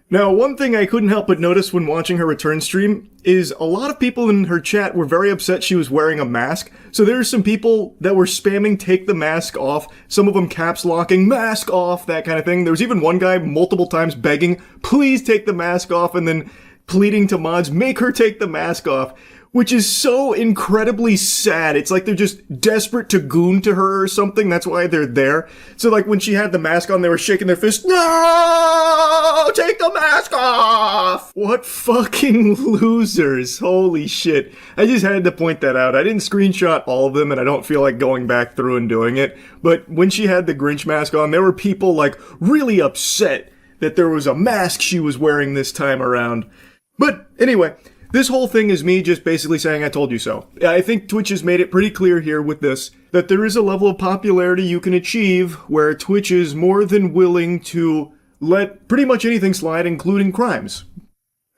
Now, one thing I couldn't help but notice when watching her return stream is a lot of people in her chat were very upset she was wearing a mask. So there's some people that were spamming take the mask off, some of them caps locking, mask off, that kind of thing. There was even one guy multiple times begging, please take the mask off, and then pleading to mods, make her take the mask off. Which is so incredibly sad. It's like they're just desperate to goon to her or something. That's why they're there. So like when she had the mask on, they were shaking their fists. No! Take the mask off! What fucking losers. Holy shit. I just had to point that out. I didn't screenshot all of them and I don't feel like going back through and doing it. But when she had the Grinch mask on, there were people like really upset that there was a mask she was wearing this time around. But anyway, this whole thing is me just basically saying I told you so. I think Twitch has made it pretty clear here with this that there is a level of popularity you can achieve where Twitch is more than willing to let pretty much anything slide, including crimes.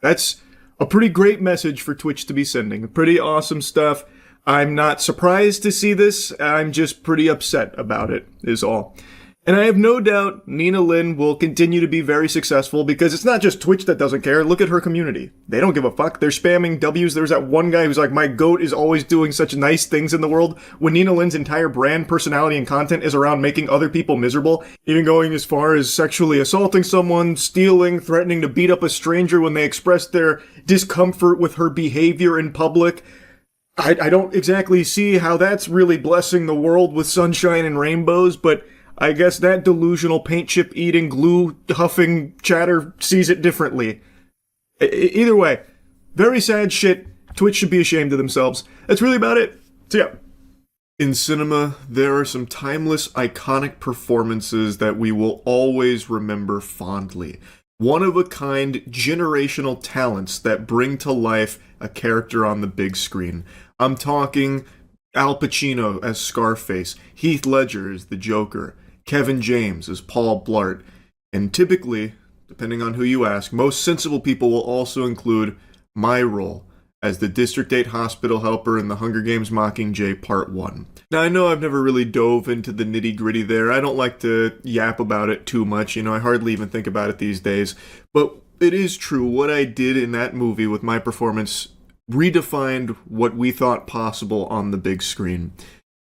That's a pretty great message for Twitch to be sending. Pretty awesome stuff. I'm not surprised to see this. I'm just pretty upset about it, is all. And I have no doubt Nina Lin will continue to be very successful because it's not just Twitch that doesn't care. Look at her community. They don't give a fuck. They're spamming W's. There's that one guy who's like, my goat is always doing such nice things in the world, when Nina Lin's entire brand, personality, and content is around making other people miserable, even going as far as sexually assaulting someone, stealing, threatening to beat up a stranger when they express their discomfort with her behavior in public. I don't exactly see how that's really blessing the world with sunshine and rainbows, but I guess that delusional paint chip eating, glue huffing chatter sees it differently. Either way, very sad shit. Twitch should be ashamed of themselves. That's really about it. So yeah. In cinema, there are some timeless, iconic performances that we will always remember fondly. One-of-a-kind, generational talents that bring to life a character on the big screen. I'm talking Al Pacino as Scarface, Heath Ledger as the Joker, Kevin James as Paul Blart, and typically, depending on who you ask, most sensible people will also include my role as the District 8 hospital helper in The Hunger Games Mockingjay Part 1. Now, I know I've never really dove into the nitty-gritty there. I don't like to yap about it too much. I hardly even think about it these days. But it is true, what I did in that movie with my performance redefined what we thought possible on the big screen.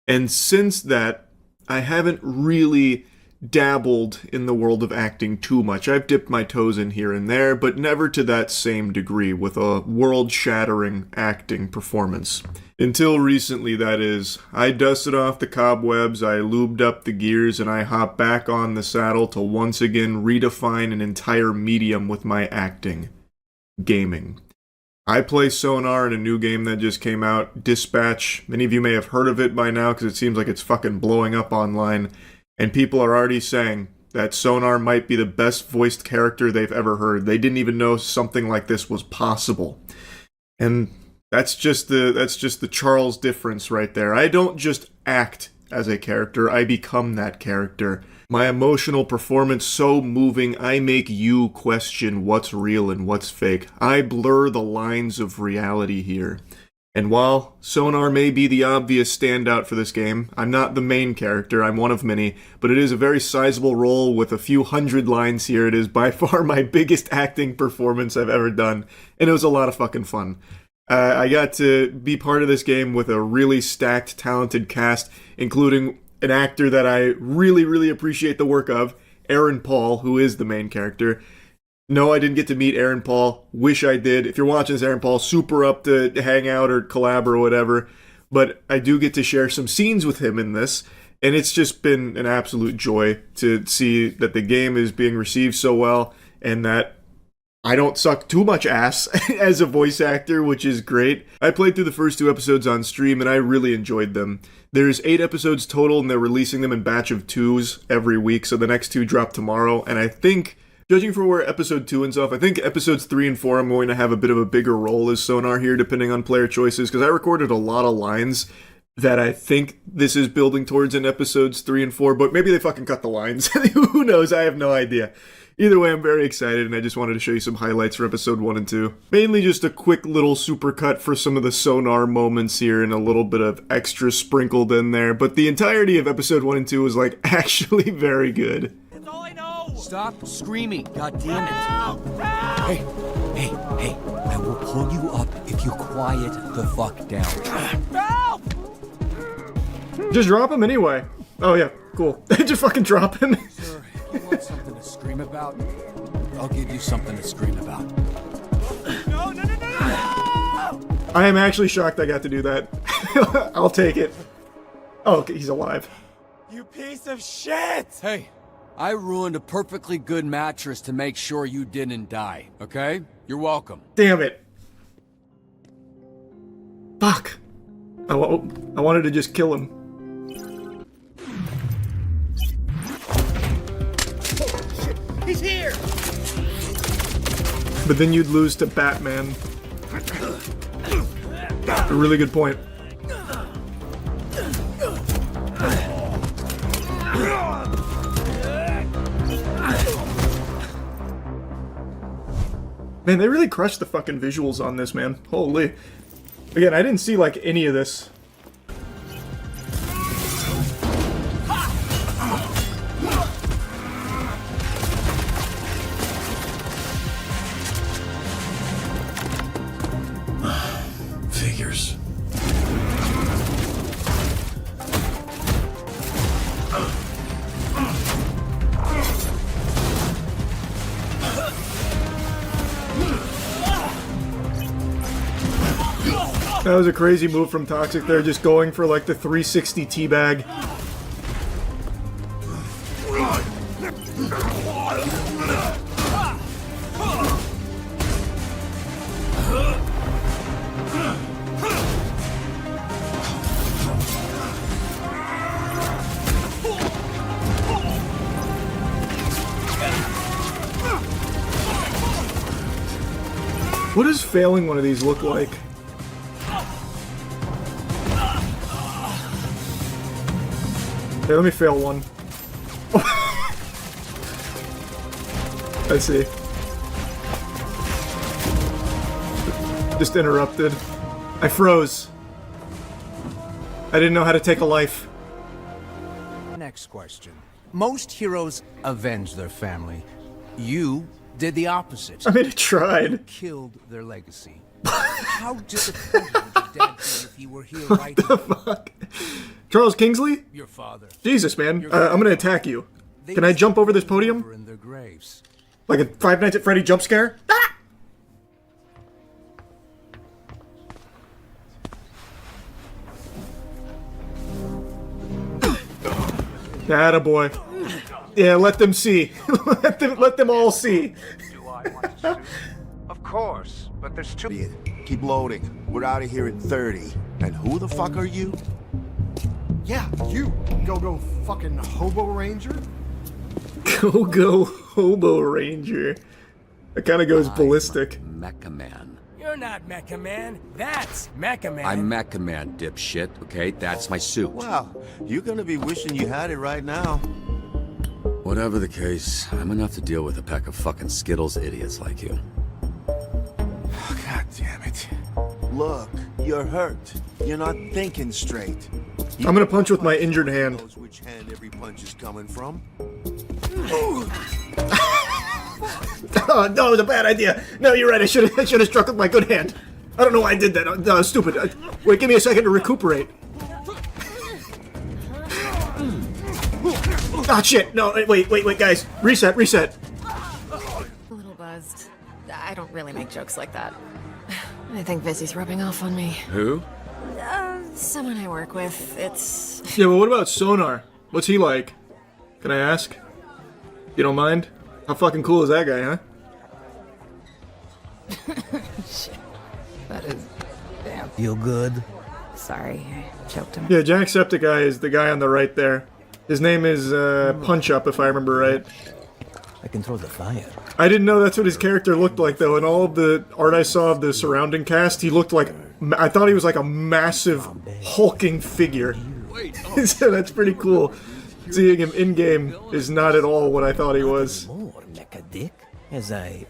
And since that, I haven't really dabbled in the world of acting too much. I've dipped my toes in here and there, but never to that same degree with a world-shattering acting performance. Until recently, that is. I dusted off the cobwebs, I lubed up the gears, and I hopped back on the saddle to once again redefine an entire medium with my acting. Gaming. I play Sonar in a new game that just came out, Dispatch. Many of you may have heard of it by now because it seems like it's fucking blowing up online. And people are already saying that Sonar might be the best voiced character they've ever heard. They didn't even know something like this was possible. And that's just the Charles difference right there. I don't just act as a character, I become that character. My emotional performance so moving, I make you question what's real and what's fake. I blur the lines of reality here. And while Sonar may be the obvious standout for this game, I'm not the main character, I'm one of many, but it is a very sizable role with a few hundred lines here. It is by far my biggest acting performance I've ever done, and it was a lot of fucking fun. I got to be part of this game with a really stacked, talented cast, including an actor that I really, really appreciate the work of, Aaron Paul, who is the main character. No, I didn't get to meet Aaron Paul. Wish I did. If you're watching this, Aaron Paul, super up to hang out or collab or whatever. But I do get to share some scenes with him in this, and it's just been an absolute joy to see that the game is being received so well, and that I don't suck too much ass as a voice actor, which is great. I played through the first 2 episodes on stream, and I really enjoyed them. There's 8 episodes total, and they're releasing them in batch of 2s every week, so the next 2 drop tomorrow, and I think Judging for where episode 2 ends off, I think episodes 3 and 4 I'm going to have a bit of a bigger role as Sonar here, depending on player choices, because I recorded a lot of lines that I think this is building towards in episodes 3 and 4, but maybe they fucking cut the lines. Who knows? I have no idea. Either way, I'm very excited, and I just wanted to show you some highlights for episode 1 and 2. Mainly just a quick little supercut for some of the Sonar moments here, and a little bit of extra sprinkled in there, but the entirety of episode 1 and 2 was, like, actually very good. Stop screaming, goddammit. Hey, I will pull you up if you quiet the fuck down. Just drop him anyway. Oh yeah, cool. Just fucking drop him. Sir, if you want something to scream about, I'll give you something to scream about. No! I am actually shocked I got to do that. I'll take it. Oh, okay, he's alive. You piece of shit! Hey, I ruined a perfectly good mattress to make sure you didn't die, okay? You're welcome. Damn it. Fuck. I wanted to just kill him. Oh, shit. He's here! But then you'd lose to Batman. A really good point. Man, they really crushed the fucking visuals on this, man. Holy. Again, I didn't see, like, any of this. Figures. That was a crazy move from Toxic there, just going for like the 360 teabag. What does failing one of these look like? Okay, let me fail one. I see. Just interrupted. I froze. I didn't know how to take a life. Next question. Most heroes avenge their family. You did the opposite. I mean, I tried. You killed their legacy. How disappointed would your dad be if he were here right now? What the fuck? Charles Kingsley? Your father. Jesus, man. I'm gonna attack you. Can I jump over this podium? In their graves. Like a Five Nights at Freddy jump scare? Ah! Attaboy. Yeah, let them see. let them all see. Of course, but there's too... Keep loading. We're out of here in 30. And who the fuck are you? Yeah, you. Go fucking hobo ranger? Go Hobo Ranger. That kind of goes ballistic. Mecha Man. You're not Mecha Man. That's Mecha Man. I'm Mecha Man, dipshit, okay? That's my suit. Wow, you're gonna be wishing you had it right now. Whatever the case, I'm enough to deal with a pack of fucking Skittles idiots like you. God damn it. Look, you're hurt. You're not thinking straight. I'm gonna punch with my injured hand. Knows which hand every punch is coming from. Oh, no, it was a bad idea. No, you're right. I should have struck with my good hand. I don't know why I did that. That was stupid. Wait, give me a second to recuperate. Ah, shit. No, wait, guys. Reset. A little buzzed. I don't really make jokes like that. I think Vizzy's rubbing off on me. Who? Someone I work with. It's... Yeah, but what about Sonar? What's he like? Can I ask? You don't mind? How fucking cool is that guy, huh? Shit. That is... Damn. Feel good? Sorry, I choked him. Yeah, Jacksepticeye is the guy on the right there. His name is Punch Up, if I remember right. I control the fire. I didn't know that's what his character looked like, though. In all of the art I saw of the surrounding cast, he looked like... I thought he was like a massive, hulking figure. So that's pretty cool. Seeing him in-game is not at all what I thought he was. Like a dick, as I...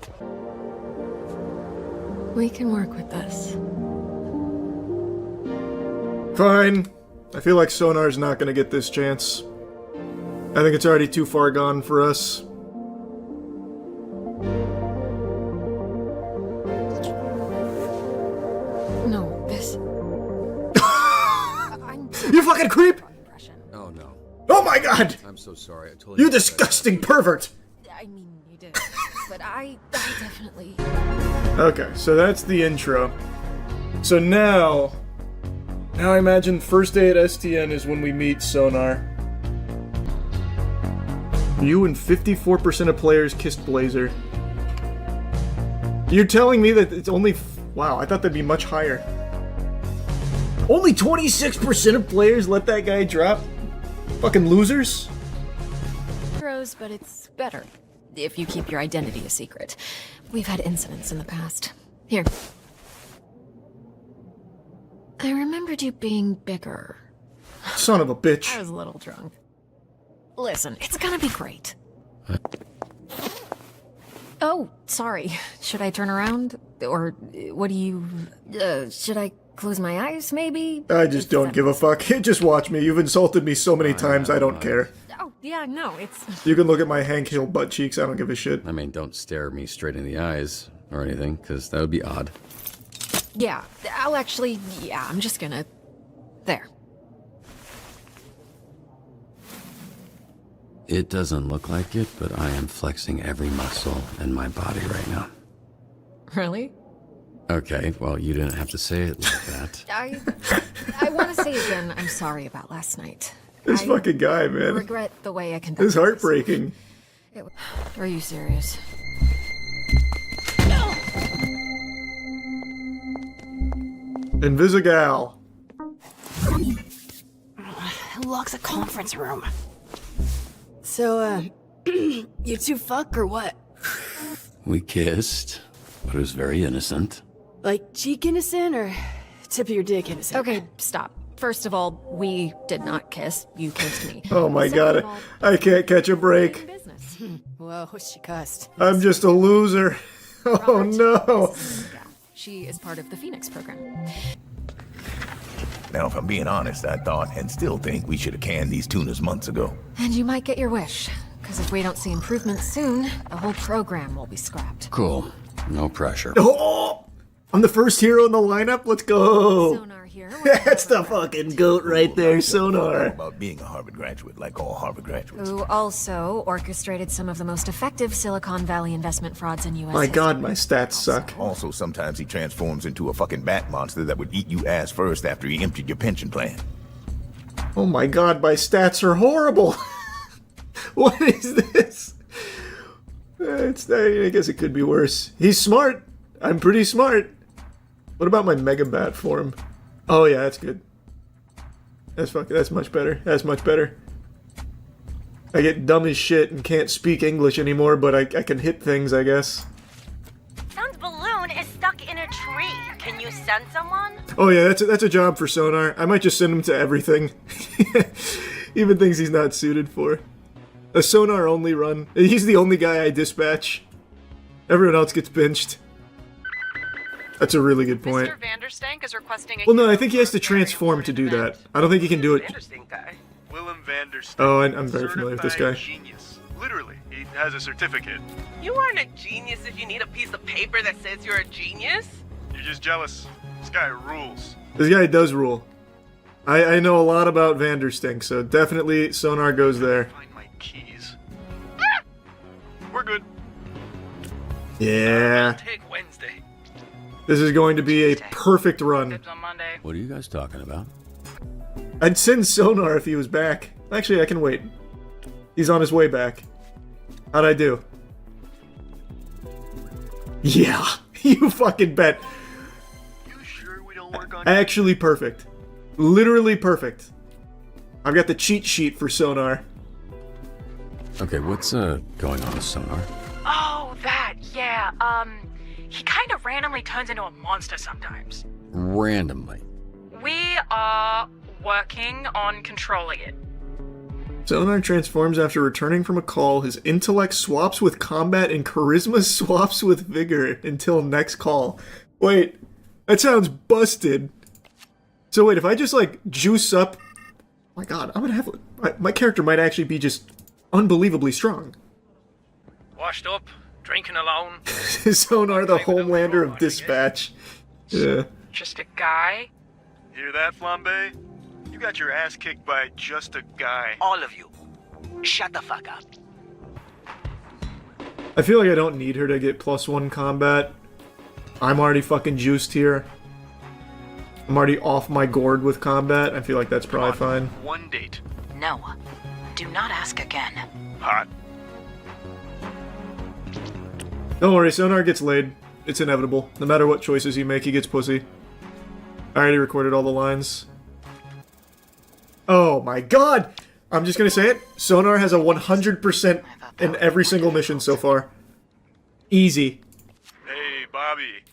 We can work with this. Fine. I feel like Sonar's not gonna get this chance. I think it's already too far gone for us. No, this... You fucking creep! Oh no. Oh my god! I'm so sorry. I told You disgusting pervert! I mean, you did. But I definitely... Okay, so that's the intro. So now I imagine first day at STN is when we meet Sonar. You and 54% of players kissed Blazer. You're telling me that it's only... Wow, I thought that'd be much higher. Only 26% of players let that guy drop? Fucking losers? Heroes, but it's better if you keep your identity a secret. We've had incidents in the past. Here. I remembered you being bigger. Son of a bitch. I was a little drunk. Listen, it's gonna be great. Oh, sorry. Should I turn around? Or what do you... should I close my eyes, maybe? I just don't give a fuck. Just watch me. You've insulted me so many times, I don't care. Oh, yeah, no, it's... You can look at my Hank Hill butt cheeks, I don't give a shit. I mean, don't stare me straight in the eyes or anything, because that would be odd. Yeah, I'll actually... Yeah, I'm just gonna... There. It doesn't look like it, but I am flexing every muscle in my body right now. Really? Okay, well, you didn't have to say it like that. I want to say again, I'm sorry about last night. This fucking guy, man. I regret the way I conducted This is heartbreaking. Are you serious? Invisigal. Who locks a conference room? So, you two fuck or what? We kissed, but it was very innocent. Like cheek innocent or tip of your dick innocent? Okay, stop. First of all, we did not kiss. You kissed me. Oh my god, I can't catch a break. Whoa, she cussed. I'm just a loser. Oh no. She is part of the Phoenix program. Now, if I'm being honest, I thought and still think we should have canned these tunas months ago. And you might get your wish. Because if we don't see improvements soon, the whole program will be scrapped. Cool. No pressure. Oh! I'm the first hero in the lineup? Let's go! Sonar here. That's the fucking goat right there, Sonar. About being a Harvard graduate, like all Harvard graduates. Who also orchestrated some of the most effective Silicon Valley investment frauds in U.S. My god, my stats suck. Also, sometimes he transforms into a fucking bat monster that would eat you ass first after he emptied your pension plan. Oh my god, my stats are horrible. What is this? I guess it could be worse. He's smart. I'm pretty smart. What about my Mega Bat form? Oh yeah, that's good. That's much better. That's much better. I get dumb as shit and can't speak English anymore, but I can hit things, I guess. Sun's balloon is stuck in a tree. Can you send someone? Oh yeah, that's a job for Sonar. I might just send him to everything. Even things he's not suited for. A Sonar only run. He's the only guy I dispatch. Everyone else gets benched. That's a really good point. Mr. Vanderstank is requesting a... Well, no, I think he has to transform to do that. I don't think he can do it. Interesting guy. Willem Vanderstank. Oh, I'm very familiar with this guy. Genius. Literally, he has a certificate. You aren't a genius if you need a piece of paper that says you're a genius. You're just jealous. This guy rules. This guy does rule. I know a lot about Vanderstink, so definitely Sonar goes there. Find my keys. Ah! We're good. Yeah. Take Wednesday. This is going to be a perfect run. What are you guys talking about? I'd send Sonar if he was back. Actually, I can wait. He's on his way back. How'd I do? Yeah, you fucking bet. You sure we don't work on... Actually perfect. Literally perfect. I've got the cheat sheet for Sonar. Okay, what's going on with Sonar? Oh, that, yeah. He kind of randomly turns into a monster sometimes. Randomly. We are working on controlling it. Sonar transforms after returning from a call. His intellect swaps with combat and charisma swaps with vigor until next call. Wait, that sounds busted. So wait, if I just like juice up... My god, I'm gonna have... My character might actually be just unbelievably strong. Washed up, drinking alone. Sonar, the homelander of dispatch. Yeah. Just a guy? Hear that, Flambe? You got your ass kicked by just a guy. All of you, shut the fuck up. I feel like I don't need her to get +1 combat. I'm already fucking juiced here. I'm already off my gourd with combat. I feel like that's probably fine. One date. No. Do not ask again. Hot. Don't worry, Sonar gets laid. It's inevitable. No matter what choices you make, he gets pussy. I already recorded all the lines. Oh my god! I'm just gonna say it. Sonar has a 100% in every single mission so far. Easy. Hey, Bobby.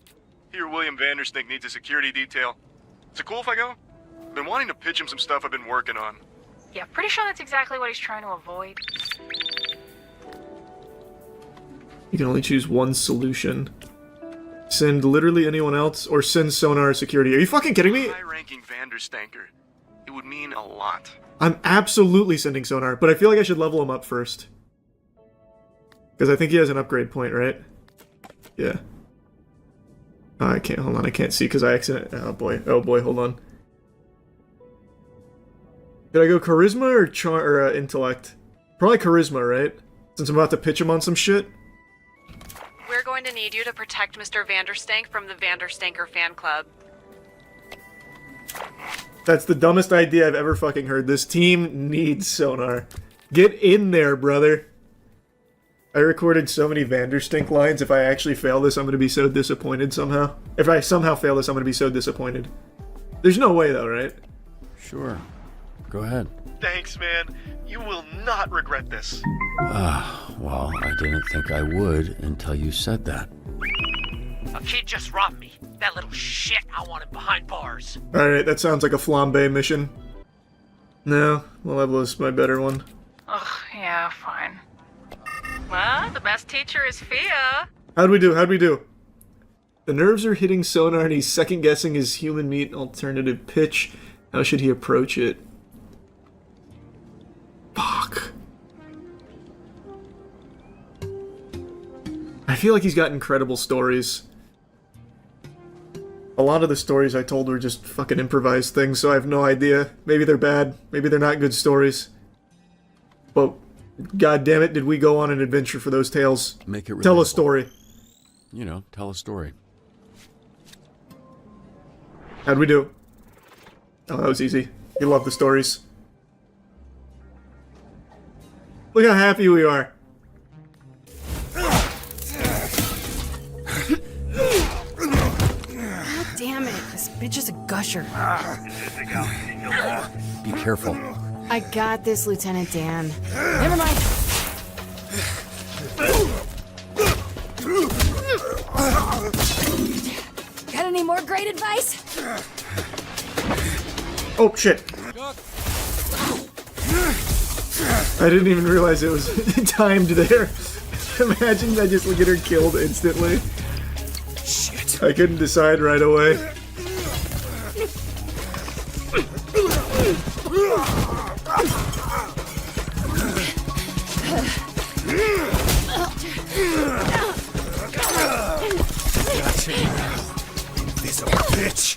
Here, William Vanderstink needs a security detail. Is it cool if I go? I've been wanting to pitch him some stuff I've been working on. Yeah, pretty sure that's exactly what he's trying to avoid. You can only choose one solution. Send literally anyone else, or send Sonar security. Are you fucking kidding me? High-ranking Vanderstanker. It would mean a lot. I'm absolutely sending Sonar, but I feel like I should level him up first. Because I think he has an upgrade point, right? Yeah. Oh, I can't, hold on, I can't see because I accidentally... Oh boy, hold on. Did I go charisma or intellect? Probably charisma, right? Since I'm about to pitch him on some shit. We're going to need you to protect Mr. Vanderstank from the Vanderstanker fan club. That's the dumbest idea I've ever fucking heard. This team needs Sonar. Get in there, brother. I recorded so many Vanderstink lines. If I actually fail this, I'm going to be so disappointed somehow. If I somehow fail this, I'm going to be so disappointed. There's no way, though, right? Sure. Go ahead. Thanks, man. You will not regret this. Well, I didn't think I would until you said that. A kid just robbed me. That little shit, I want him behind bars. Alright, that sounds like a flambe mission. No, level is my better one. Ugh, yeah, fine. Well, the best teacher is fear. How'd we do? The nerves are hitting Sonar and he's second-guessing his human meat alternative pitch. How should he approach it? Fuck. I feel like he's got incredible stories. A lot of the stories I told were just fucking improvised things, so I have no idea. Maybe they're bad. Maybe they're not good stories. But, god damn it, did we go on an adventure for those tales. Make it relatable. Tell a story. You know, tell a story. How'd we do? Oh, that was easy. You love the stories. Look how happy we are. God damn it, this bitch is a gusher. Be careful. I got this, Lieutenant Dan. Never mind. Got any more great advice? Oh, shit. I didn't even realize it was timed there. Imagine I just get her killed instantly. Shit. I couldn't decide right away. Gotcha. Invisible bitch.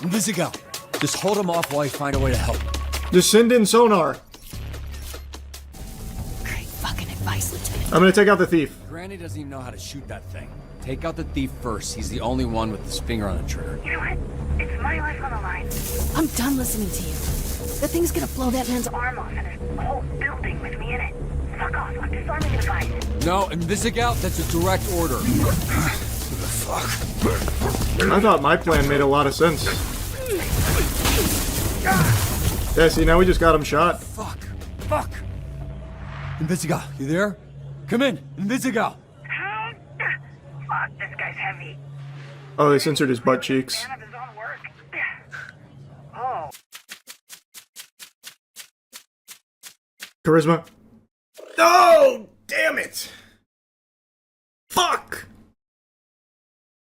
Invisible. Just hold him off while I find a way to help. Just send in Sonar. Great fucking advice, Lieutenant. I'm gonna take out the thief. Granny doesn't even know how to shoot that thing. Take out the thief first. He's the only one with his finger on the trigger. You know what? It's my life on the line. I'm done listening to you. The thing's gonna blow that man's Arm off, and there's a whole building with me in it. Fuck off. I'm disarming the device. No, Invisigal, that's a direct order. Who the fuck? I thought my plan made a lot of sense. Yeah, see, now we just got him shot. Fuck. Invisigal, you there? Come in, Invisigal. Fuck, this guy's heavy. Oh, they censored his butt cheeks. Fan of his own work. Oh. Charisma. Oh, damn it. Fuck.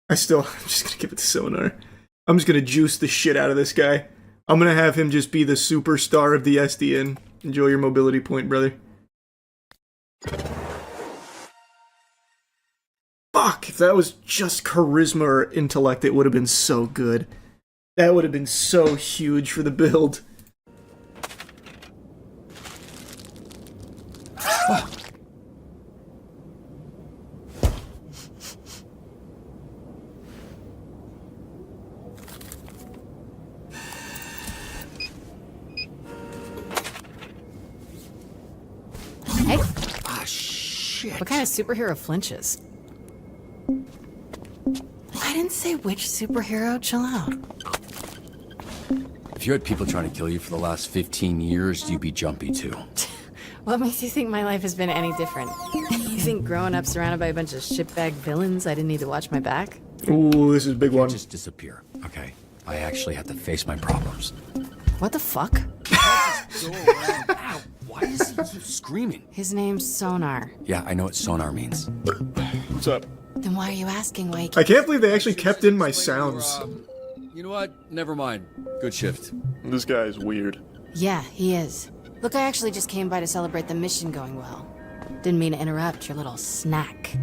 I'm just gonna give it to Sonar. I'm just gonna juice the shit out of this guy. I'm gonna have him just be the superstar of the SDN. Enjoy your mobility point, brother. Fuck, if that was just charisma or intellect, it would have been so good. That would have been so huge for the build. Hey. Ah, shit. What kind of superhero flinches? I didn't say which superhero. Chill out. If you had people trying to kill you for the last 15 years, you'd be jumpy too. What makes you think my life has been any different? You think growing up surrounded by a bunch of shitbag villains, I didn't need to watch my back? Ooh, this is a big one. Just disappear, okay? I actually have to face my problems. What the fuck? Ow, why does he keep screaming? His name's Sonar. Yeah, I know what sonar means. What's up? Then why are you asking why he I can't believe they actually kept in my sounds. You know what? Never mind. Good shift. This guy is weird. Yeah, he is. Look, I actually just came by to celebrate the mission going well. Didn't mean to interrupt your little snack.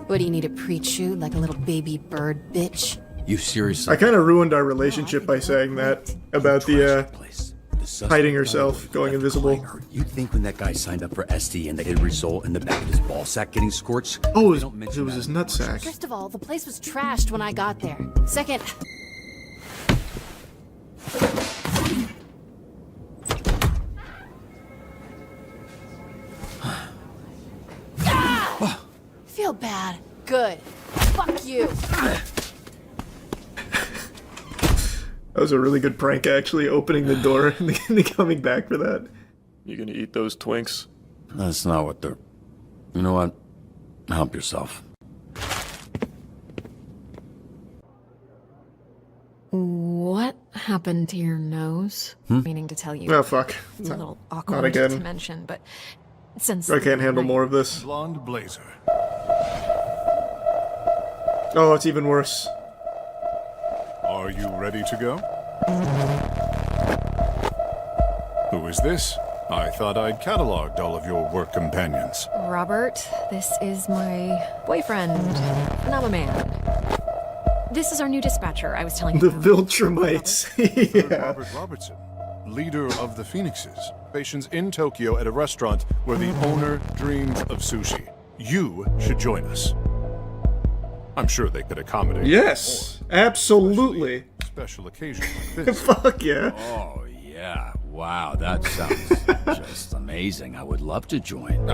What, do you need a pre-chew like a little baby bird, bitch? You seriously? I kind of ruined our relationship by saying that about the hiding herself, going invisible. You think when that guy signed up for SD and they could result in the back of his ball sack getting scorched? Oh, it was his nutsack. First of all, the place was trashed when I got there. Second... Feel bad. Good. Fuck you. That was a really good prank, actually, opening the door and then coming back for that. You gonna eat those Twinks? That's not what they're... You know what? Help yourself. What happened to your nose? Meaning to tell you. Oh, fuck. It's a little Not awkward again. to mention, but since I can't handle more of this. Blonde blazer. Oh, it's even worse. Are you ready to go? Who is this? I thought I'd cataloged all of your work companions. Robert, this is my boyfriend, and I'm a man. This is our new dispatcher. I was telling The you. Viltrumites. Yeah. Robert Robertson, leader of the Phoenixes, stations in Tokyo at a restaurant where the owner dreams of sushi. You should join us. I'm sure they could accommodate. Yes, absolutely. Special occasion like this. Fuck yeah. Oh, yeah. Wow, that sounds just amazing. I would love to join.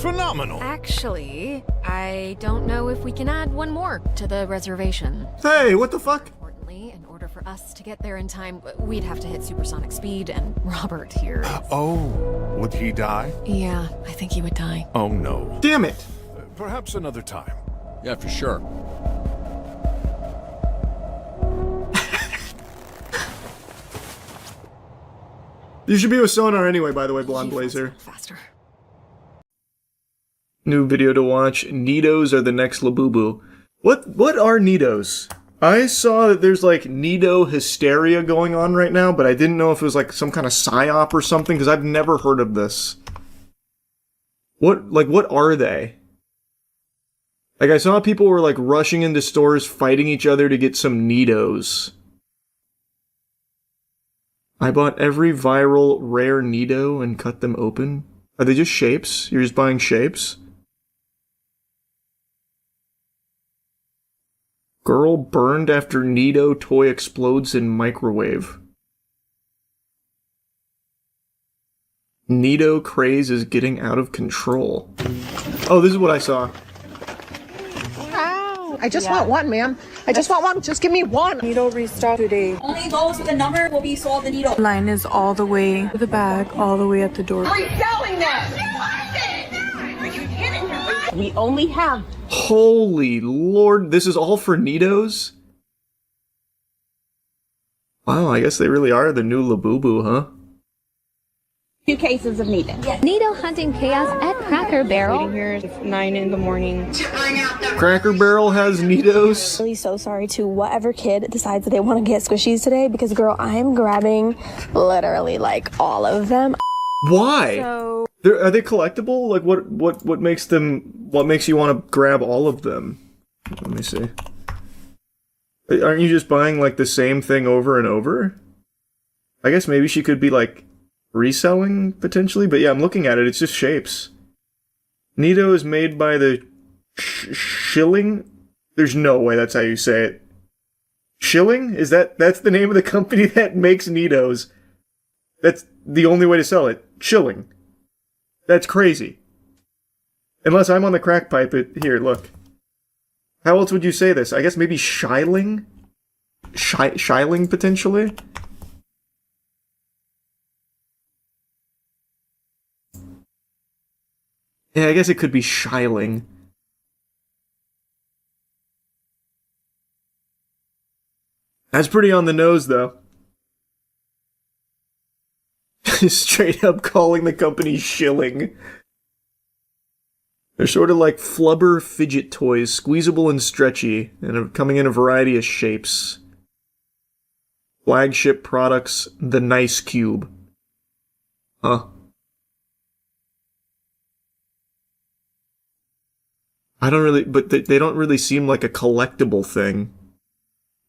Phenomenal. Actually, I don't know if we can add one more to the reservation. Hey, what the fuck? Importantly, in order for us to get there in time, we'd have to hit supersonic speed, and Robert here. Oh, would he die? Yeah, I think he would die. Oh, no. Damn it. Perhaps another time. Yeah, for sure. You should be with Sonar anyway, by the way, Blonde Blazer. Faster. New video to watch. Nidos are the next Labubu. What are Nidos? I saw that there's like Nido hysteria going on right now, but I didn't know if it was like some kind of psyop or something, because I've never heard of this. What are they? Like, I saw people were like rushing into stores fighting each other to get some Nidos. I bought every viral rare Nido and cut them open. Are they just shapes? You're just buying shapes? Girl burned after Nido toy explodes in microwave. Nido craze is getting out of control. Oh, this is what I saw. I just want one, ma'am. I just want one. Just give me one. Needle restock today. Only those with a number will be sold the needle. Line is all the way to the back, all the way at the door. Reselling them. We only have Holy Lord, this is all for Nidos? Wow, I guess they really are the new Labubu, huh? 2 cases of Nido. Nido hunting chaos at Cracker Barrel. Waiting here, it's 9 in the morning. Cracker Barrel has Nidos? Really so sorry to whatever kid decides that they want to get squishies today because, girl, I'm grabbing literally like all of them. Why? So Are they collectible? Like what makes them? What makes you want to grab all of them? Let me see. Aren't you just buying like the same thing over and over? I guess maybe she could be like reselling potentially, but yeah, I'm looking at it. It's just shapes. Nido is made by the Shilling. There's no way that's how you say it. Shilling? That's the name of the company that makes Nidos? That's the only way to sell it. Shilling. That's crazy. Unless I'm on the crack pipe. Here, look. How else would you say this? I guess maybe Shiling? Shiling, potentially? Yeah, I guess it could be Shiling. That's pretty on the nose, though. Straight up calling the company Shilling. They're sort of like flubber fidget toys, squeezable and stretchy, and are coming in a variety of shapes. Flagship products, the Nice Cube. Huh. I don't really, but they don't really seem like a collectible thing.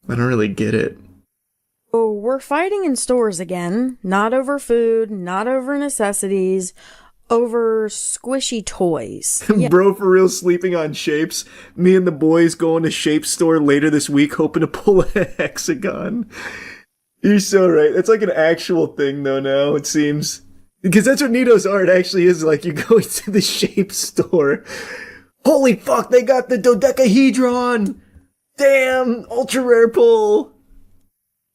I don't really get it. Oh, we're fighting in stores again. Not over food, not over necessities, over squishy toys. Yeah. Bro, for real, sleeping on shapes. Me and the boys going to Shape Store later this week, hoping to pull a hexagon. You're so right. It's like an actual thing, though, now, it seems. Because that's what Nido's art actually is like. You go into the Shape Store. Holy fuck, they got the dodecahedron! Damn, ultra rare pull!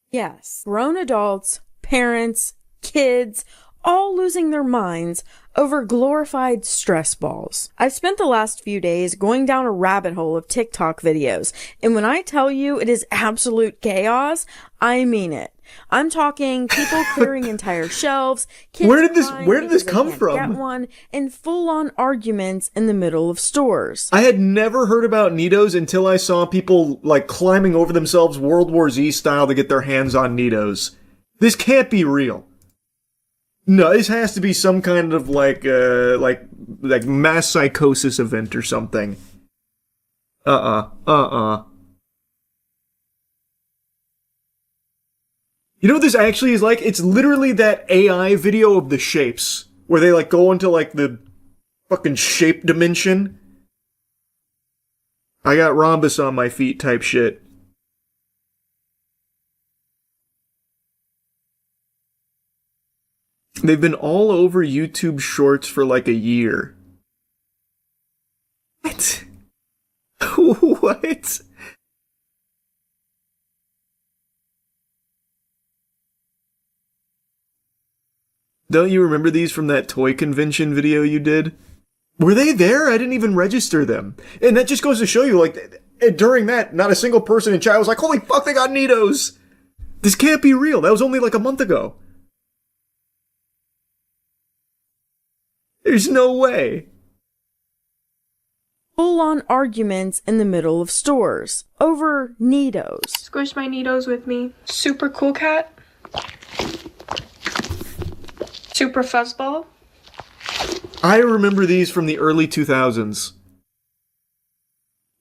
Yes, grown adults, parents, kids, all losing their minds over glorified stress balls. I've spent the last few days going down a rabbit hole of TikTok videos, and when I tell you it is absolute chaos, I mean it. I'm talking people clearing entire shelves, kids where did this come from? Get one, and full-on arguments in the middle of stores. I had never heard about Nidos until I saw people like climbing over themselves World War Z style to get their hands on Nidos. This can't be real. No, this has to be some kind of like mass psychosis event or something. You know what this actually is like? It's literally that AI video of the shapes, where they like go into like the fucking shape dimension. I got rhombus on my feet type shit. They've been all over YouTube Shorts for like a year. What? What? Don't you remember these from that toy convention video you did? Were they there? I didn't even register them. And that just goes to show you, like, during that, not a single person in chat was like, holy fuck, they got Nidos! This can't be real. That was only like a month ago. There's no way. Full-on arguments in the middle of stores over Nidos. Squish my Nidos with me. Super cool cat. Super fuzzball. I remember these from the early 2000s.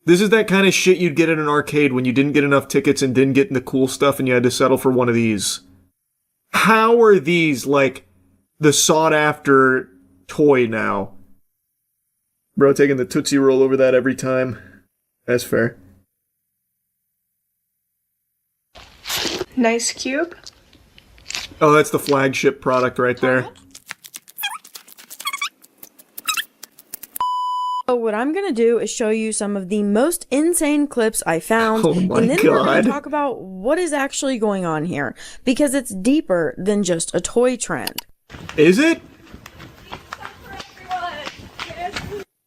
This is that kind of shit you'd get at an arcade when you didn't get enough tickets and didn't get the cool stuff and you had to settle for one of these. How are these, like, the sought-after toy now? Bro taking the Tootsie Roll over that every time. That's fair. Nice cube. Oh, that's the flagship product right there. So what I'm gonna do is show you some of the most insane clips I found, Oh my and then we're gonna God. talk about what is actually going on here, because it's deeper than just a toy trend. Is it?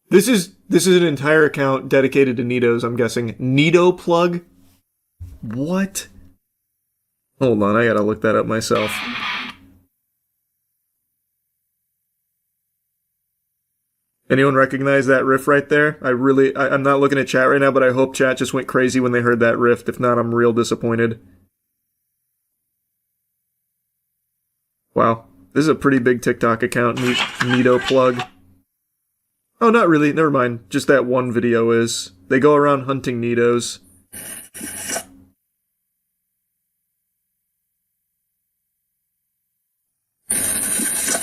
This is an entire account dedicated to Nidos, I'm guessing. Nido plug? What? Hold on, I gotta look that up myself. Anyone recognize that riff right there? I'm not looking at chat right now, but I hope chat just went crazy when they heard that riff. If not, I'm real disappointed. Wow. This is a pretty big TikTok account, Nido plug. Oh, not really. Never mind. Just that one video is. They go around hunting Nidos.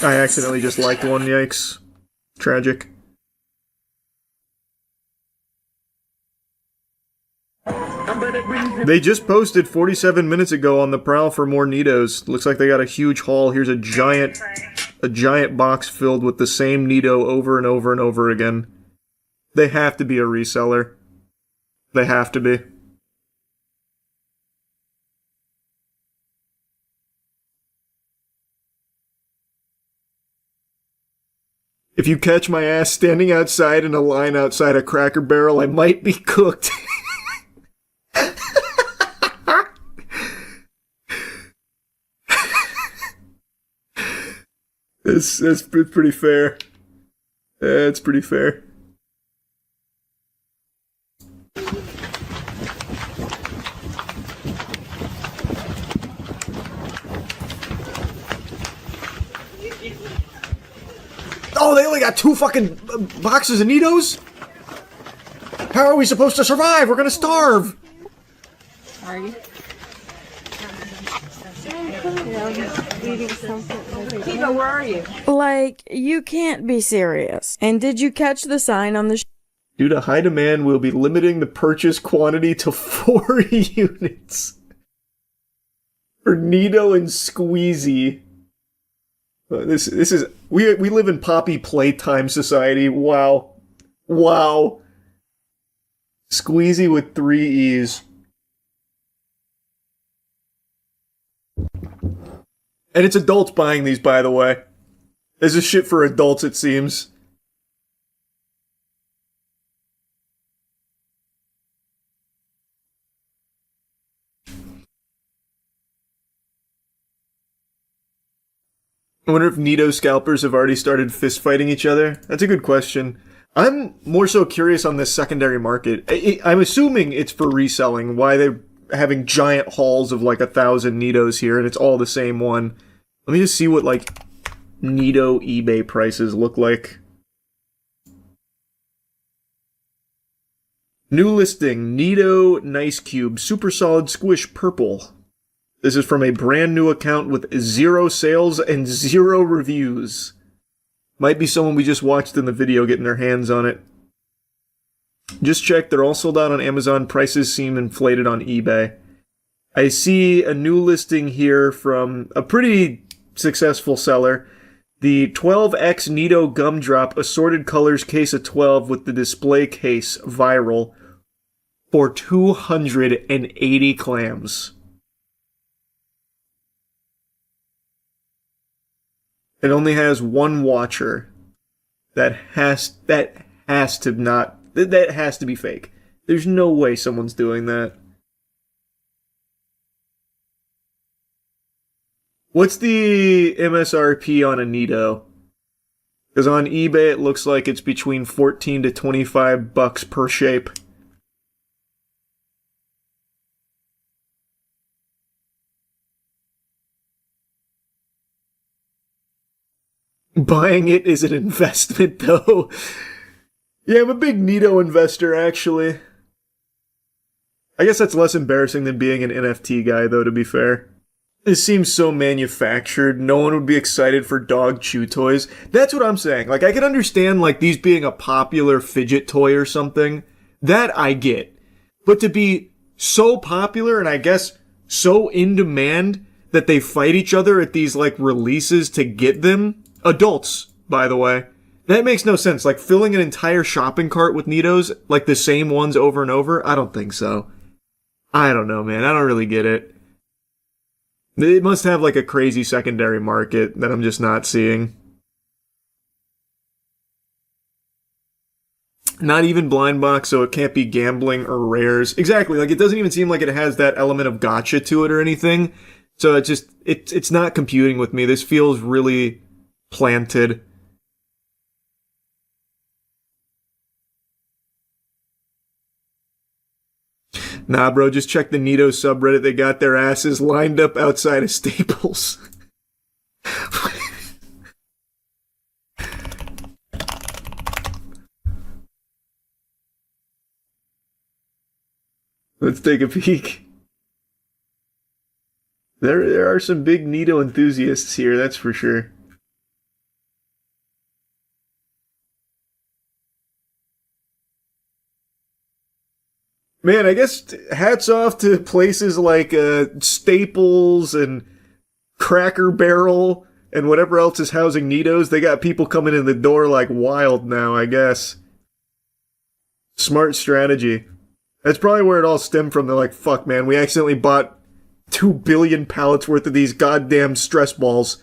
I accidentally just liked one, yikes. Tragic. They just posted 47 minutes ago on the prowl for more Nidos. Looks like they got a huge haul. Here's a giant box filled with the same Nido over and over and over again. They have to be a reseller. They have to be. If you catch my ass standing outside in a line outside a Cracker Barrel, I might be cooked. That's pretty fair. That's pretty fair. Oh, they only got 2 fucking boxes of Nidos? How are we supposed to survive? We're gonna starve! Are you? Kiva, where are you? Like, you can't be serious. And did you catch the sign on the Due to high demand, we'll be limiting the purchase quantity to 4 units. For Nido and Squeezy. This is... We live in Poppy Playtime Society. Wow. Wow. Squeezy with 3 E's. And it's adults buying these, by the way. This is shit for adults, it seems. I wonder if Nido scalpers have already started fist fighting each other. That's a good question. I'm more so curious on this secondary market. I'm assuming it's for reselling, why they're having giant hauls of like 1,000 Nidos here, and it's all the same one. Let me just see what, like, Nido eBay prices look like. New listing, Nido Nice Cube, Super Solid Squish Purple. This is from a brand new account with 0 sales and 0 reviews. Might be someone we just watched in the video getting their hands on it. Just checked, they're all sold out on Amazon. Prices seem inflated on eBay. I see a new listing here from a pretty successful seller. The 12X Nido Gumdrop Assorted Colors Case of 12 with the display case viral for 280 clams. It only has 1 watcher. That has to be fake. There's no way someone's doing that. What's the MSRP on a Nido? Because on eBay it looks like it's between $14 to $25 per shape. Buying it is an investment, though. Yeah, I'm a big Nido investor, actually. I guess that's less embarrassing than being an NFT guy, though, to be fair. It seems so manufactured. No one would be excited for dog chew toys. That's what I'm saying. Like, I can understand, like, these being a popular fidget toy or something. That I get. But to be so popular and I guess so in demand that they fight each other at these, like, releases to get them. Adults, by the way. That makes no sense. Like, filling an entire shopping cart with Nidos, like the same ones over and over? I don't think so. I don't know, man. I don't really get it. It must have, like, a crazy secondary market that I'm just not seeing. Not even blind box, so it can't be gambling or rares. Exactly, like it doesn't even seem like it has that element of gotcha to it or anything. So it's not computing with me. This feels really planted. Nah, bro, just check the Nito subreddit. They got their asses lined up outside of Staples. Let's take a peek. There are some big Nito enthusiasts here, that's for sure. Man, I guess hats off to places like Staples and Cracker Barrel and whatever else is housing Nitos. They got people coming in the door like wild now, I guess. Smart strategy. That's probably where it all stemmed from. They're like, fuck, man, we accidentally bought 2 billion pallets worth of these goddamn stress balls.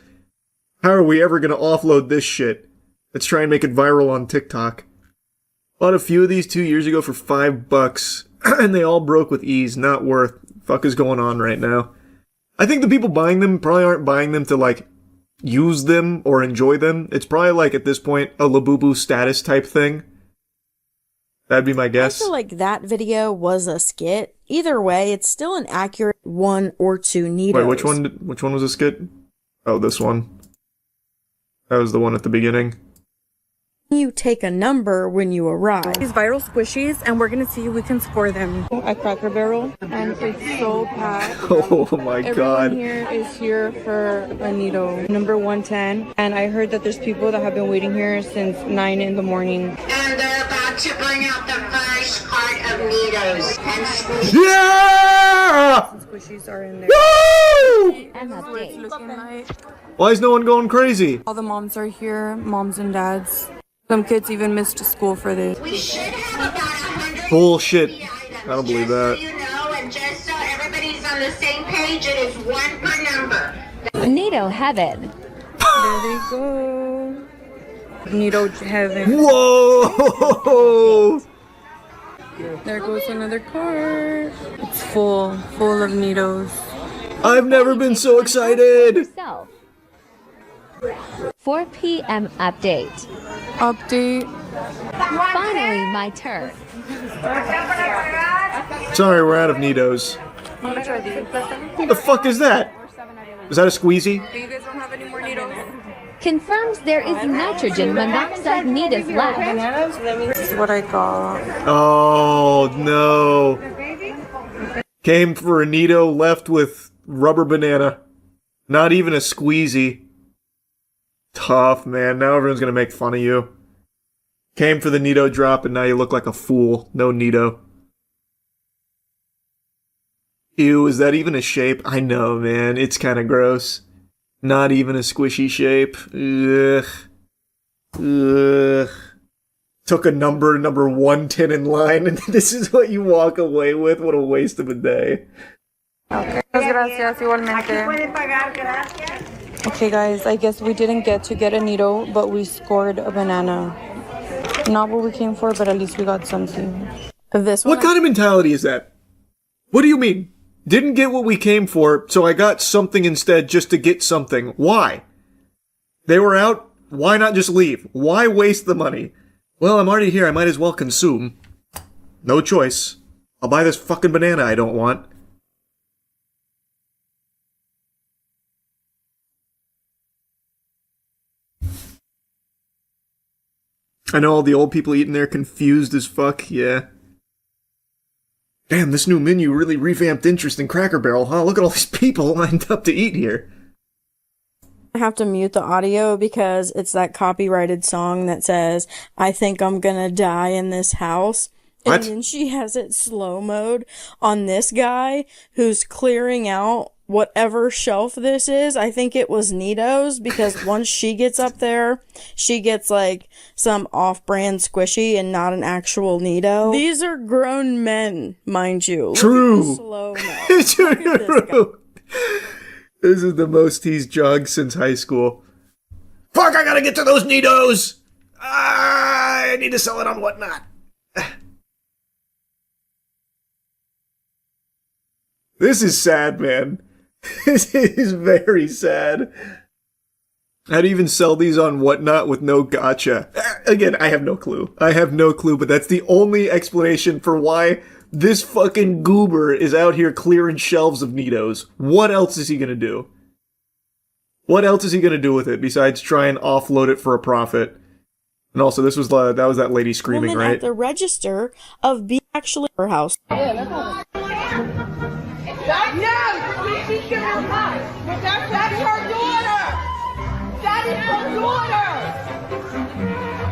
How are we ever going to offload this shit? Let's try and make it viral on TikTok. Bought a few of these 2 years ago for $5, and they all broke with ease. Not worth. Fuck is going on right now? I think the people buying them probably aren't buying them to, like, use them or enjoy them. It's probably, like, at this point, a Labubu status type thing. That'd be my guess. I feel like that video was a skit. Either way, it's still an accurate 1 or 2 Nitos. Wait, which one was a skit? Oh, this one. That was the one at the beginning. You take a number when you arrive. These viral squishies, and we're gonna see if we can score them at Cracker Barrel. And it's so packed. Oh my god. Everyone here is here for a Nito, number 110. And I heard that there's people that have been waiting here since 9 in the morning. And they're about to bring out the first cart of Nitos. And squishies. Yeah! Squishies are in there. Woo! And that's what it's looking like. Why is no one going crazy? All the moms are here, moms and dads. Some kids even missed school for this. We should have about 100 Bullshit. I don't believe that. You know, and just so everybody's on the same page, it is 1 per number. Nito heaven. There they go. Nito heaven. Whoa! There goes another cart. It's full of Nitos. I've never been so excited. 4 p.m. update. Finally, my turn. Sorry, we're out of Nitos. I'm gonna try these. What the fuck is that? Is that a squeezy? You guys don't have any more Nitos? Confirms there is nitrogen monoxide Nitos left. This is what I got. Oh, no. Came for a Nito, left with rubber banana. Not even a squeezy. Tough, man. Now everyone's gonna make fun of you. Came for the Nito drop and now you look like a fool. No Nito. Ew, is that even a shape? I know, man. It's kind of gross. Not even a squishy shape. Ugh. Ugh. Took a number 110 in line, and this is what you walk away with? What a waste of a day. Okay. Gracias, igualmente. Okay, guys, I guess we didn't get a Nito, but we scored a banana. Not what we came for, but at least we got something. What kind of mentality is that? What do you mean? Didn't get what we came for, so I got something instead just to get something. Why? They were out. Why not just leave? Why waste the money? Well, I'm already here. I might as well consume. No choice. I'll buy this fucking banana I don't want. I know all the old people eating there confused as fuck, yeah. Damn, this new menu really revamped interest in Cracker Barrel, huh? Look at all these people lined up to eat here. I have to mute the audio because it's that copyrighted song that says, I think I'm gonna die in this house. What? And then she has it slow mode on this guy who's clearing out whatever shelf this is. I think it was Nitos, because once she gets up there, she gets like some off-brand squishy and not an actual Nito. These are grown men, mind you. True. Slow mo. True. This is the most he's jogged since high school. Fuck, I gotta get to those Nitos! I need to sell it on Whatnot. This is sad, man. This is very sad. How to even sell these on Whatnot with no gotcha? Again, I have no clue. I have no clue, but that's the only explanation for why this fucking goober is out here clearing shelves of Nitos. What else is he gonna do? What else is he gonna do with it besides try and offload it for a profit? And also, this was that was that lady screaming, Woman right? at the register of being actually her house. No, she's giving her money. That's her daughter. That is her daughter.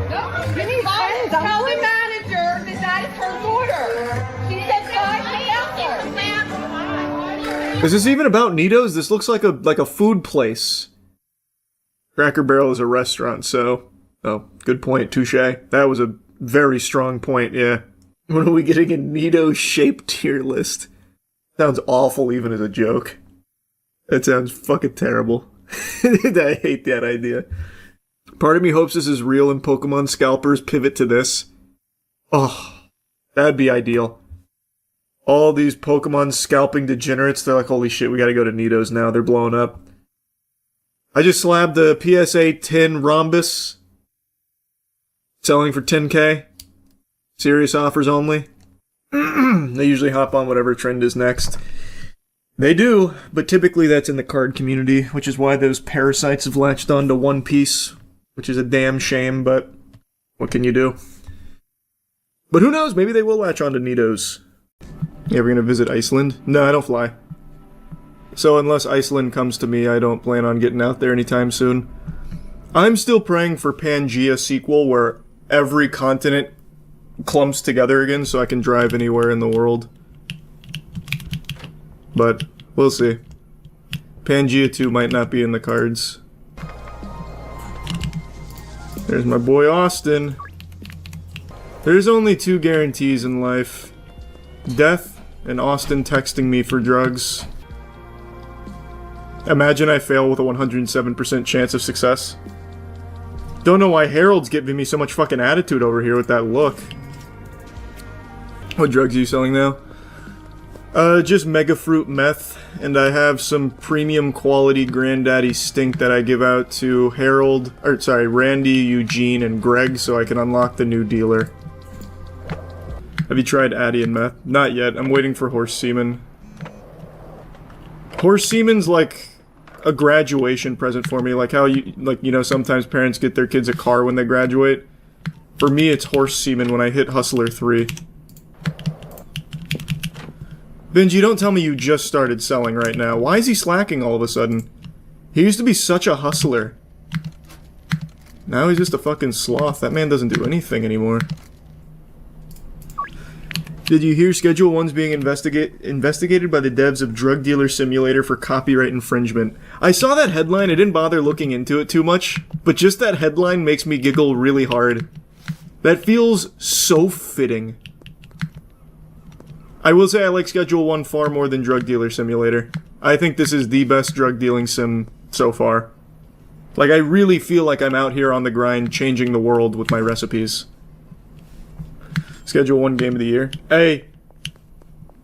No, you need friends. Tell the manager that is her daughter. She said $5,000. Is this even about Nitos? This looks like a food place. Cracker Barrel is a restaurant, so good point, touche. That was a very strong point. Yeah. When are we getting a Nito shaped tier list? Sounds awful even as a joke. That sounds fucking terrible. I hate that idea. Part of me hopes this is real and Pokemon scalpers pivot to this. Oh, that'd be ideal. All these Pokemon scalping degenerates, they're like, holy shit, we gotta go to Nitos now, they're blowing up. I just slabbed the PSA 10 Rhombus. Selling for 10k. Serious offers only. They usually hop on whatever trend is next. They do, but typically that's in the card community, which is why those parasites have latched on to One Piece, which is a damn shame, but what can you do? But who knows, maybe they will latch on to Nitos. You ever gonna visit Iceland? No, I don't fly. So unless Iceland comes to me, I don't plan on getting out there anytime soon. I'm still praying for Pangea sequel where every continent clumps together again so I can drive anywhere in the world. But we'll see. Pangea 2 might not be in the cards. There's my boy Austin. There's only 2 guarantees in life. Death and Austin texting me for drugs. Imagine I fail with a 107% chance of success. Don't know why Harold's giving me so much fucking attitude over here with that look. What drugs are you selling now? Just Mega Fruit Meth, and I have some premium quality Granddaddy Stink that I give out to Randy, Eugene, and Greg so I can unlock the new dealer. Have you tried Addy and Meth? Not yet, I'm waiting for Horse Semen. Horse Semen's like a graduation present for me, like how sometimes parents get their kids a car when they graduate. For me, it's Horse Semen when I hit Hustler 3. Benji, don't tell me you just started selling right now. Why is he slacking all of a sudden? He used to be such a hustler. Now he's just a fucking sloth. That man doesn't do anything anymore. Did you hear Schedule 1's being investigated by the devs of Drug Dealer Simulator for copyright infringement? I saw that headline, I didn't bother looking into it too much, but just that headline makes me giggle really hard. That feels so fitting. I will say I like Schedule 1 far more than Drug Dealer Simulator. I think this is the best drug dealing sim so far. Like, I really feel like I'm out here on the grind changing the world with my recipes. Schedule 1 game of the year. Hey!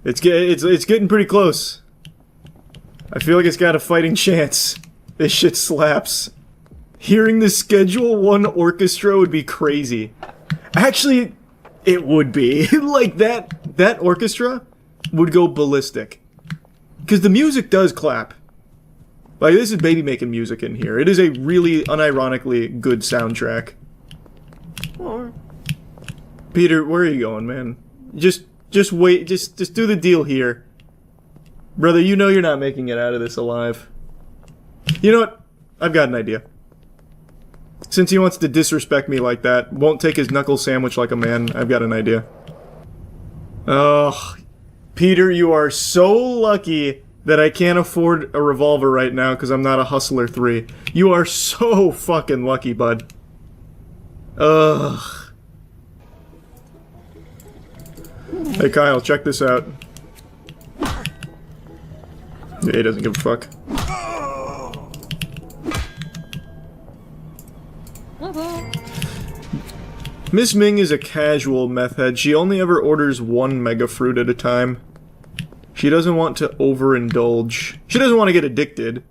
It's getting pretty close. I feel like it's got a fighting chance. This shit slaps. Hearing the Schedule 1 orchestra would be crazy. Actually, it would be. Like, that orchestra would go ballistic. Because the music does clap. Like, this is baby making music in here. It is a really, unironically good soundtrack. Peter, where are you going, man? Just wait, just do the deal here. Brother, you know you're not making it out of this alive. You know what? I've got an idea. Since he wants to disrespect me like that, won't take his knuckle sandwich like a man, I've got an idea. Oh, Peter, you are so lucky that I can't afford a revolver right now because I'm not a Hustler 3. You are so fucking lucky, bud. Ugh. Hey Kyle, check this out. Yeah, he doesn't give a fuck. Miss Ming is a casual meth head. She only ever orders one mega fruit at a time. She doesn't want to overindulge. She doesn't want to get addicted.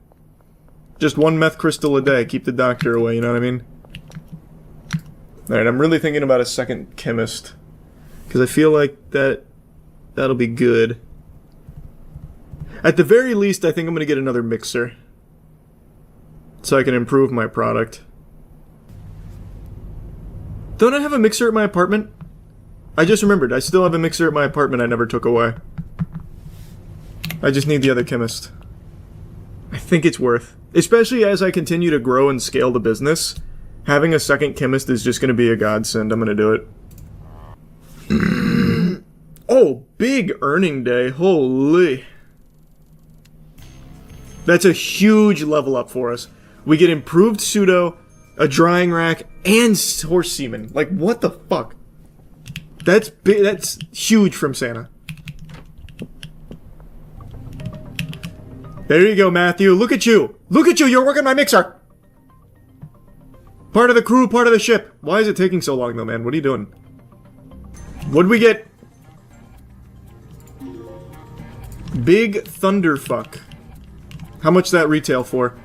Just one meth crystal a day. Keep the doctor away, you know what I mean? Alright, I'm really thinking about a second chemist. Because I feel like that'll be good. At the very least, I think I'm going to get another mixer. So I can improve my product. Don't I have a mixer at my apartment? I just remembered. I still have a mixer at my apartment I never took away. I just need the other chemist. I think it's worth. Especially as I continue to grow and scale the business. Having a second chemist is just going to be a godsend. I'm going to do it. Oh, big earning day. Holy. That's a huge level up for us. We get improved pseudo, a drying rack, and horse semen. Like, what the fuck? That's big. That's huge from Santa. There you go, Matthew. Look at you. Look at you. You're working my mixer. Part of the crew, part of the ship. Why is it taking so long, though, man? What are you doing? What'd we get? Big Thunderfuck. How much that retail for?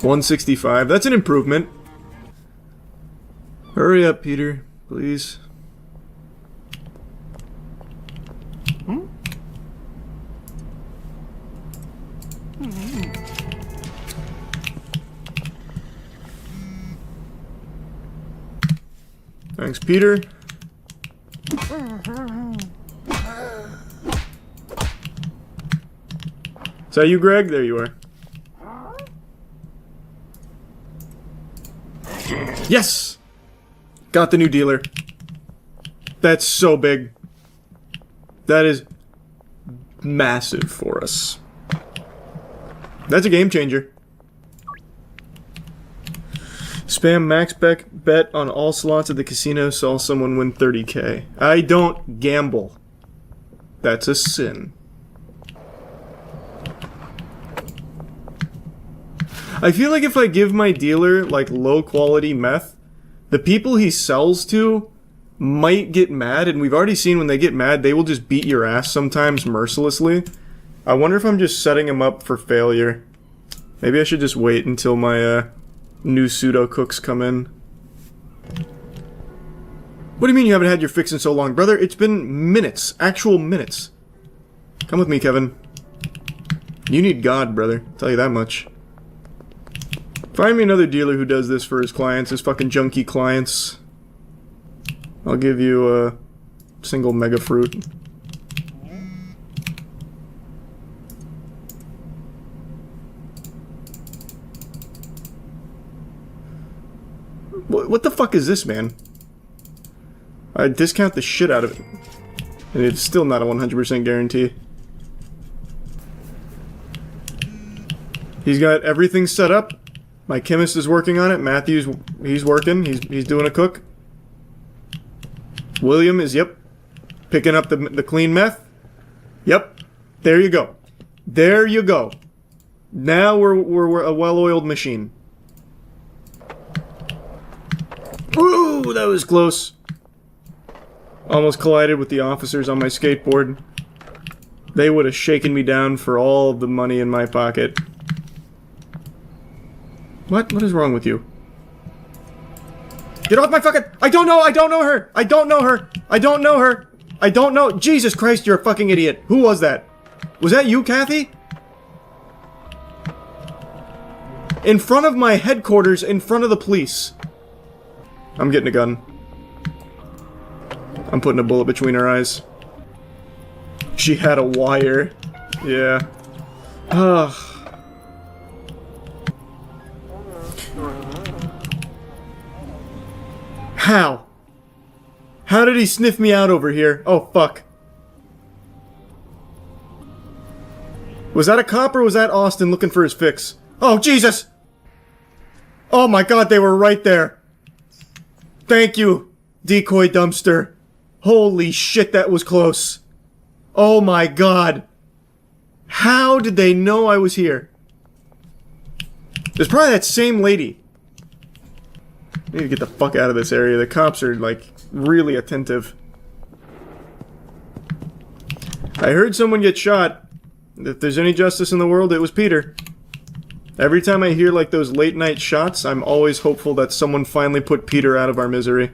165. That's an improvement. Hurry up, Peter. Please. Thanks, Peter. Is that you, Greg? There you are. Yes! Got the new dealer. That's so big. That is massive for us. That's a game changer. Spam max bet on all slots at the casino, saw someone win 30k. I don't gamble. That's a sin. I feel like if I give my dealer, like, low-quality meth, the people he sells to might get mad, and we've already seen when they get mad, they will just beat your ass sometimes mercilessly. I wonder if I'm just setting him up for failure. Maybe I should just wait until my, new pseudo-cooks come in. What do you mean you haven't had your fix in so long, brother? It's been minutes. Actual minutes. Come with me, Kevin. You need God, brother. I'll tell you that much. Find me another dealer who does this for his clients, his fucking junkie clients. I'll give you a single mega fruit. What the fuck is this, man? I discount the shit out of it. And it's still not a 100% guarantee. He's got everything set up. My chemist is working on it. Matthew's, he's working. He's doing a cook. William is, yep, picking up the clean meth. Yep. There you go. There you go. Now we're a well-oiled machine. Ooh, that was close. Almost collided with the officers on my skateboard. They would have shaken me down for all of the money in my pocket. What? What is wrong with you? Get off my fucking— I don't know her! I don't know her! I don't know her! I don't know— Jesus Christ, you're a fucking idiot! Who was that? Was that you, Kathy? In front of my headquarters, in front of the police. I'm getting a gun. I'm putting a bullet between her eyes. She had a wire. Yeah. Ugh. How? How did he sniff me out over here? Oh, fuck. Was that a cop or was that Austin looking for his fix? Oh, Jesus! Oh my God, they were right there. Thank you, decoy dumpster. Holy shit, that was close. Oh my God. How did they know I was here? It's probably that same lady. I need to get the fuck out of this area. The cops are, like, really attentive. I heard someone get shot. If there's any justice in the world, it was Peter. Every time I hear, like, those late-night shots, I'm always hopeful that someone finally put Peter out of our misery.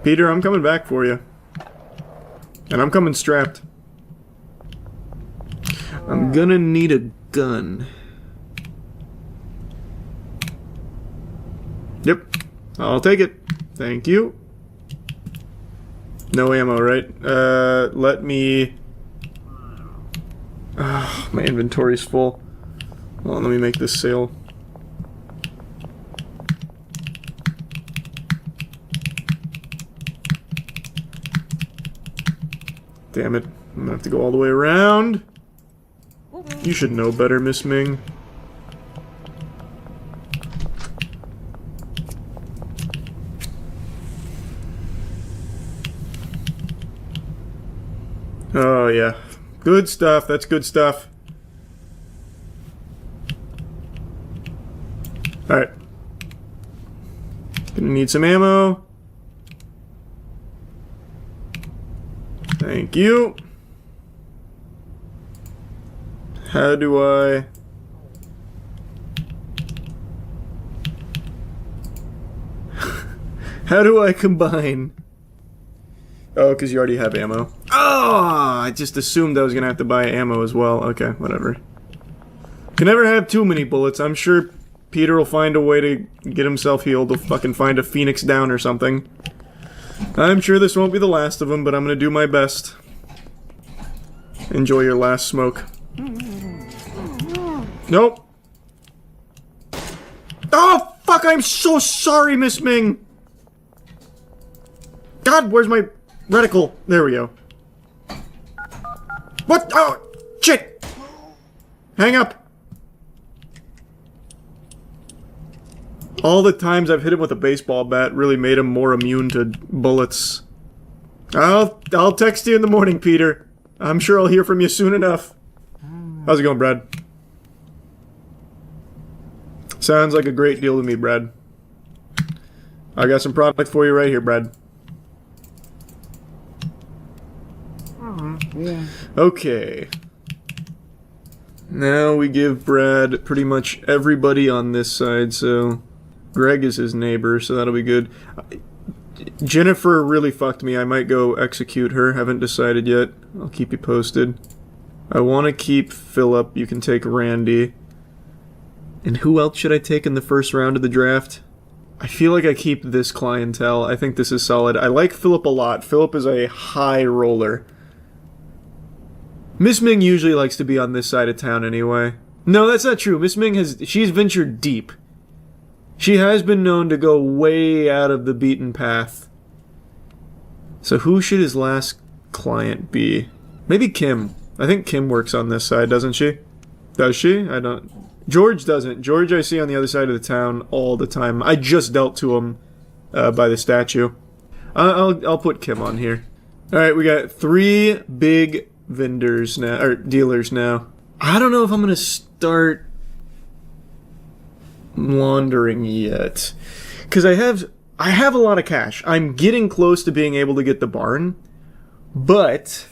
Peter, I'm coming back for you. And I'm coming strapped. I'm gonna need a gun. Yep. I'll take it. Thank you. No ammo, right? Let me... my inventory's full. Hold on, let me make this sale. Damn it. I'm gonna have to go all the way around. You should know better, Miss Ming. Oh, yeah. Good stuff. That's good stuff. Alright. Gonna need some ammo. Thank you. How do I... How do I combine? Oh, because you already have ammo. Oh, I just assumed I was gonna have to buy ammo as well. Okay, whatever. Can never have too many bullets. I'm sure Peter will find a way to get himself healed. He'll fucking find a Phoenix down or something. I'm sure this won't be the last of them, but I'm gonna do my best. Enjoy your last smoke. Nope. Oh, fuck, I'm so sorry, Miss Ming. God, where's my reticle? There we go. What? Oh, shit. Hang up. All the times I've hit him with a baseball bat really made him more immune to bullets. I'll text you in the morning, Peter. I'm sure I'll hear from you soon enough. How's it going, Brad? Sounds like a great deal to me, Brad. I got some product for you right here, Brad. Okay. Now we give Brad pretty much everybody on this side, so... Greg is his neighbor, so that'll be good. Jennifer really fucked me. I might go execute her. Haven't decided yet. I'll keep you posted. I want to keep Philip. You can take Randy. And who else should I take in the first round of the draft? I feel like I keep this clientele. I think this is solid. I like Philip a lot. Philip is a high roller. Miss Ming usually likes to be on this side of town anyway. No, that's not true. Miss Ming she's ventured deep. She has been known to go way out of the beaten path. So who should his last client be? Maybe Kim. I think Kim works on this side, doesn't she? Does she? I don't... George doesn't. George I see on the other side of the town all the time. I just dealt to him by the statue. I'll put Kim on here. Alright, we got 3 big vendors now, or dealers now. I don't know if I'm gonna start laundering yet, because I have a lot of cash. I'm getting close to being able to get the barn, but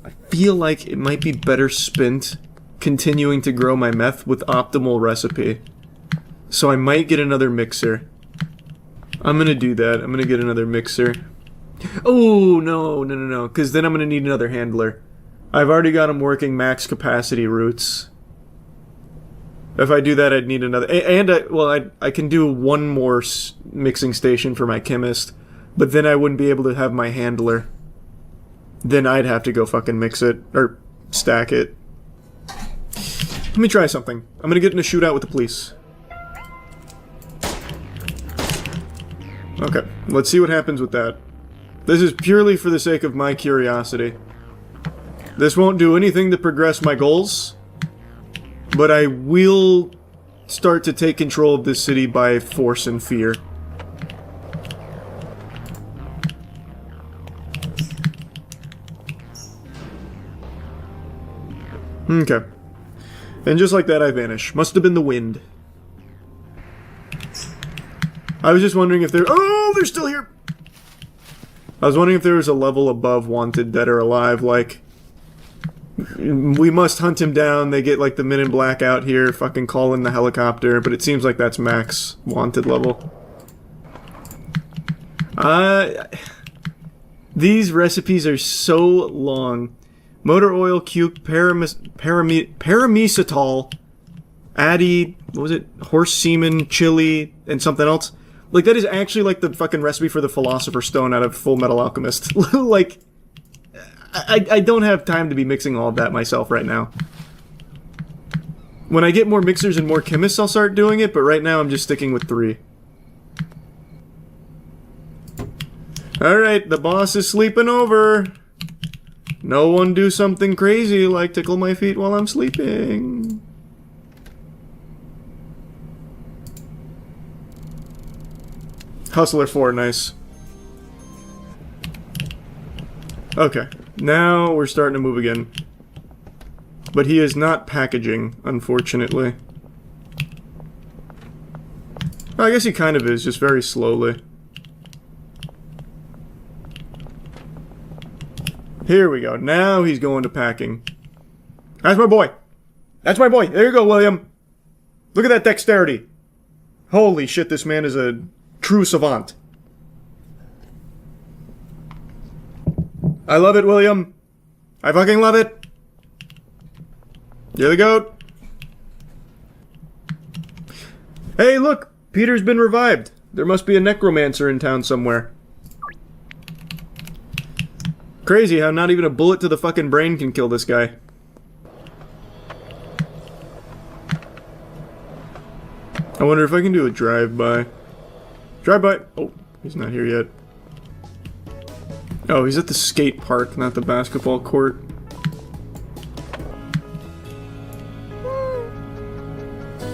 I feel like it might be better spent continuing to grow my meth with optimal recipe. So I might get another mixer. I'm gonna do that. I'm gonna get another mixer. Oh, no, because then I'm gonna need another handler. I've already got him working max capacity routes. If I do that, I'd need another... And, I can do one more mixing station for my chemist, but then I wouldn't be able to have my handler. Then I'd have to go fucking mix it, or stack it. Let me try something. I'm gonna get in a shootout with the police. Okay, let's see what happens with that. This is purely for the sake of my curiosity. This won't do anything to progress my goals, but I will start to take control of this city by force and fear. Okay. And just like that, I vanish. Must have been the wind. I was just wondering if they're... Oh, they're still here! I was wondering if there was a level above Wanted, Dead or Alive, like... We must hunt him down, they get like the Men in Black out here, fucking call in the helicopter, but it seems like that's max Wanted level. These recipes are so long. Motor oil, cuke, paramesitol, addy, what was it? Horse semen, chili, and something else. Like, that is actually like the fucking recipe for the Philosopher's Stone out of Full Metal Alchemist. Like, I don't have time to be mixing all of that myself right now. When I get more mixers and more chemists, I'll start doing it, but right now I'm just sticking with 3. Alright, the boss is sleeping over. No one do something crazy like tickle my feet while I'm sleeping. Hustler 4, nice. Okay, now we're starting to move again. But he is not packaging, unfortunately. Well, I guess he kind of is, just very slowly. Here we go. Now he's going to packing. That's my boy. That's my boy. There you go, William. Look at that dexterity. Holy shit, this man is a true savant. I love it, William. I fucking love it. You're the goat. Hey, look. Peter's been revived. There must be a necromancer in town somewhere. Crazy how not even a bullet to the fucking brain can kill this guy. I wonder if I can do a drive-by. Drive-by! Oh, he's not here yet. Oh, he's at the skate park, not the basketball court.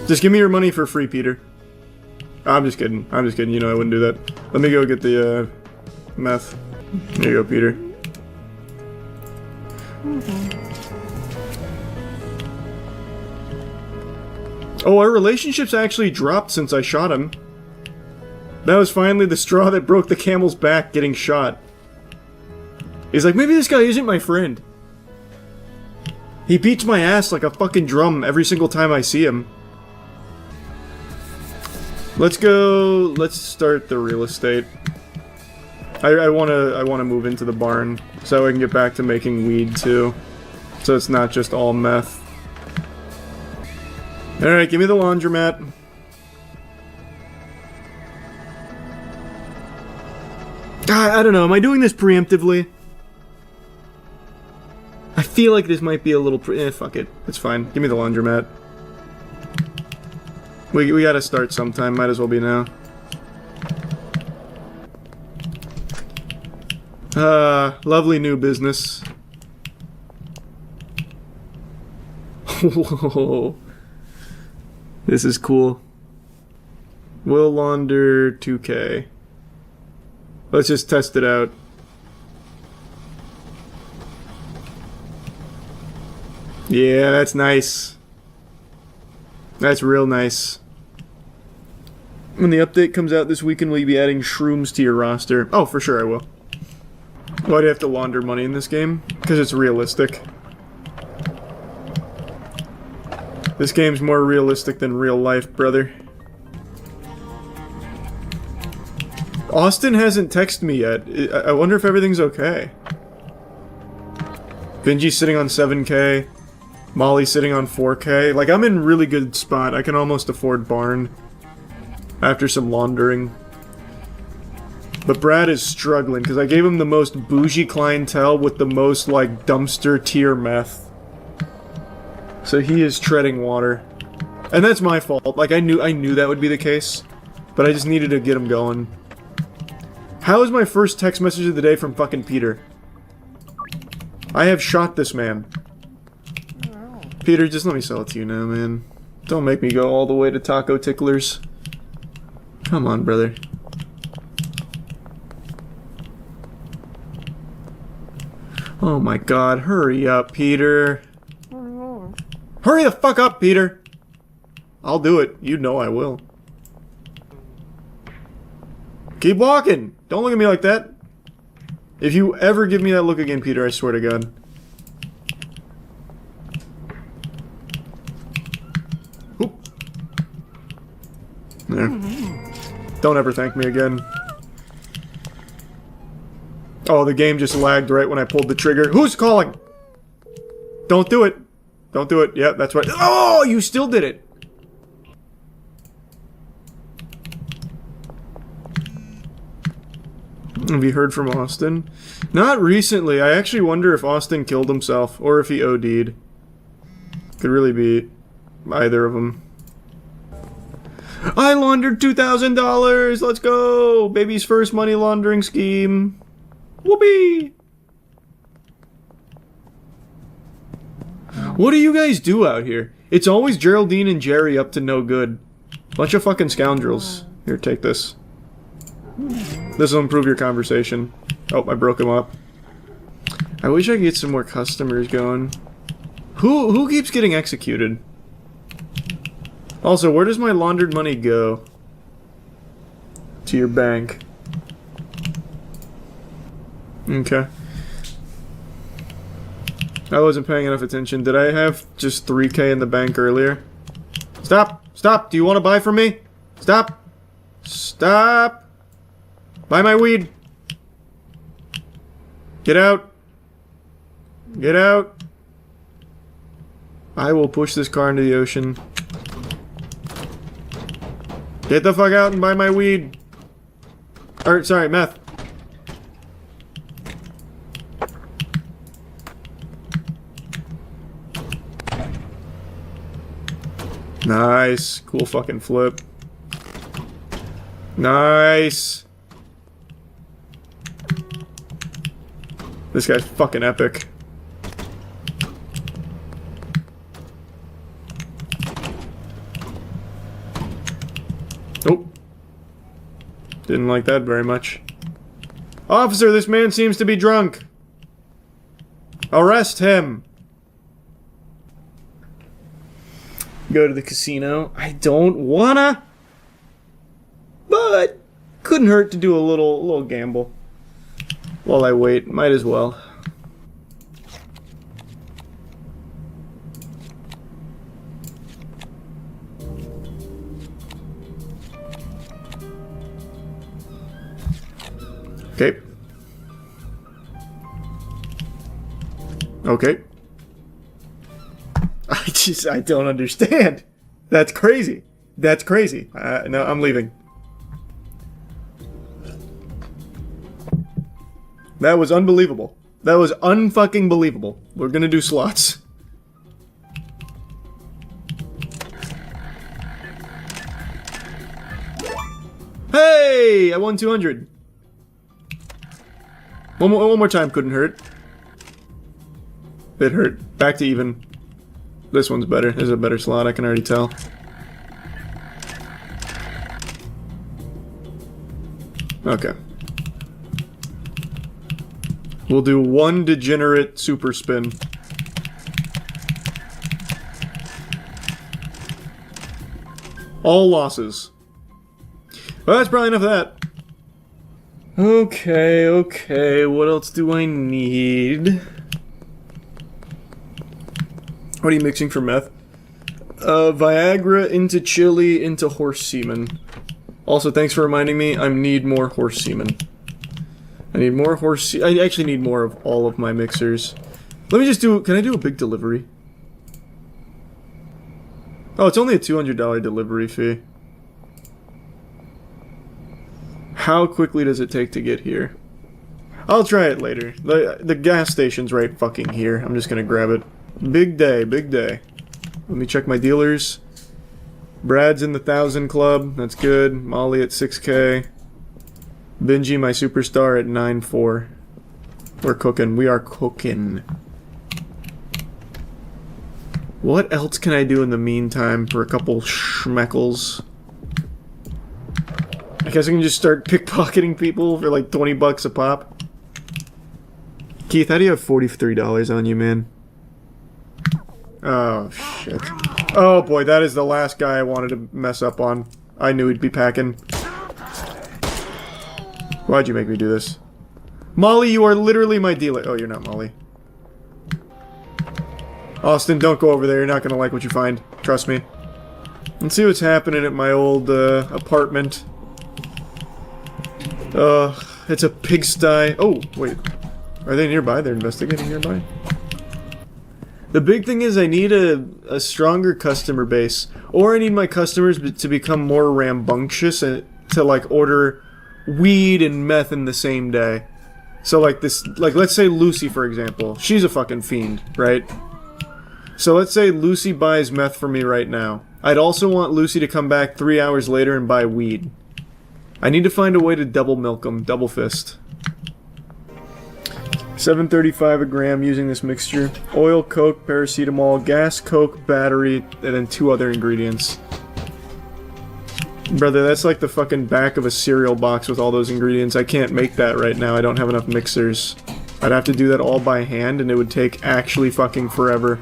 Just give me your money for free, Peter. I'm just kidding. I'm just kidding. You know I wouldn't do that. Let me go get the, meth. There you go, Peter. Oh, our relationship's actually dropped since I shot him. That was finally the straw that broke the camel's back, getting shot. He's like, maybe this guy isn't my friend. He beats my ass like a fucking drum every single time I see him. Let's go, let's start the real estate. I wanna move into the barn so I can get back to making weed too. So it's not just all meth. Alright, give me the laundromat. I don't know, am I doing this preemptively? I feel like this might be a little fuck it. It's fine. Give me the laundromat. We gotta start sometime, might as well be now. Lovely new business. Whoa. This is cool. Will launder 2K. Let's just test it out. Yeah, that's nice. That's real nice. When the update comes out this weekend, will you be adding shrooms to your roster? Oh, for sure I will. Why do you have to launder money in this game? Because it's realistic. This game's more realistic than real life, brother. Austin hasn't texted me yet. I wonder if everything's okay. Benji's sitting on 7K. Molly's sitting on 4K. Like, I'm in really good spot. I can almost afford barn. After some laundering. But Brad is struggling, because I gave him the most bougie clientele with the most, like, dumpster tier meth. So he is treading water. And that's my fault. Like, I knew that would be the case. But I just needed to get him going. How is my first text message of the day from fucking Peter? I have shot this man. Peter, just let me sell it to you now, man. Don't make me go all the way to Taco Ticklers. Come on, brother. Oh my god, hurry up, Peter. Hurry the fuck up, Peter! I'll do it. You know I will. Keep walking! Don't look at me like that. If you ever give me that look again, Peter, I swear to God. Oop. There. Don't ever thank me again. Oh, the game just lagged right when I pulled the trigger. Who's calling? Don't do it. Don't do it. Yeah, that's right. Oh, you still did it. Have you heard from Austin? Not recently. I actually wonder if Austin killed himself or if he OD'd. Could really be either of them. I laundered $2,000! Let's go! Baby's first money laundering scheme. Whoopee! What do you guys do out here? It's always Geraldine and Jerry up to no good. Bunch of fucking scoundrels. Here, take this. This will improve your conversation. Oh, I broke him up. I wish I could get some more customers going. Who keeps getting executed? Also, where does my laundered money go? To your bank. Okay. I wasn't paying enough attention. Did I have just 3K in the bank earlier? Stop! Stop! Do you want to buy from me? Stop! Stop! Buy my weed! Get out! Get out! I will push this car into the ocean. Get the fuck out and buy my weed! Or, sorry, meth. Nice. Cool fucking flip. Nice. This guy's fucking epic. Oh. Didn't like that very much. Officer, this man seems to be drunk. Arrest him. Go to the casino. I don't wanna, but couldn't hurt to do a little gamble while I wait. Might as well. Okay. Okay. I don't understand. That's crazy. That's crazy. No, I'm leaving. That was unbelievable. That was unfucking believable. We're gonna do slots. Hey! I won 200. One more time couldn't hurt. It hurt. Back to even. This one's better. This is a better slot, I can already tell. Okay. We'll do one degenerate super spin. All losses. Well, that's probably enough of that. Okay, okay, what else do I need? What are you mixing for meth? Viagra into chili into horse semen. Also, thanks for reminding me, I need more horse semen. I need more horse I actually need more of all of my mixers. Let me just do, can I do a big delivery? Oh, it's only a $200 delivery fee. How quickly does it take to get here? I'll try it later. The gas station's right fucking here. I'm just gonna grab it. Big day, big day. Let me check my dealers. Brad's in the 1,000 club. That's good. Molly at 6K. Benji, my superstar, at 9.4. We're cooking. We are cooking. What else can I do in the meantime for a couple schmeckles? I guess I can just start pickpocketing people for like 20 bucks a pop. Keith, how do you have $43 on you, man? Oh, shit. Oh, boy, that is the last guy I wanted to mess up on. I knew he'd be packing. Why'd you make me do this? Molly, you are literally my dealer. Oh, you're not Molly. Austin, don't go over there. You're not gonna like what you find. Trust me. Let's see what's happening at my old, apartment. It's a pigsty. Oh, wait. Are they nearby? They're investigating nearby? The big thing is I need a stronger customer base. Or I need my customers to become more rambunctious and to, like, order weed and meth in the same day. So, like, let's say Lucy, for example. She's a fucking fiend, right? So let's say Lucy buys meth from me right now. I'd also want Lucy to come back 3 hours later and buy weed. I need to find a way to double milk them, double fist. $7.35 a gram using this mixture. Oil, Coke, paracetamol, gas, Coke, battery, and then 2 other ingredients. Brother, that's like the fucking back of a cereal box with all those ingredients. I can't make that right now. I don't have enough mixers. I'd have to do that all by hand, and it would take actually fucking forever.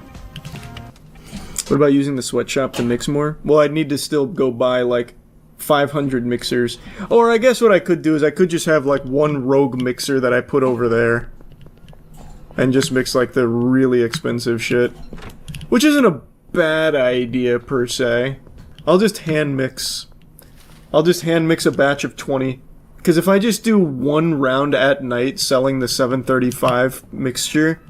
What about using the sweatshop to mix more? Well, I'd need to still go buy, like, 500 mixers. Or I guess what I could do is I could just have, like, one rogue mixer that I put over there. And just mix, like, the really expensive shit. Which isn't a bad idea, per se. I'll just hand mix. I'll just hand mix a batch of 20. Because if I just do one round at night selling the 735 mixture,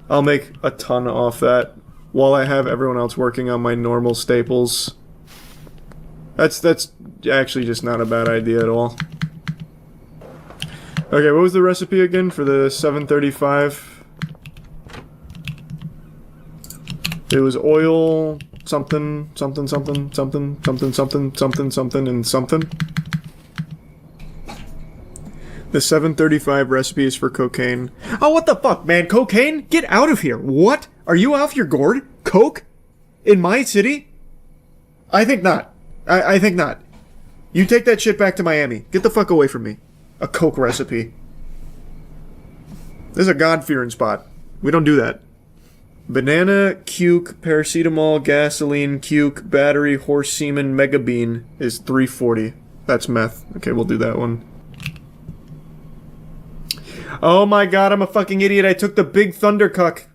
I'll make a ton off that. While I have everyone else working on my normal staples. That's actually just not a bad idea at all. Okay, what was the recipe again for the 735? It was oil, something, something, something, something, something, something, something, something, and something. The 735 recipe is for cocaine. Oh, what the fuck, man? Cocaine? Get out of here. What? Are you off your gourd? Coke? In my city? I think not. I think not. You take that shit back to Miami. Get the fuck away from me. A Coke recipe. This is a God-fearing spot. We don't do that. Banana, cuke, paracetamol, gasoline, cuke, battery, horse semen, mega bean is $3.40. That's meth. Okay, we'll do that one. Oh my god, I'm a fucking idiot. I took the big thundercuck.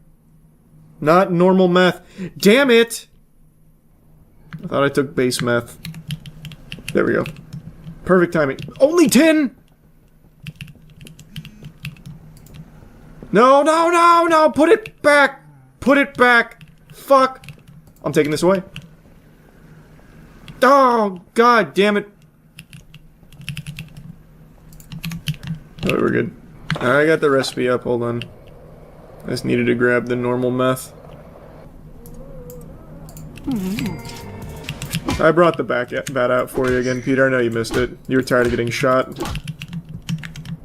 Not normal meth. Damn it! I thought I took base meth. There we go. Perfect timing. Only 10! No, no, no, no! Put it back! Put it back! Fuck! I'm taking this away. Oh, god damn it. Oh, we're good. I got the recipe up, hold on. I just needed to grab the normal meth. I brought the bat out for you again, Peter. I know you missed it. You were tired of getting shot.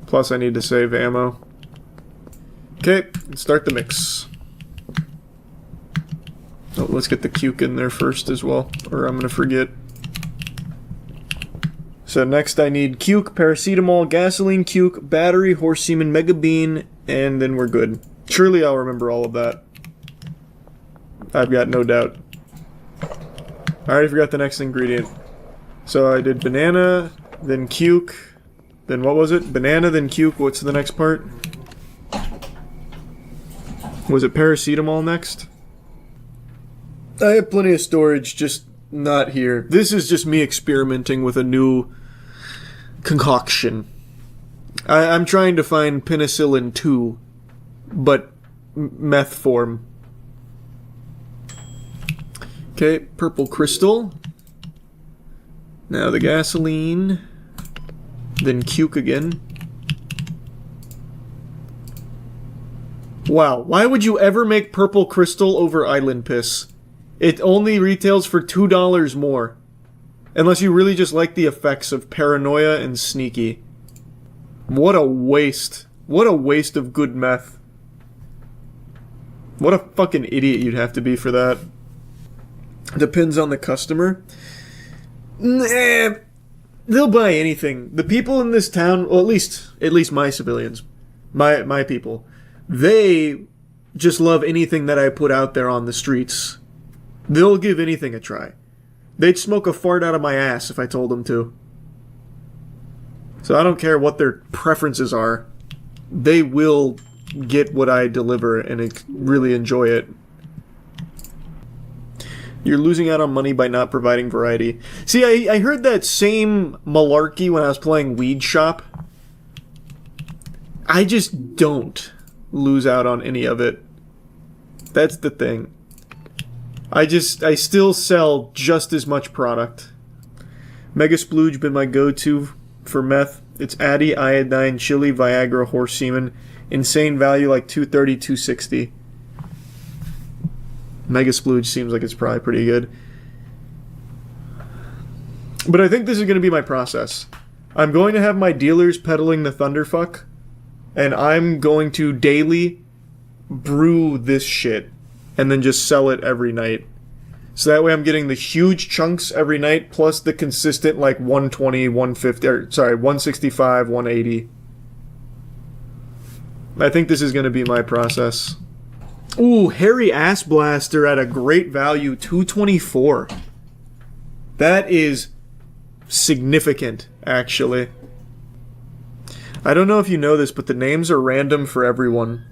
Plus, I need to save ammo. Okay, let's start the mix. Oh, let's get the cuke in there first as well, or I'm gonna forget. So next I need cuke, paracetamol, gasoline, cuke, battery, horse semen, mega bean, and then we're good. Surely I'll remember all of that. I've got no doubt. I already forgot the next ingredient. So I did banana, then cuke, then what was it? Banana, then cuke, what's the next part? Was it paracetamol next? I have plenty of storage, just not here. This is just me experimenting with a new concoction. I'm trying to find penicillin 2, but meth form. Okay, purple crystal. Now the gasoline. Then cuke again. Wow, why would you ever make purple crystal over island piss? It only retails for $2 more. Unless you really just like the effects of paranoia and sneaky. What a waste. What a waste of good meth. What a fucking idiot you'd have to be for that. Depends on the customer. They'll buy anything. The people in this town, well, at least my civilians, my people, they just love anything that I put out there on the streets. They'll give anything a try. They'd smoke a fart out of my ass if I told them to. So I don't care what their preferences are. They will get what I deliver and really enjoy it. You're losing out on money by not providing variety. See, I heard that same malarkey when I was playing Weed Shop. I just don't lose out on any of it. That's the thing. I still sell just as much product. Mega Splooge been my go-to for meth. It's Addy, iodine, chili, Viagra, horse semen. Insane value like $230, $260. Mega Splooge seems like it's probably pretty good. But I think this is going to be my process. I'm going to have my dealers peddling the Thunderfuck, and I'm going to daily brew this shit and then just sell it every night. So that way I'm getting the huge chunks every night plus the consistent like 120, 150, or sorry, 165, 180. I think this is going to be my process. Ooh, Hairy Ass Blaster at a great value, $224. That is significant, actually. I don't know if you know this, but the names are random for everyone.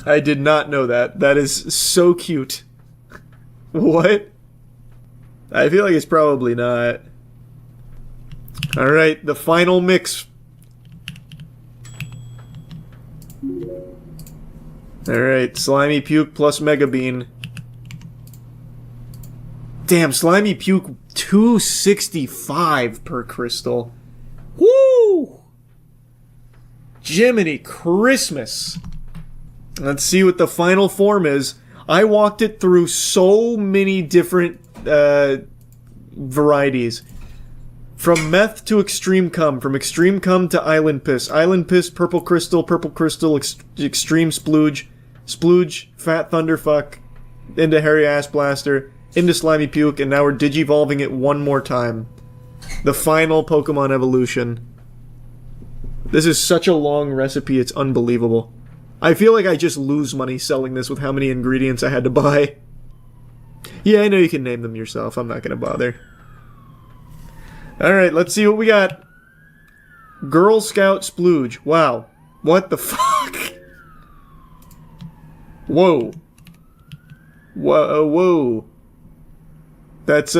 I did not know that. That is so cute. What? I feel like it's probably not. Alright, the final mix. Alright, Slimy Puke plus Mega Bean. Damn, Slimy Puke, $265 per crystal. Woo! Jiminy Christmas. Let's see what the final form is. I walked it through so many different varieties. From meth to extreme cum, from extreme cum to island piss, purple crystal, extreme splooge, fat thunderfuck, into hairy ass blaster, into slimy puke, and now we're digivolving it one more time. The final Pokemon evolution. This is such a long recipe, it's unbelievable. I feel like I just lose money selling this with how many ingredients I had to buy. Yeah, I know you can name them yourself, I'm not gonna bother. Alright, let's see what we got. Girl Scout Splooge. Wow. What the fuck? Whoa. Whoa, whoa. That's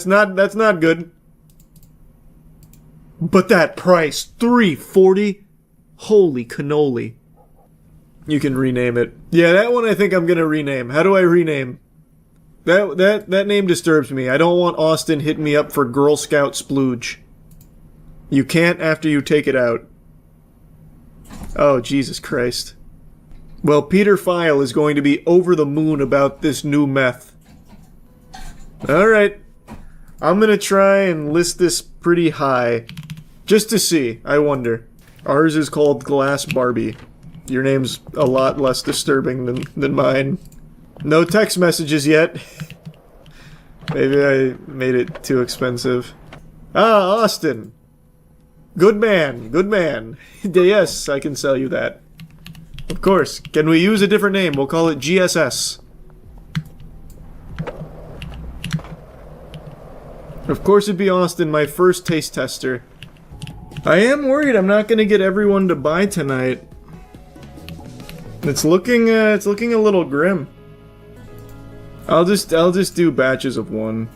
not good. But that price, $340? Holy cannoli. You can rename it. Yeah, that one I think I'm gonna rename. How do I rename? That name disturbs me. I don't want Austin hitting me up for Girl Scout Splooge. You can't after you take it out. Oh, Jesus Christ. Well, Peter File is going to be over the moon about this new meth. Alright. I'm gonna try and list this pretty high. Just to see, I wonder. Ours is called Glass Barbie. Your name's a lot less disturbing than mine. No text messages yet. Maybe I made it too expensive. Ah, Austin. Good man, good man. Yes, I can sell you that. Of course. Can we use a different name? We'll call it GSS. Of course it'd be Austin, my first taste tester. I am worried I'm not gonna get everyone to buy tonight. It's looking a little grim. I'll just do batches of one.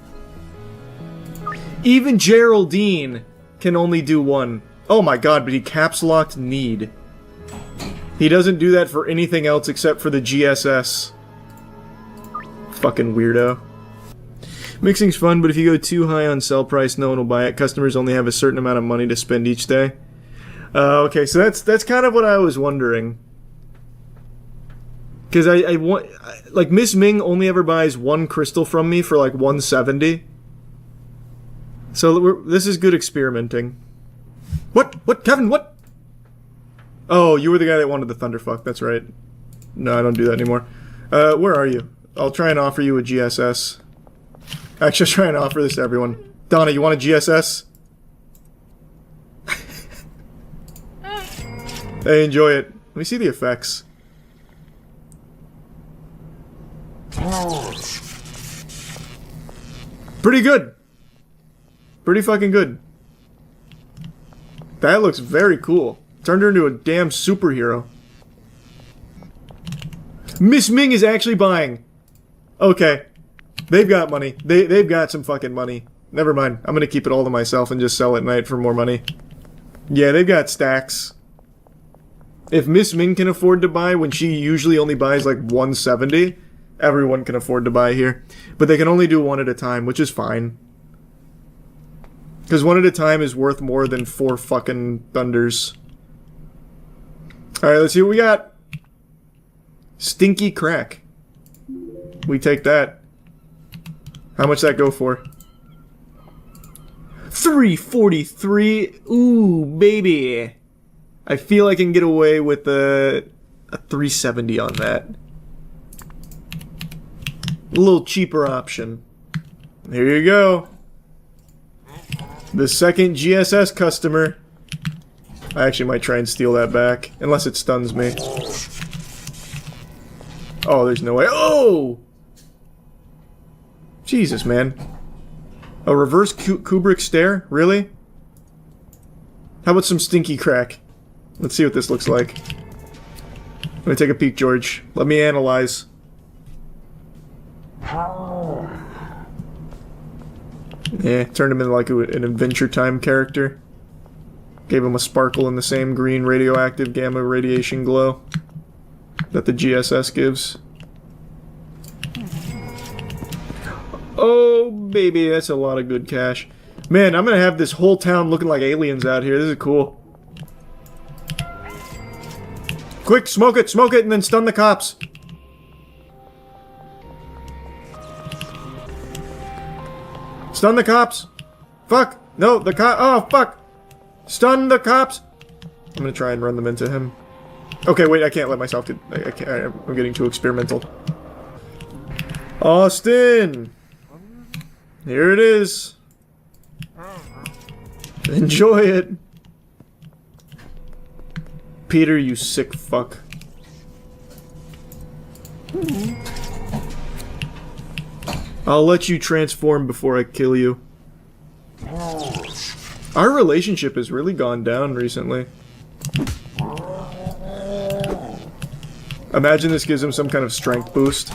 Even Geraldine can only do one. Oh my god, but he caps locked need. He doesn't do that for anything else except for the GSS. Fucking weirdo. Mixing's fun, but if you go too high on sell price, no one will buy it. Customers only have a certain amount of money to spend each day. Okay, so that's kind of what I was wondering. Because I want, like, Miss Ming only ever buys one crystal from me for like $170. So this is good experimenting. What, Kevin? What? Oh, you were the guy that wanted the Thunderfuck. That's right. No, I don't do that anymore. Where are you? I'll try and offer you a GSS. Actually, I'll try and offer this to everyone. Donna, you want a GSS? Hey, enjoy it. Let me see the effects. Pretty good. Pretty fucking good. That looks very cool. Turned her into a damn superhero. Miss Ming is actually buying. Okay. They've got money. They've got some fucking money. Never mind. I'm gonna keep it all to myself and just sell at night for more money. Yeah, they've got stacks. If Miss Ming can afford to buy when she usually only buys like 170, everyone can afford to buy here. But they can only do one at a time, which is fine. Because one at a time is worth more than 4 fucking thunders. Alright, let's see what we got. Stinky crack. We take that. How much that go for? 343. Ooh, baby. I feel I can get away with a 370 on that. A little cheaper option. Here you go. The second GSS customer. I actually might try and steal that back. Unless it stuns me. Oh, there's no way. Oh! Jesus, man. A reverse Kubrick stare? Really? How about some stinky crack? Let's see what this looks like. Let me take a peek, George. Let me analyze. Yeah, turned him into like an Adventure Time character. Gave him a sparkle in the same green radioactive gamma radiation glow that the GSS gives. Oh, baby, that's a lot of good cash. Man, I'm gonna have this whole town looking like aliens out here. This is cool. Quick, smoke it, and then stun the cops. Stun the cops. Fuck. No, the cop. Oh, fuck. Stun the cops. I'm gonna try and run them into him. Okay, wait, I can't let myself get... I can't, I'm getting too experimental. Austin! Here it is. Enjoy it. Peter, you sick fuck. I'll let you transform before I kill you. Our relationship has really gone down recently. Imagine this gives him some kind of strength boost.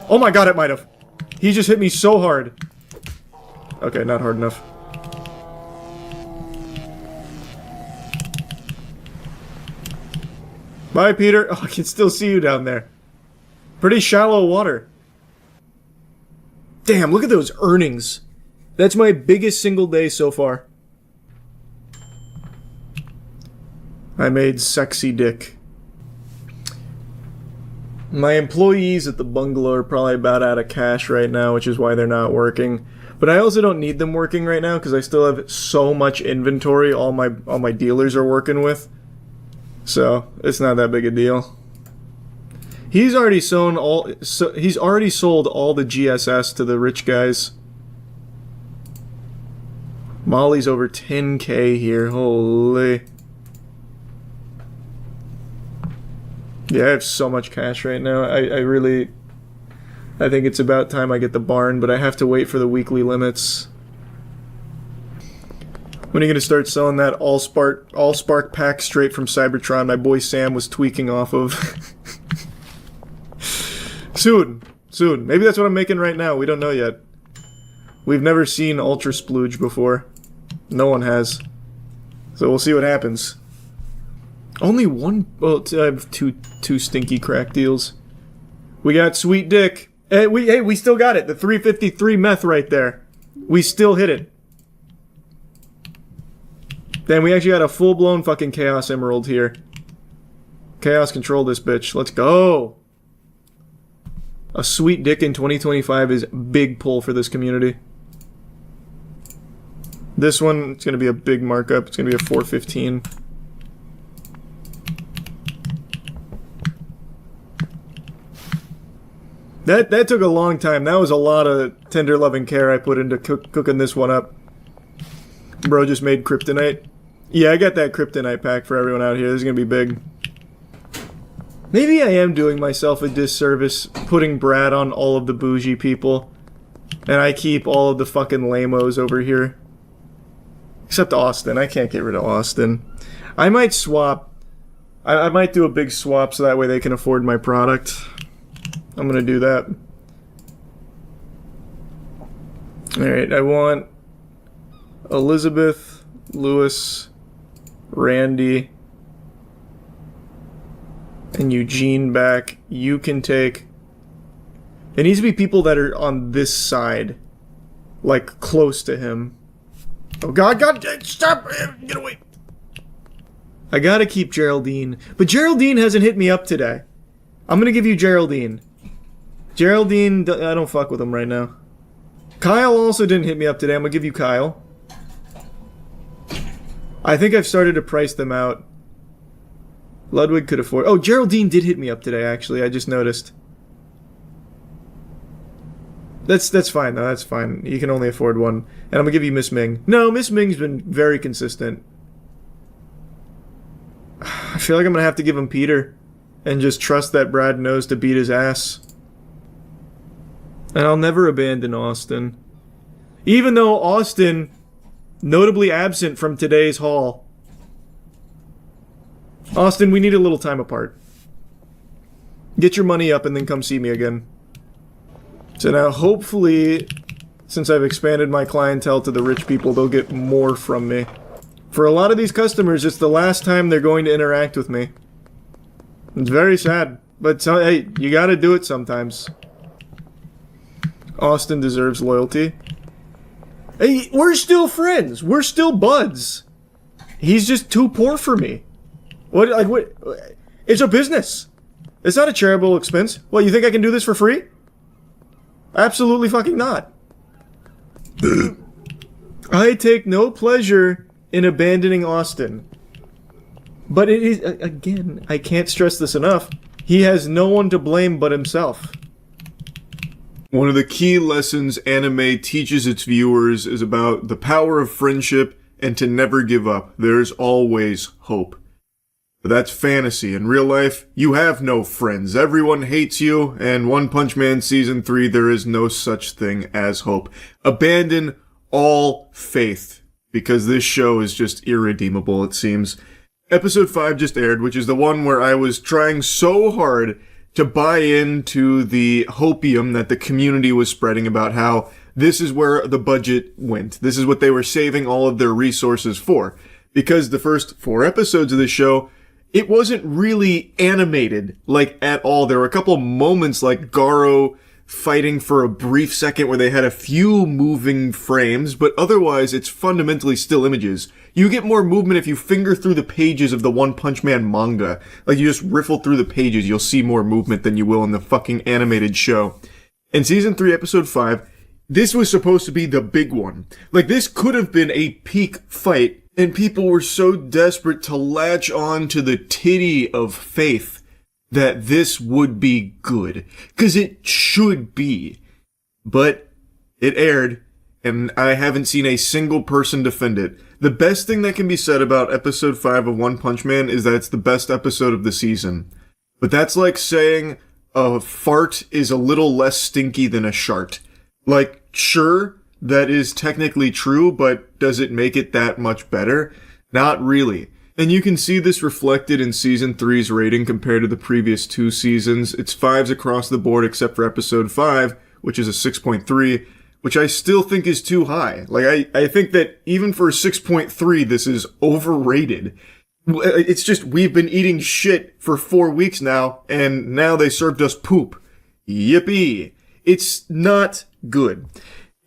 Oh my god, it might have. He just hit me so hard. Okay, not hard enough. Bye, Peter. Oh, I can still see you down there. Pretty shallow water. Damn, look at those earnings. That's my biggest single day so far. I made sexy dick. My employees at the bungalow are probably about out of cash right now, which is why they're not working. But I also don't need them working right now because I still have so much inventory all my dealers are working with. So, it's not that big a deal. He's already sold all the GSS to the rich guys. Molly's over 10k here. Holy. Yeah, I have so much cash right now. I think it's about time I get the barn, but I have to wait for the weekly limits. When are you gonna start selling that all-spark pack straight from Cybertron my boy Sam was tweaking off of? Soon. Soon. Maybe that's what I'm making right now. We don't know yet. We've never seen Ultra Splooge before. No one has. So we'll see what happens. Only one... Well, I have two stinky crack deals. We got Sweet Dick. Hey, we still got it. The 353 meth right there. We still hit it. Then we actually got a full-blown fucking Chaos Emerald here. Chaos control this bitch. Let's go. A Sweet Dick in 2025 is big pull for this community. This one, it's going to be a big markup. It's going to be a 415. That took a long time. That was a lot of tender loving care I put into cooking this one up. Bro just made kryptonite. Yeah, I got that kryptonite pack for everyone out here. This is going to be big. Maybe I am doing myself a disservice putting Brad on all of the bougie people. And I keep all of the fucking lamos over here. Except Austin. I can't get rid of Austin. I might swap. I might do a big swap so that way they can afford my product. I'm gonna do that. Alright, I want Elizabeth, Lewis, Randy, and Eugene back. You can take... It needs to be people that are on this side. Like, close to him. Oh god, stop! Get away! I gotta keep Geraldine. But Geraldine hasn't hit me up today. I'm gonna give you Geraldine. Geraldine, I don't fuck with him right now. Kyle also didn't hit me up today. I'm gonna give you Kyle. I think I've started to price them out. Ludwig could afford... Oh, Geraldine did hit me up today, actually. I just noticed. That's fine, though. That's fine. You can only afford one. And I'm gonna give you Miss Ming. No, Miss Ming's been very consistent. I feel like I'm gonna have to give him Peter. And just trust that Brad knows to beat his ass. And I'll never abandon Austin. Even though Austin, notably absent from today's haul. Austin, we need a little time apart. Get your money up and then come see me again. So now, hopefully, since I've expanded my clientele to the rich people, they'll get more from me. For a lot of these customers, it's the last time they're going to interact with me. It's very sad, but hey, you gotta do it sometimes. Austin deserves loyalty. Hey, we're still friends. We're still buds. He's just too poor for me. What? It's a business. It's not a charitable expense. What, you think I can do this for free? Absolutely fucking not. I take no pleasure in abandoning Austin. But it is, again, I can't stress this enough. He has no one to blame but himself. One of the key lessons anime teaches its viewers is about the power of friendship and to never give up. There's always hope. But that's fantasy. In real life, you have no friends. Everyone hates you, and One Punch Man Season 3, there is no such thing as hope. Abandon all faith, because this show is just irredeemable, it seems. Episode 5 just aired, which is the one where I was trying so hard to buy into the hopium that the community was spreading about how this is where the budget went. This is what they were saving all of their resources for. Because the first 4 episodes of the show, it wasn't really animated, like, at all. There were a couple moments like Garo fighting for a brief second where they had a few moving frames, but otherwise it's fundamentally still images. You get more movement if you finger through the pages of the One Punch Man manga. Like, you just riffle through the pages, you'll see more movement than you will in the fucking animated show. In Season 3, Episode 5, this was supposed to be the big one. Like, this could have been a peak fight, and people were so desperate to latch on to the titty of faith that this would be good. 'Cause it should be. But it aired, and I haven't seen a single person defend it. The best thing that can be said about Episode 5 of One Punch Man is that it's the best episode of the season. But that's like saying a fart is a little less stinky than a shart. Like, sure, that is technically true, but does it make it that much better? Not really. And you can see this reflected in Season 3's rating compared to the previous 2 seasons. It's 5s across the board except for Episode 5, which is a 6.3, which I still think is too high. Like, I think that even for a 6.3, this is overrated. It's just, we've been eating shit for 4 weeks now, and now they served us poop. Yippee. It's not good.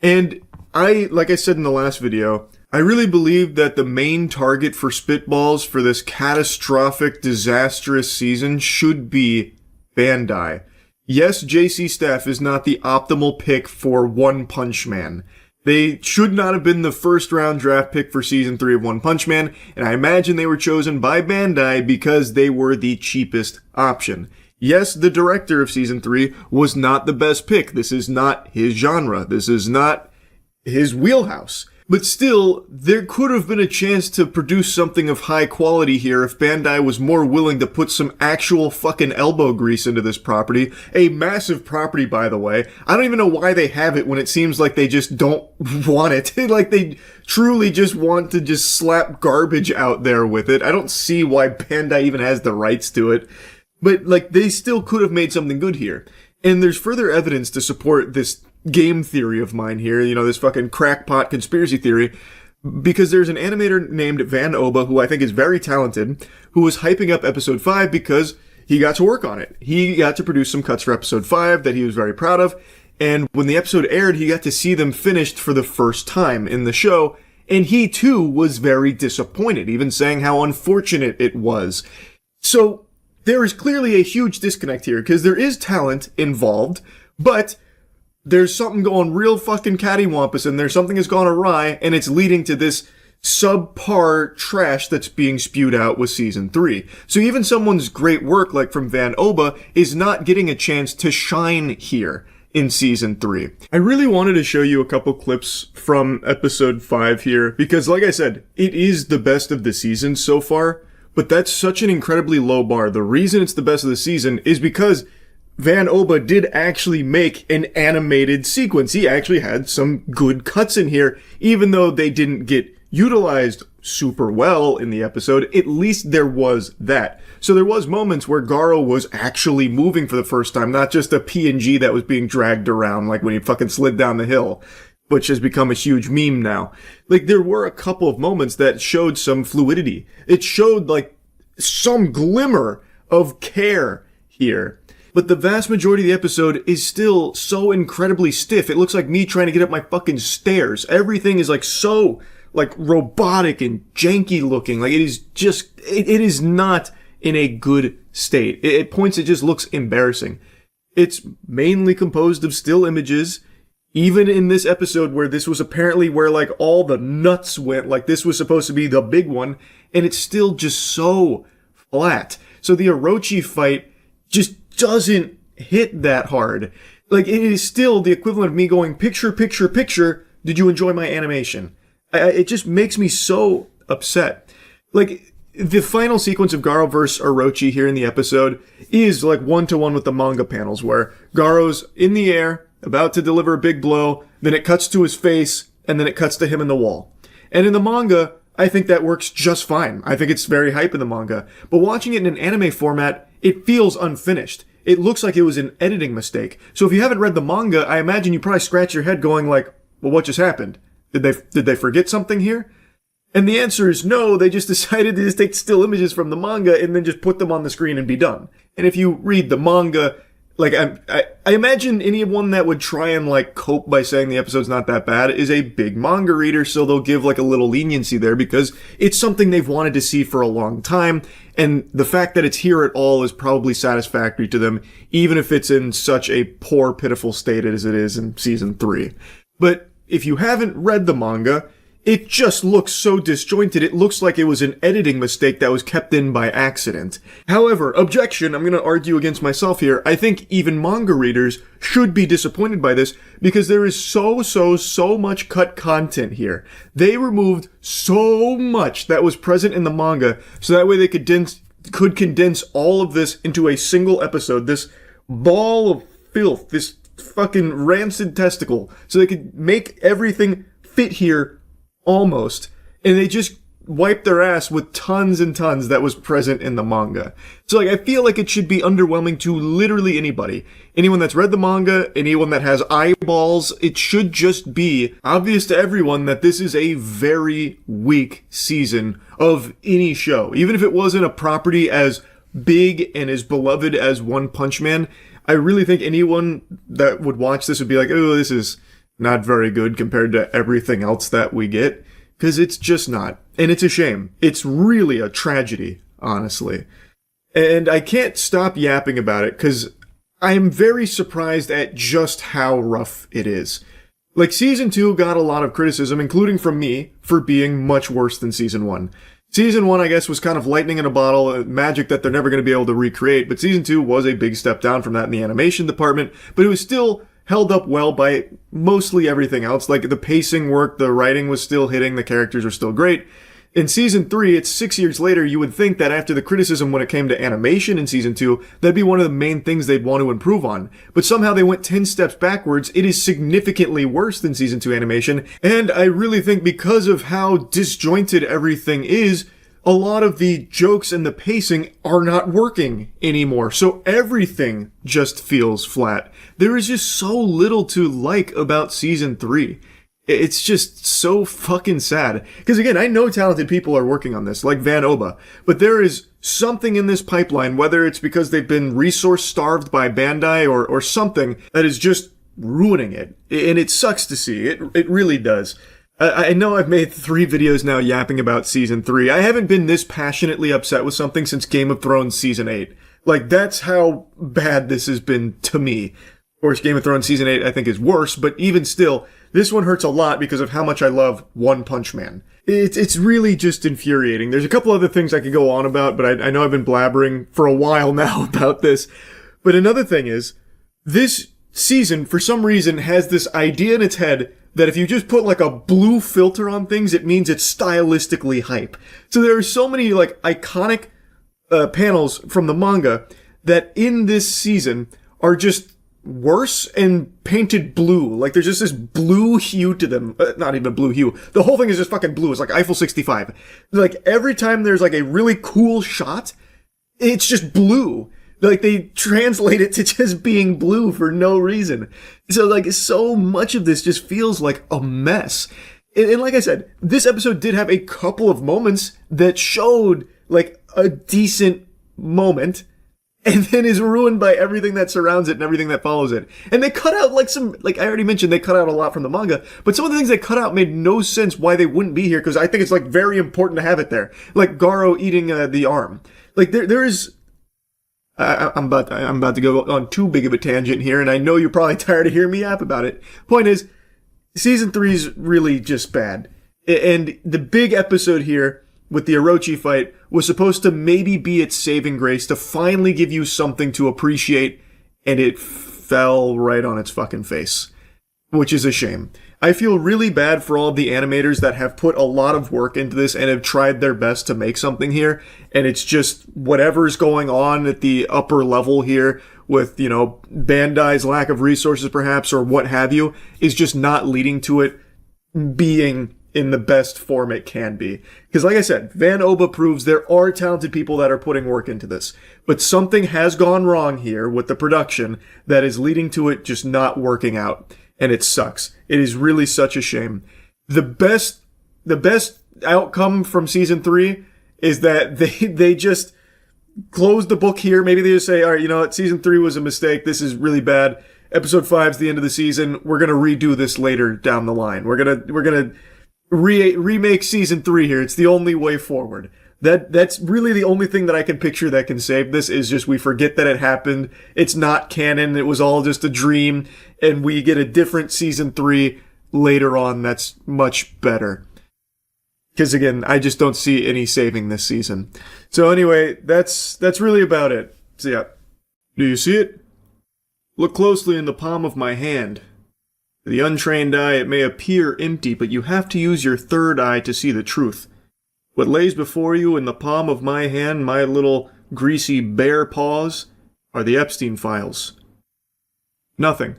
And like I said in the last video, I really believe that the main target for Spitballs for this catastrophic, disastrous season should be Bandai. Yes, JC Staff is not the optimal pick for One Punch Man. They should not have been the first round draft pick for Season 3 of One Punch Man, and I imagine they were chosen by Bandai because they were the cheapest option. Yes, the director of Season 3 was not the best pick. This is not his genre. This is not his wheelhouse. But still, there could have been a chance to produce something of high quality here if Bandai was more willing to put some actual fucking elbow grease into this property. A massive property, by the way. I don't even know why they have it when it seems like they just don't want it. Like they truly just want to just slap garbage out there with it. I don't see why Bandai even has the rights to it. But, like, they still could have made something good here. And there's further evidence to support this game theory of mine here, you know, this fucking crackpot conspiracy theory, because there's an animator named Van Oba, who I think is very talented, who was hyping up episode 5 because he got to work on it. He got to produce some cuts for episode 5 that he was very proud of, and when the episode aired, he got to see them finished for the first time in the show, and he too was very disappointed, even saying how unfortunate it was. So, there is clearly a huge disconnect here, because there is talent involved, but there's something going real fucking cattywampus in there, something has gone awry, and it's leading to this subpar trash that's being spewed out with season 3. So even someone's great work, like from Van Oba, is not getting a chance to shine here in season 3. I really wanted to show you a couple clips from episode 5 here, because like I said, it is the best of the season so far, but that's such an incredibly low bar. The reason it's the best of the season is because Van Oba did actually make an animated sequence. He actually had some good cuts in here, even though they didn't get utilized super well in the episode. At least there was that. So there was moments where Garo was actually moving for the first time, not just a PNG that was being dragged around like when he fucking slid down the hill, which has become a huge meme now. Like, there were a couple of moments that showed some fluidity. It showed, like, some glimmer of care here. But the vast majority of the episode is still so incredibly stiff. It looks like me trying to get up my fucking stairs. Everything is like so, like, robotic and janky looking. Like, it is just, it is not in a good state. At points it just looks embarrassing. It's mainly composed of still images. Even in this episode where this was apparently where, like, all the nuts went, like this was supposed to be the big one, and it's still just so flat. So the Orochi fight just doesn't hit that hard. Like, it is still the equivalent of me going, picture, picture, picture, did you enjoy my animation? It just makes me so upset. Like, the final sequence of Garo vs. Orochi here in the episode is like one-to-one with the manga panels, where Garo's in the air, about to deliver a big blow, then it cuts to his face, and then it cuts to him in the wall. And in the manga, I think that works just fine. I think it's very hype in the manga. But watching it in an anime format, it feels unfinished. It looks like it was an editing mistake. So if you haven't read the manga, I imagine you probably scratch your head going like, well, what just happened? Did they forget something here? And the answer is no, they just decided to just take still images from the manga and then just put them on the screen and be done. And if you read the manga, like, I imagine anyone that would try and, like, cope by saying the episode's not that bad is a big manga reader, so they'll give, like, a little leniency there because it's something they've wanted to see for a long time, and the fact that it's here at all is probably satisfactory to them, even if it's in such a poor, pitiful state as it is in season 3. But if you haven't read the manga, it just looks so disjointed, it looks like it was an editing mistake that was kept in by accident. However, objection, I'm gonna argue against myself here, I think even manga readers should be disappointed by this, because there is so much cut content here. They removed so much that was present in the manga, so that way they could condense all of this into a single episode, this ball of filth, this fucking rancid testicle, so they could make everything fit here almost, and they just wiped their ass with tons and tons that was present in the manga. So, like, I feel like it should be underwhelming to literally anybody. Anyone that's read the manga, anyone that has eyeballs, it should just be obvious to everyone that this is a very weak season of any show. Even if it wasn't a property as big and as beloved as One Punch Man, I really think anyone that would watch this would be like, oh, this is not very good compared to everything else that we get, because it's just not. And it's a shame. It's really a tragedy, honestly. And I can't stop yapping about it, because I am very surprised at just how rough it is. Like, Season 2 got a lot of criticism, including from me, for being much worse than Season 1. Season 1, I guess, was kind of lightning in a bottle, magic that they're never going to be able to recreate, but Season 2 was a big step down from that in the animation department, but it was still held up well by mostly everything else. Like, the pacing worked, the writing was still hitting, the characters were still great. In Season 3, it's 6 years later, you would think that after the criticism when it came to animation in Season 2, that'd be one of the main things they'd want to improve on. But somehow they went 10 steps backwards. It is significantly worse than Season 2 animation, and I really think because of how disjointed everything is, a lot of the jokes and the pacing are not working anymore. So everything just feels flat. There is just so little to like about Season 3. It's just so fucking sad. Because again, I know talented people are working on this, like Van Oba, but there is something in this pipeline, whether it's because they've been resource starved by Bandai or something, that is just ruining it. And it sucks to see. It really does. I know I've made 3 videos now yapping about Season 3. I haven't been this passionately upset with something since Game of Thrones Season 8. Like, that's how bad this has been to me. Of course, Game of Thrones Season 8 I think is worse, but even still, this one hurts a lot because of how much I love One Punch Man. It's really just infuriating. There's a couple other things I could go on about, but I know I've been blabbering for a while now about this. But another thing is, this season, for some reason, has this idea in its head that if you just put like a blue filter on things, it means it's stylistically hype. So there are so many like iconic panels from the manga that in this season are just worse and painted blue. Like, there's just this blue hue to them. Not even blue hue. The whole thing is just fucking blue. It's like Eiffel 65. Like, every time there's like a really cool shot, it's just blue. Like, they translate it to just being blue for no reason. So, like, so much of this just feels like a mess. And like I said, this episode did have a couple of moments that showed, like, a decent moment, and then is ruined by everything that surrounds it and everything that follows it. And they cut out, like, like I already mentioned, they cut out a lot from the manga, but some of the things they cut out made no sense why they wouldn't be here, because I think it's, like, very important to have it there. Like, Garo eating the arm. Like, there is... I'm about to go on too big of a tangent here, and I know you're probably tired of hearing me yap about it. Point is, Season 3 is really just bad. And the big episode here with the Orochi fight was supposed to maybe be its saving grace to finally give you something to appreciate, and it fell right on its fucking face. Which is a shame. I feel really bad for all of the animators that have put a lot of work into this and have tried their best to make something here, and it's just whatever's going on at the upper level here with, you know, Bandai's lack of resources perhaps, or what have you, is just not leading to it being in the best form it can be. Because like I said, Van Oba proves there are talented people that are putting work into this. But something has gone wrong here with the production that is leading to it just not working out. And it sucks. It is really such a shame. The best outcome from Season 3 is that they just close the book here. Maybe they just say, all right, you know what, Season 3 was a mistake. This is really bad. Episode 5 is the end of the season. We're going to redo this later down the line. We're going to remake Season 3 here. It's the only way forward. That's really the only thing that I can picture that can save this, is just we forget that it happened. It's not canon. It was all just a dream, and we get a different Season 3 later on that's much better. Because again, I just don't see any saving this season. So anyway, that's really about it. So yeah. Do you see it? Look closely in the palm of my hand. To the untrained eye, it may appear empty, but you have to use your third eye to see the truth. What lays before you in the palm of my hand, my little greasy bare paws, are the Epstein files. Nothing.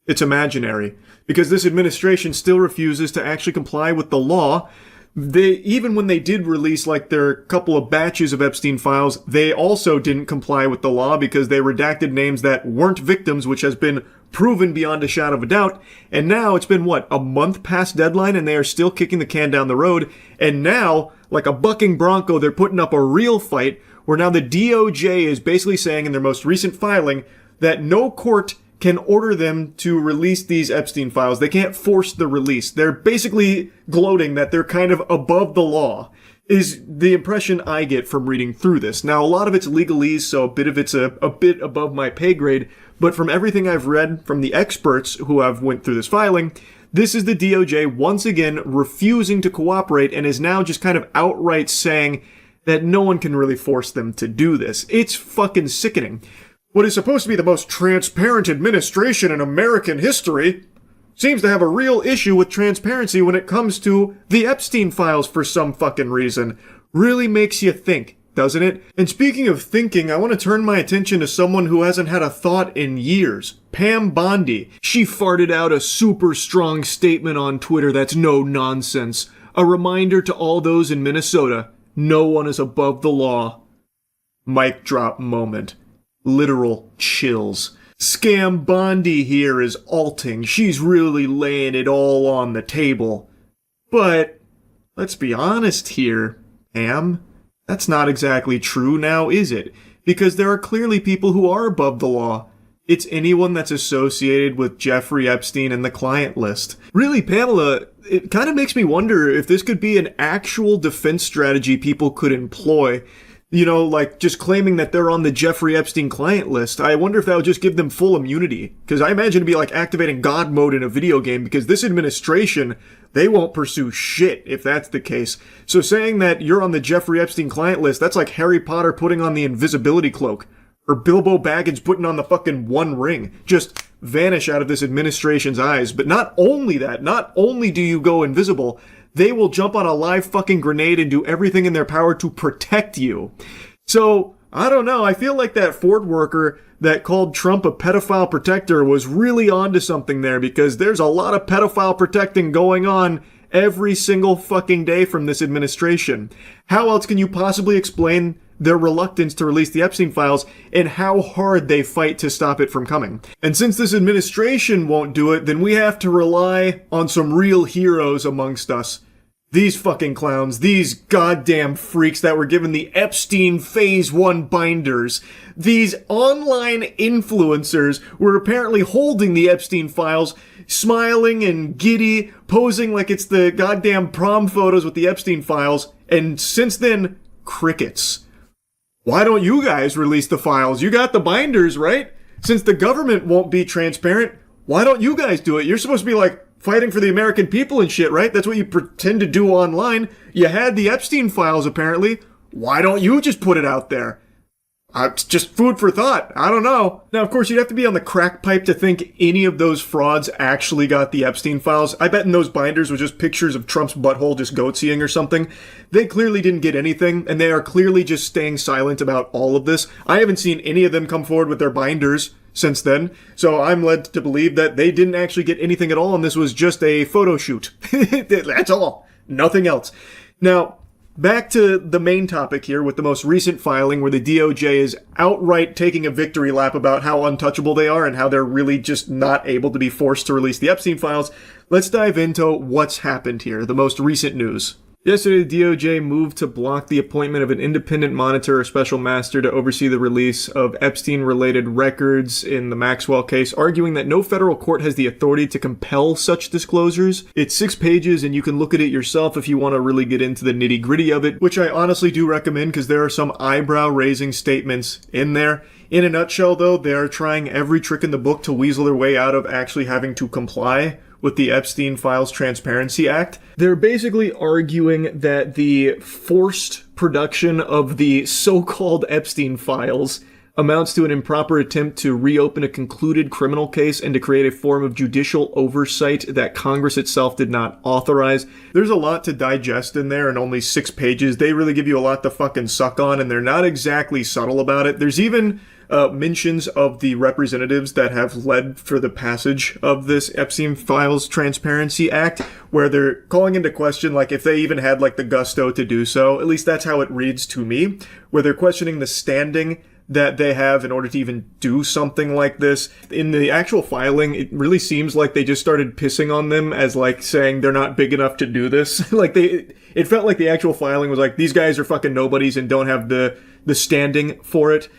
It's imaginary, because this administration still refuses to actually comply with the law. Even when they did release like their couple of batches of Epstein files, they also didn't comply with the law because they redacted names that weren't victims, which has been proven beyond a shadow of a doubt. And now it's been, a month past deadline, and they are still kicking the can down the road. And now, like a bucking bronco, they're putting up a real fight where now the DOJ is basically saying in their most recent filing that no court can order them to release these Epstein files. They can't force the release. They're basically gloating that they're kind of above the law, is the impression I get from reading through this. Now, a lot of it's legalese, so a bit of it's a bit above my pay grade, but from everything I've read from the experts who have went through this filing, this is the DOJ once again refusing to cooperate and is now just kind of outright saying that no one can really force them to do this. It's fucking sickening. what is supposed to be the most transparent administration in American history, seems to have a real issue with transparency when it comes to the Epstein files for some fucking reason. Really makes you think, doesn't it? And speaking of thinking, I want to turn my attention to someone who hasn't had a thought in years. Pam Bondi. She farted out a super strong statement on Twitter that's no nonsense. A reminder to all those in Minnesota, no one is above the law. Mic drop moment. Literal chills. Scam Bondi here is alting. She's really laying it all on the table. But, let's be honest here, Pam. That's not exactly true now, is it? Because there are clearly people who are above the law. It's anyone that's associated with Jeffrey Epstein and the client list. Really, Pamela, it kind of makes me wonder if this could be an actual defense strategy people could employ. You know, like just claiming that they're on the Jeffrey Epstein client list. I wonder if that would just give them full immunity. Because I imagine it'd be like activating God mode in a video game, because this administration, they won't pursue shit if that's the case. So saying that you're on the Jeffrey Epstein client list, that's like Harry Potter putting on the invisibility cloak. Or Bilbo Baggins putting on the fucking One Ring. Just vanish out of this administration's eyes. But not only that, not only do you go invisible, they will jump on a live fucking grenade and do everything in their power to protect you. So, I don't know, I feel like that Ford worker that called Trump a pedophile protector was really onto something there, because there's a lot of pedophile protecting going on every single fucking day from this administration. How else can you possibly explain their reluctance to release the Epstein files and how hard they fight to stop it from coming? And since this administration won't do it, then we have to rely on some real heroes amongst us. These fucking clowns, these goddamn freaks that were given the Epstein Phase 1 binders. These online influencers were apparently holding the Epstein files, smiling and giddy, posing like it's the goddamn prom photos with the Epstein files, and since then, crickets. Why don't you guys release the files? You got the binders, right? Since the government won't be transparent, why don't you guys do it? You're supposed to be like fighting for the American people and shit, right? That's what you pretend to do online. You had the Epstein files, apparently. Why don't you just put it out there? It's just food for thought. I don't know. Now, of course, you'd have to be on the crack pipe to think any of those frauds actually got the Epstein files. I bet in those binders were just pictures of Trump's butthole just goatseeing or something. They clearly didn't get anything, and they are clearly just staying silent about all of this. I haven't seen any of them come forward with their binders since then, so I'm led to believe that they didn't actually get anything at all, and this was just a photo shoot. That's all. Nothing else. Now, back to the main topic here with the most recent filing where the DOJ is outright taking a victory lap about how untouchable they are and how they're really just not able to be forced to release the Epstein files. Let's dive into what's happened here, the most recent news. Yesterday, the DOJ moved to block the appointment of an independent monitor or special master to oversee the release of Epstein-related records in the Maxwell case, arguing that no federal court has the authority to compel such disclosures. It's 6 pages, and you can look at it yourself if you want to really get into the nitty-gritty of it, which I honestly do recommend because there are some eyebrow-raising statements in there. In a nutshell, though, they are trying every trick in the book to weasel their way out of actually having to comply with the Epstein Files Transparency Act. They're basically arguing that the forced production of the so-called Epstein files amounts to an improper attempt to reopen a concluded criminal case and to create a form of judicial oversight that Congress itself did not authorize. There's a lot to digest in there in only 6 pages. They really give you a lot to fucking suck on, and they're not exactly subtle about it. There's even mentions of the representatives that have led for the passage of this Epstein Files Transparency Act, where they're calling into question, like, if they even had, like, the gusto to do so. At least that's how it reads to me, where they're questioning the standing that they have in order to even do something like this. In the actual filing, it really seems like they just started pissing on them as, like, saying they're not big enough to do this. Like, it felt like the actual filing was like, these guys are fucking nobodies and don't have the standing for it.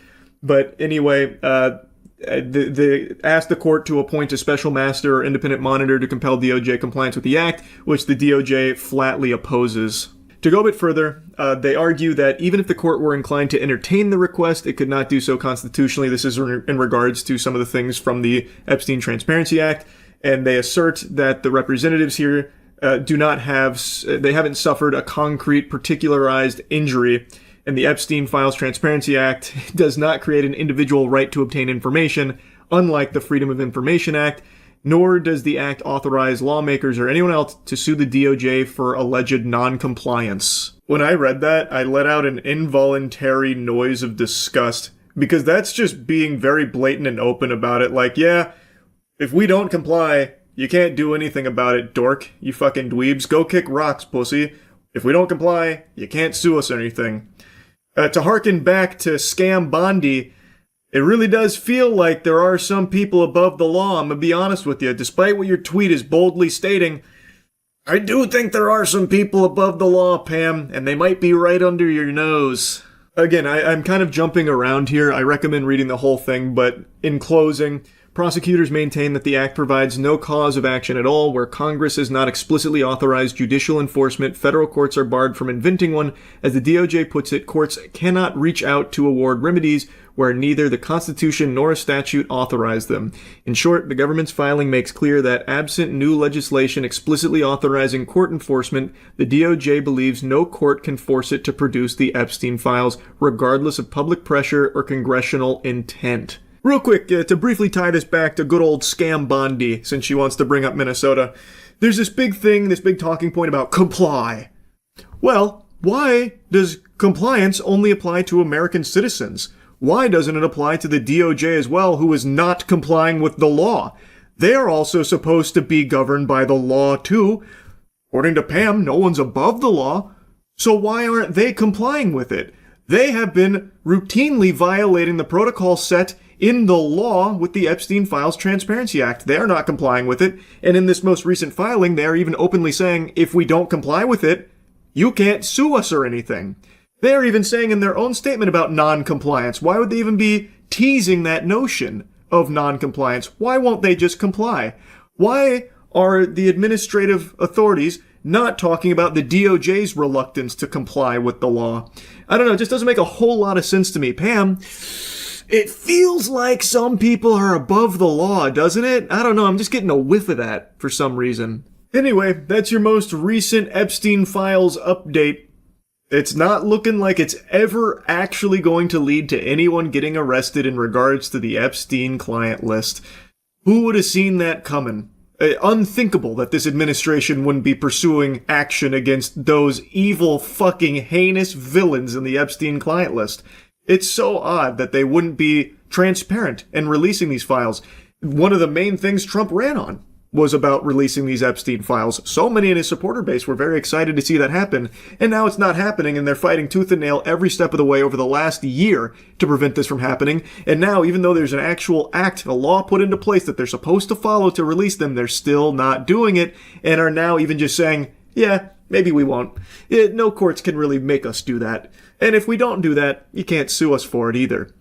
But anyway, they asked the court to appoint a special master or independent monitor to compel DOJ compliance with the act, which the DOJ flatly opposes. To go a bit further, they argue that even if the court were inclined to entertain the request, it could not do so constitutionally. This is in regards to some of the things from the Epstein Transparency Act, and they assert that the representatives here they haven't suffered a concrete, particularized injury, And the Epstein Files Transparency Act does not create an individual right to obtain information, unlike the Freedom of Information Act, nor does the act authorize lawmakers or anyone else to sue the DOJ for alleged non-compliance. When I read that, I let out an involuntary noise of disgust, because that's just being very blatant and open about it. Like, yeah, if we don't comply, you can't do anything about it, dork. You fucking dweebs. Go kick rocks, pussy. If we don't comply, you can't sue us or anything. To harken back to Scam Bondi, it really does feel like there are some people above the law. I'm gonna be honest with you. Despite what your tweet is boldly stating, I do think there are some people above the law, Pam, and they might be right under your nose. Again, I'm kind of jumping around here. I recommend reading the whole thing, but in closing, prosecutors maintain that the act provides no cause of action at all where Congress has not explicitly authorized judicial enforcement. Federal courts are barred from inventing one. As the DOJ puts it, courts cannot reach out to award remedies where neither the Constitution nor a statute authorize them. In short, the government's filing makes clear that absent new legislation explicitly authorizing court enforcement, the DOJ believes no court can force it to produce the Epstein files, regardless of public pressure or congressional intent. Real quick, to briefly tie this back to good old Scam Bondi, since she wants to bring up Minnesota, there's this big thing, this big talking point about comply. Well, why does compliance only apply to American citizens? Why doesn't it apply to the DOJ as well, who is not complying with the law? They are also supposed to be governed by the law too. According to Pam, no one's above the law. So why aren't they complying with it? They have been routinely violating the protocol set in the law with the Epstein Files Transparency Act. They are not complying with it. And in this most recent filing, they are even openly saying, if we don't comply with it, you can't sue us or anything. They are even saying in their own statement about non-compliance. Why would they even be teasing that notion of non-compliance? Why won't they just comply? Why are the administrative authorities not talking about the DOJ's reluctance to comply with the law? I don't know, it just doesn't make a whole lot of sense to me. Pam, it feels like some people are above the law, doesn't it? I don't know, I'm just getting a whiff of that for some reason. Anyway, that's your most recent Epstein Files update. It's not looking like it's ever actually going to lead to anyone getting arrested in regards to the Epstein client list. Who would have seen that coming? Unthinkable that this administration wouldn't be pursuing action against those evil, fucking heinous villains in the Epstein client list. It's so odd that they wouldn't be transparent in releasing these files. One of the main things Trump ran on was about releasing these Epstein files. So many in his supporter base were very excited to see that happen, and now it's not happening, and they're fighting tooth and nail every step of the way over the last year to prevent this from happening. And now, even though there's an actual act, a law put into place that they're supposed to follow to release them, they're still not doing it, and are now even just saying, yeah, maybe we won't. No courts can really make us do that. And if we don't do that, you can't sue us for it either.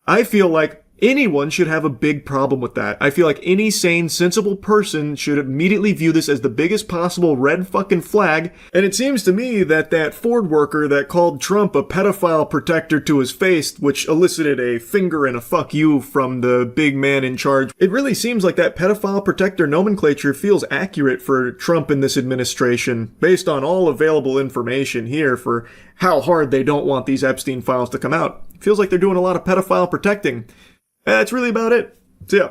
I feel like anyone should have a big problem with that. I feel like any sane, sensible person should immediately view this as the biggest possible red fucking flag. And it seems to me that that Ford worker that called Trump a pedophile protector to his face, which elicited a finger and a fuck you from the big man in charge, it really seems like that pedophile protector nomenclature feels accurate for Trump in this administration, based on all available information here for how hard they don't want these Epstein files to come out. It feels like they're doing a lot of pedophile protecting. That's really about it. So yeah.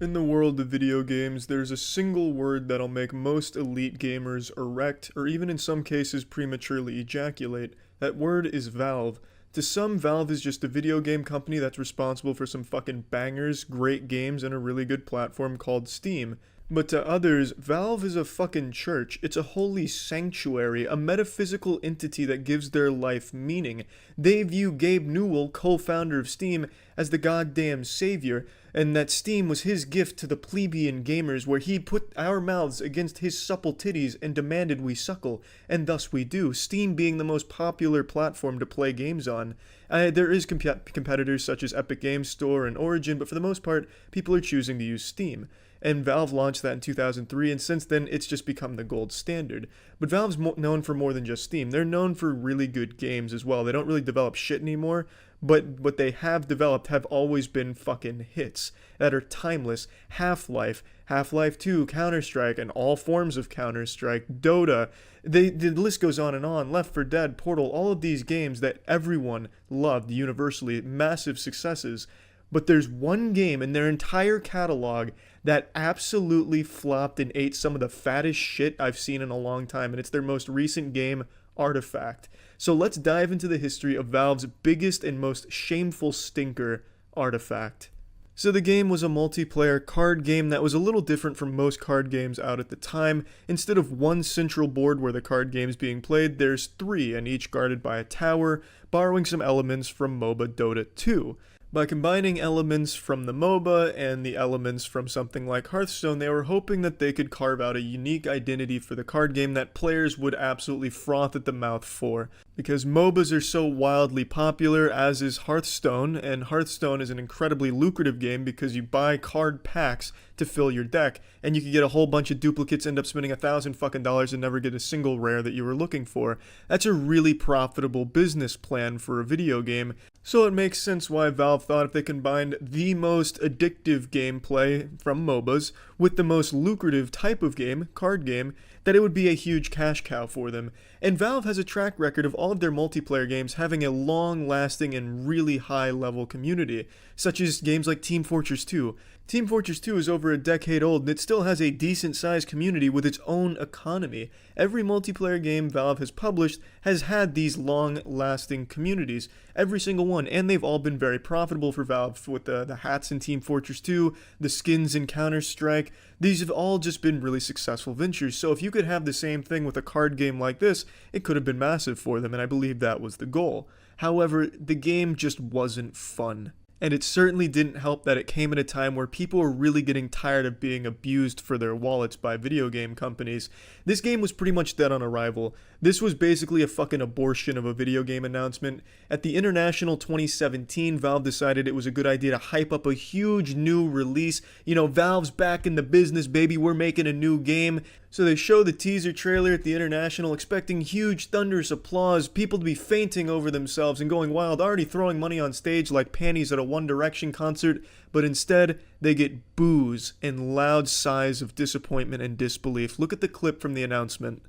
In the world of video games, there's a single word that'll make most elite gamers erect, or even in some cases prematurely ejaculate. That word is Valve. To some, Valve is just a video game company that's responsible for some fucking bangers, great games, and a really good platform called Steam. But to others, Valve is a fucking church. It's a holy sanctuary, a metaphysical entity that gives their life meaning. They view Gabe Newell, co-founder of Steam, as the goddamn savior, and that Steam was his gift to the plebeian gamers, where he put our mouths against his supple titties and demanded we suckle, and thus we do, Steam being the most popular platform to play games on. There is competitors such as Epic Games Store and Origin, but for the most part, people are choosing to use Steam. And Valve launched that in 2003, and since then, it's just become the gold standard. But Valve's known for more than just Steam. They're known for really good games as well. They don't really develop shit anymore, but what they have developed have always been fucking hits that are timeless. Half-Life, Half-Life 2, Counter-Strike, and all forms of Counter-Strike, Dota, the list goes on, Left 4 Dead, Portal, all of these games that everyone loved universally, massive successes. But there's one game in their entire catalog that absolutely flopped and ate some of the fattest shit I've seen in a long time, and it's their most recent game, Artifact. So let's dive into the history of Valve's biggest and most shameful stinker, Artifact. So the game was a multiplayer card game that was a little different from most card games out at the time. Instead of one central board where the card game's being played, there's 3, and each guarded by a tower, borrowing some elements from MOBA Dota 2. By combining elements from the MOBA and the elements from something like Hearthstone, they were hoping that they could carve out a unique identity for the card game that players would absolutely froth at the mouth for. Because MOBAs are so wildly popular, as is Hearthstone, and Hearthstone is an incredibly lucrative game because you buy card packs to fill your deck, and you can get a whole bunch of duplicates, end up spending $1,000 and never get a single rare that you were looking for. That's a really profitable business plan for a video game. So it makes sense why Valve thought if they combined the most addictive gameplay from MOBAs with the most lucrative type of game, card game, that it would be a huge cash cow for them. And Valve has a track record of all of their multiplayer games having a long-lasting and really high-level community, such as games like Team Fortress 2. Team Fortress 2 is over a decade old, and it still has a decent-sized community with its own economy. Every multiplayer game Valve has published has had these long-lasting communities, every single one, and they've all been very profitable for Valve, with the hats in Team Fortress 2, the skins in Counter-Strike. These have all just been really successful ventures, so if you could have the same thing with a card game like this, it could have been massive for them, and I believe that was the goal. However, the game just wasn't fun. And it certainly didn't help that it came at a time where people were really getting tired of being abused for their wallets by video game companies. This game was pretty much dead on arrival. This was basically a fucking abortion of a video game announcement. At the International 2017, Valve decided it was a good idea to hype up a huge new release. You know, Valve's back in the business, baby, we're making a new game. So they show the teaser trailer at the International, expecting huge thunderous applause, people to be fainting over themselves and going wild, already throwing money on stage like panties at a One Direction concert, but instead they get boos and loud sighs of disappointment and disbelief. Look at the clip from the announcement.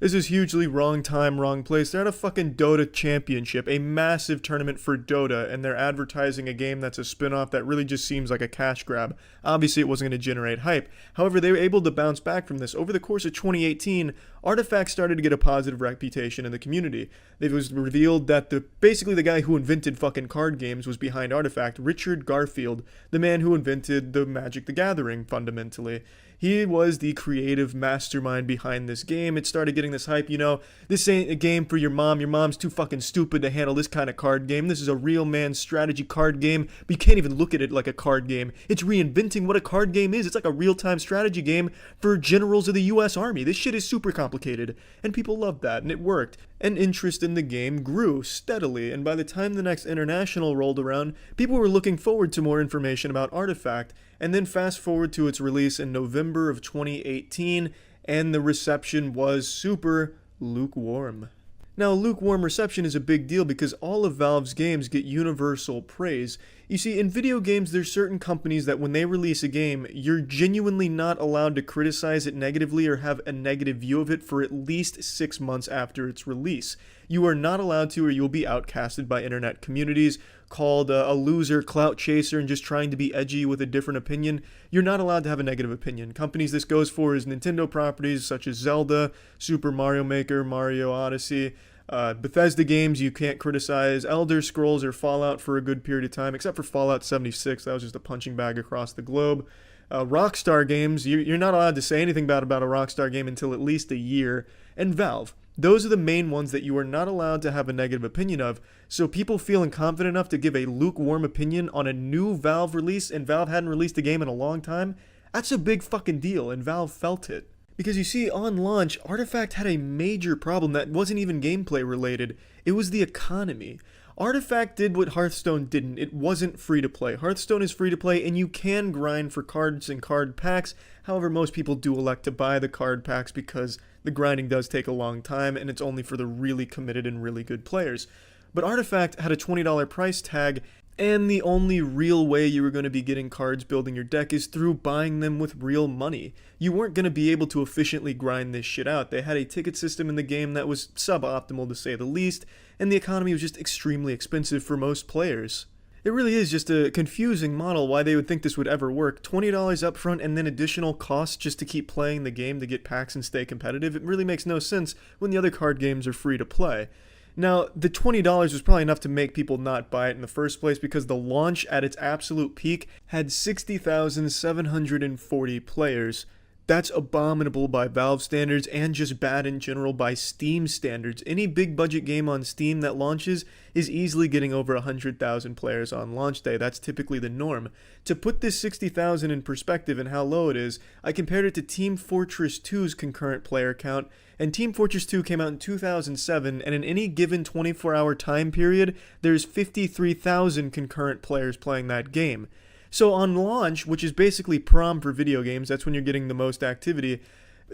This is hugely wrong time, wrong place. They're at a fucking Dota championship, a massive tournament for Dota, and they're advertising a game that's a spin-off that really just seems like a cash grab. Obviously, it wasn't going to generate hype. However, they were able to bounce back from this. Over the course of 2018, Artifact started to get a positive reputation in the community. It was revealed that basically the guy who invented fucking card games was behind Artifact, Richard Garfield, the man who invented the Magic the Gathering, fundamentally. He was the creative mastermind behind this game. It started getting this hype, you know, this ain't a game for your mom. Your mom's too fucking stupid to handle this kind of card game. This is a real man strategy card game, but you can't even look at it like a card game. It's reinventing what a card game is. It's like a real-time strategy game for generals of the US Army. This shit is super complicated, and people loved that, and it worked. And interest in the game grew steadily, and by the time the next International rolled around, people were looking forward to more information about Artifact. And then fast forward to its release in November of 2018, and the reception was super lukewarm. Now, lukewarm reception is a big deal because all of Valve's games get universal praise. You see, in video games, there's certain companies that when they release a game, you're genuinely not allowed to criticize it negatively or have a negative view of it for at least 6 months after its release. You are not allowed to, or you'll be outcasted by internet communities, called a loser, clout chaser, and just trying to be edgy with a different opinion. You're not allowed to have a negative opinion. Companies this goes for is Nintendo properties such as Zelda, Super Mario Maker, Mario Odyssey. Bethesda games you can't criticize. Elder Scrolls or Fallout for a good period of time, except for Fallout 76. That was just a punching bag across the globe. Rockstar games, you're not allowed to say anything bad about a Rockstar game until at least a year. And Valve. Those are the main ones that you are not allowed to have a negative opinion of. So people feeling confident enough to give a lukewarm opinion on a new Valve release, and Valve hadn't released a game in a long time, that's a big fucking deal, and Valve felt it. Because you see, on launch, Artifact had a major problem that wasn't even gameplay related. It was the economy. Artifact did what Hearthstone didn't. It wasn't free to play. Hearthstone is free to play, and you can grind for cards and card packs. However, most people do elect to buy the card packs because the grinding does take a long time, and it's only for the really committed and really good players. But Artifact had a $20 price tag, and the only real way you were going to be getting cards building your deck is through buying them with real money. You weren't going to be able to efficiently grind this shit out. They had a ticket system in the game that was suboptimal to say the least, and the economy was just extremely expensive for most players. It really is just a confusing model why they would think this would ever work. $20 upfront and then additional costs just to keep playing the game to get packs and stay competitive. It really makes no sense when the other card games are free to play. Now, the $20 was probably enough to make people not buy it in the first place because the launch at its absolute peak had 60,740 players. That's abominable by Valve standards and just bad in general by Steam standards. Any big budget game on Steam that launches is easily getting over 100,000 players on launch day. That's typically the norm. To put this 60,000 in perspective and how low it is, I compared it to Team Fortress 2's concurrent player count, and Team Fortress 2 came out in 2007, and in any given 24-hour time period, there's 53,000 concurrent players playing that game. So on launch, which is basically prom for video games, that's when you're getting the most activity,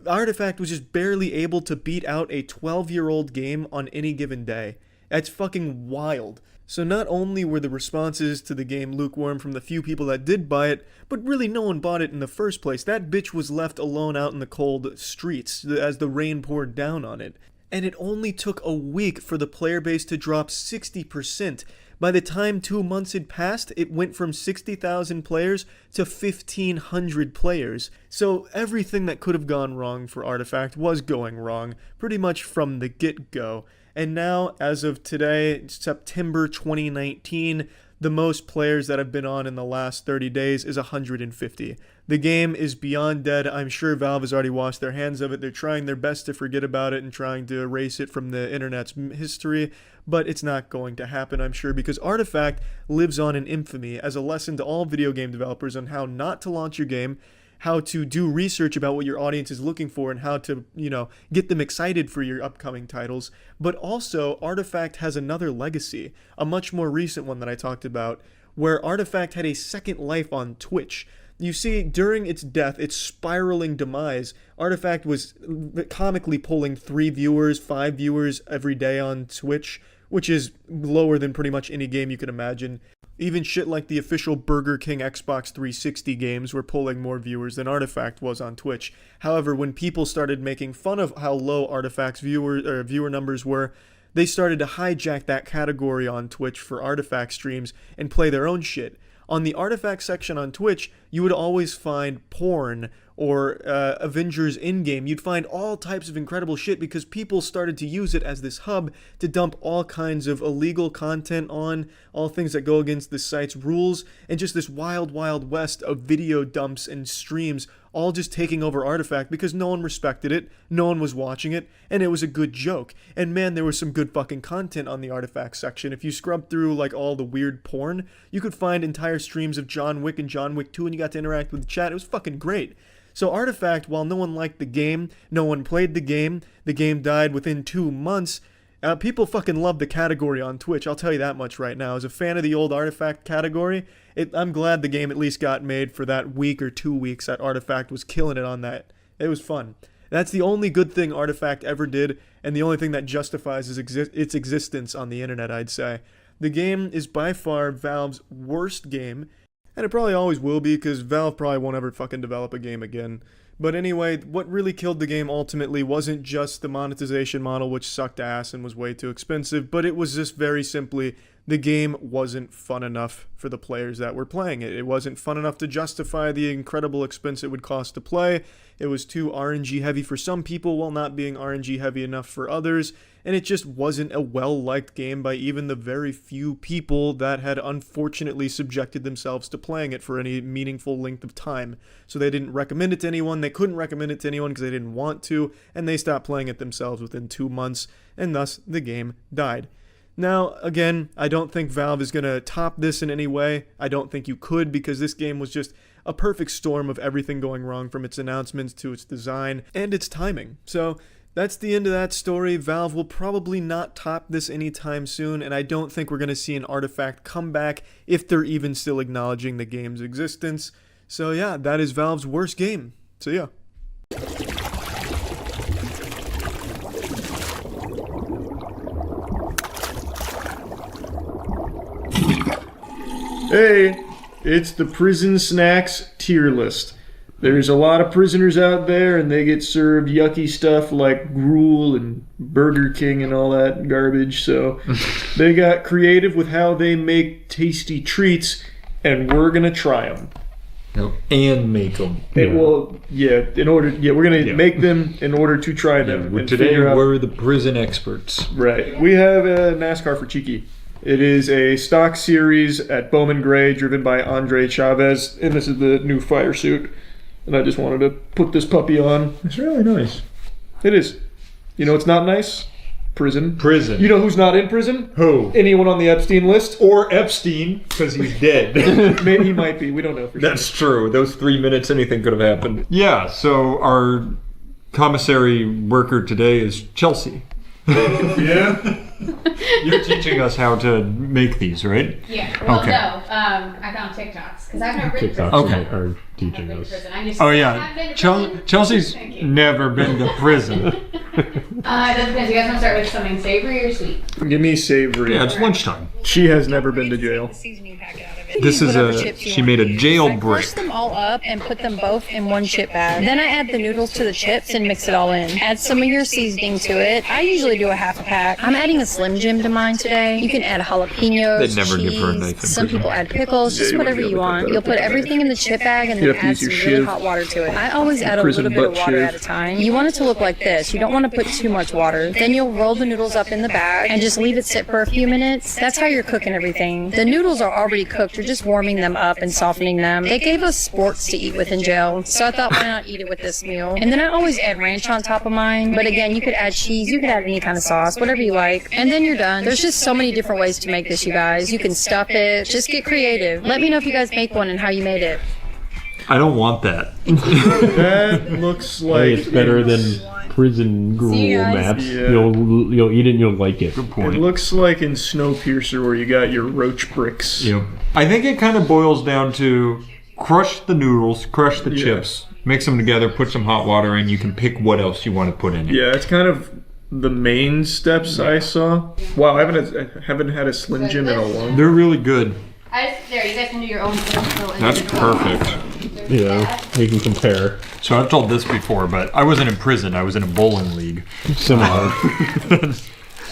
Artifact was just barely able to beat out a 12-year-old game on any given day. That's fucking wild. So not only were the responses to the game lukewarm from the few people that did buy it, but really no one bought it in the first place. That bitch was left alone out in the cold streets as the rain poured down on it. And it only took a week for the player base to drop 60%. By the time 2 months had passed, it went from 60,000 players to 1,500 players. So everything that could have gone wrong for Artifact was going wrong, pretty much from the get-go. And now, as of today, September 2019, the most players that have been on in the last 30 days is 150. The game is beyond dead. I'm sure Valve has already washed their hands of it. They're trying their best to forget about it and trying to erase it from the internet's history, but it's not going to happen, I'm sure, because Artifact lives on in infamy as a lesson to all video game developers on how not to launch your game, how to do research about what your audience is looking for, and how to, get them excited for your upcoming titles. But also, Artifact has another legacy, a much more recent one that I talked about, where Artifact had a second life on Twitch. You see, during its death, its spiraling demise, Artifact was comically pulling 3 viewers, 5 viewers every day on Twitch, which is lower than pretty much any game you can imagine. Even shit like the official Burger King Xbox 360 games were pulling more viewers than Artifact was on Twitch. However, when people started making fun of how low Artifact's viewer numbers were, they started to hijack that category on Twitch for Artifact streams and play their own shit. On the Artifact section on Twitch, you would always find porn or Avengers in-game. You'd find all types of incredible shit because people started to use it as this hub to dump all kinds of illegal content on, all things that go against the site's rules, and just this wild, wild west of video dumps and streams all just taking over Artifact because no one respected it, no one was watching it, and it was a good joke. And man, there was some good fucking content on the Artifact section. If you scrub through like all the weird porn, you could find entire streams of John Wick and John Wick 2, and you got to interact with the chat. It was fucking great. So Artifact, while no one liked the game, no one played the game died within 2 months, people fucking love the category on Twitch, I'll tell you that much right now. As a fan of the old Artifact category, I'm glad the game at least got made for that week or 2 weeks that Artifact was killing it on that. It was fun. That's the only good thing Artifact ever did, and the only thing that justifies its existence on the internet, I'd say. The game is by far Valve's worst game, and it probably always will be, because Valve probably won't ever fucking develop a game again. But anyway, what really killed the game ultimately wasn't just the monetization model, which sucked ass and was way too expensive, but it was just very simply, the game wasn't fun enough for the players that were playing it. It wasn't fun enough to justify the incredible expense it would cost to play. It was too RNG heavy for some people while not being RNG heavy enough for others, and it just wasn't a well-liked game by even the very few people that had unfortunately subjected themselves to playing it for any meaningful length of time. So they didn't recommend it to anyone, they couldn't recommend it to anyone because they didn't want to, and they stopped playing it themselves within 2 months, and thus the game died. Now, again, I don't think Valve is going to top this in any way. I don't think you could, because this game was just a perfect storm of everything going wrong from its announcements to its design and its timing. So that's the end of that story. Valve will probably not top this anytime soon, and I don't think we're going to see an Artifact come back if they're even still acknowledging the game's existence. So yeah, that is Valve's worst game. So yeah. Hey, it's the prison snacks tier list. There's a lot of prisoners out there and they get served yucky stuff like gruel and Burger King and all that garbage, so they got creative with how they make tasty treats, and we're gonna try them. And make them. We're gonna make them in order to try them. And today we're the prison experts. Right. We have NASCAR for Cheeky. It is a stock series at Bowman Gray driven by Andre Chavez, and this is the new fire suit. And I just wanted to put this puppy on. It's really nice. It is. You know it's not nice? Prison. Prison. You know who's not in prison? Who? Anyone on the Epstein list? Or Epstein, because he's dead. Maybe he might be. We don't know for sure. That's true. Those 3 minutes, anything could have happened. Yeah, so our commissary worker today is Chelsea. Yeah? You're teaching us how to make these, right? Yeah. Well, okay. no. I found TikToks because I've never been to prison. Okay. Are teaching us. Oh yeah, Chelsea's never been to prison. It depends. You guys want to start with something savory or sweet? Give me savory. Yeah, it's lunchtime. She has never been to jail. This is she made a jail I brick. crush them all up and put them both in one chip bag. Then I add the noodles to the chips and mix it all in. Add some of your seasoning to it. I usually do a half a pack. I'm adding a Slim Jim to mine today. You can add jalapenos, They'd never give her a cheese. knife in Some prison. people add pickles, just whatever you want. You'll put everything in the chip bag and then add some really hot water to it. I always add a little bit of water at a time. You want it to look like this. You don't want to put too much water. Then you'll roll the noodles up in the bag and just leave it sit for a few minutes. That's how you're cooking everything. The noodles are already cooked. You're just warming them up and softening them. They gave us sports to eat with in jail, so I thought why not eat it with this meal. And then I always add ranch on top of mine, but again, you could add cheese, you could add any kind of sauce, whatever you like. And then you're done. There's just so many different ways to make this, you guys. You can stuff it, just get creative. Let me know if you guys make one and how you made it. I don't want that. That looks like hey, it's better than prison gruel, Maps. Yeah. You'll eat it and you'll like it. Good point. It looks like in Snowpiercer where you got your roach bricks. Yep. I think it kind of boils down to crush the noodles, crush the chips, mix them together, put some hot water in. You can pick what else you want to put in it. Yeah, it's kind of the main steps I saw. Wow, I haven't had a Slim Jim in a long time. They're really good. There, you guys can do your own thing. That's perfect. Yeah, you can compare. So I've told this before, but I wasn't in prison. I was in a bowling league. Similar.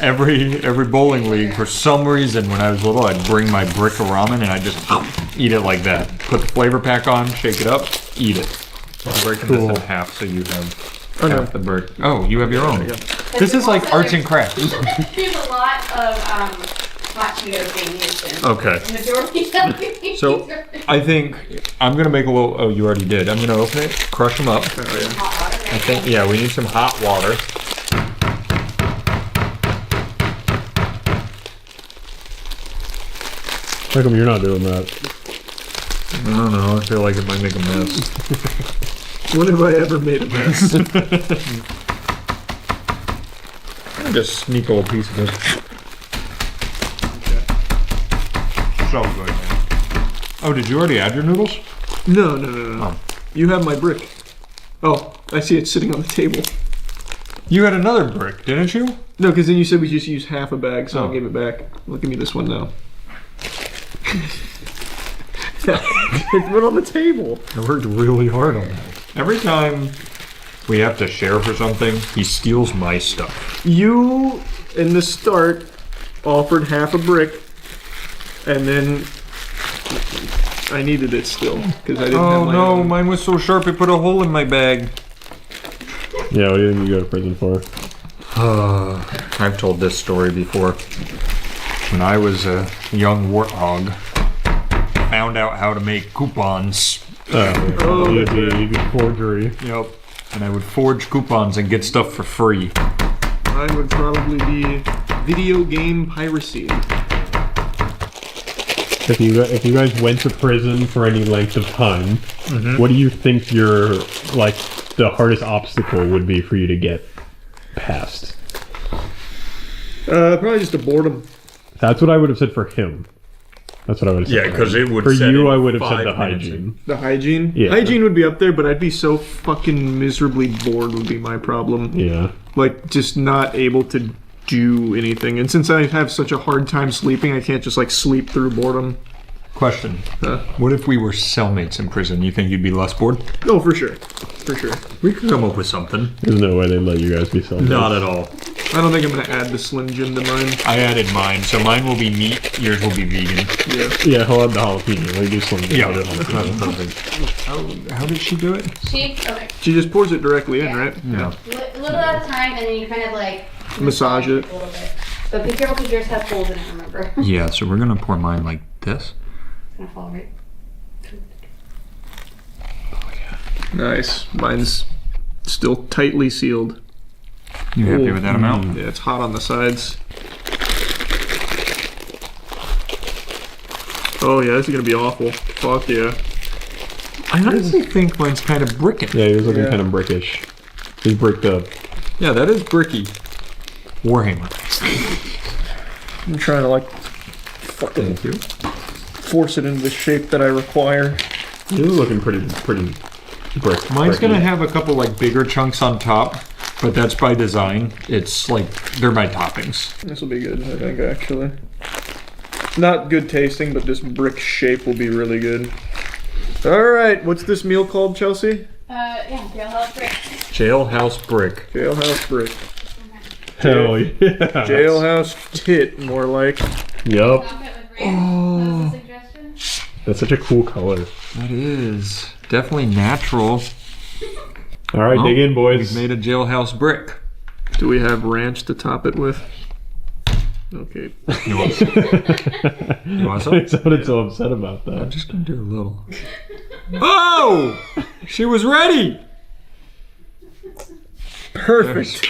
Every bowling league, for some reason, when I was little, I'd bring my brick of ramen and I'd just eat it like that. Put the flavor pack on, shake it up, eat it. I'm breaking this in half so you have half the brick. Oh, you have your own. This is like arts and crafts. There's a lot of hot Cheetos being used in. Okay. The majority of these So I think I'm gonna make a little. Oh, you already did. I'm gonna open it, crush them up. I think we need some hot water. How come you're not doing that? I don't know. I feel like it might make a mess. When have I ever made a mess? I'll just sneak a little piece of this. So good, man. Oh, did you already add your noodles? No. Oh. You have my brick. Oh, I see it sitting on the table. You had another brick, didn't you? No, because then you said we just use half a bag, so I'll give it back. Look at me this one now. It went on the table. I worked really hard on that. Every time we have to share for something, he steals my stuff. You, in the start, offered half a brick, and then I needed it still, because I didn't have my own. Mine was so sharp it put a hole in my bag. Yeah, what do you think you go to prison for? I've told this story before. When I was a young warthog, found out how to make coupons. You did forgery. Yep. And I would forge coupons and get stuff for free. Mine would probably be video game piracy. If you guys went to prison for any length of time, what do you think your like the hardest obstacle would be for you to get past? Probably just a boredom. That's what I would have said for him. That's what I would have said. Yeah, because it would. For set you, in I would have said 5 the minutes. hygiene. The hygiene? Yeah. Hygiene would be up there, but I'd be so fucking miserably bored would be my problem. Yeah. Like, just not able to do anything. And since I have such a hard time sleeping, I can't just, like, sleep through boredom. Question. What if we were cellmates in prison? You think you'd be less bored? Oh, for sure. For sure. We could come up with something. There's no way they'd let you guys be cellmates. Not at all. I don't think I'm going to add the Slim Jim to mine. I added mine, so mine will be meat, yours will be vegan. Yeah, he'll add the jalapeno. Like, do Slim Jim. Yeah. Perfect. How did she do it? Okay. She just pours it directly in, right? Yeah. A little at a time, and then you kind of like Massage it. a little bit. But be careful because yours has holes in it, remember? Yeah, so we're going to pour mine like this. It's going to fall right. Nice. Mine's still tightly sealed. You happy with that amount? Yeah, it's hot on the sides. Oh yeah, this is gonna be awful. Fuck yeah. I honestly think mine's kind of brickin'. Yeah, he was looking kind of brickish. He's bricked up. Yeah, that is bricky. Warhammer. I'm trying to like fucking force it into the shape that I require. He was looking pretty brick. Mine's bricky. gonna have a couple like bigger chunks on top, but that's by design. It's like they're my toppings. This will be good, I think, actually. Not good tasting, but this brick shape will be really good. Alright, what's this meal called, Chelsea? Yeah, jailhouse brick. Jailhouse brick. Jailhouse brick. Hell yeah. Jailhouse tit, more like. Yup. Oh, That's such a cool color. that is definitely natural. Alright, dig in, boys. We've made a jailhouse brick. Do we have ranch to top it with? Okay. You want some? I sounded so upset about that. I'm just gonna do a little. Oh! She was ready! Perfect.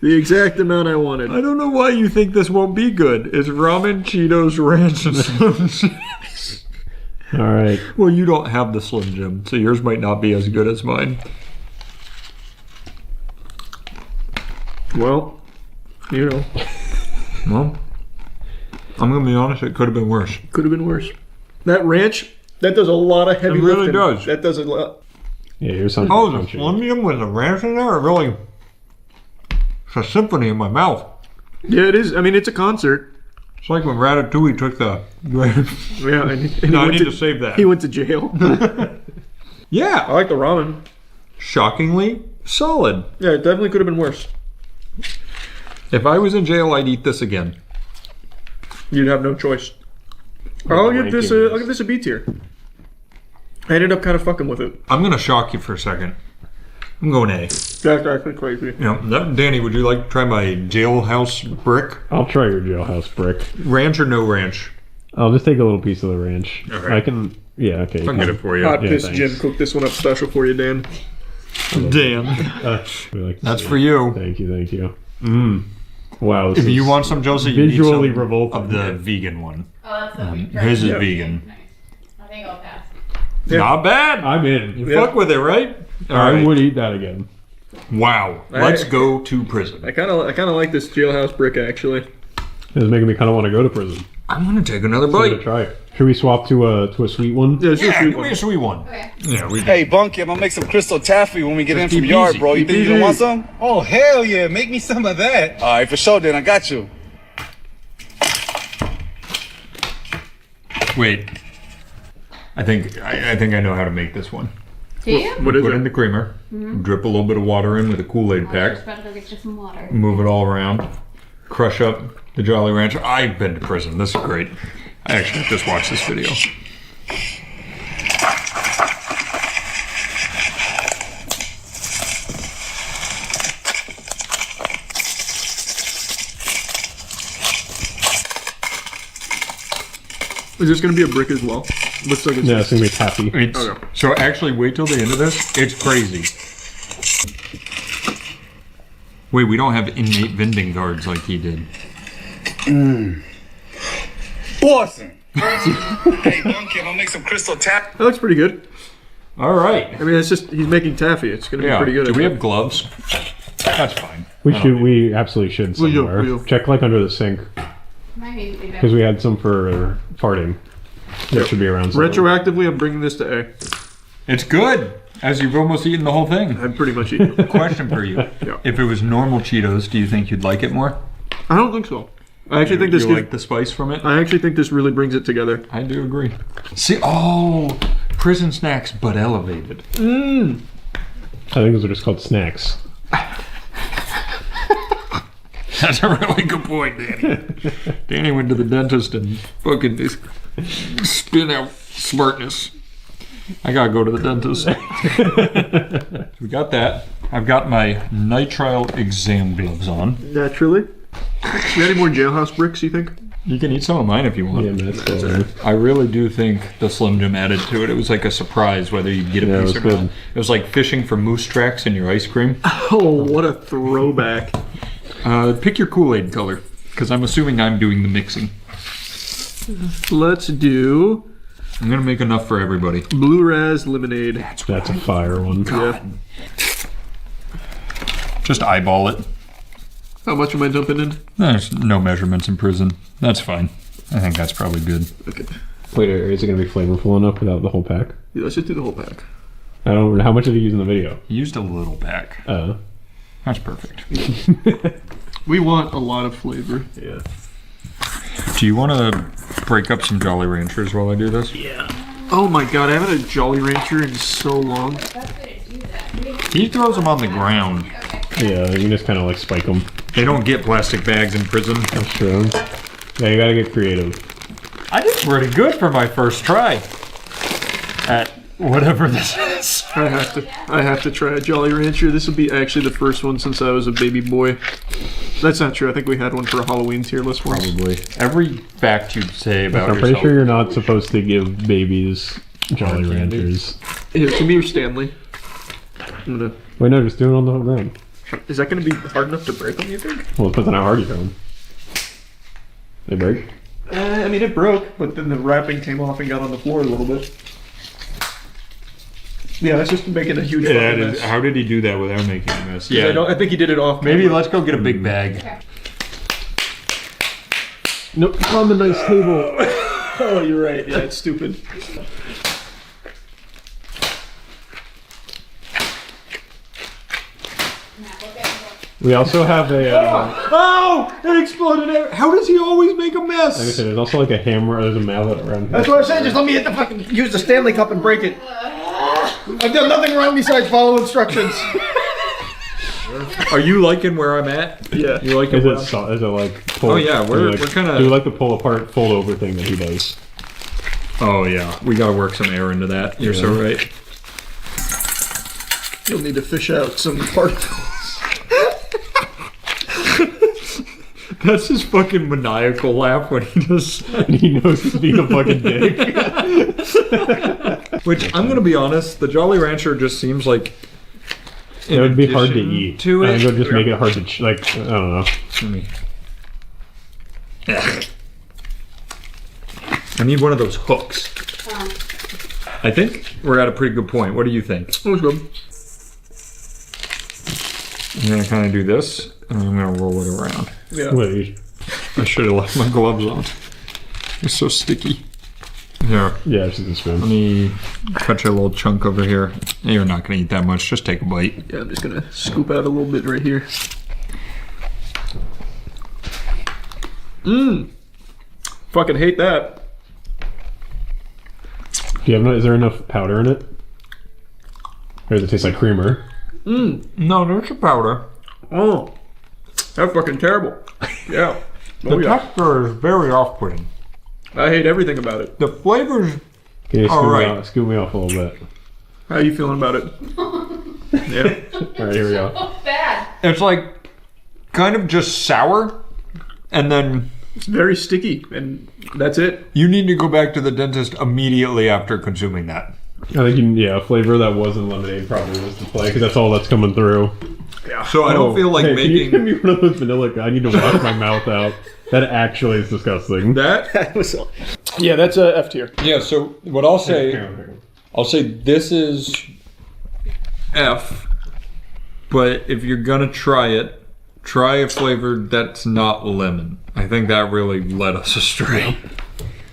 The exact amount I wanted. I don't know why you think this won't be good. It's ramen, Cheetos, ranch, and Slim Jims. Alright. Well, you don't have the Slim Jim, so yours might not be as good as mine. Well, you know. Well, I'm gonna be honest, it could have been worse. Could have been worse. That ranch, that does a lot of heavy It really lifting. does. That does a lot. Yeah, here's something. Oh, the Slim Jim with the ranch in there, it really... It's a symphony in my mouth. Yeah, it is. I mean, it's a concert. It's like when Ratatouille took the... Yeah, and No, I need to save that. He went to jail. Yeah. I like the ramen. Shockingly solid. Yeah, it definitely could have been worse. If I was in jail, I'd eat this again. You'd have no choice. I'll give this a B tier. I ended up kind of fucking with it. I'm gonna shock you for a second. I'm going A. That's actually crazy. Yeah, Danny, would you like to try my jailhouse brick? I'll try your jailhouse brick. Ranch or no ranch? I'll just take a little piece of the ranch. Okay. I can... Yeah, okay. I'll get it for you. Hot Piss thanks. Jim cooked this one up special for you, Dan. Dan. We like to That's see for it. you. Thank you, thank you. Wow. If you want some, Josie, you visually need some revolting. of the vegan one. Oh, that's His is vegan. Nice. I think I'll pass. Yeah. Not bad. I'm in. You fuck with it, right? All I right. would eat that again. Wow. Let's go to prison. I kind of like this jailhouse brick actually. It's making me kind of want to go to prison. I'm gonna take another I'm gonna bite. try it. Should we swap to a sweet one? Yeah, it's Yeah, a sweet give one. me a sweet one. Okay. Yeah, we Hey, Bunky, I'm gonna make some crystal taffy when we get in Just from keep yard, easy, bro. You keep think you easy. don't want some? Oh, hell yeah. Make me some of that. All right, for sure, then. I got you. Wait. I think I know how to make this one. Do you? What is Put it? in the creamer. Drip a little bit of water in with a Kool-Aid I pack. was about to go get you some water. Move it all around. Crush up the Jolly Rancher. I've been to prison. This is great. I actually just watched this video. Is this gonna be a brick as well? Looks like it's Yeah, it's gonna be taffy. It's, Okay. So actually, wait till the end of this. It's crazy. Wait, we don't have innate vending cards like he did. Awesome. Hey, Monkey, I'm gonna make some crystal tap. That looks pretty good. All right. I mean, it's just he's making taffy. It's gonna be pretty good. Do we have gloves? That's fine. We absolutely should somewhere. We do. Check like under the sink. Because we had some for farting. That should be around somewhere. Retroactively, I'm bringing this to A. It's good, as you've almost eaten the whole thing. I'm pretty much eating it. Question for you. If it was normal Cheetos, do you think you'd like it more? I don't think so. I actually think this you like the spice from it? I actually think this really brings it together. I do agree. See, prison snacks, but elevated. I think those are just called snacks. That's a really good point, Danny. Danny went to the dentist and fucking spit out smartness. I gotta go to the dentist. We got that. I've got my nitrile exam gloves on. Naturally. You got any more jailhouse bricks, you think? You can eat some of mine if you want. Yeah, that's cool. I really do think the Slim Jim added to it. It was like a surprise whether you get a piece or not. It was like fishing for moose tracks in your ice cream. Oh, what a throwback. Pick your Kool-Aid color, because I'm assuming I'm doing the mixing. Let's do... I'm going to make enough for everybody. Blue Raz Lemonade. That's a fire one. Yeah. Just eyeball it. How much am I dumping in? There's no measurements in prison. That's fine. I think that's probably good. Okay. Wait, is it going to be flavorful enough without the whole pack? Yeah, let's just do the whole pack. I don't know. How much did you use in the video? He used a little pack. That's perfect. We want a lot of flavor. Yeah. Do you want to break up some Jolly Ranchers while I do this? Yeah. Oh my god, I haven't had a Jolly Rancher in so long. He throws them on the ground. Yeah, you can just kind of like spike them. They don't get plastic bags in prison. That's true. Yeah, you gotta get creative. I did pretty good for my first try at whatever this is. I have to try a Jolly Rancher. This will be actually the first one since I was a baby boy. That's not true. I think we had one for a Halloween tier list once. Probably. Every fact you'd say about I'm pretty sure you're not supposed to give babies Jolly Ranchers. Here, give me your Stanley. Wait, no, just do it on the ground. Is that going to be hard enough to break them, you think? Well, it depends on how hard you throw them. They break? I mean, it broke, but then the wrapping came off and got on the floor a little bit. Yeah, that's just making a huge mess. How did he do that without making a mess? Yeah, I think he did it off. Maybe let's go get a big bag. Okay. Nope, on the nice table. Oh, you're right. Yeah, it's stupid. We also have a... Oh! It exploded. How does he always make a mess? Like I said, there's also like a hammer, there's a mallet around here. That's what I'm saying. Just let me hit the fucking... Use the Stanley Cup and break it. I've done nothing wrong besides follow instructions. Are you liking where I'm at? Yeah. You like Is it like... Pull, oh yeah, we're kind of... Do like the pull apart, fold over thing that he does. Oh yeah, we gotta work some air into that. You're so right. You'll need to fish out some particles. That's his fucking maniacal laugh when he does. He knows he's being a fucking dick. Which, I'm gonna be honest, the Jolly Rancher just seems like... It would be hard to eat. To I think it would just make it hard to, like, I don't know. I need one of those hooks. I think we're at a pretty good point. What do you think? That was good. I'm gonna kind of do this, and I'm gonna roll it around. Yeah. Wait. I should have left my gloves on. They're so sticky. Here. Yeah, it's just a spoon. Let me cut you a little chunk over here. You're not gonna eat that much. Just take a bite. Yeah, I'm just gonna scoop out a little bit right here. Fucking hate that. Do you have is there enough powder in it? Or does it taste like creamer? No, there's a powder. Oh, that's fucking terrible. Yeah. The texture is very off-putting. I hate everything about it. The flavors Okay, are scoop me off a little bit. How are you feeling about it? Yeah. Alright, here we go. Bad. It's like kind of just sour, and then it's very sticky, and that's it. You need to go back to the dentist immediately after consuming that. I think, a flavor that wasn't lemonade probably was the play, because that's all that's coming through. Yeah. So I don't feel like Can you making give me one of those vanilla? I need to wash my mouth out. That actually is disgusting. that. Yeah, that's a F tier. Yeah. So what I'll say this is F. But if you're gonna try it, try a flavor that's not lemon. I think that really led us astray.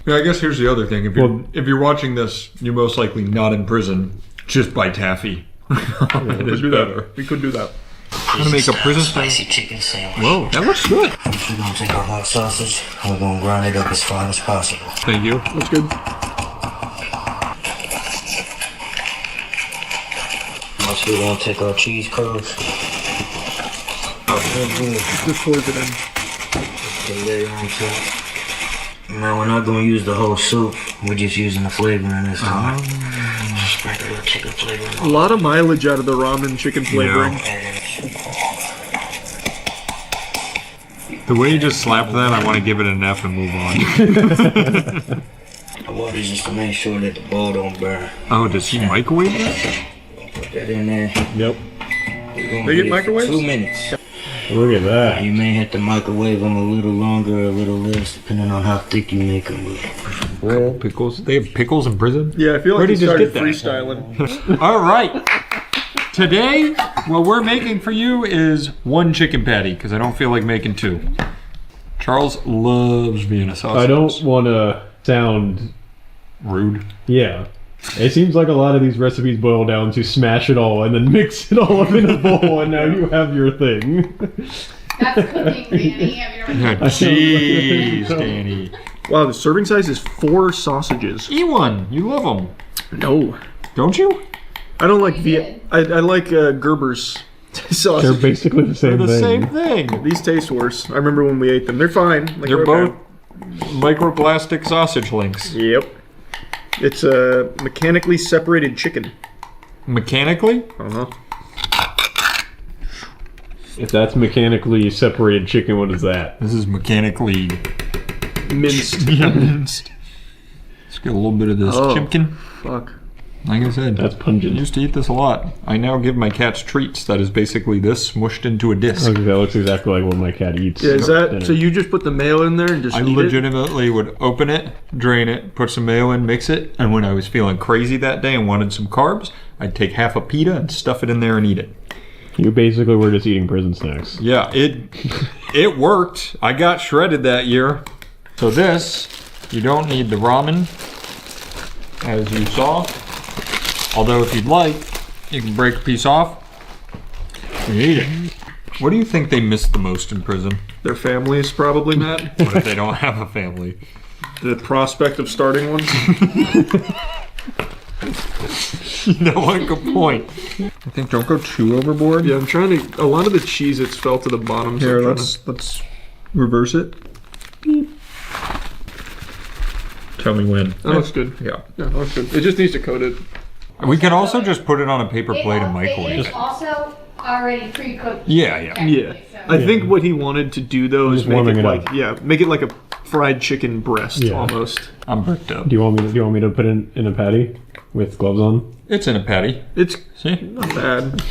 Yeah, I guess here's the other thing. If you're watching this, you're most likely not in prison. Just buy taffy. It is better. We could do that. I'm gonna make a prison spicy chicken sandwich. Whoa, that looks good. We're gonna take our hot sausage and we're gonna grind it up as fine as possible. Thank you. That's good. Next, we're gonna take our cheese curls. Just pours it in. Put a layer on top. Now, we're not gonna use the whole soup. We're just using the flavoring this time. Sprinkle the chicken flavoring. A lot of mileage out of the ramen chicken flavoring. The way you just slapped that, I want to give it an F and move on. The water is just to make sure that the bowl don't burn. Oh, does he microwave this? Put that in there. Yep. They get microwaves? 2 minutes. Look at that. You may have to microwave them a little longer or a little less, depending on how thick you make them. Well, pickles. They have pickles in prison? Yeah, I feel like Where he did you started get that? freestyling. All right. Today, what we're making for you is 1 chicken patty, because I don't feel like making 2. Charles loves Vienna sausage. I don't want to sound rude. Yeah. It seems like a lot of these recipes boil down to smash it all and then mix it all up in a bowl, and now you have your thing. That's cooking, Danny. Have you ever Jeez, Danny. Wow, the serving size is 4 sausages. Eat one. You love them. No. Don't you? I don't like I like Gerber's sausages. They're basically the same They're the thing. same thing. These taste worse. I remember when we ate them. They're fine. Like, They're okay. both microplastic sausage links. Yep. It's a mechanically separated chicken. Mechanically? Uh-huh. If that's mechanically separated chicken, what is that? This is mechanically minced. Yeah, minced. Let's get a little bit of this chimkin. Fuck. Like I said, that's pungent. I used to eat this a lot. I now give my cats treats that is basically this smushed into a disc. Okay, that looks exactly like what my cat eats. Yeah, is that so? You just put the mayo in there and just I eat legitimately would open it, drain it, put some mayo in, mix it, and when I was feeling crazy that day and wanted some carbs, I'd take half a pita and stuff it in there and eat it. You basically were just eating prison snacks. Yeah, it worked. I got shredded that year. So this, you don't need the ramen, as you saw. Although if you'd like, you can break a piece off and eat it. What do you think they miss the most in prison? Their families, probably, Matt. What if they don't have a family? The prospect of starting one. You know what? Good point. I think don't go too overboard. Yeah, I'm trying to. A lot of the Cheez-Its fell to the bottom. Here, So let's reverse it. Beep. Tell me when. That looks good. Yeah. Yeah, that looks good. It just needs to coat it. We can also just put it on a paper plate and microwave It is it. also already pre-cooked. Yeah. Yeah. I think what he wanted to do though is Just make warming it it like up. make it like a fried chicken breast Yeah. almost. I'm bricked up. Do you want me to put it in a patty with gloves on? It's in a patty. It's See? not bad.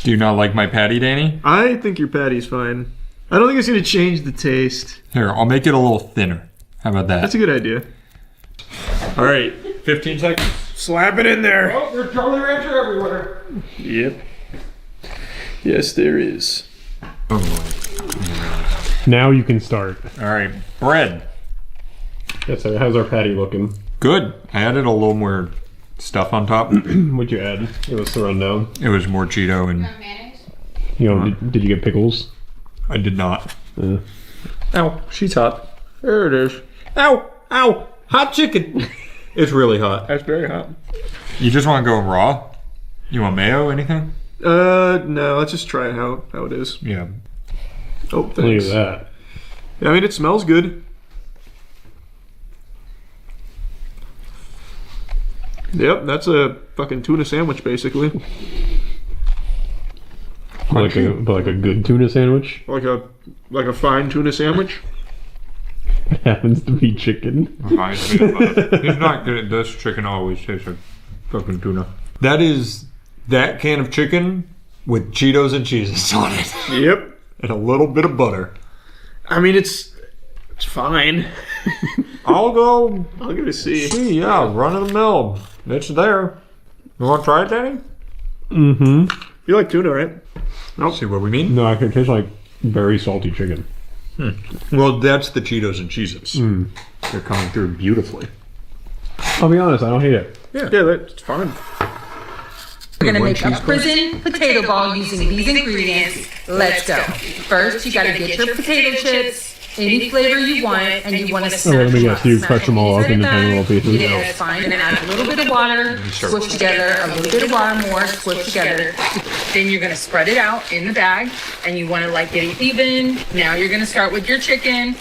Do you not like my patty, Danny? I think your patty's fine. I don't think it's gonna change the taste. Here, I'll make it a little thinner. How about that? That's a good idea. All right, 15 seconds. Slap it in there. Oh, there's Jolly Rancher everywhere. Yep. Yes, there is. Now you can start. All right, bread. Yes, sir. How's our patty looking? Good. I added a little more stuff on top. What'd you add? Give us the rundown. It was more Cheeto and... You know, did you get pickles? I did not. Ow, she's hot. There it is. Ow! Ow! Hot chicken! It's really hot. That's very hot. You just want to go raw? You want mayo, anything? No, let's just try it how it is. Yeah. Oh, Look thanks. at that. Yeah, I mean, it smells good. Yep, that's a fucking tuna sandwich, basically. Like a good tuna sandwich. Like a fine tuna sandwich. It happens to be chicken. He's not good at this. Chicken always tastes like fucking tuna. That can of chicken with Cheetos and Jesus on it. Yep. And a little bit of butter. I mean, it's fine. I'll give it a C. C, yeah, run of the mill. It's there. You want to try it, Danny? Mm-hmm. You like tuna, right? Nope. See what we mean? No, I can taste like very salty chicken. Well, that's the Cheetos and Cheez-Its. They're coming through beautifully. I'll be honest, I don't hate it. Yeah, that's fine. We're gonna make a prison potato ball using these ingredients. Let's go. First, you gotta get your potato chips, any flavor you want, and you want to smash let me them guess, you cut them all up into tiny little pieces. Yeah, it's fine. And add a little bit of water, squish together, a little bit of water more, squish together. Then you're gonna spread it out in the bag, and you wanna like get it even. Now you're gonna start with your chicken.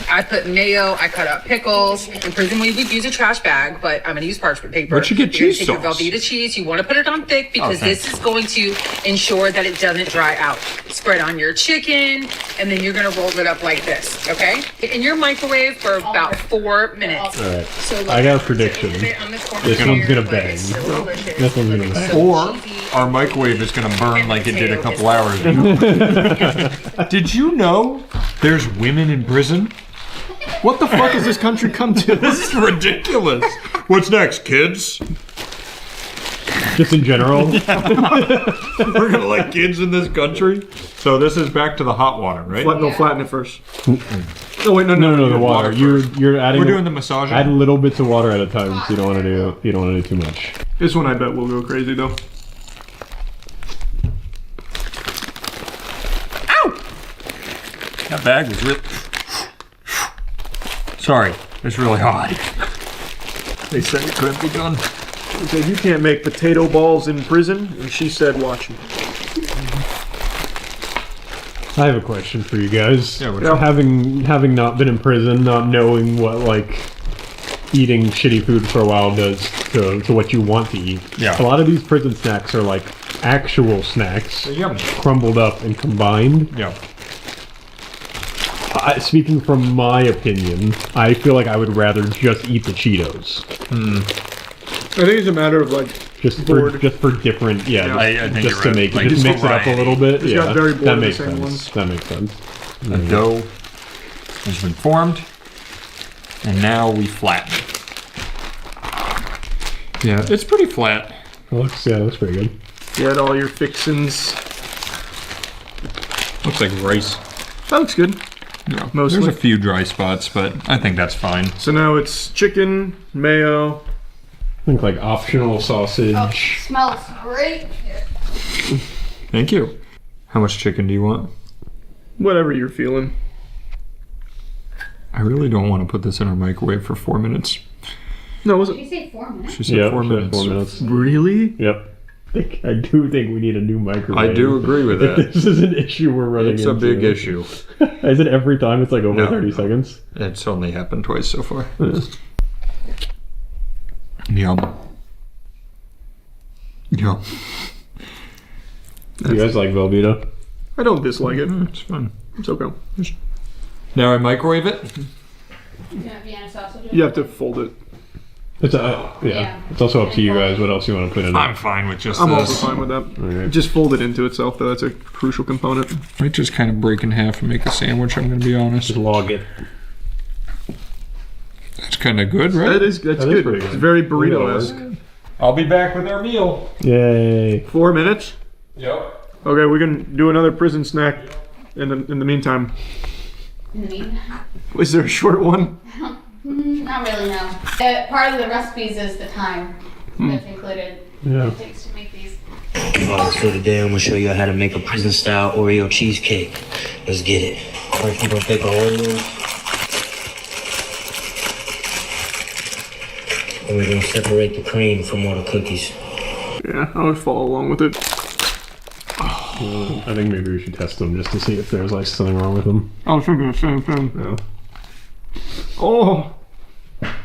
I put mayo, I cut up pickles. In prison we would use a trash bag, but I'm gonna use parchment paper. Where'd you get You're gonna cheese take your sauce? Velveeta cheese. You wanna put it on thick because Okay. this is going to ensure that it doesn't dry out. Spread on your chicken, and then you're gonna roll it up like this, okay? In your microwave for about 4 minutes. All right. So I got a prediction. on this corner This here, one's gonna but bang. it's so delicious. This one's gonna bang. Or our microwave is going to burn like it did a couple hours ago. Did you know there's women in prison? What the fuck has this country come to? This is ridiculous. What's next, kids? Just in general. We're gonna let kids in this country. So this is back to the hot water, right? Flatten it first. Oh wait, No, the water. You're adding. We're doing the massaging. Add little bits of water at a time, so you don't want to do too much. This one I bet will go crazy though. That bag was really. Sorry, it's really hot. They said it couldn't be done. He said, you can't make potato balls in prison, and she said, watch me. I have a question for you guys. Yeah, Having not been in prison, not knowing what like eating shitty food for a while does to what you want to eat. Yeah. A lot of these prison snacks are like actual snacks, Yum. crumbled up and combined. Yeah. Speaking from my opinion, I feel like I would rather just eat the Cheetos. I think it's a matter of like Just for different, I think just you're to right. make Like, just mix it up a variety. little bit. Just Yeah, got very bored that of the makes same sense. ones. That makes sense. The dough has been formed, and now we flatten it. Yeah, it's pretty flat. Looks pretty good. Get all your fixins. Looks like rice. That looks good. Yeah, Mostly. there's a few dry spots, but I think that's fine. So now it's chicken, mayo. I think like optional sausage. Oh, smells great. Thank you. How much chicken do you want? Whatever you're feeling. I really don't want to put this in our microwave for 4 minutes. No, was Did you it? say 4 minutes? She said 4 minutes. 4 minutes. Really? Yep. I do think we need a new microwave. I do agree with that. This is an issue we're running It's into. a big issue. Is it every time it's like over No, 30 no. seconds? It's only happened twice so far. Yum. Yum. You guys like Velveeta? I don't dislike it. It's fun. It's okay. Now I microwave it. Vienna sausage? You have to fold it. It's It's also up to you guys what else you want to put in it. I'm fine with just I'm this. also fine with that. Okay. Just fold it into itself, though. That's a crucial component. I just kind of break in half and make a sandwich, I'm going to be honest. Just log it. That's kind of good, right? That's That is good. pretty good. It's very burrito-esque. I'll be back with our meal. Yay. 4 minutes? Yep. Okay, we can do another prison snack in the meantime. In the meantime? Is there a short one? Not really, no. Part of the recipes is the time that's included. Yeah. It takes to make these. Alright, so today I'm gonna show you how to make a prison-style Oreo cheesecake. Let's get it. First, we're gonna take our Oreos. And we're gonna separate the cream from all the cookies. Yeah, I would follow along with it. I think maybe we should test them just to see if there's like something wrong with them. I was thinking the same thing. No. Oh!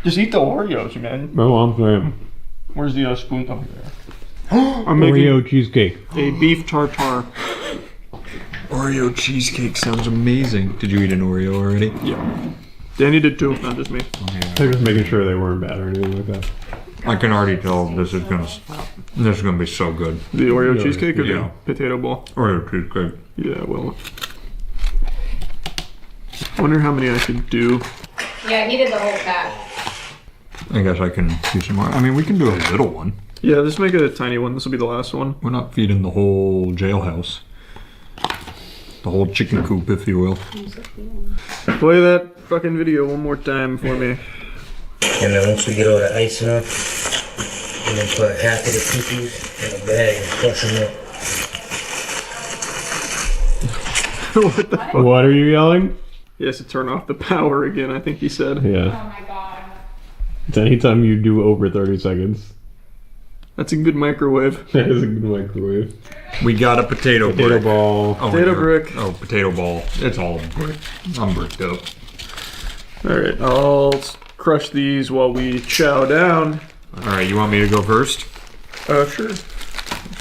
Just eat the Oreos, man. No, I'm saying. Where's the spoon? Oh, there. I'm making Oreo cheesecake. a beef tartare. Oreo cheesecake sounds amazing. Did you eat an Oreo already? Yeah. Danny did too, not just me. They're just making sure they weren't bad or anything like that. I can already tell this is gonna be so good. The Oreo cheesecake or Yeah. the potato ball? Oreo cheesecake. Yeah, well. I wonder how many I should do. Yeah, he did the whole pack. I guess I can do some more. I mean, we can do a little one. Yeah, let's make it a tiny one. This will be the last one. We're not feeding the whole jailhouse. The whole chicken coop, if you will. Play that fucking video one more time for me. And then once we get all the icing up, and then put half of the cookies in a bag and crush them up. What the fuck? What are you yelling? He has to turn off the power again, I think he said. Yeah. Oh my god. It's anytime you do over 30 seconds. That's a good microwave. That is a good microwave. We got a potato brick. ball. Oh, Potato here. brick. Oh, potato ball. It's all brick. I'm bricked up. Alright, I'll crush these while we chow down. Alright, you want me to go first? Sure. That's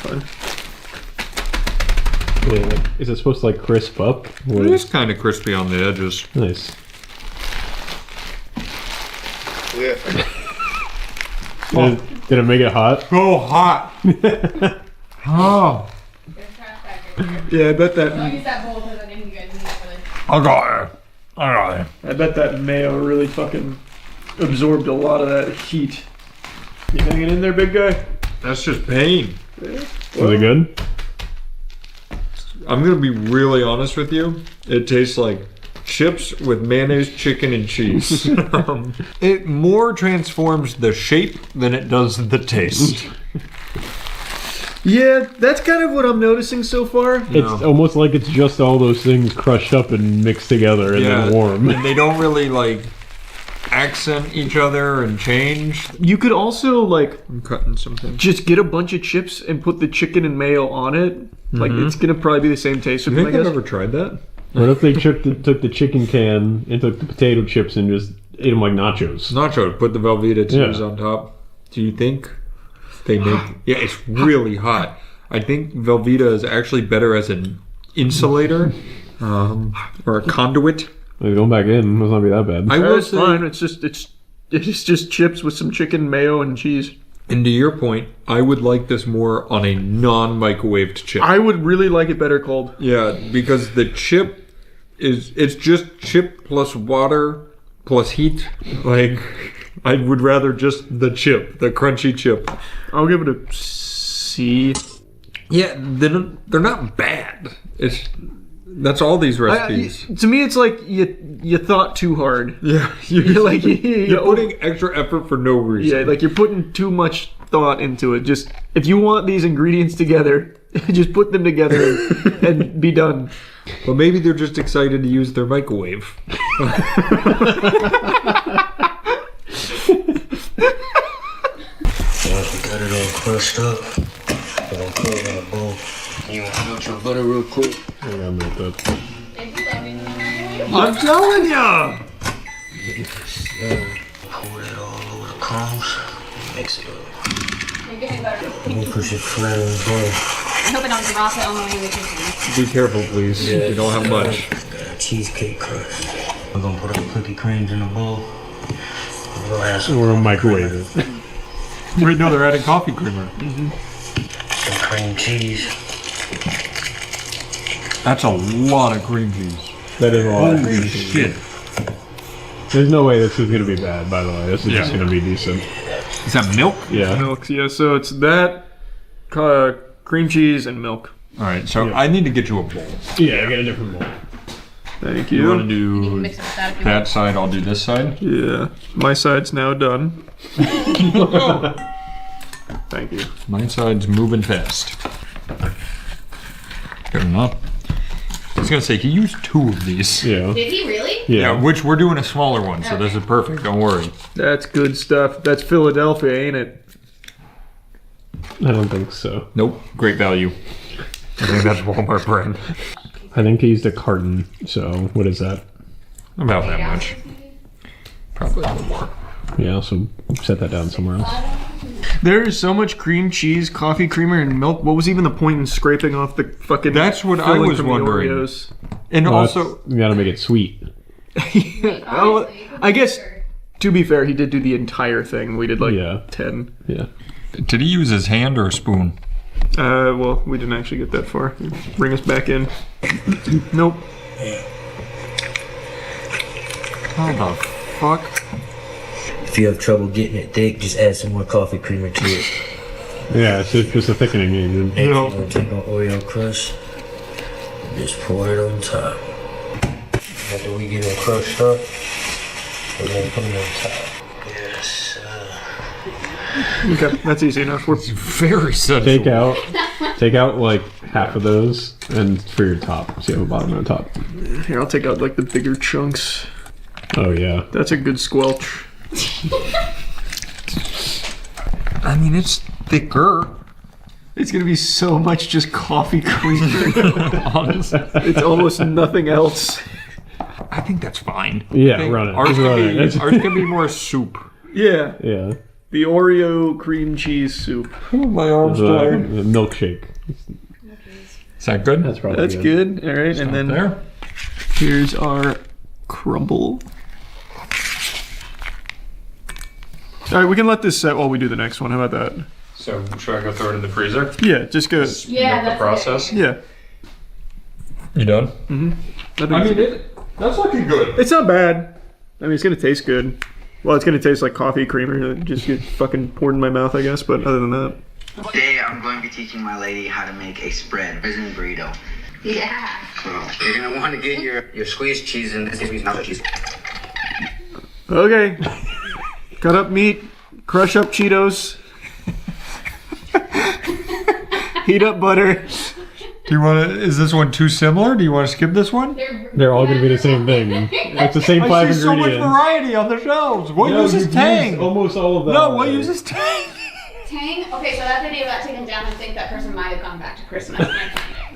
fine. Yeah, is it supposed to like crisp up? What It is kind of crispy on the edges. Nice. Yeah. Did it make it hot? Oh, hot! Oh. Yeah, I bet that. I'll use that bowl because I think you guys need it for this. I got it. I got it. I bet that mayo really fucking absorbed a lot of that heat. You hanging in there, big guy? That's just pain. Yeah. Was it good? I'm gonna be really honest with you. It tastes like chips with mayonnaise, chicken, and cheese. It more transforms the shape than it does the taste. Yeah, that's kind of what I'm noticing so far. It's almost like it's just all those things crushed up and mixed together and then warm. And they don't really like accent each other and change. You could also like I'm cutting something. just get a bunch of chips and put the chicken and mayo on it. Like it's gonna probably be the same taste. You with think them, I I've guess. ever tried that? What if they took the chicken can and took the potato chips and just ate them like nachos? Nacho, put the Velveeta cheese Yeah. on top. Do you think they make... Yeah, it's really hot. I think Velveeta is actually better as an insulator or a conduit. Like, going back in, it must not be that bad. I will It's say, fine. It's just chips with some chicken, mayo, and cheese. and to your point, I would like this more on a non-microwaved chip. I would really like it better cold. Yeah, because the chip it's just chip plus water plus heat. Like, I would rather just the chip, the crunchy chip. I'll give it a C. Yeah, they're not bad. That's all these recipes. To me, it's like you thought too hard. Yeah, you're like you're putting extra effort for no reason. Yeah, like you're putting too much thought into it. Just if you want these ingredients together, just put them together and be done. Well, maybe they're just excited to use their microwave. Once we got it all crushed up, we're gonna put it in a bowl. You want to melt your butter real quick? I gotta make that. I'm telling ya! Pour it all over the crumbs. Mix it up. You push it flat in the bowl. I hope I don't drop it on the way to the kitchen. Be careful, please. You don't have much. Got a cheesecake crust. We're gonna put our cookie creams in the bowl. We'll add some We're gonna microwave it. Wait, no, they're adding coffee creamer. some cream cheese. That's a lot of cream cheese. That is a lot of Holy cream cheese. shit. There's no way this is gonna be bad, by the way. This is just gonna be decent. Is that milk? Yeah. Milk, yeah. So it's that, cream cheese, and milk. All right, so I need to get you a bowl. Yeah, I got a different bowl. Thank You you. want to do Mix it with that if you that want. side, I'll do this side? Yeah, my side's now done. Thank you. My side's moving fast. Good enough. I was gonna say, he used 2 of these. Yeah. Did he really? Yeah, which we're doing a smaller one, so this is perfect, don't worry. That's good stuff. That's Philadelphia, ain't it? I don't think so. Nope, great value. I think that's Walmart brand. I think he used a carton, so what is that? About that much. Probably a little more. Yeah, so set that down somewhere else. There is so much cream cheese, coffee creamer, and milk. What was even the point in scraping off the fucking? That's what I filling was from the wondering. Oreos? And Well, also, you gotta make it sweet. Oh, I guess To be fair, he did do the entire thing. We did like 10. Yeah. Did he use his hand or a spoon? Well, we didn't actually get that far. Bring us back in. Nope. How the fuck? If you have trouble getting it thick, just add some more coffee creamer to it. Yeah, it's just a thickening agent. Next, you're gonna take an Oreo crush, and just pour it on top. After we get them crushed up, we're gonna put them on top. Yes. Okay, that's easy enough. We're very sensual. Take out like half of those, and for your top, so you have a bottom and a top. Here, I'll take out like the bigger chunks. Oh yeah, that's a good squelch. I mean, it's thicker. It's gonna be so much just coffee creamer. Honestly, it's almost nothing else. I think that's fine. Yeah, run it. Ours Just run it. Ours can be more soup. Yeah. Yeah. The Oreo cream cheese soup. My arm's The tired. milkshake. Is that good? That's probably That's good. All right, and then there. Here's our crumble. All right, we can let this set while we do the next one. How about that? So should I go throw it in the freezer? Yeah, just go. Yeah, the that's process. Yeah. You done? Mm-hmm. I mean, that's looking good. It's not bad. I mean, it's gonna taste good. Well, it's gonna taste like coffee creamer that just gets fucking poured in my mouth, I guess. But other than that, Today I'm going to be teaching my lady how to make a spread, prison burrito. Yeah. So you're gonna want to get your squeezed cheese in this is nacho cheese. okay. Cut up meat, crush up Cheetos, heat up butter. Do you want to? Is this one too similar? Do you want to skip this one? They're all going to be the same thing. It's the same 5 I see ingredients. so much variety on the shelves. What No, uses you've Tang? used almost all of that. No, what uses Tang? Tang? Okay, so that video got taken down and think that person might have gone back to Christmas.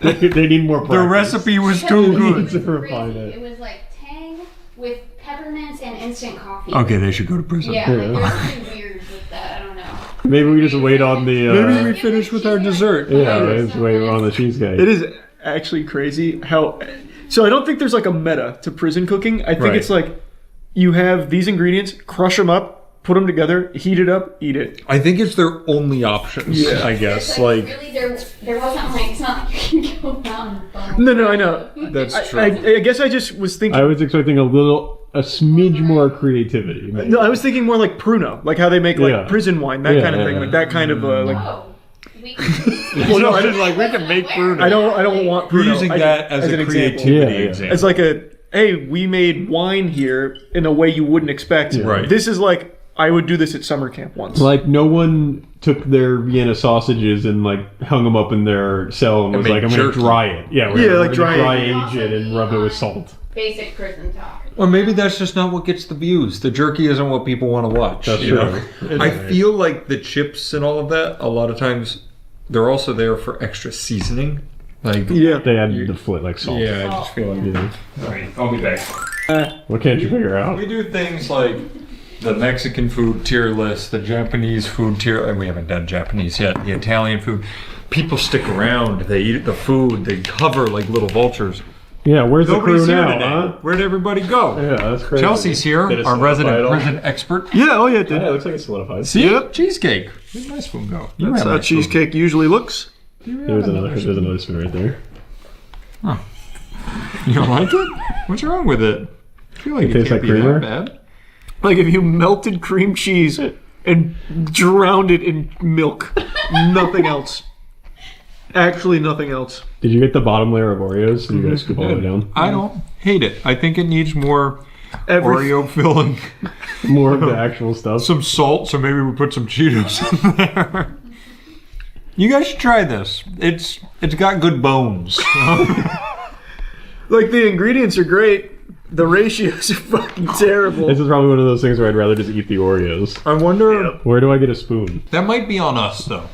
They need more practice. The recipe was too good. to refine It it. was like Tang with peppermints and instant coffee. Okay, they should go to prison. Yeah, like, there's something weird with that. I don't know. Maybe we just wait on the... Maybe we finish with our dessert. Yeah, let's wait on the cheesecake. It is actually crazy how. So I don't think there's like a meta to prison cooking. I think Right. it's like you have these ingredients, crush them up, put them together, heat it up, eat it. I think it's their only options. Yeah. I guess. Like, really, there wasn't like, it's not like you can go out and buy. No, I know. That's true. I guess I just was thinking. I was expecting a smidge more creativity. No, I was thinking more like Pruno, like how they make like Yeah. prison wine, that kind of thing, like that kind of like. Oh, we Well, no, I didn't like we can make Pruno. I don't want We're Pruno. using I that just- as a an creativity Yeah. example. It's like a hey, we made wine here in a way you wouldn't expect. Right. This is like I would do this at summer camp once. Like, no one took their Vienna sausages and, like, hung them up in their cell and was made like, I'm going to jerky. dry it. Yeah, Yeah, like gonna dry it. age it and rub it with salt. basic prison talk. Or maybe that's just not what gets the views. The jerky isn't what people want to watch. That's you true. know? I feel like the chips and all of that, a lot of times, they're also there for extra seasoning. Like Yeah. They add the flit like salt. Yeah, I just feel like. Yeah. Alright, I'll be back. What can't you figure out? We do things like the Mexican food tier list, the Japanese food tier. And we haven't done Japanese yet. The Italian food. People stick around. They eat the food. They hover like little vultures. Yeah, where's the Nobody's crew here now, today. huh? Where'd everybody go? Yeah, that's crazy. Chelsea's here, Did it our solidify resident it all? prison expert. Yeah, oh yeah, it did. Yeah, it looks like it's solidified. See? Yep. Cheesecake. Where'd my spoon go? You That's have how my spoon. cheesecake usually looks. There's another spoon right there. You don't like it? What's wrong with it? I feel like It it tastes can't like be creamer? that bad. Like if you melted cream cheese and drowned it in milk. Nothing else. Actually nothing else. Did you get the bottom layer of Oreos? So you guys scoop all the way down? I don't hate it. I think it needs more Oreo filling. More of the actual stuff. Some salt, so maybe we put some Cheetos in there. You guys should try this. It's got good bones. Like the ingredients are great. The ratios are fucking terrible. This is probably one of those things where I'd rather just eat the Oreos. I wonder. Where do I get a spoon? That might be on us, though.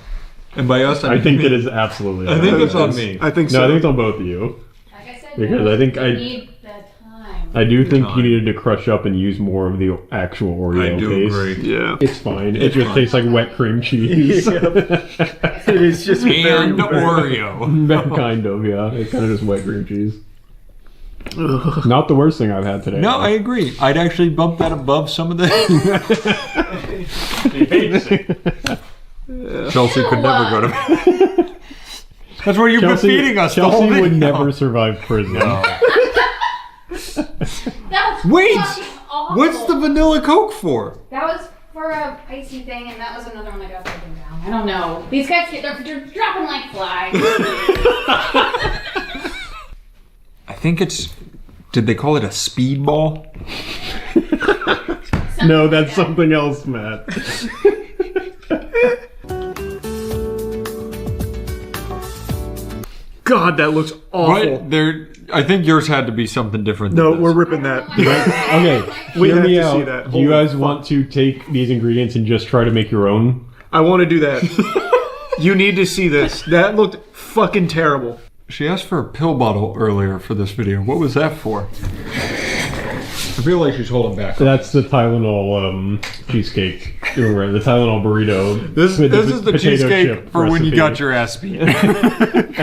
And by us, I think it is absolutely. I think it's on me. I think No, so. I think it's on both of you. Like I said, Because I think you need the time. I do think you needed to crush up and use more of the actual Oreo I do paste. agree. Yeah. It's fine. It just tastes like wet cream cheese. It is just very And Oreo. Kind of, yeah. It's kind of just wet cream cheese. Not the worst thing I've had today. No, I agree. I'd actually bump that above some of the. Chelsea could never go to. That's what you've been feeding us. Chelsea the whole would video. never survive prison. No. That was Wait, fucking awful. what's the vanilla Coke for? That was for a icy thing, and that was another one that got taken down. I don't know. These guys, they're dropping like flies. I think it's. Did they call it a speedball? No, that's something else, Matt. God, that looks awful. What? I think yours had to be something different. No, than we're this. ripping that. Okay, We hear have me to out. see that. Do you Holy guys want to take these ingredients and just try to make your own? I want to do that. You need to see this. That looked fucking terrible. She asked for a pill bottle earlier for this video. What was that for? I feel like she's holding back. That's the Tylenol cheesecake. Remember, the Tylenol burrito. This with is the potato cheesecake chip for when you recipe. got your ass beat.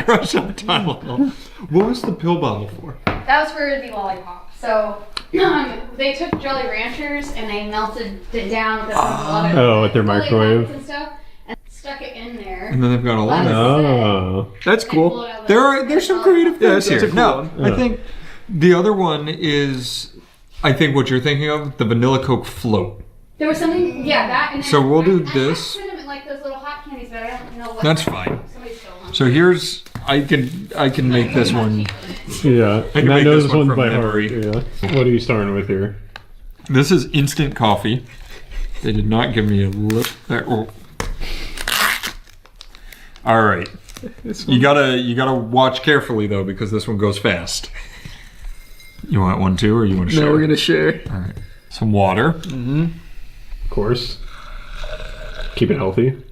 Crush on Tylenol. What was the pill bottle for? That was for the lollipop. So they took Jolly Ranchers and they melted it down with a lot of Oh, with their Jolly microwave. Ranchers and stuff, and stuck it in there. And then they've got a lot of. Oh. That's cool. There's some creative Yeah, things that's a here. cool No, one. I think the other one is. I think what you're thinking of, the vanilla Coke float. There was something, yeah, that. And then So we'll do I this. put them in like those little hot candies, but I don't know what. That's fine. Somebody stole them. So here's I can make this one. Yeah, I can and I make know this this one one's from by heart. memory. Yeah. What are you starting with here? This is instant coffee. They did not give me a lip. Oh. All right. You gotta watch carefully though because this one goes fast. You want one too, or you want to share? No, we're gonna share. All right. Some water. Mm-hmm. Of course. Keep it healthy.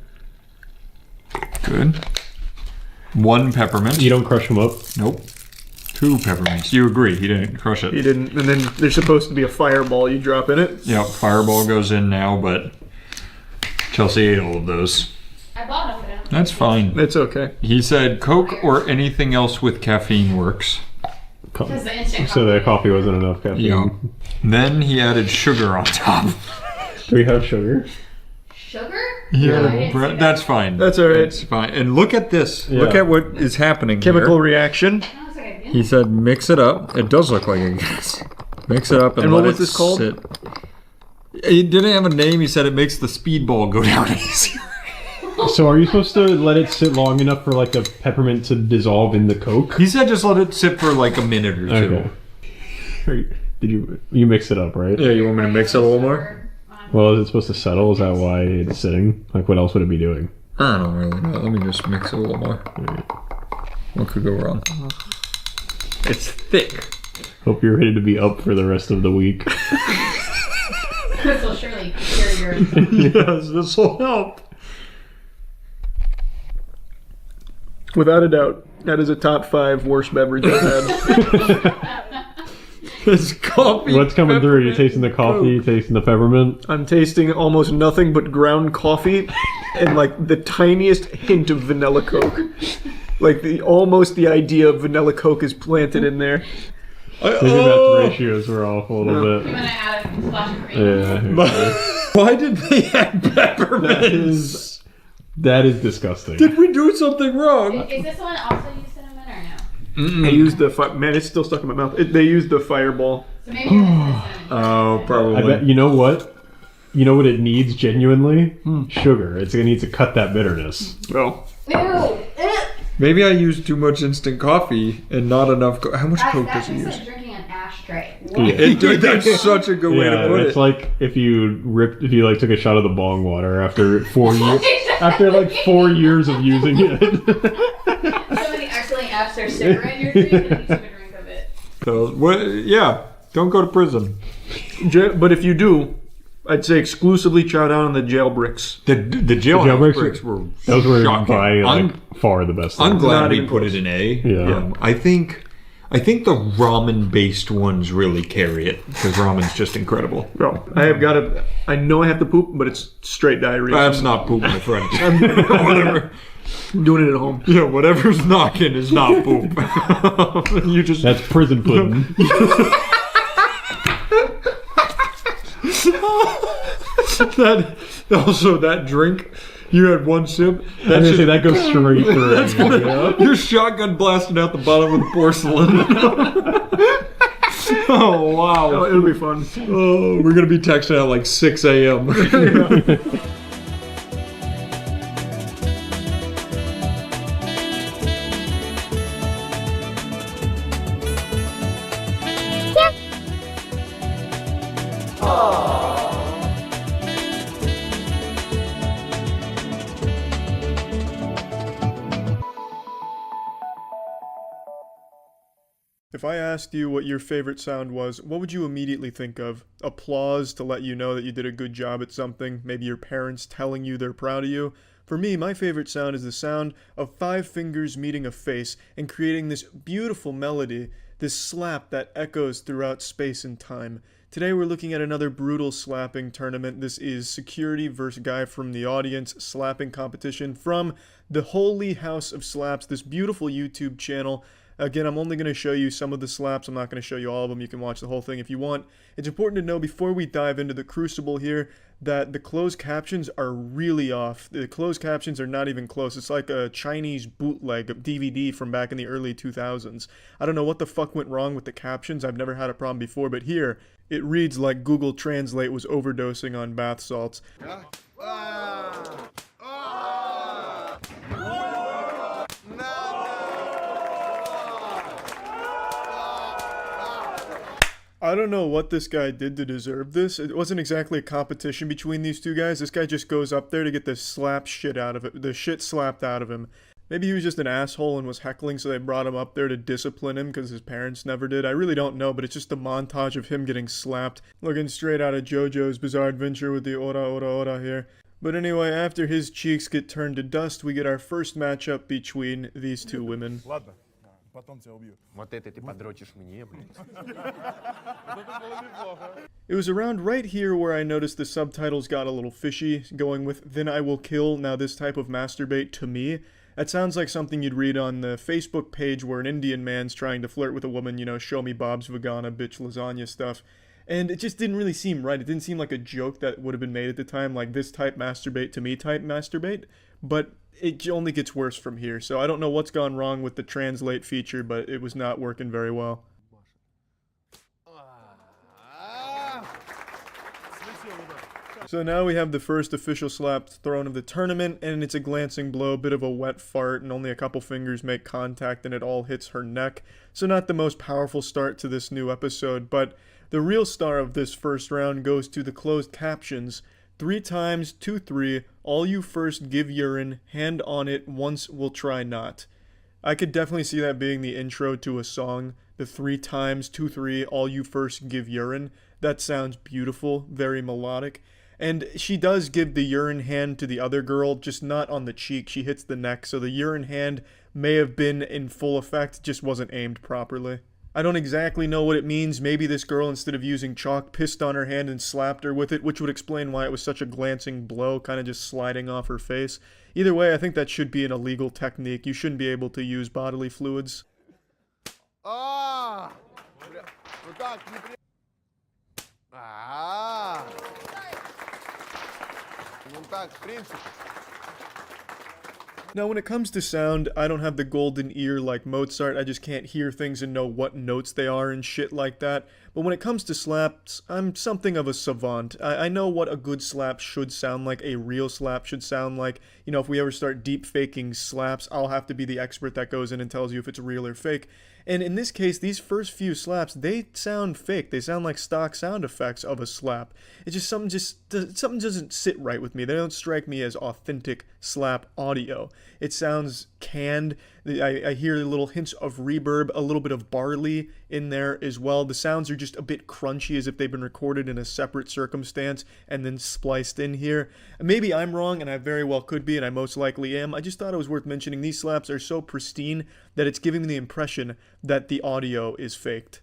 Good. 1 peppermint. You don't crush them up. Nope. 2 peppermints. You agree? He didn't crush it. He didn't. And then there's supposed to be a fireball you drop in it. Yep. Fireball goes in now, but Chelsea ate all of those. I bought them for them. That's fine. It's okay. He said Coke or anything else with caffeine works. Because the instant So the coffee wasn't enough caffeine. Yeah. Then he added sugar on top. Do we have sugar? Sugar? Yeah, that's fine. That's all right. That's fine. And look at this. Yeah. Look at what is happening Chemical here. reaction. He said mix it up. It does look like a gas. Mix it up and, And let what was it this called? sit. He didn't have a name. He said it makes the speedball go down easier. So are you supposed to let it sit long enough for like the peppermint to dissolve in the Coke? He said just let it sit for like a minute or two. Okay. Did you mix it up, right? Yeah, you want me to mix it a little more? Well, is it supposed to settle? Is that why it's sitting? Like, what else would it be doing? I don't really know. Let me just mix it a little more. What could go wrong? It's thick. Hope you're ready to be up for the rest of the week. This will surely cure your. Yes, this will help. Without a doubt, that is a top 5 worst beverage I've had. It's coffee. What's coming through? Are you tasting the coffee? You tasting the peppermint? I'm tasting almost nothing but ground coffee and like the tiniest hint of vanilla Coke. Like almost the idea of vanilla Coke is planted in there. Maybe that ratios were off a little I'm bit. gonna add a splash of cream. Yeah. Why did they add peppermints? That is disgusting. Did we do something wrong? Is this one also use cinnamon or no? They used the man. It's still stuck in my mouth. They used the fireball. So maybe you're missing the cinnamon. Oh, probably. I bet. You know what? You know what it needs genuinely? Sugar. It needs to cut that bitterness. Well, Ew! Maybe I used too much instant coffee and not enough. How much Coke does he That's use? like drinking an ashtray. That's such a good way to put it's it. like if you like took a shot of the bong water after 4 years, after like 4 years of using it. Somebody accidentally apps their cigarette in your drink and you took a drink of it. So, yeah, don't go to prison. But if you do, I'd say exclusively chow down on the jail bricks. The jailhouse bricks were those were shocking. by far the best. I'm things. glad we put it in A. Yeah. I think the ramen-based ones really carry it because ramen's just incredible. Bro, I know I have to poop, but it's straight diarrhea. That's not poop, my friend. Whatever. I'm doing it at home. Yeah, whatever's knocking is not poop. You just That's prison pudding. That also that drink. You had one sip. That goes straight through. That's gonna, Your shotgun blasting out the bottom of the porcelain. Oh wow! Oh, it'll be fun. Oh, we're gonna be texting at like 6 a.m. If I asked you what your favorite sound was, what would you immediately think of? Applause to let you know that you did a good job at something? Maybe your parents telling you they're proud of you? For me, my favorite sound is the sound of 5 fingers meeting a face and creating this beautiful melody, this slap that echoes throughout space and time. Today we're looking at another brutal slapping tournament. This is security versus guy from the audience slapping competition from the Holy House of Slaps, this beautiful YouTube channel. Again, I'm only going to show you some of the slaps. I'm not going to show you all of them. You can watch the whole thing if you want. It's important to know before we dive into the crucible here that the closed captions are really off. The closed captions are not even close. It's like a Chinese bootleg DVD from back in the early 2000s. I don't know what the fuck went wrong with the captions. I've never had a problem before, but here it reads like Google Translate was overdosing on bath salts. I don't know what this guy did to deserve this. It wasn't exactly a competition between these two guys. This guy just goes up there to get the shit slapped out of him. Maybe he was just an asshole and was heckling, so they brought him up there to discipline him because his parents never did. I really don't know, but it's just a montage of him getting slapped. Looking straight out of JoJo's Bizarre Adventure with the ora ora ora here. But anyway, after his cheeks get turned to dust, we get our first matchup between these two women. It was around right here where I noticed the subtitles got a little fishy, going with "Then I will kill, now this type of masturbate to me." That sounds like something you'd read on the Facebook page where an Indian man's trying to flirt with a woman, you know, show me Bob's Vagina, bitch lasagna stuff. And it just didn't really seem right. It didn't seem like a joke that would have been made at the time, like this type masturbate to me type masturbate. But it only gets worse from here. So I don't know what's gone wrong with the translate feature, but it was not working very well. So now we have the first official slap thrown of the tournament, and it's a glancing blow, bit of a wet fart, and only a couple fingers make contact and it all hits her neck. So not the most powerful start to this new episode, but the real star of this first round goes to the closed captions. 3 times, 2-3, all you first give urine, hand on it, once we'll try not. I could definitely see that being the intro to a song. The 3 times, 2-3, all you first give urine. That sounds beautiful, very melodic. And she does give the urine hand to the other girl, just not on the cheek. She hits the neck, so the urine hand may have been in full effect, just wasn't aimed properly. I don't exactly know what it means. Maybe this girl, instead of using chalk, pissed on her hand and slapped her with it, which would explain why it was such a glancing blow, kind of just sliding off her face. Either way, I think that should be an illegal technique. You shouldn't be able to use bodily fluids. Now, when it comes to sound, I don't have the golden ear like Mozart. I just can't hear things and know what notes they are and shit like that. But when it comes to slaps, I'm something of a savant. I know what a good slap should sound like, a real slap should sound like. You know, if we ever start deep faking slaps, I'll have to be the expert that goes in and tells you if it's real or fake. And in this case, these first few slaps, they sound fake. They sound like stock sound effects of a slap. It's just something doesn't sit right with me. They don't strike me as authentic slap audio. It sounds canned. I hear little hints of reverb, a little bit of barley in there as well. The sounds are just a bit crunchy, as if they've been recorded in a separate circumstance and then spliced in here. Maybe I'm wrong, and I very well could be, and I most likely am. I just thought it was worth mentioning. These slaps are so pristine that it's giving me the impression that the audio is faked.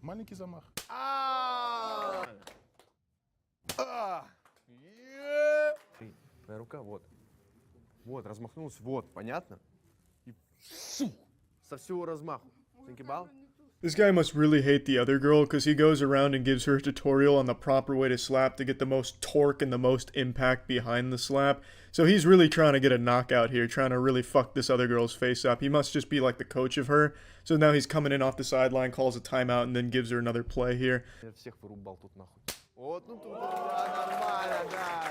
Маленький замах. Такая рука, вот. Вот, размахнулась, вот, понятно? И фу, со всего размаху. Think about? This guy must really hate the other girl because he goes around and gives her a tutorial on the proper way to slap to get the most torque and the most impact behind the slap. So he's really trying to get a knockout here, trying to really fuck this other girl's face up. He must just be like the coach of her. So now he's coming in off the sideline, calls a timeout, and then gives her another play here. Всех вырубал тут нахуй. Вот, ну тут нормально, да.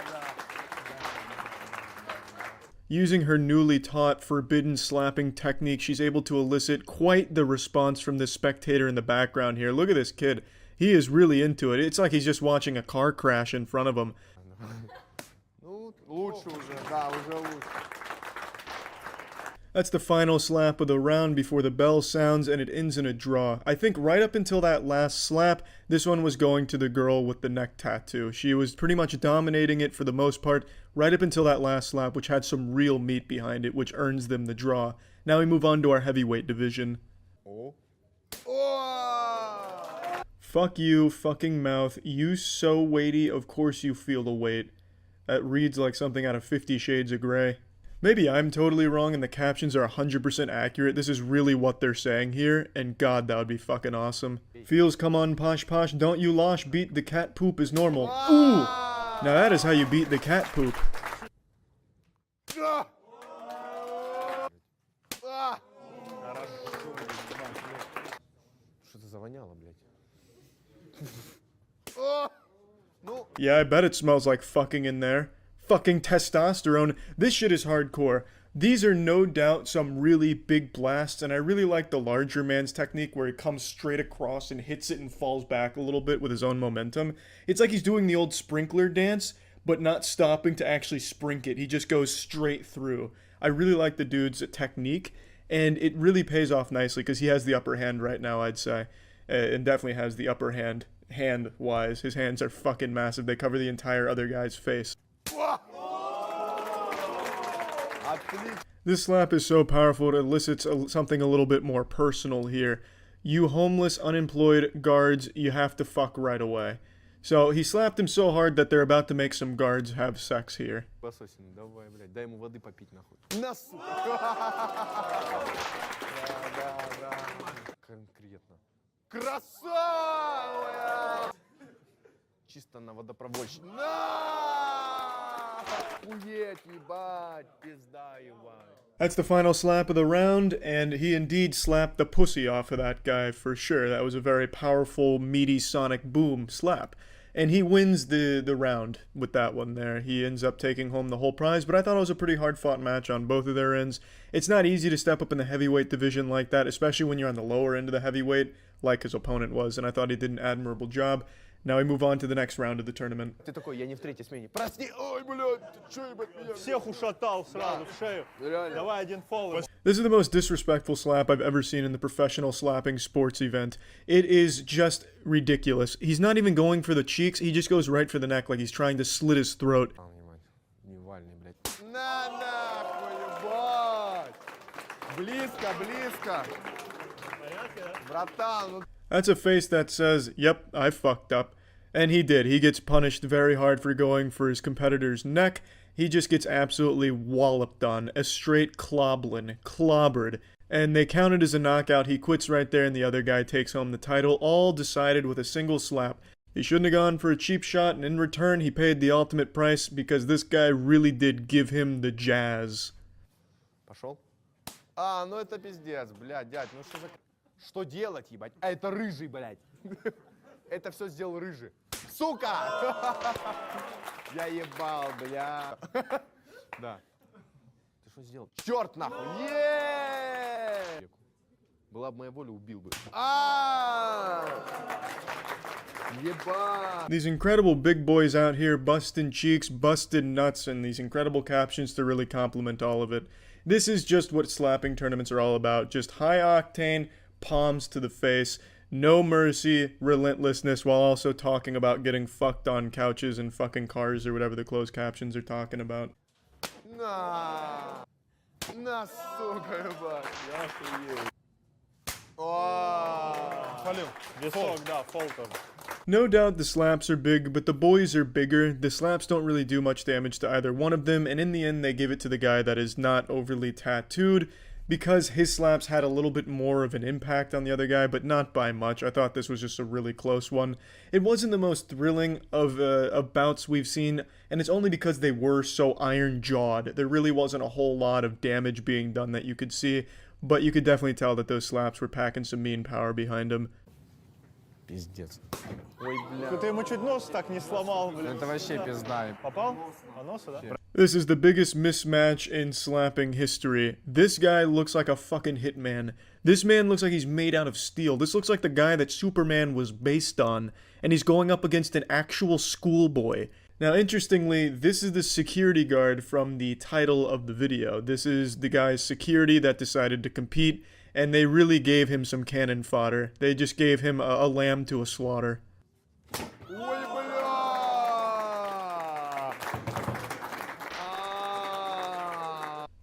Using her newly taught forbidden slapping technique, she's able to elicit quite the response from this spectator in the background here. Look at this kid. He is really into it. It's like he's just watching a car crash in front of him. Ну, лучше уже, да, уже лучше. That's the final slap of the round before the bell sounds and it ends in a draw. I think right up until that last slap, this one was going to the girl with the neck tattoo. She was pretty much dominating it for the most part, right up until that last slap, which had some real meat behind it, which earns them the draw. Now we move on to our heavyweight division. Oh. Fuck you, fucking mouth. You so weighty, of course you feel the weight. That reads like something out of 50 Shades of Grey. Maybe I'm totally wrong and the captions are 100% accurate. This is really what they're saying here, and god, that would be fucking awesome. Feels, come on, posh posh, don't you losh, beat the cat poop is normal. Ooh! Now that is how you beat the cat poop. Что-то завоняло, блядь. Yeah, I bet it smells like fucking in there. Fucking testosterone. This shit is hardcore. These are no doubt some really big blasts, and I really like the larger man's technique where he comes straight across and hits it and falls back a little bit with his own momentum. It's like he's doing the old sprinkler dance, but not stopping to actually sprink it. He just goes straight through. I really like the dude's technique, and it really pays off nicely because he has the upper hand right now, I'd say. And definitely has the upper hand, hand-wise. His hands are fucking massive. They cover the entire other guy's face. This slap is so powerful it elicits something a little bit more personal here. You homeless, unemployed guards, you have to fuck right away. So he slapped him so hard that they're about to make some guards have sex here. Давай, блядь, дай ему воды попить, нахуй. На, сука! Да. Конкретно. Красава! Чисто на водопроводчик. Охуеть, ебать, пизда, ебать. That's the final slap of the round, and he indeed slapped the pussy off of that guy for sure. That was a very powerful, meaty sonic boom slap. And he wins the round with that one there. He ends up taking home the whole prize, but I thought it was a pretty hard-fought match on both of their ends. It's not easy to step up in the heavyweight division like that, especially when you're on the lower end of the heavyweight, like his opponent was, and I thought he did an admirable job. Now we move on to the next round of the tournament. Ты такой, я не в третьей смене. Прости, ой, блядь, ты чё, ебать, меня... Всех ушатал сразу в шею. Давай один фол. This is the most disrespectful slap I've ever seen in the professional slapping sports event. It is just ridiculous. He's not even going for the cheeks, he just goes right for the neck like he's trying to slit his throat. Невальный, блядь. На нахуй, ебать! Близко, близко! Братан, ну... That's a face that says, yep, I fucked up. And he did. He gets punished very hard for going for his competitor's neck. He just gets absolutely walloped on. A straight clobbered. And they count it as a knockout. He quits right there and the other guy takes home the title. All decided with a single slap. He shouldn't have gone for a cheap shot, and in return he paid the ultimate price because this guy really did give him the jazz. Пошел? А, ну это пиздец, блядь, дядь, ну что за... Что делать, ебать? А это рыжий, блядь. Это все сделал рыжий. Сука! Я ебал, бля. Да. Ты что сделал? Черт нахуй! Была бы моя воля, убил бы. Ебать! These incredible big boys out here busting cheeks, busted nuts, and these incredible captions to really complement all of it. This is just what slapping tournaments are all about. Just high octane, palms to the face, no mercy, relentlessness, while also talking about getting fucked on couches and fucking cars or whatever the closed captions are talking about. На, сука, ебать, я охуел. Фалил, висок, да, фол тоже. No doubt the slaps are big, but the boys are bigger. The slaps don't really do much damage to either one of them, and in the end they give it to the guy that is not overly tattooed, because his slaps had a little bit more of an impact on the other guy, but not by much. I thought this was just a really close one. It wasn't the most thrilling of bouts we've seen, and it's only because they were so iron-jawed. There really wasn't a whole lot of damage being done that you could see, but you could definitely tell that those slaps were packing some mean power behind them. Пиздец. Ой, бля. Ты ему чуть нос так не сломал, блин. Это вообще пизда. Попал? По носу, да? This is the biggest mismatch in slapping history. This guy looks like a fucking hitman. This man looks like he's made out of steel. This looks like the guy that Superman was based on, and he's going up against an actual schoolboy. Now, interestingly, this is the security guard from the title of the video. This is the guy's security that decided to compete, and they really gave him some cannon fodder. They just gave him a lamb to a slaughter.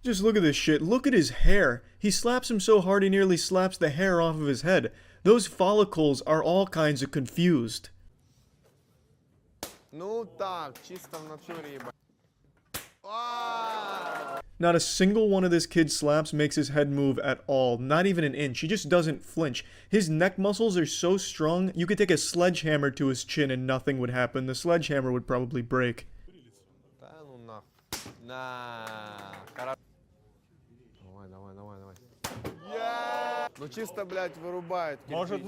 Just look at this shit. Look at his hair. He slaps him so hard he nearly slaps the hair off of his head. Those follicles are all kinds of confused. Ну так, чисто в натуре, ебать. Not a single one of this kid's slaps makes his head move at all, not even an inch. He just doesn't flinch. His neck muscles are so strong, you could take a sledgehammer to his chin and nothing would happen. The sledgehammer would probably break. Да ну нахуй. На. Давай. Ну чисто, блядь, вырубает. Может...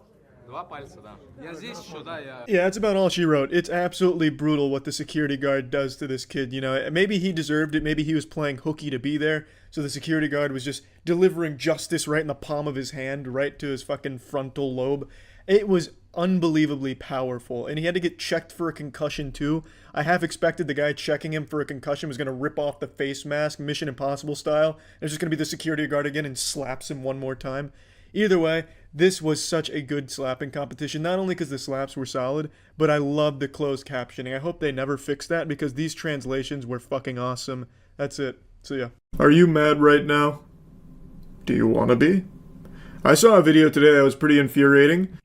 Два пальца, да. Я здесь еще, да, я... Yeah, that's about all she wrote. It's absolutely brutal what the security guard does to this kid, you know. Maybe he deserved it, maybe he was playing hooky to be there, so the security guard was just delivering justice right in the palm of his hand, right to his fucking frontal lobe. It was unbelievably powerful, and he had to get checked for a concussion too. I half expected the guy checking him for a concussion was going to rip off the face mask, Mission Impossible style, and it's just going to be the security guard again and slaps him one more time. Either way, this was such a good slapping competition, not only because the slaps were solid, but I loved the closed captioning. I hope they never fix that, because these translations were fucking awesome. That's it. See ya. Are you mad right now? Do you want to be? I saw a video today that was pretty infuriating.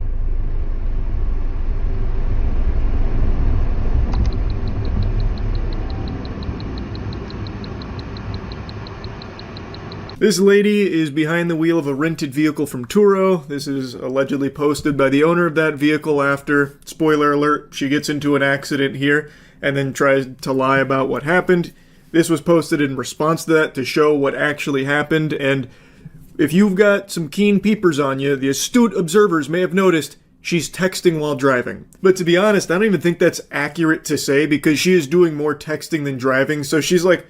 This lady is behind the wheel of a rented vehicle from Turo. This is allegedly posted by the owner of that vehicle after, spoiler alert, she gets into an accident here and then tries to lie about what happened. This was posted in response to that to show what actually happened, and if you've got some keen peepers on you, the astute observers may have noticed she's texting while driving. But to be honest, I don't even think that's accurate to say, because she is doing more texting than driving, so she's like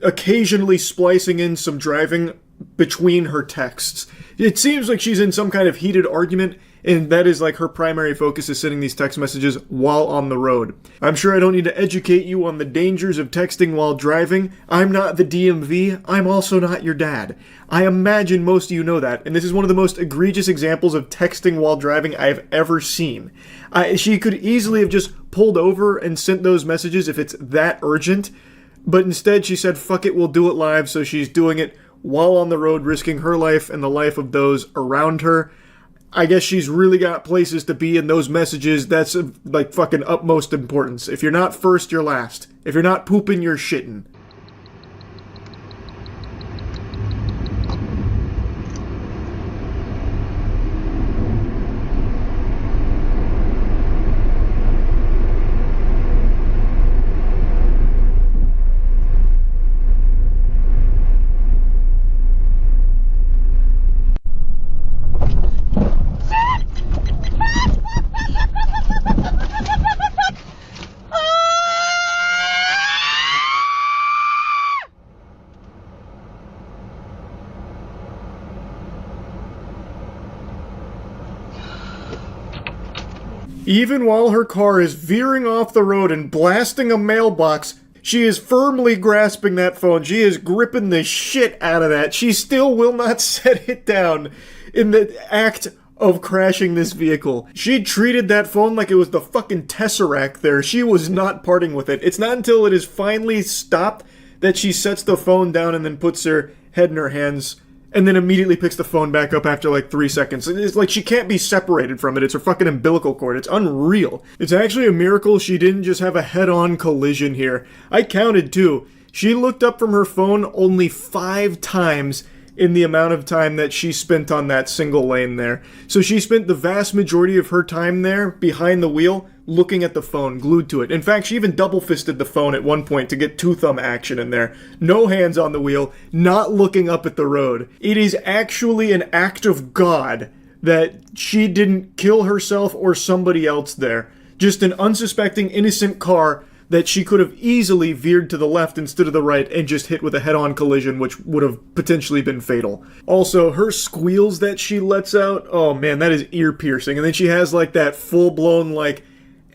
occasionally splicing in some driving between her texts. It seems like she's in some kind of heated argument, and that is like her primary focus, is sending these text messages while on the road. I'm sure I don't need to educate you on the dangers of texting while driving. I'm not the DMV. I'm also not your dad. I imagine most of you know that, and this is one of the most egregious examples of texting while driving I've ever seen. She could easily have just pulled over and sent those messages if it's that urgent, but instead she said, fuck it, we'll do it live, so she's doing it while on the road, risking her life and the life of those around her. I guess she's really got places to be in those messages. That's like fucking utmost importance. If you're not first, you're last. If you're not pooping, you're shitting. Even while her car is veering off the road and blasting a mailbox, she is firmly grasping that phone. She is gripping the shit out of that. She still will not set it down in the act of crashing this vehicle. She treated that phone like it was the fucking Tesseract there. She was not parting with it. It's not until it is finally stopped that she sets the phone down and then puts her head in her hands and then immediately picks the phone back up after like 3 seconds. It's like she can't be separated from it. It's her fucking umbilical cord. It's unreal. It's actually a miracle she didn't just have a head-on collision here. I counted too. She looked up from her phone only 5 times in the amount of time that she spent on that single lane there. So she spent the vast majority of her time there behind the wheel looking at the phone, glued to it. In fact, she even double-fisted the phone at one point to get two-thumb action in there. No hands on the wheel, not looking up at the road. It is actually an act of God that she didn't kill herself or somebody else there. Just an unsuspecting, innocent car that she could have easily veered to the left instead of the right and just hit with a head-on collision, which would have potentially been fatal. Also, her squeals that she lets out, oh man, that is ear-piercing. And then she has like that full-blown like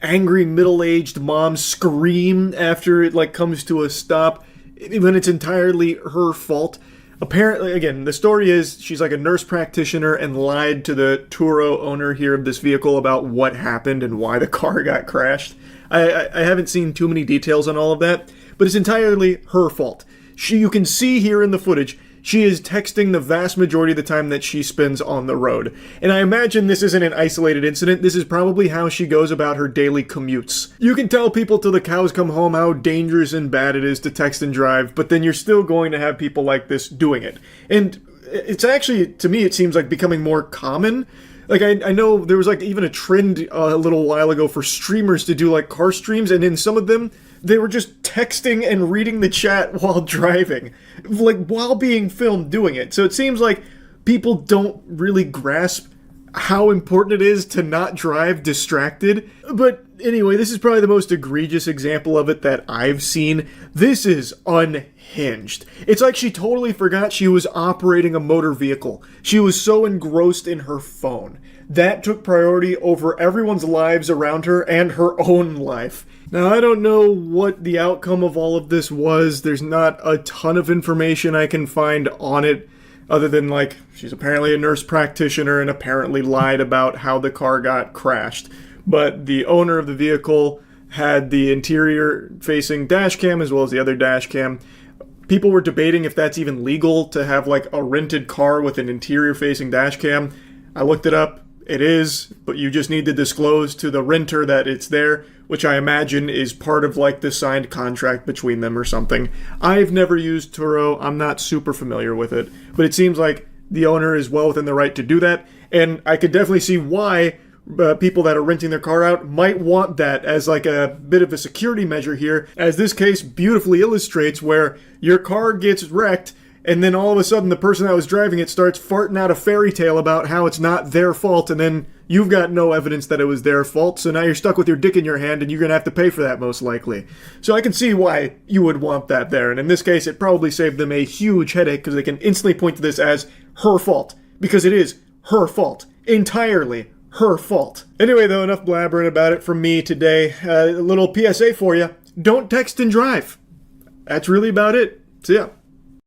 angry middle-aged mom scream after it like comes to a stop when it's entirely her fault. Apparently, again, the story is she's like a nurse practitioner and lied to the Turo owner here of this vehicle about what happened and why the car got crashed. I haven't seen too many details on all of that, but it's entirely her fault. You can see here in the footage, she is texting the vast majority of the time that she spends on the road. And I imagine this isn't an isolated incident. This is probably how she goes about her daily commutes. You can tell people till the cows come home how dangerous and bad it is to text and drive, but then you're still going to have people like this doing it. And it's actually, to me, it seems like becoming more common. Like, I know there was, like, even a trend a little while ago for streamers to do, like, car streams, and in some of them, they were just texting and reading the chat while driving. Like, while being filmed doing it. So it seems like people don't really grasp how important it is to not drive distracted. But anyway, this is probably the most egregious example of it that I've seen. This is unhinged. It's like she totally forgot she was operating a motor vehicle. She was so engrossed in her phone. That took priority over everyone's lives around her and her own life. Now, I don't know what the outcome of all of this was. There's not a ton of information I can find on it, other than, like, she's apparently a nurse practitioner and apparently lied about how the car got crashed. But the owner of the vehicle had the interior-facing dash cam as well as the other dash cam. People were debating if that's even legal to have, like, a rented car with an interior-facing dash cam. I looked it up. It is, but you just need to disclose to the renter that it's there, which I imagine is part of like the signed contract between them or something. I've never used Turo. I'm not super familiar with it, but it seems like the owner is well within the right to do that, and I could definitely see why people that are renting their car out might want that as like a bit of a security measure here, as this case beautifully illustrates, where your car gets wrecked and then all of a sudden the person that was driving it starts farting out a fairy tale about how it's not their fault, and then you've got no evidence that it was their fault, so now you're stuck with your dick in your hand and you're going to have to pay for that most likely. So I can see why you would want that there, and in this case it probably saved them a huge headache because they can instantly point to this as her fault, because it is her fault. Entirely her fault. Anyway though, enough blabbering about it from me today. A little PSA for you. Don't text and drive. That's really about it. So yeah.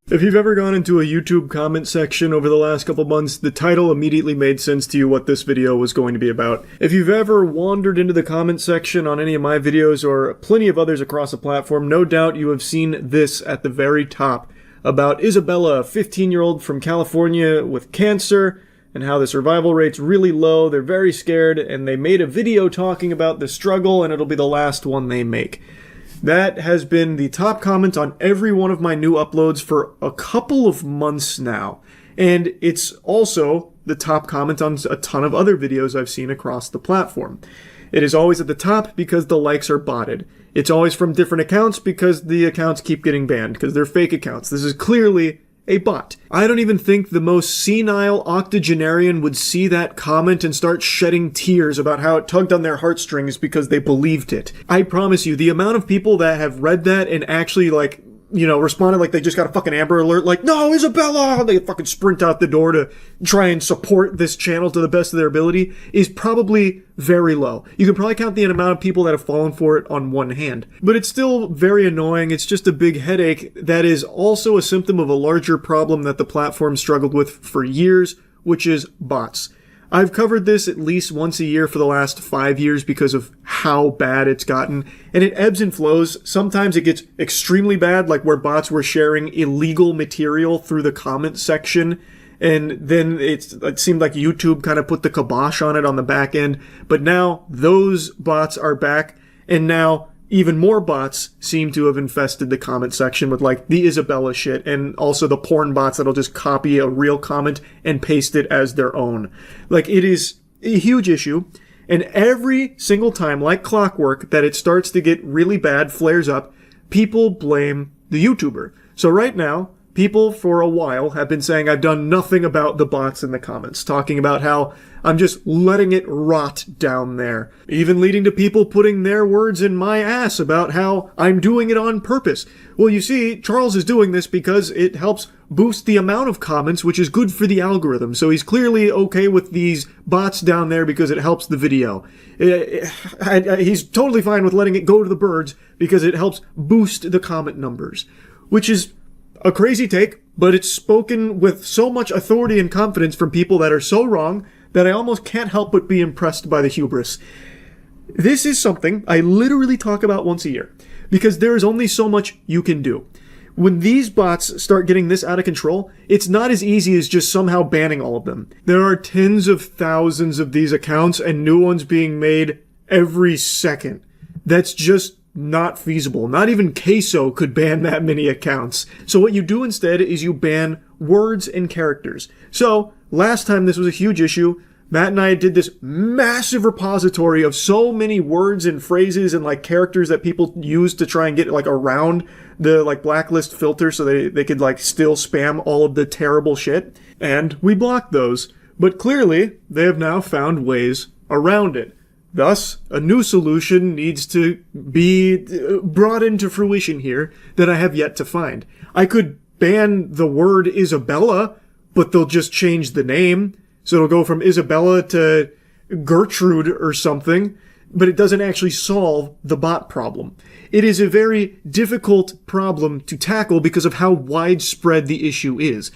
If you've ever gone into a YouTube comment section over the last couple months, the title immediately made sense to you what this video was going to be about. If you've ever wandered into the comment section on any of my videos or plenty of others across the platform, no doubt you have seen this at the very top about Isabella, a 15-year-old from California with cancer, and how the survival rate's really low. They're very scared, and they made a video talking about the struggle, and it'll be the last one they make. That has been the top comment on every one of my new uploads for a couple of months now. And it's also the top comment on a ton of other videos I've seen across the platform. It is always at the top because the likes are botted. It's always from different accounts because the accounts keep getting banned because they're fake accounts. This is clearly a bot. I don't even think the most senile octogenarian would see that comment and start shedding tears about how it tugged on their heartstrings because they believed it. I promise you, the amount of people that have read that and actually, like, you know, responded like they just got a fucking Amber Alert, like, no, Isabella! They fucking sprint out the door to try and support this channel to the best of their ability, is probably very low. You can probably count the amount of people that have fallen for it on one hand. But it's still very annoying. It's just a big headache that is also a symptom of a larger problem that the platform struggled with for years, which is bots. I've covered this at least once a year for the last 5 years because of how bad it's gotten, and it ebbs and flows. Sometimes it gets extremely bad, like where bots were sharing illegal material through the comment section, and then it seemed like YouTube kind of put the kibosh on it on the back end. But now those bots are back, and now even more bots seem to have infested the comment section with like the Isabella shit, and also the porn bots that'll just copy a real comment and paste it as their own. Like, it is a huge issue, and every single time, like clockwork, that it starts to get really bad, flares up, people blame the YouTuber. So right now, people for a while have been saying I've done nothing about the bots in the comments, talking about how I'm just letting it rot down there. Even leading to people putting their words in my ass about how I'm doing it on purpose. Well, you see, Charles is doing this because it helps boost the amount of comments, which is good for the algorithm. So he's clearly okay with these bots down there because it helps the video. He's totally fine with letting it go to the birds because it helps boost the comment numbers, which is a crazy take, but it's spoken with so much authority and confidence from people that are so wrong that I almost can't help but be impressed by the hubris. This is something I literally talk about once a year, because there is only so much you can do. When these bots start getting this out of control, it's not as easy as just somehow banning all of them. There are tens of thousands of these accounts and new ones being made every second. That's just not feasible. Not even Queso could ban that many accounts. So what you do instead is you ban words and characters. So last time this was a huge issue, Matt and I did this massive repository of so many words and phrases and like characters that people use to try and get like around the like blacklist filter so they could like still spam all of the terrible shit. And we blocked those. But clearly they have now found ways around it. Thus, a new solution needs to be brought into fruition here that I have yet to find. I could ban the word Isabella, but they'll just change the name. So it'll go from Isabella to Gertrude or something, but it doesn't actually solve the bot problem. It is a very difficult problem to tackle because of how widespread the issue is.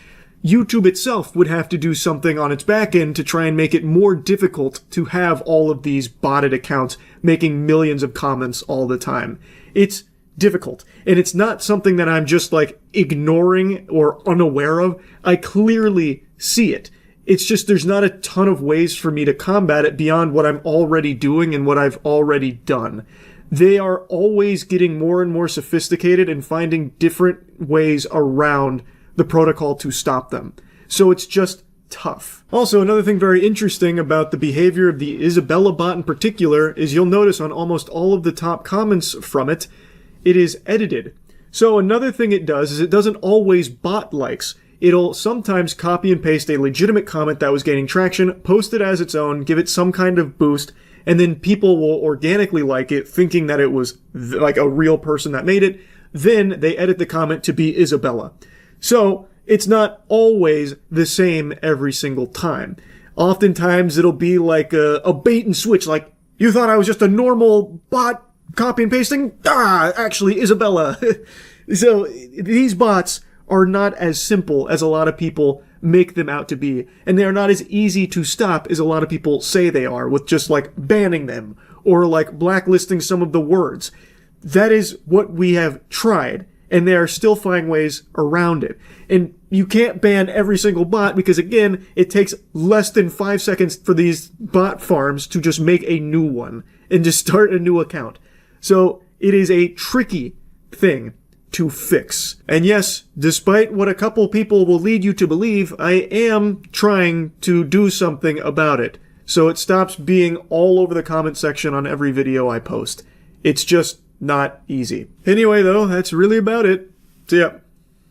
YouTube itself would have to do something on its back end to try and make it more difficult to have all of these botted accounts making millions of comments all the time. It's difficult. And it's not something that I'm just like ignoring or unaware of. I clearly see it. It's just there's not a ton of ways for me to combat it beyond what I'm already doing and what I've already done. They are always getting more and more sophisticated and finding different ways around the protocol to stop them. So it's just tough. Also, another thing very interesting about the behavior of the Isabella bot in particular is you'll notice on almost all of the top comments from it, it is edited. So another thing it does is it doesn't always bot likes. It'll sometimes copy and paste a legitimate comment that was gaining traction, post it as its own, give it some kind of boost, and then people will organically like it, thinking that it was like a real person that made it. Then they edit the comment to be Isabella. So it's not always the same every single time. Oftentimes it'll be like a bait and switch, like, you thought I was just a normal bot copy and pasting? Actually Isabella. So these bots are not as simple as a lot of people make them out to be, and they are not as easy to stop as a lot of people say they are, with just like banning them or like blacklisting some of the words. That is what we have tried, and they are still finding ways around it. And you can't ban every single bot because, again, it takes less than 5 seconds for these bot farms to just make a new one and just start a new account. So it is a tricky thing to fix. And yes, despite what a couple people will lead you to believe, I am trying to do something about it, so it stops being all over the comment section on every video I post. It's just not easy. Anyway, though, that's really about it. So yeah,